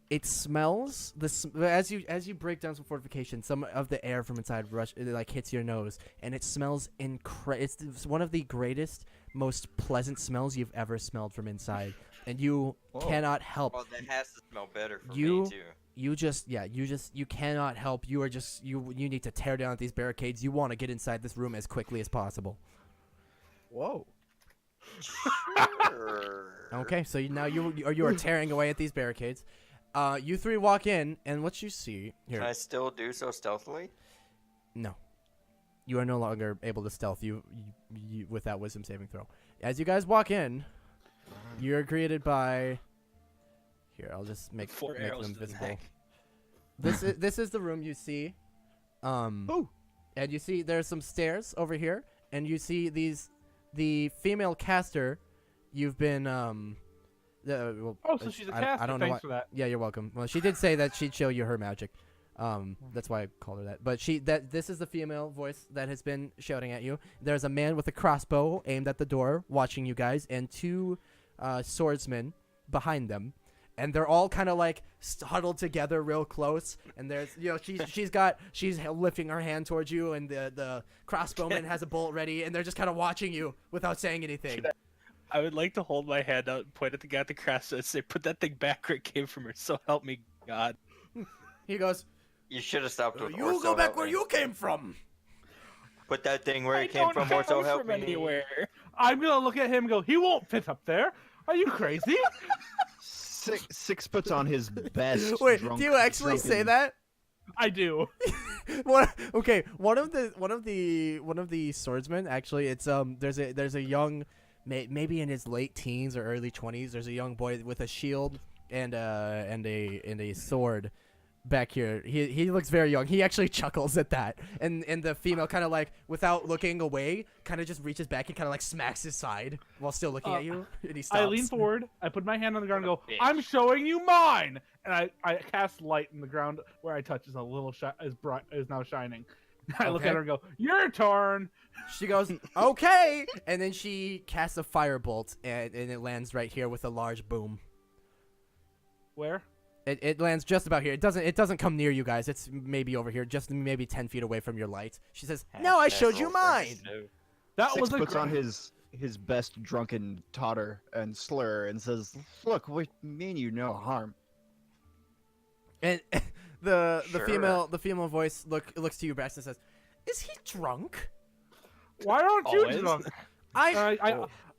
[SPEAKER 1] It smells as you break down some fortifications. Some of the air from inside hits your nose, and it smells It's one of the greatest, most pleasant smells you've ever smelled from inside, and you
[SPEAKER 3] Whoa.
[SPEAKER 1] cannot help.
[SPEAKER 2] Well, that has to smell better for
[SPEAKER 1] You-
[SPEAKER 2] me too.
[SPEAKER 1] You cannot help. You are just you need to tear down these barricades. You want to get inside this room as quickly as possible.
[SPEAKER 3] Whoa.
[SPEAKER 2] Sure.
[SPEAKER 1] Okay, so now you are tearing away at these barricades. You three walk in, and what you see here.
[SPEAKER 2] Can I still do so stealthily?
[SPEAKER 1] No. You are no longer able to stealth you with that wisdom saving throw. As you guys walk in, you're greeted by. Here, I'll just make
[SPEAKER 5] 4
[SPEAKER 1] make
[SPEAKER 5] arrows
[SPEAKER 1] them
[SPEAKER 5] to the
[SPEAKER 1] visible.
[SPEAKER 5] neck.
[SPEAKER 1] This is the room you see.
[SPEAKER 3] Ooh.
[SPEAKER 1] And you see there's some stairs over here, and you see the female caster. You've been well,
[SPEAKER 4] Oh, so she's a
[SPEAKER 1] I
[SPEAKER 4] caster.
[SPEAKER 1] don't know
[SPEAKER 4] Thanks
[SPEAKER 1] why-
[SPEAKER 4] for that.
[SPEAKER 1] Yeah, you're welcome. Well, she did say that she'd show you her magic. That's why I called her that. But this is the female voice that has been shouting at you. There's a man with a crossbow aimed at the door, watching you guys, and 2 swordsmen behind them. And they're all kind of like huddled together real close. And there's, she's lifting her hand towards you, and the crossbowman has a bolt ready, and they're just kind of watching you without saying anything.
[SPEAKER 5] I would like to hold my hand out and point at the guy at the cross and say, "Put that thing back where it came from, or so help me God."
[SPEAKER 1] He goes,
[SPEAKER 2] You should have stopped with
[SPEAKER 1] "You
[SPEAKER 2] "or
[SPEAKER 1] go
[SPEAKER 2] so
[SPEAKER 1] back
[SPEAKER 2] help
[SPEAKER 1] where
[SPEAKER 2] me."
[SPEAKER 1] you came from."
[SPEAKER 2] Put that thing where
[SPEAKER 5] I
[SPEAKER 2] it came
[SPEAKER 5] don't
[SPEAKER 2] from, or so
[SPEAKER 5] come
[SPEAKER 2] help
[SPEAKER 5] from
[SPEAKER 2] me.
[SPEAKER 5] anywhere.
[SPEAKER 4] I'm gonna look at him and go, "He won't fit up there. Are you crazy?"
[SPEAKER 3] Six puts on his best.
[SPEAKER 1] Wait,
[SPEAKER 3] drunk-
[SPEAKER 1] do you actually say
[SPEAKER 3] drunken-
[SPEAKER 1] that?
[SPEAKER 4] I do.
[SPEAKER 1] Okay, one of the swordsmen actually. It's there's a young, maybe in his late teens or early 20s. There's a young boy with a shield and a sword back here. He looks very young. He actually chuckles at that, and the female kind of like, without looking away, kind of just reaches back and kind of like smacks his side while still looking at you, and he stops.
[SPEAKER 4] I lean forward. I put my hand on the ground and go,
[SPEAKER 2] Bitch.
[SPEAKER 4] "I'm showing you mine." And I cast light in the ground where I touch is a little is bright is now shining. I look
[SPEAKER 1] Okay.
[SPEAKER 4] at her and go, "Your turn."
[SPEAKER 1] She goes, okay, and then she casts a firebolt, and it lands right here with a large boom.
[SPEAKER 4] Where?
[SPEAKER 1] It lands just about here. It doesn't come near you guys. It's maybe over here, just maybe 10 feet away from your light. She says, "No, I showed you mine."
[SPEAKER 4] That
[SPEAKER 3] Six
[SPEAKER 4] was a
[SPEAKER 3] puts on
[SPEAKER 4] great-
[SPEAKER 3] his best drunken totter and slur and says, "Look, we mean you no harm."
[SPEAKER 1] And the
[SPEAKER 2] Sure.
[SPEAKER 1] female voice looks to you, Brax, and says, "Is he drunk?"
[SPEAKER 4] Why aren't you
[SPEAKER 5] Always.
[SPEAKER 4] drunk?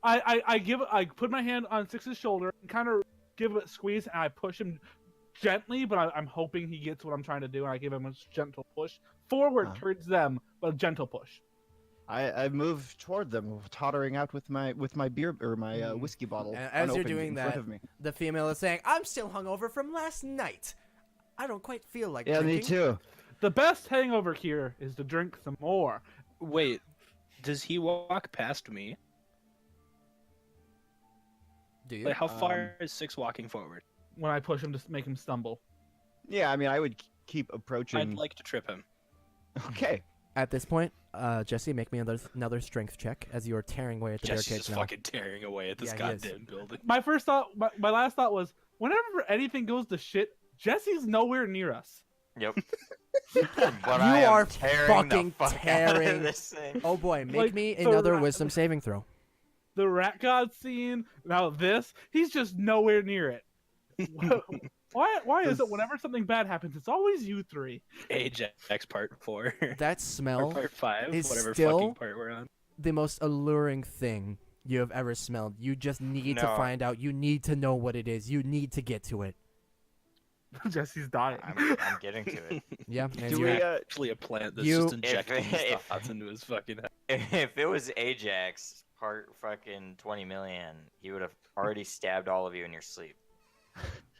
[SPEAKER 4] I put my hand on Six's shoulder and kind of give it a squeeze, and I push him gently, but I'm hoping he gets what I'm trying to do, and I give him a gentle push forward
[SPEAKER 3] Uh-huh.
[SPEAKER 4] towards them, but a gentle push.
[SPEAKER 3] I move toward them, tottering out with my beer or my whiskey bottle.
[SPEAKER 1] And as you're
[SPEAKER 3] unopened
[SPEAKER 1] doing
[SPEAKER 3] in
[SPEAKER 1] that,
[SPEAKER 3] front of me.
[SPEAKER 1] The female is saying, "I'm still hungover from last night. I don't quite feel like
[SPEAKER 3] Yeah,
[SPEAKER 1] drinking."
[SPEAKER 3] me too.
[SPEAKER 4] The best hangover here is to drink some more.
[SPEAKER 5] Wait, does he walk past me?
[SPEAKER 1] Do you?
[SPEAKER 5] Like, how far is Six walking forward?
[SPEAKER 4] When I push him to make him stumble.
[SPEAKER 3] Yeah, I mean, I would keep approaching.
[SPEAKER 5] I'd like to trip him.
[SPEAKER 3] Okay.
[SPEAKER 1] At this point, Jesse, make me another strength check as you are tearing away at the
[SPEAKER 5] Jesse's
[SPEAKER 1] barricades
[SPEAKER 5] just
[SPEAKER 1] now.
[SPEAKER 5] fucking tearing away at this
[SPEAKER 1] Yeah, he is.
[SPEAKER 5] goddamn building.
[SPEAKER 4] My first thought, my last thought was, whenever anything goes to shit, Jesse's nowhere near us.
[SPEAKER 2] Yep. But
[SPEAKER 1] You
[SPEAKER 2] I am
[SPEAKER 1] are
[SPEAKER 2] tearing the
[SPEAKER 1] fucking
[SPEAKER 2] fuck out
[SPEAKER 1] tearing-
[SPEAKER 2] of this thing.
[SPEAKER 1] Oh boy, make
[SPEAKER 4] Like
[SPEAKER 1] me
[SPEAKER 4] the
[SPEAKER 1] another
[SPEAKER 4] rat-
[SPEAKER 1] wisdom saving throw.
[SPEAKER 4] The rat god scene, now this, he's just nowhere near it. Why is it whenever something bad happens, it's always you three?
[SPEAKER 5] Ajax part 4.
[SPEAKER 1] That
[SPEAKER 5] or
[SPEAKER 1] smell,
[SPEAKER 5] part 5,
[SPEAKER 1] is
[SPEAKER 5] whatever
[SPEAKER 1] still-
[SPEAKER 5] fucking part we're on.
[SPEAKER 1] the most alluring thing you have ever smelled. You just need to
[SPEAKER 2] No.
[SPEAKER 1] find out. You need to know what it is. You need to get to it.
[SPEAKER 4] Jesse's dying.
[SPEAKER 2] I'm getting to it.
[SPEAKER 1] Yeah. And
[SPEAKER 3] Do
[SPEAKER 1] you're-
[SPEAKER 3] we?
[SPEAKER 5] Actually, a plant that's
[SPEAKER 1] You-
[SPEAKER 5] just injecting
[SPEAKER 2] If-
[SPEAKER 5] these
[SPEAKER 2] if-
[SPEAKER 5] thoughts into his fucking head.
[SPEAKER 2] If it was Ajax part fucking 20 million, he would have already stabbed all of you in your sleep.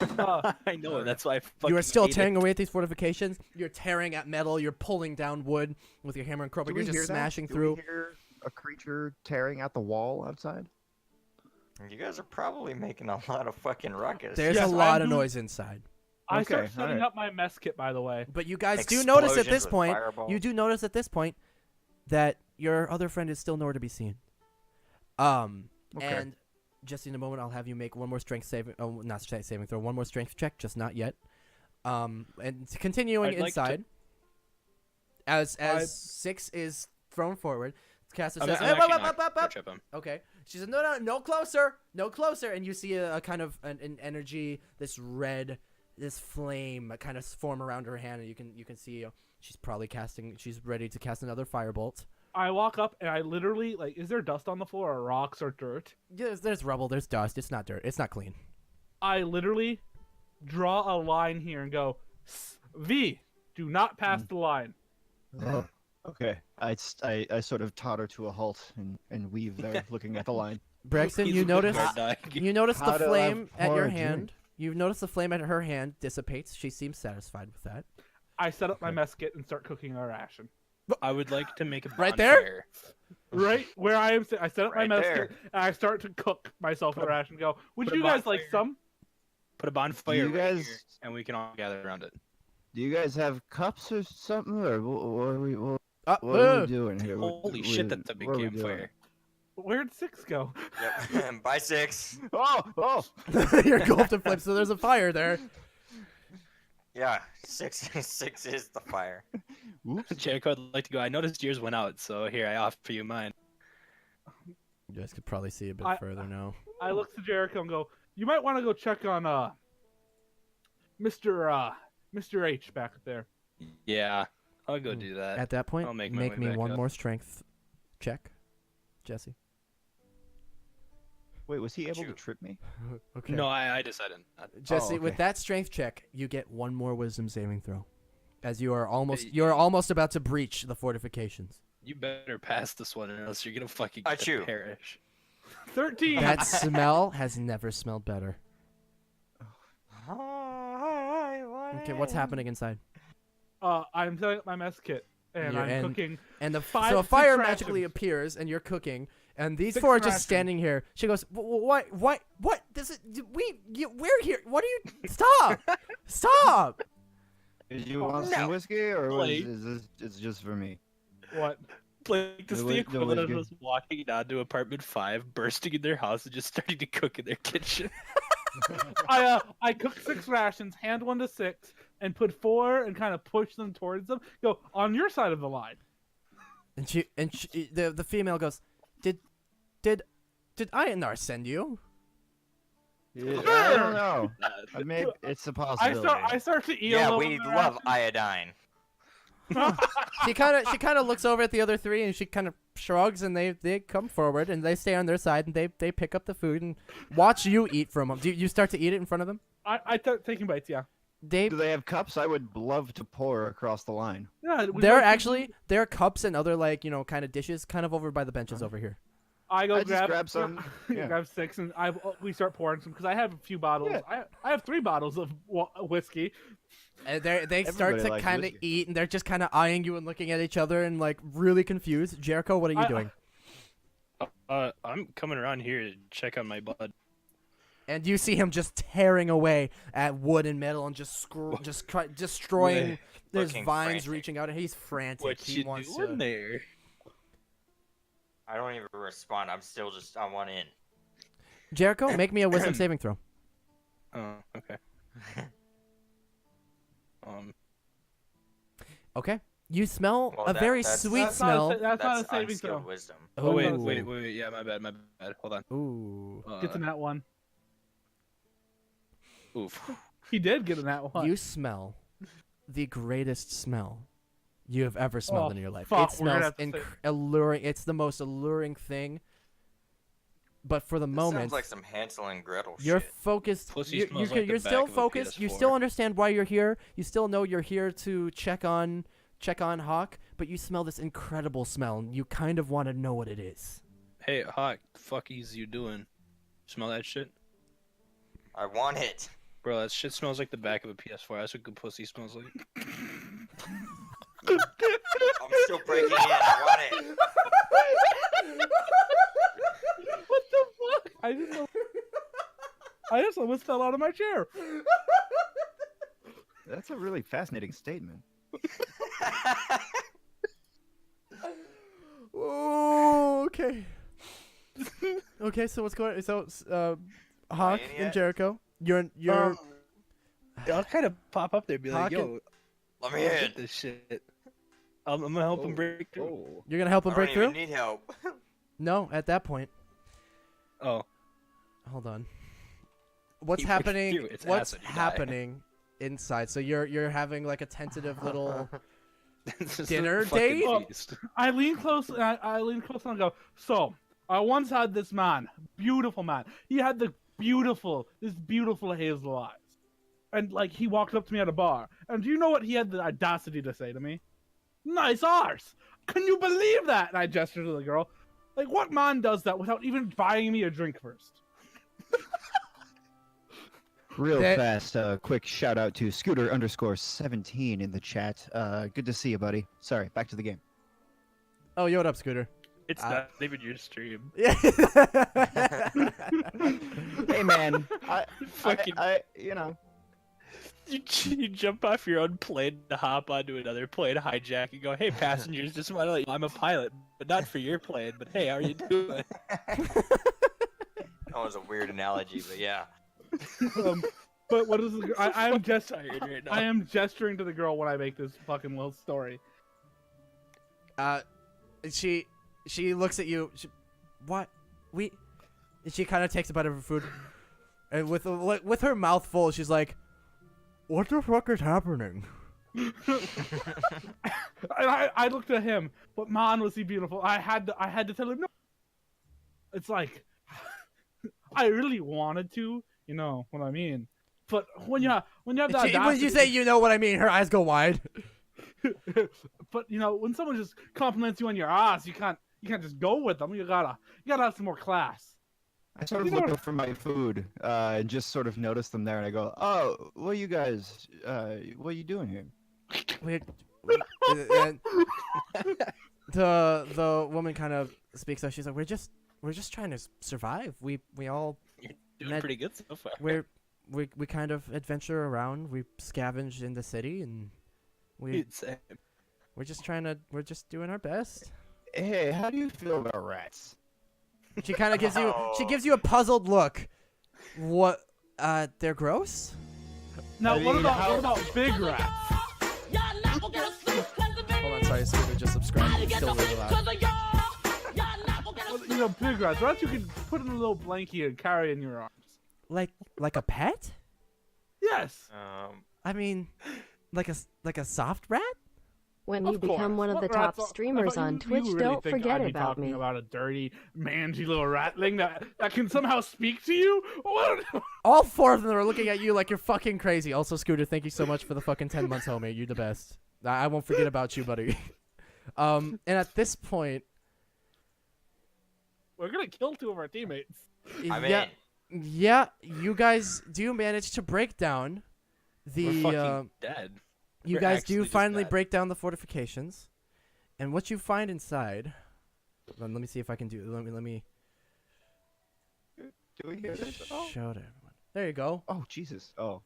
[SPEAKER 5] I know, that's why I fucking
[SPEAKER 1] you are still
[SPEAKER 5] hate
[SPEAKER 1] tearing
[SPEAKER 5] it.
[SPEAKER 1] away at these fortifications. You're tearing at metal. You're pulling down wood with your hammer and crowbar.
[SPEAKER 3] Do
[SPEAKER 1] You're
[SPEAKER 3] we
[SPEAKER 1] just
[SPEAKER 3] hear that?
[SPEAKER 1] smashing
[SPEAKER 3] Do
[SPEAKER 1] through.
[SPEAKER 3] we hear a creature tearing at the wall outside?
[SPEAKER 2] You guys are probably making a lot of fucking ruckus.
[SPEAKER 1] There's
[SPEAKER 4] Yes,
[SPEAKER 1] a lot
[SPEAKER 4] I'm
[SPEAKER 1] of
[SPEAKER 4] doing-
[SPEAKER 1] noise inside.
[SPEAKER 4] I
[SPEAKER 3] Okay,
[SPEAKER 4] start setting
[SPEAKER 3] alright.
[SPEAKER 4] up my mess kit, by the way.
[SPEAKER 1] But you guys do notice at
[SPEAKER 2] Explosions
[SPEAKER 1] this
[SPEAKER 2] with
[SPEAKER 1] point.
[SPEAKER 2] fireballs.
[SPEAKER 1] You do notice at this point that your other friend is still nowhere to be seen.
[SPEAKER 3] Okay.
[SPEAKER 1] And just in a moment, I'll have you make one more strength saving. Oh, not strength saving throw. One more strength check, just not yet. And continuing
[SPEAKER 5] I'd like to-
[SPEAKER 1] inside, as
[SPEAKER 4] I-
[SPEAKER 1] Six is thrown forward, Caster
[SPEAKER 5] I'm
[SPEAKER 1] says,
[SPEAKER 5] actually
[SPEAKER 1] "Hey,
[SPEAKER 5] not
[SPEAKER 1] wop,
[SPEAKER 5] gonna
[SPEAKER 1] wop, wop."
[SPEAKER 5] trip him.
[SPEAKER 1] Okay. She says, no closer, no closer. And you see a kind of an energy, this red, this flame kind of form around her hand, and you can see she's probably she's ready to cast another firebolt.
[SPEAKER 4] I walk up and I literally, like, is there dust on the floor or rocks or dirt?
[SPEAKER 1] There's rubble, there's dust. It's not dirt. It's not clean.
[SPEAKER 4] I literally draw a line here and go, V, do not pass the line.
[SPEAKER 3] Oh, okay. I sort of totter to a halt and weave there, looking at the line.
[SPEAKER 1] Braxton,
[SPEAKER 5] He's
[SPEAKER 1] you
[SPEAKER 5] a good
[SPEAKER 1] notice
[SPEAKER 5] guard dog.
[SPEAKER 1] you notice
[SPEAKER 3] How
[SPEAKER 1] the
[SPEAKER 3] do I
[SPEAKER 1] flame at your
[SPEAKER 3] pour a
[SPEAKER 1] hand.
[SPEAKER 3] drink?
[SPEAKER 1] You've noticed the flame at her hand dissipates. She seems satisfied with that.
[SPEAKER 4] I set up my mess kit and start cooking our ration.
[SPEAKER 5] I would like to make a
[SPEAKER 1] Right there?
[SPEAKER 5] bonfire.
[SPEAKER 4] Right where I am, I set up my
[SPEAKER 2] Right
[SPEAKER 4] mess
[SPEAKER 2] there.
[SPEAKER 4] kit and I start to cook myself a ration. And go, would
[SPEAKER 5] put a
[SPEAKER 4] you guys like
[SPEAKER 5] bonfire.
[SPEAKER 4] some?
[SPEAKER 5] Put a bonfire
[SPEAKER 3] you
[SPEAKER 5] right
[SPEAKER 3] guys-
[SPEAKER 5] here, and we can all gather around it.
[SPEAKER 3] Do you guys have cups or something, or what are
[SPEAKER 1] Uh,
[SPEAKER 3] we doing here?
[SPEAKER 5] Holy shit, that's a big
[SPEAKER 3] what are we
[SPEAKER 5] campfire.
[SPEAKER 4] Where'd Six go?
[SPEAKER 2] Yep. By 6.
[SPEAKER 3] Oh!
[SPEAKER 1] You're engulfed in flames, so there's a fire there.
[SPEAKER 2] Yeah, 6 6 is the fire.
[SPEAKER 3] Oops.
[SPEAKER 5] Jericho, I'd like to go. I noticed yours went out, so here, I offer you mine.
[SPEAKER 1] You guys could probably see a bit
[SPEAKER 4] I-
[SPEAKER 1] further now.
[SPEAKER 4] I look to Jericho and go, you might want to go check on Mr. H back there.
[SPEAKER 5] Yeah, I'll go do that.
[SPEAKER 1] At that point,
[SPEAKER 5] I'll make my way
[SPEAKER 1] me
[SPEAKER 5] back
[SPEAKER 1] one
[SPEAKER 5] up.
[SPEAKER 1] more strength check, Jesse.
[SPEAKER 3] Wait, was he able to
[SPEAKER 2] Shoot.
[SPEAKER 3] trip me?
[SPEAKER 1] Okay.
[SPEAKER 5] No, I decided not.
[SPEAKER 1] Jesse,
[SPEAKER 3] okay.
[SPEAKER 1] with that strength check, you get one more wisdom saving throw, as you are
[SPEAKER 5] Hey,
[SPEAKER 1] almost about to breach the fortifications.
[SPEAKER 5] You better pass this one, or else you're gonna fucking
[SPEAKER 2] Achoo.
[SPEAKER 5] perish.
[SPEAKER 4] 13.
[SPEAKER 1] That smell has never smelled better. Okay, what's happening inside?
[SPEAKER 4] I'm setting up my mess kit and
[SPEAKER 1] You're
[SPEAKER 4] I'm
[SPEAKER 1] in-
[SPEAKER 4] cooking.
[SPEAKER 1] And
[SPEAKER 4] Five-
[SPEAKER 1] so a
[SPEAKER 4] six
[SPEAKER 1] fire
[SPEAKER 4] rations.
[SPEAKER 1] magically appears, and you're cooking, and these
[SPEAKER 4] 6
[SPEAKER 1] four are just
[SPEAKER 4] rations.
[SPEAKER 1] standing here. She goes, "What? What? This is we're here. What are you? Stop! Stop!"
[SPEAKER 3] Did you want
[SPEAKER 5] No.
[SPEAKER 3] some whiskey, or
[SPEAKER 5] Like-
[SPEAKER 3] is this it's just for me?
[SPEAKER 4] What?
[SPEAKER 5] Like this is
[SPEAKER 3] The
[SPEAKER 5] the
[SPEAKER 3] whi- the
[SPEAKER 5] equivalent of
[SPEAKER 3] whiskey.
[SPEAKER 5] us walking down to apartment 5, bursting in their house, and just starting to cook in their kitchen.
[SPEAKER 4] I cook 6 rations, hand one to 6, and put 4 and kind of push them towards them. Go on your side of the line.
[SPEAKER 1] And the female goes, did Ionar send you?
[SPEAKER 3] I don't know. Maybe it's a possibility.
[SPEAKER 4] I start to eat. a
[SPEAKER 2] Yeah,
[SPEAKER 4] little
[SPEAKER 2] we
[SPEAKER 4] bit of
[SPEAKER 2] love iodine.
[SPEAKER 1] She kind of looks over at the other 3 and she kind of shrugs, and they come forward and they stay on their side and they pick up the food and watch you eat from them. Do you start to eat it in front of them?
[SPEAKER 4] I start taking bites. Yeah.
[SPEAKER 1] They
[SPEAKER 3] Do they have cups? I would love to pour across the line.
[SPEAKER 4] Yeah. we
[SPEAKER 1] there
[SPEAKER 4] go-
[SPEAKER 1] actually there are cups and other kind of dishes kind of over by the benches over here.
[SPEAKER 4] I go
[SPEAKER 3] I just
[SPEAKER 4] grab
[SPEAKER 3] grab some, yeah.
[SPEAKER 4] grab 6, and we start pouring some because I have a few bottles.
[SPEAKER 3] Yeah.
[SPEAKER 4] I have 3 bottles of whiskey.
[SPEAKER 1] And they start
[SPEAKER 3] Everybody
[SPEAKER 1] to
[SPEAKER 3] likes
[SPEAKER 1] kind of
[SPEAKER 3] whiskey.
[SPEAKER 1] eat, and they're just kind of eyeing you and looking at each other and like really confused. Jericho, what are you
[SPEAKER 4] I-
[SPEAKER 1] doing?
[SPEAKER 5] I'm coming around here to check on my bud.
[SPEAKER 1] And you see him just tearing away at wood and metal and just destroying.
[SPEAKER 5] What?
[SPEAKER 1] There's
[SPEAKER 2] Looking
[SPEAKER 1] vines
[SPEAKER 2] frantic.
[SPEAKER 1] reaching out, and he's frantic.
[SPEAKER 5] What
[SPEAKER 1] he
[SPEAKER 5] you
[SPEAKER 1] wants
[SPEAKER 5] doing
[SPEAKER 1] to.
[SPEAKER 5] there?
[SPEAKER 2] I don't even respond. I'm still just on one end.
[SPEAKER 1] Jericho, make me a wisdom saving throw.
[SPEAKER 5] Oh, okay. Um,
[SPEAKER 1] Okay. You smell
[SPEAKER 2] Well,
[SPEAKER 1] a very
[SPEAKER 2] that's-
[SPEAKER 1] sweet
[SPEAKER 4] That's not a
[SPEAKER 1] smell.
[SPEAKER 4] sa- That's not a
[SPEAKER 2] That's
[SPEAKER 4] saving
[SPEAKER 2] unskilled
[SPEAKER 4] throw.
[SPEAKER 2] wisdom.
[SPEAKER 5] oh wait,
[SPEAKER 1] Ooh.
[SPEAKER 5] wait. Yeah, my bad. Hold on.
[SPEAKER 1] Ooh.
[SPEAKER 4] Get to that one.
[SPEAKER 5] Oof.
[SPEAKER 4] He did get in that one.
[SPEAKER 1] You smell the greatest smell you have ever smelled
[SPEAKER 4] Oh,
[SPEAKER 1] in your life.
[SPEAKER 4] fuck,
[SPEAKER 1] It
[SPEAKER 4] we're gonna
[SPEAKER 1] smells
[SPEAKER 4] have to say-
[SPEAKER 1] alluring. It's the most alluring thing. But for the
[SPEAKER 2] This
[SPEAKER 1] moment,
[SPEAKER 2] sounds like some Hansel and Gretel
[SPEAKER 1] you're
[SPEAKER 2] shit.
[SPEAKER 1] focused.
[SPEAKER 5] Pussy
[SPEAKER 1] You're,
[SPEAKER 5] smells
[SPEAKER 1] you're,
[SPEAKER 5] like the
[SPEAKER 1] you're
[SPEAKER 5] back
[SPEAKER 1] still
[SPEAKER 5] of a
[SPEAKER 1] focused. You
[SPEAKER 5] PS4.
[SPEAKER 1] still understand why you're here. You still know you're here to check on Hawk. But you smell this incredible smell, and you kind of want to know what it is.
[SPEAKER 5] Hey, Hawk, fuckies you doing? Smell that shit?
[SPEAKER 2] I want it.
[SPEAKER 5] Bro, that shit smells like the back of a PS4. That's what good pussy smells like.
[SPEAKER 2] I'm still breaking in. I want it.
[SPEAKER 4] What the fuck? I just almost fell out of my chair.
[SPEAKER 3] That's a really fascinating statement.
[SPEAKER 1] Oh, okay. Okay, so what's going? So, Hawk
[SPEAKER 2] in
[SPEAKER 1] and
[SPEAKER 2] yet?
[SPEAKER 1] Jericho, you're
[SPEAKER 5] I'll kind of pop up there and be
[SPEAKER 1] Hawk
[SPEAKER 5] like, yo,
[SPEAKER 2] Let me
[SPEAKER 5] get
[SPEAKER 2] in.
[SPEAKER 5] this shit. I'm gonna help him break through.
[SPEAKER 3] Oh.
[SPEAKER 1] you're gonna help him
[SPEAKER 2] I
[SPEAKER 1] break
[SPEAKER 2] don't
[SPEAKER 1] through.
[SPEAKER 2] even need help.
[SPEAKER 1] No, at that point,
[SPEAKER 5] Oh,
[SPEAKER 1] hold on. What's
[SPEAKER 5] He breaks
[SPEAKER 1] happening?
[SPEAKER 5] through, it's
[SPEAKER 1] What's
[SPEAKER 5] acid, you die.
[SPEAKER 1] happening inside? So you're having like a tentative little.
[SPEAKER 5] This is
[SPEAKER 1] Dinner
[SPEAKER 5] a fucking
[SPEAKER 1] date?
[SPEAKER 5] feast.
[SPEAKER 4] I lean close. I lean close and I go. So I once had this man, beautiful man. He had this beautiful hazel eyes, and like he walked up to me at a bar. And do you know what he had the audacity to say to me? Nice arse. Can you believe that? And I gestured to the girl. Like, what man does that without even buying me a drink first?
[SPEAKER 3] Real
[SPEAKER 1] That-
[SPEAKER 3] fast, quick shout out to Scooter_17 in the chat. Good to see you, buddy. Sorry, back to the game.
[SPEAKER 1] Oh, yo, what up, Scooter?
[SPEAKER 5] It's not even your stream.
[SPEAKER 1] Yeah.
[SPEAKER 3] Hey, man.
[SPEAKER 5] Fucking-
[SPEAKER 3] You know.
[SPEAKER 5] You jump off your own plane to hop onto another plane, hijack, and go, "Hey, passengers, just want to let you know I'm a pilot, but not for your plane. But hey, how are you doing?"
[SPEAKER 2] That was a weird analogy, but yeah.
[SPEAKER 4] But what is the, I am just
[SPEAKER 5] Tired right now.
[SPEAKER 4] I am gesturing to the girl when I make this fucking little story.
[SPEAKER 1] She looks at you. What? And she kind of takes a bite of her food, and with her mouth full, she's like, "What the fuck is happening?"
[SPEAKER 4] And I looked at him, but man, was he beautiful. I had to tell him no. It's like I really wanted to, you know what I mean. But when you have that,
[SPEAKER 1] When you say, you know what I mean, her eyes go wide.
[SPEAKER 4] but you know when someone just compliments you on your ass, you can't just go with them. You gotta have some more class.
[SPEAKER 3] I sort of
[SPEAKER 4] You know
[SPEAKER 3] look
[SPEAKER 4] what-
[SPEAKER 3] up for my food and just sort of notice them there, and I go, "Oh, what are you guys? What are you doing here?"
[SPEAKER 1] And the woman kind of speaks up. She's like, we're just trying to survive. We all
[SPEAKER 5] You're doing
[SPEAKER 1] Ned-
[SPEAKER 5] pretty good so far.
[SPEAKER 1] we kind of adventure around. We scavenge in the city, and
[SPEAKER 5] Same.
[SPEAKER 1] we're just doing our best.
[SPEAKER 3] Hey, how do you feel about rats?
[SPEAKER 1] She kind of gives you a puzzled look. What? They're gross.
[SPEAKER 4] Now,
[SPEAKER 3] I
[SPEAKER 4] what
[SPEAKER 3] mean,
[SPEAKER 4] about big rats?
[SPEAKER 1] Hold on, sorry, Scooter just subscribed. It's still really loud.
[SPEAKER 4] You know, big rats. Rats you can put in a little blankie and carry in your arms.
[SPEAKER 1] Like a pet?
[SPEAKER 4] Yes.
[SPEAKER 1] I mean, like a soft rat?
[SPEAKER 6] When
[SPEAKER 4] Of
[SPEAKER 6] you become
[SPEAKER 4] course.
[SPEAKER 6] one of the
[SPEAKER 4] What
[SPEAKER 6] top
[SPEAKER 4] rats are-
[SPEAKER 6] streamers
[SPEAKER 4] you-
[SPEAKER 6] on
[SPEAKER 4] you
[SPEAKER 6] Twitch,
[SPEAKER 4] really
[SPEAKER 6] don't
[SPEAKER 4] think
[SPEAKER 6] forget
[SPEAKER 4] I'd be
[SPEAKER 6] about
[SPEAKER 4] talking
[SPEAKER 6] me.
[SPEAKER 4] about a dirty, mangy little ratling that can somehow speak to you? What?
[SPEAKER 1] All 4 of them are looking at you like you're fucking crazy. Also, Scooter, thank you so much for the fucking 10 months, homie. You're the best. I won't forget about you, buddy. And at this point,
[SPEAKER 4] We're gonna kill 2 of our teammates.
[SPEAKER 2] I'm
[SPEAKER 1] yeah,
[SPEAKER 2] in.
[SPEAKER 1] yeah, you guys do manage to break down
[SPEAKER 5] We're
[SPEAKER 1] the.
[SPEAKER 5] fucking dead.
[SPEAKER 1] You
[SPEAKER 5] We're
[SPEAKER 1] guys
[SPEAKER 5] actually
[SPEAKER 1] do
[SPEAKER 5] just
[SPEAKER 1] finally
[SPEAKER 5] dead.
[SPEAKER 1] break down the fortifications, and what you find inside. Let me see if I can do. Let me
[SPEAKER 3] Do we hear this? Oh,
[SPEAKER 1] show it everyone. There you go.
[SPEAKER 3] oh Jesus. Oh.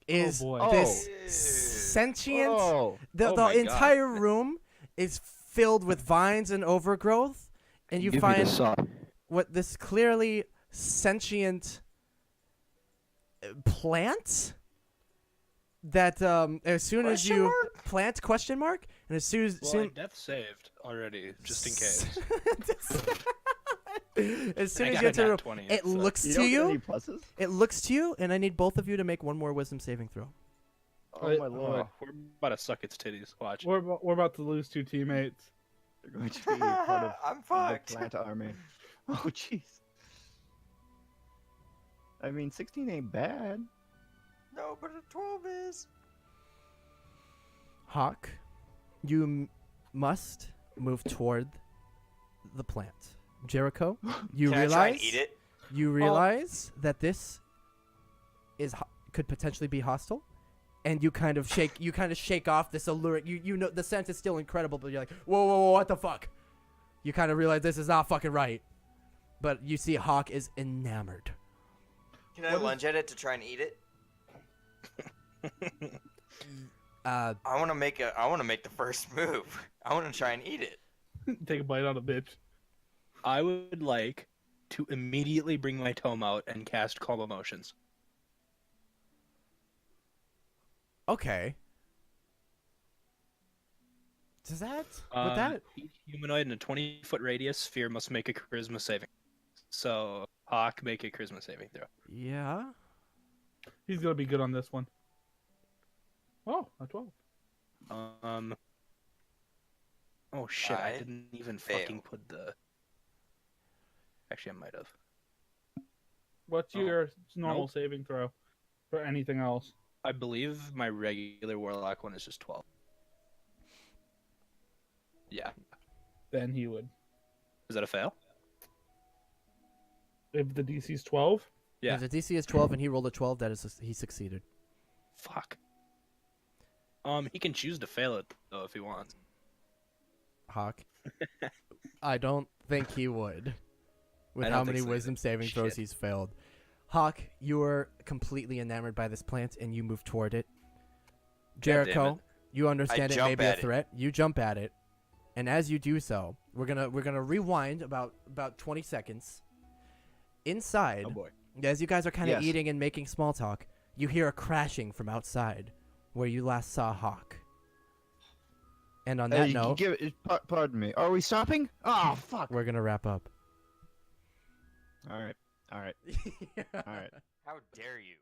[SPEAKER 1] Is
[SPEAKER 4] boy.
[SPEAKER 1] this
[SPEAKER 2] Oh.
[SPEAKER 1] sentient?
[SPEAKER 3] Oh.
[SPEAKER 1] The
[SPEAKER 5] Oh my God.
[SPEAKER 1] entire room is filled with vines and overgrowth, and you find what this clearly sentient plant that as soon as
[SPEAKER 2] Question
[SPEAKER 1] you
[SPEAKER 2] mark?
[SPEAKER 1] plant question mark, and as soon as
[SPEAKER 5] Well, I death saved already, just in case.
[SPEAKER 1] as soon
[SPEAKER 5] I
[SPEAKER 1] as
[SPEAKER 5] got
[SPEAKER 1] you
[SPEAKER 5] a
[SPEAKER 1] enter,
[SPEAKER 5] nat 20,
[SPEAKER 1] it
[SPEAKER 5] so-
[SPEAKER 1] looks
[SPEAKER 3] You
[SPEAKER 1] to
[SPEAKER 3] don't get any
[SPEAKER 1] you.
[SPEAKER 3] pluses?
[SPEAKER 1] It looks to you, and I need both of you to make one more wisdom saving throw.
[SPEAKER 3] Oh my lord.
[SPEAKER 5] We're about to suck its titties. Watch.
[SPEAKER 4] We're about to lose 2 teammates.
[SPEAKER 3] They're going to be part of
[SPEAKER 2] I'm
[SPEAKER 3] the
[SPEAKER 2] fucked.
[SPEAKER 3] plant army. Oh jeez. I mean, 16 ain't bad.
[SPEAKER 2] No, but a 12 is.
[SPEAKER 1] Hawk, you must move toward the plant. Jericho, you
[SPEAKER 2] Can I
[SPEAKER 1] realize
[SPEAKER 2] try and eat it?
[SPEAKER 1] you realize that this is could potentially be hostile, and you kind of shake off this allure. You know the scent is still incredible, but you're like, whoa, what the fuck? You kind of realize this is not fucking right, but you see Hawk is enamored.
[SPEAKER 2] Can I lunge at it to try and eat it? I want to make the first move. I want to try and eat it.
[SPEAKER 4] Take a bite on a bitch.
[SPEAKER 5] I would like to immediately bring my tome out and cast Calm Emotions.
[SPEAKER 1] Okay. Does that would
[SPEAKER 5] Um,
[SPEAKER 1] that
[SPEAKER 5] Each humanoid in a 20-foot radius sphere must make a charisma saving. So, Hawk, make a charisma saving throw.
[SPEAKER 1] yeah?
[SPEAKER 4] He's gonna be good on this one. Oh, a 12.
[SPEAKER 5] Oh shit! I
[SPEAKER 2] I
[SPEAKER 5] didn't even
[SPEAKER 2] fail.
[SPEAKER 5] fucking put the. Actually, I might have.
[SPEAKER 4] What's
[SPEAKER 5] Oh,
[SPEAKER 4] your normal
[SPEAKER 5] nope.
[SPEAKER 4] saving throw for anything else?
[SPEAKER 5] I believe my regular warlock one is just 12. Yeah.
[SPEAKER 4] Then he would.
[SPEAKER 5] Is that a fail?
[SPEAKER 4] If the DC's 12,
[SPEAKER 5] Yeah.
[SPEAKER 1] If the DC is 12 and he rolled a 12, he succeeded.
[SPEAKER 5] Fuck. He can choose to fail it though if he wants.
[SPEAKER 1] Hawk. I don't think he would. With
[SPEAKER 5] I
[SPEAKER 1] how
[SPEAKER 5] don't think
[SPEAKER 1] many
[SPEAKER 5] so
[SPEAKER 1] wisdom
[SPEAKER 5] either.
[SPEAKER 1] saving throws
[SPEAKER 5] Shit.
[SPEAKER 1] he's failed. Hawk, you are completely enamored by this plant and you move toward it.
[SPEAKER 5] damn
[SPEAKER 1] Jericho,
[SPEAKER 5] it.
[SPEAKER 1] you understand it may
[SPEAKER 2] jump
[SPEAKER 1] be a
[SPEAKER 2] at it.
[SPEAKER 1] threat. You jump at it. And as you do so, we're gonna rewind about 20 seconds. Inside,
[SPEAKER 5] Oh boy.
[SPEAKER 1] as you guys are kind of
[SPEAKER 3] Yes.
[SPEAKER 1] eating and making small talk, you hear a crashing from outside where you last saw Hawk. And on that note,
[SPEAKER 3] Pardon me. Are we stopping? Oh fuck.
[SPEAKER 1] we're gonna wrap up.
[SPEAKER 3] All right. All right. All right.
[SPEAKER 2] How dare you?